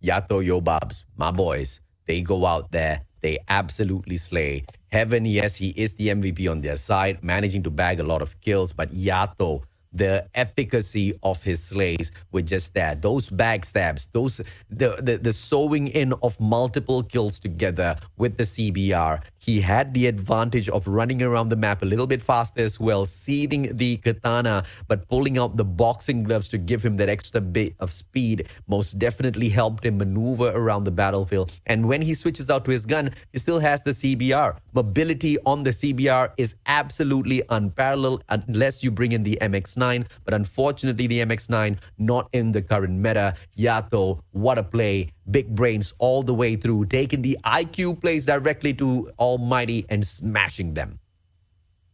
Yato, yo, Bobs, my boys. They go out there, they absolutely slay. Heaven, yes, he is the MVP on their side, managing to bag a lot of kills, but Yato, the efficacy of his slays were just there. Those backstabs, those the sewing in of multiple kills together with the CBR. He had the advantage of running around the map a little bit faster as well, seeding the katana, but pulling out the boxing gloves to give him that extra bit of speed most definitely helped him maneuver around the battlefield. And when he switches out to his gun, he still has the CBR. Mobility on the CBR is absolutely unparalleled unless you bring in the MX-9, but unfortunately the MX-9 not in the current meta. Yato, what a play. Big brains all the way through, taking the IQ plays directly to Almighty and smashing them.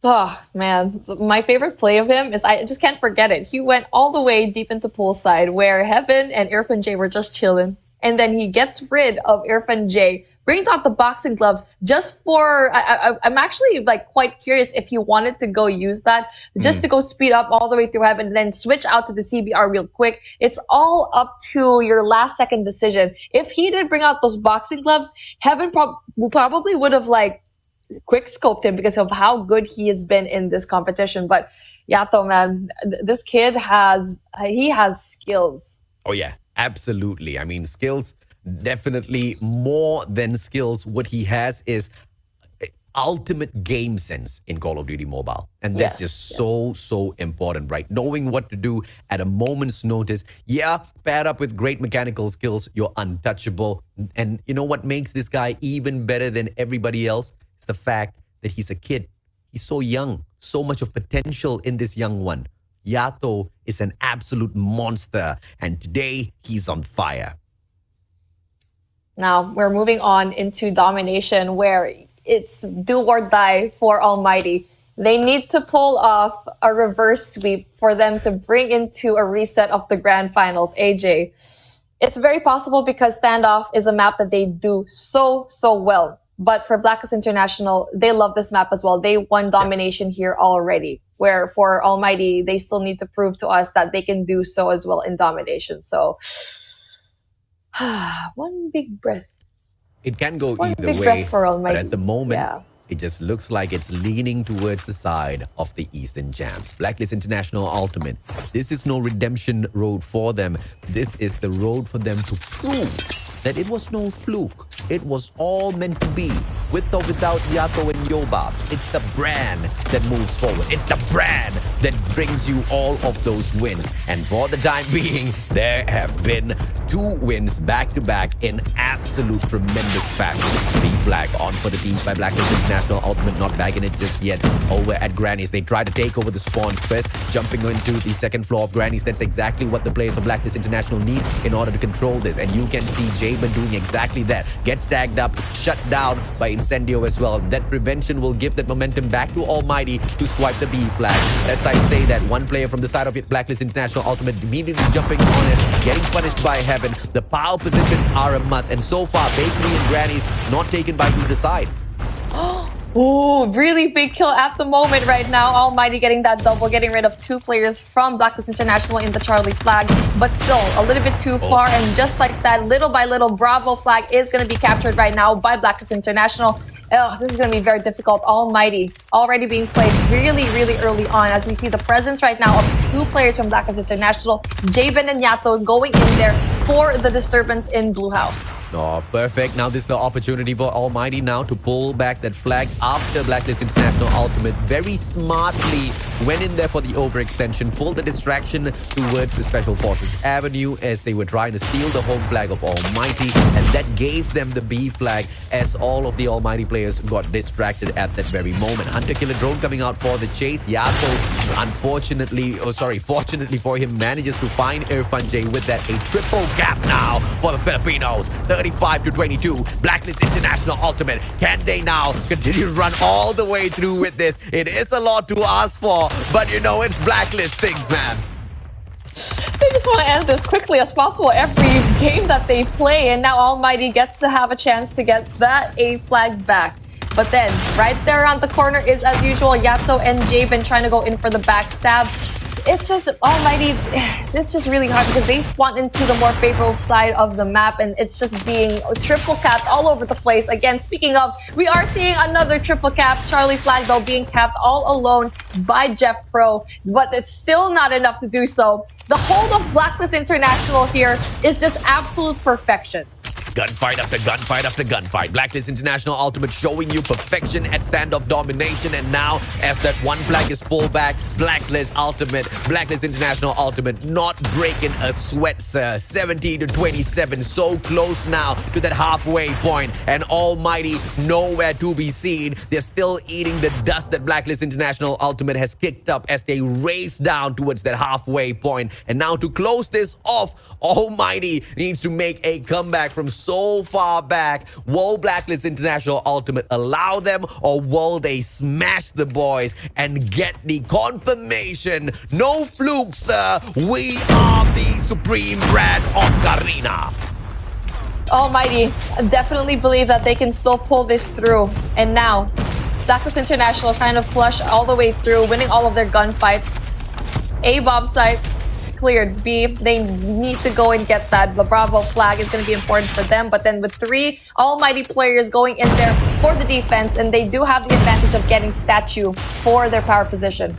Oh, man. My favorite play of him is, I just can't forget it. He went all the way deep into poolside where Heaven and Irfan J were just chilling. And then he gets rid of Irfan J, brings out the boxing gloves just for, I'm actually like quite curious if he wanted to go use that just to go speed up all the way through Heaven and then switch out to the CBR real quick. It's all up to your last second decision. If he did bring out those boxing gloves, Heaven probably would have like quick scoped him because of how good he has been in this competition. But Yato, man, this kid has skills. Oh yeah, absolutely. I mean, skills, definitely more than skills. What he has is ultimate game sense in Call of Duty Mobile. And that's just so important, right? Knowing what to do at a moment's notice. Yeah, paired up with great mechanical skills, you're untouchable. And you know what makes this guy even better than everybody else? It's the fact that he's a kid. He's so young, so much of potential in this young one. Yato is an absolute monster, and today he's on fire. Now we're moving on into domination, where it's do or die for Almighty. They need to pull off a reverse sweep for them to bring into a reset of the grand finals. AJ, it's very possible because Standoff is a map that they do so well. But for Blacklist International, they love this map as well. They won domination here already. Where for Almighty, they still need to prove to us that they can do so as well in domination. So, one big breath. It can go One either big way, breath for but Almighty. at the moment, Yeah. it just looks like it's leaning towards the side of the Eastern Champs. Blacklist International Ultimate. This is no redemption road for them. This is the road for them to prove that it was no fluke. It was all meant to be. With or without Yato and Yobabs, it's the brand that moves forward. It's the brand that brings you all of those wins. And for the time being, there have been 2 wins back-to-back in absolute tremendous fashion. B-flag on for the teams by Blacklist International Ultimate, not bagging it just yet. Over at Granny's, they try to take over the spawns first, jumping into the second floor of Granny's. That's exactly what the players of Blacklist International need in order to control this. And you can see Jaben doing exactly that. Gets tagged up, shut down by Incendio as well. That prevention will give that momentum back to Almighty to swipe the B flag. As I say that, one player from the side of it, Blacklist International Ultimate, immediately jumping on it, getting punished by Heaven. The power positions are a must, and so far, Bakery and Granny's not taken by either side. Ooh, really big kill at the moment right now. Almighty getting that double, getting rid of 2 players from Blacklist International in the Charlie flag, but still a little bit too far. And just like that, little by little, Bravo flag is going to be captured right now by Blacklist International. This is going to be very difficult. Almighty already being played really early on, as we see the presence right now of 2 players from Blacklist International, Jaben and Yato, going in there for the disturbance in Blue House. Oh, perfect. Now this is the opportunity for Almighty now to pull back that flag after Blacklist International Ultimate very smartly went in there for the overextension, pulled the distraction towards the Special Forces Avenue as they were trying to steal the home flag of Almighty, and that gave them the B flag as all of the Almighty players got distracted at that very moment. Hunter Killer Drone coming out for the chase. Yato, fortunately for him, manages to find Irfan J with that a triple cap now for the Filipinos. 35-22. Blacklist International Ultimate. Can they now continue to run all the way through with this? It is a lot to ask for, but you know, it's Blacklist things, man. They just want to end this quickly as possible every game that they play, and now Almighty gets to have a chance to get that A flag back. But then, right there around the corner is, as usual, Yato and Jaben trying to go in for the backstab. It's just Almighty, it's just really hard because they spawn into the more favorable side of the map, and it's just being triple capped all over the place. Again, speaking of, we are seeing another triple cap. Charlie flag, though, being capped all alone by Jeff Pro, but it's still not enough to do so. The hold of Blacklist International here is just absolute perfection. Gunfight after gunfight after gunfight. Blacklist International Ultimate showing you perfection at standoff domination. And now, as that one flag is pulled back, Blacklist International Ultimate not breaking a sweat, sir. 70-27, so close now to that halfway point. And Almighty nowhere to be seen. They're still eating the dust that Blacklist International Ultimate has kicked up as they race down towards that halfway point. And now to close this off, Almighty needs to make a comeback from so far back. Will Blacklist International Ultimate allow them, or will they smash the boys and get the confirmation? No fluke, sir. We are the supreme brand of Garena. Almighty definitely believe that they can still pull this through. And now, Blacklist International trying to flush all the way through, winning all of their gunfights. A bomb site cleared. B, they need to go and get that. The Bravo flag is going to be important for them. But then with 3 Almighty players going in there for the defense, and they do have the advantage of getting statue for their power position.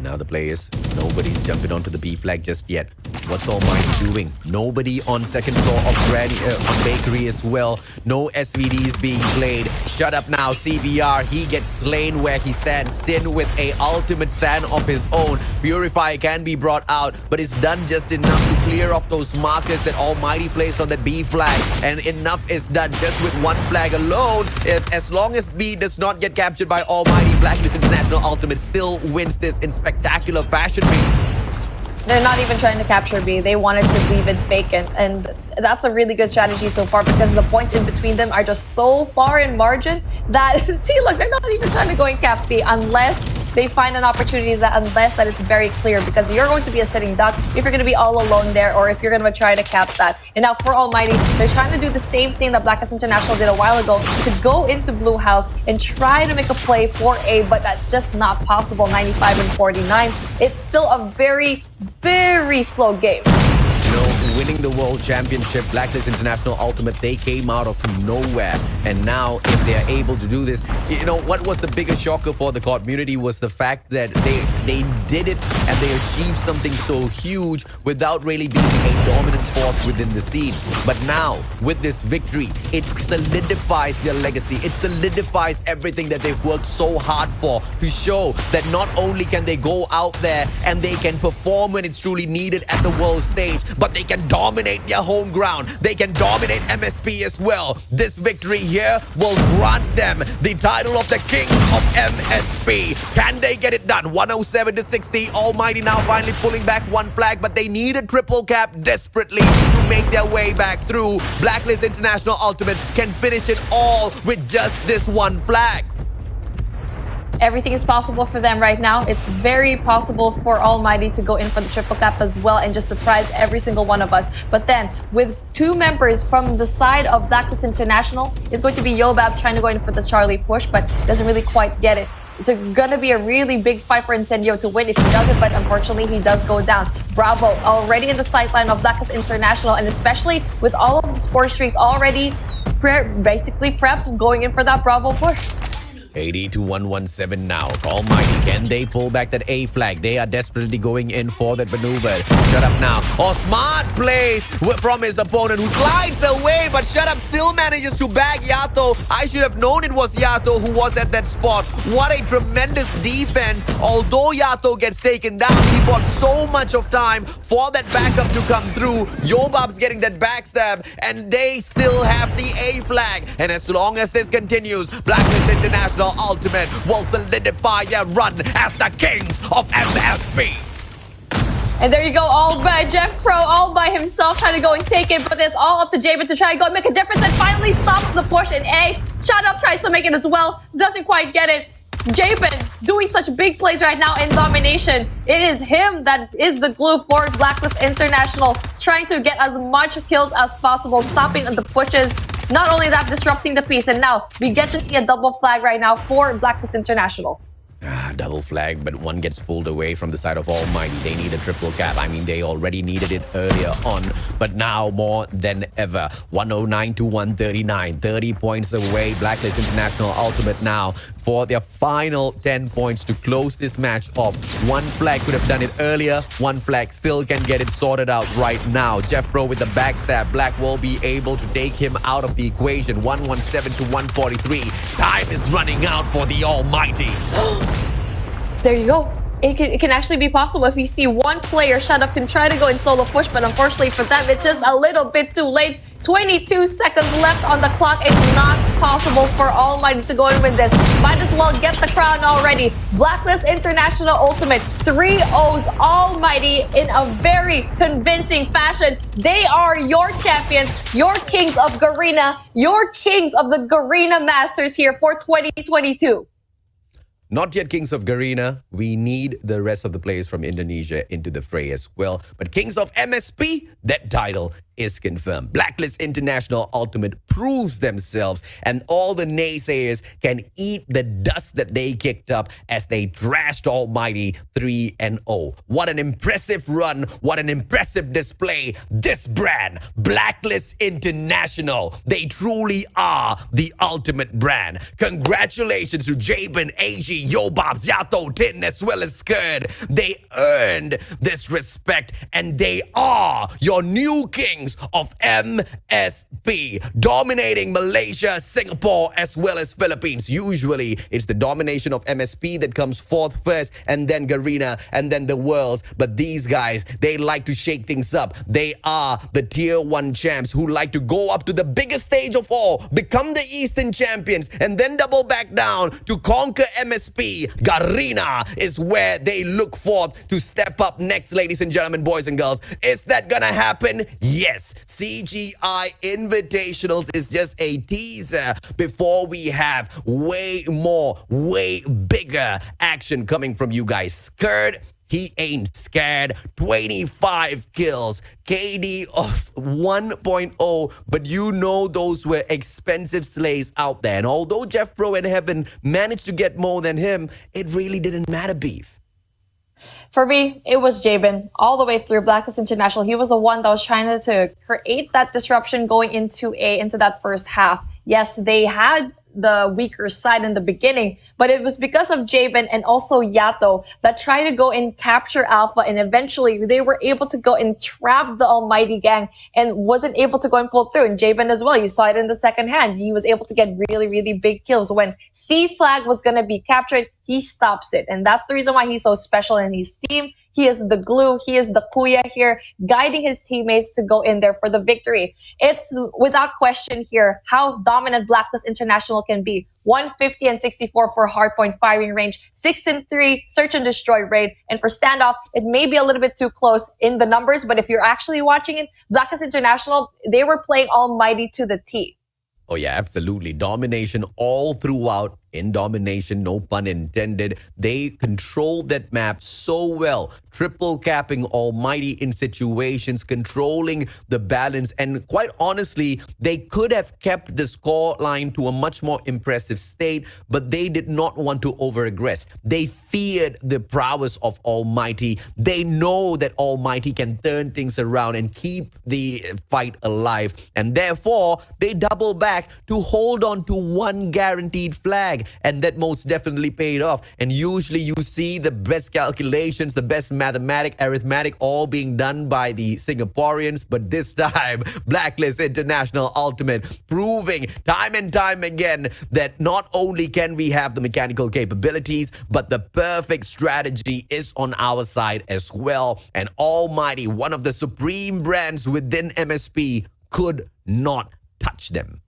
Now the players, nobody's jumping onto the B flag just yet. What's Almighty doing? Nobody on second floor of on Bakery as well. No SVDs being played. Shut up now, CBR. He gets slain where he stands. Stin with a ultimate stand of his own. Purify can be brought out, but it's done just enough to clear off those markers that Almighty placed on that B flag. And enough is done just with one flag alone. As long as B does not get captured by Almighty, Blacklist International Ultimate still wins this in spectacular fashion. They're not even trying to capture B. They wanted to leave it vacant. And that's a really good strategy so far because the points in between them are just so far in margin that, see, look, they're not even trying to go and cap B unless they find an opportunity unless that it's very clear because you're going to be a sitting duck if you're going to be all alone there or if you're going to try to cap that. And now for Almighty, they're trying to do the same thing that Blacklist International did a while ago to go into Blue House and try to make a play for A, but that's just not possible. 95 and 49. It's still a very, very slow game. You know, winning the World Championship, Blacklist International.Ultimate, they came out of nowhere. And now, if they are able to do this, you know, what was the biggest shocker for the community was the fact that they did it and they achieved something so huge without really being a dominant force within the scene. But now, with this victory, it solidifies their legacy. It solidifies everything that they've worked so hard for to show that not only can they go out there and they can perform when it's truly needed at the world stage, but they can dominate their home ground. They can dominate MSP as well. This victory here will grant them the title of the Kings of MSP. Can they get it done? 107 to 60. Almighty now finally pulling back one flag, but they need a triple cap desperately to make their way back through. Blacklist International.Ultimate can finish it all with just this one flag. Everything is possible for them right now. It's very possible for Almighty to go in for the triple cap as well and just surprise every single one of us. But then, with two members from the side of Blacklist International, it's going to be Yobab trying to go in for the Charlie push, but doesn't really quite get it. It's going to be a really big fight for Incendio to win if he does it, but unfortunately he does go down. Bravo already in the sideline of Blacklist International, and especially with all of the score streaks already basically prepped going in for that Bravo push. 80 to 117 now. Almighty, can they pull back that A flag? They are desperately going in for that maneuver. Shut up now. Oh, smart plays from his opponent who slides away, but Shut Up still manages to bag Yato. I should have known it was Yato who was at that spot. What a tremendous defense. Although Yato gets taken down, he bought so much of time for that backup to come through. Yobab's getting that backstab, and they still have the A flag. And as long as this continues, Blacklist International.Ultimate will solidify their run as the Kings of MSP. And there you go, all by Jeff Pro, all by himself trying to go and take it, but it's all up to Jabin to try and go and make a difference and finally stops the push in A. Shut Up tries to make it as well, doesn't quite get it. Jabin doing such big plays right now in domination. It is him that is the glue for Blacklist International, trying to get as much kills as possible, stopping the pushes. Not only that, disrupting the piece, and now we get to see a double flag right now for Blacklist International. Double flag, but one gets pulled away from the side of Almighty. They need a triple cap. I mean, they already needed it earlier on, but now more than ever. 109 to 139, 30 points away. Blacklist International.Ultimate now for their final 10 points to close this match off. One flag could have done it earlier. One flag still can get it sorted out right now. Jeff Pro with the backstab. Black will be able to take him out of the equation. 117 to 143. Time is running out for the Almighty. There you go. It can actually be possible if you see one player Shut Up can try to go in solo push, but unfortunately for them, it's just a little bit too late. 22 seconds left on the clock. It's not possible for Almighty to go and win this. Might as well get the crown already. Blacklist International.Ultimate 3-0s Almighty in a very convincing fashion. They are your champions, your kings of Garena, your kings of the Garena Masters here for 2022. Not yet Kings of Garena. We need the rest of the players from Indonesia into the fray as well. But Kings of MSP, that title is confirmed. Blacklist International.Ultimate proves themselves, and all the naysayers can eat the dust that they kicked up as they trashed Almighty 3-0. What an impressive run. What an impressive display. This brand, Blacklist International, they truly are the ultimate brand. Congratulations to Jabin, AG, Yobab, Yato, Tin, as well as Skurd. They earned this respect, and they are your new kings of MSP, dominating Malaysia, Singapore, as well as Philippines. Usually, it's the domination of MSP that comes forth first, and then Garena, and then the Worlds. But these guys, they like to shake things up. They are the Tier 1 champs who like to go up to the biggest stage of all, become the Eastern champions, and then double back down to conquer MSP MSP, Garena is where they look forth to step up next, ladies and gentlemen, boys and girls. Is that gonna happen? Yes. CGI Invitationals is just a teaser before we have way more, way bigger action coming from you guys. Scared? He ain't scared. 25 kills. KD of 1.0. But you know those were expensive slays out there. And although Jeff Pro and Heaven managed to get more than him, it really didn't matter, Beef. For me, it was Jabin all the way through Blacklist International. He was the one that was trying to create that disruption going into that first half. Yes, they had the weaker side in the beginning, but it was because of Jabin and also Yato that tried to go and capture Alpha, and eventually they were able to go and trap the Almighty gang and wasn't able to go and pull through. And Jabin as well, you saw it in the second hand. He was able to get really, really big kills. When C flag was going to be captured, he stops it. And that's the reason why he's so special in his team. He is the glue. He is the kuya here, guiding his teammates to go in there for the victory. It's without question here how dominant Blacklist International can be. 150 and 64 for hardpoint firing range, 6 and 3 search and destroy rate. And for standoff, it may be a little bit too close in the numbers, but if you're actually watching it, Blacklist International, they were playing Almighty to the T. Oh yeah, absolutely. Domination all throughout. In domination, no pun intended. They controlled that map so well, triple capping Almighty in situations, controlling the balance, and quite honestly, they could have kept the score line to a much more impressive state, but they did not want to over-aggress. They feared the prowess of Almighty. They know that Almighty can turn things around and keep the fight alive, and therefore, they double back to hold on to one guaranteed flag. And that most definitely paid off. And usually you see the best calculations, the best arithmetic all being done by the Singaporeans. But this time, Blacklist International.Ultimate proving time and time again that not only can we have the mechanical capabilities, but the perfect strategy is on our side as well. And Almighty, one of the supreme brands within MSP, could not touch them.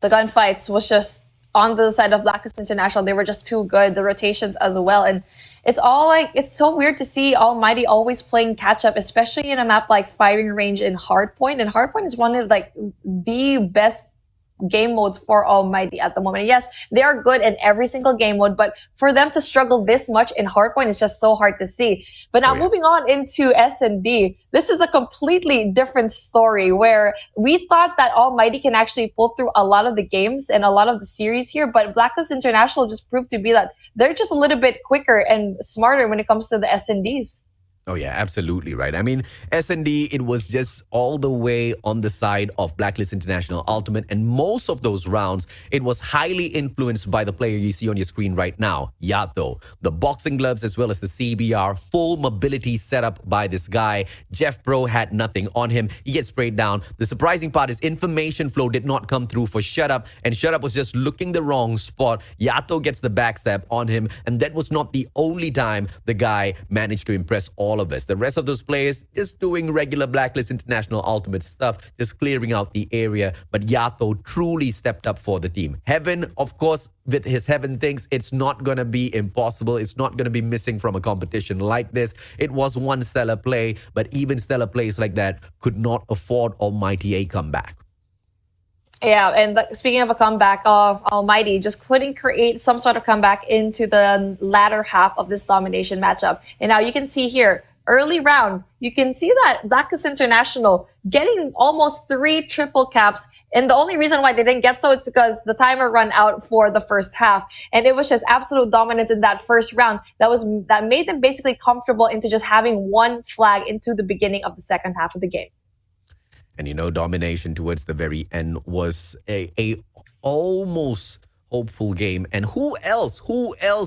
The gunfights was just on the side of Blacklist International. They were just too good. The rotations as well. And it's all like, it's so weird to see Almighty always playing catch up, especially in a map like firing range in Hardpoint. And Hardpoint is one of like the best game modes for Almighty at the moment. Yes, they are good in every single game mode, but for them to struggle this much in Hardpoint is just so hard to see. But now moving on into S&D, this is a completely different story where we thought that Almighty can actually pull through a lot of the games and a lot of the series here, but Blacklist International just proved to be that they're just a little bit quicker and smarter when it comes to the S&Ds. Oh yeah, absolutely right. I mean, S&D, it was just all the way on the side of Blacklist International.Ultimate, and most of those rounds, it was highly influenced by the player you see on your screen right now, Yato. The boxing gloves as well as the CBR, full mobility setup by this guy. Jeff Pro had nothing on him. He gets sprayed down. The surprising part is information flow did not come through for Shut Up, and Shut Up was just looking the wrong spot. Yato gets the backstab on him, and that was not the only time the guy managed to impress all of us. The rest of those players just doing regular Blacklist International.Ultimate stuff, just clearing out the area. But Yato truly stepped up for the team. Heaven, of course, with his Heaven things, it's not going to be impossible. It's not going to be missing from a competition like this. It was one stellar play, but even stellar plays like that could not afford Almighty a comeback. Yeah, and speaking of a comeback, Almighty just couldn't create some sort of comeback into the latter half of this domination matchup. And now you can see here, early round, you can see that Blacklist International getting almost 3 triple caps. And the only reason why they didn't get so is because the timer ran out for the first half. And it was just absolute dominance in that first round that made them basically comfortable into just having one flag into the beginning of the second half of the game. And you know, domination towards the very end was a almost hopeful game. And who else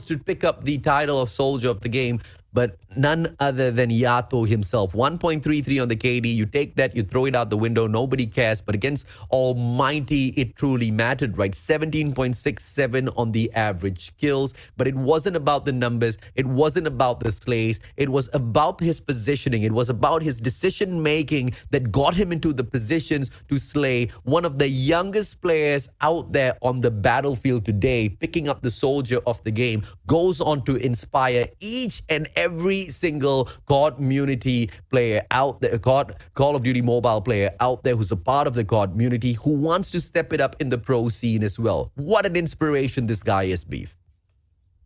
should pick up the title of Soldier of the Game but none other than Yato himself. 1.33 on the KD. You take that, you throw it out the window. Nobody cares. But against Almighty, it truly mattered, right? 17.67 on the average kills. But it wasn't about the numbers. It wasn't about the slays. It was about his positioning. It was about his decision making that got him into the positions to slay one of the youngest players out there on the battlefield today, picking up the soldier of the game, goes on to inspire each and every single COD community player out there, Call of Duty mobile player out there who's a part of the COD community, who wants to step it up in the pro scene as well. What an inspiration this guy is, Beef.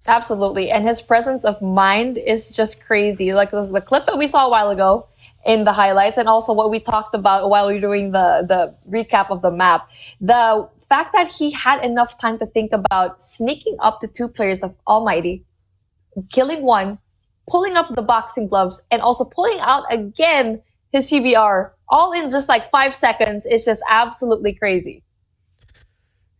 Absolutely. And his presence of mind is just crazy. Like the clip that we saw a while ago in the highlights, and also what we talked about while we were doing the recap of the map. The fact that he had enough time to think about sneaking up to 2 players of Almighty, killing one, pulling up the boxing gloves, and also pulling out again his CBR, all in just like 5 seconds, is just absolutely crazy.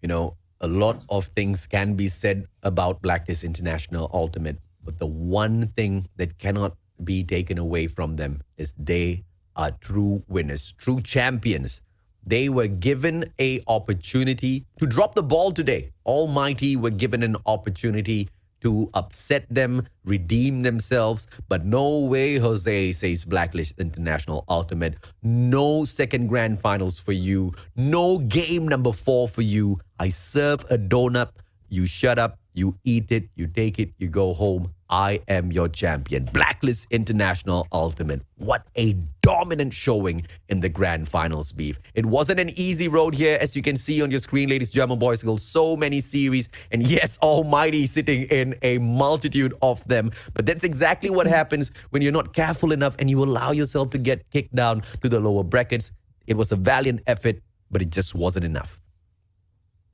You know, a lot of things can be said about Blacklist International.Ultimate, but the one thing that cannot be taken away from them is they are true winners, true champions. They were given an opportunity to drop the ball today. Almighty were given an opportunity to upset them, redeem themselves. But no way, Jose, says Blacklist International.Ultimate. No second grand finals for you. No game number 4 for you. I serve a donut. You shut up. You eat it. You take it. You go home. I am your champion. Blacklist International.Ultimate. What a dominant showing in the grand finals, Beef. It wasn't an easy road here, as you can see on your screen, ladies, German boys, girls. So many series. And yes, Almighty sitting in a multitude of them. But that's exactly what happens when you're not careful enough and you allow yourself to get kicked down to the lower brackets. It was a valiant effort, but it just wasn't enough.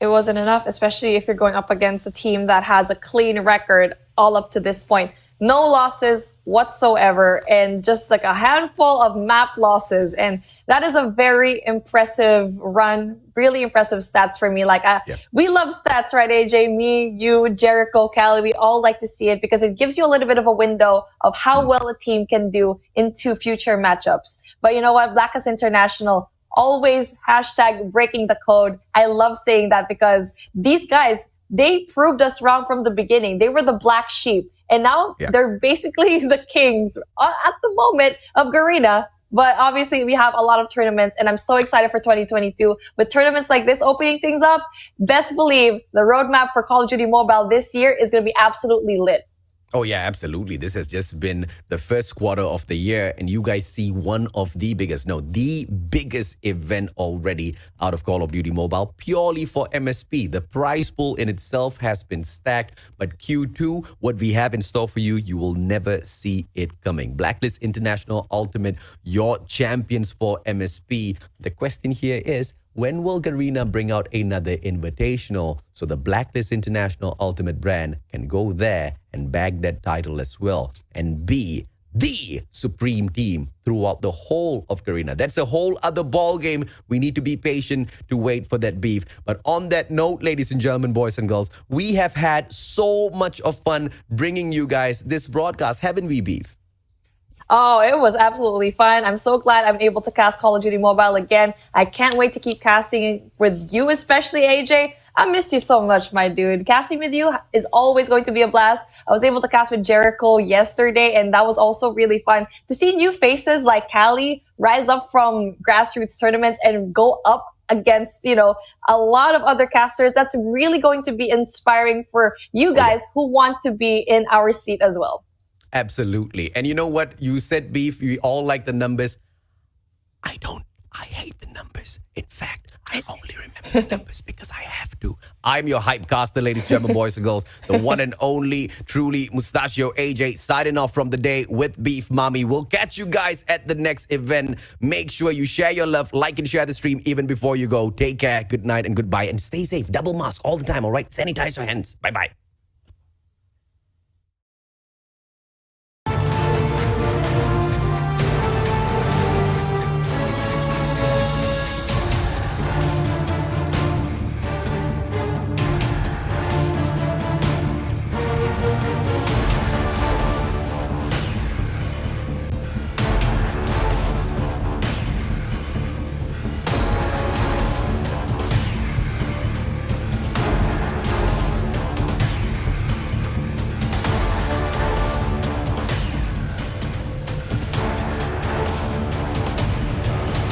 It wasn't enough, especially if you're going up against a team that has a clean record all up to this point. No losses whatsoever, and just like a handful of map losses. And that is a very impressive run, really impressive stats for me. Like, we love stats, right, AJ? Me, you, Jericho, Callie, we all like to see it because it gives you a little bit of a window of how well a team can do into future matchups. But you know what? Blacklist International, always hashtag breaking the code. I love saying that because these guys, they proved us wrong from the beginning. They were the black sheep. And now they're basically the kings at the moment of Garena. But obviously, we have a lot of tournaments, and I'm so excited for 2022. With tournaments like this opening things up, best believe the roadmap for Call of Duty Mobile this year is going to be absolutely lit. Oh, yeah, absolutely. This has just been the first quarter of the year, and you guys see one of the biggest event already out of Call of Duty Mobile, purely for MSP. The prize pool in itself has been stacked, but Q2, what we have in store for you, you will never see it coming. Blacklist International.Ultimate, your champions for MSP. The question here is, when will Garena bring out another invitational so the Blacklist International.Ultimate brand can go there and bag that title as well and be the supreme team throughout the whole of Garena? That's a whole other ball game. We need to be patient to wait for that, Beef. But on that note, ladies and gentlemen, boys and girls, we have had so much of fun bringing you guys this broadcast, haven't we, Beef? Oh, it was absolutely fun. I'm so glad I'm able to cast Call of Duty Mobile again. I can't wait to keep casting with you, especially AJ. I miss you so much, my dude. Casting with you is always going to be a blast. I was able to cast with Jericho yesterday, and that was also really fun. To see new faces like Callie rise up from grassroots tournaments and go up against, a lot of other casters, that's really going to be inspiring for you guys who want to be in our seat as well. Absolutely. And you know what? You said, Beef, we all like the numbers. I don't. I hate the numbers. In fact, I only remember the numbers because I have to. I'm your hype caster, ladies and gentlemen, boys and girls. The one and only, truly, Mustachio AJ, signing off from the day with Beef Mommy. We'll catch you guys at the next event. Make sure you share your love, like and share the stream even before you go. Take care, good night, and goodbye. And stay safe. Double mask all the time, all right? Sanitize your hands. Bye-bye.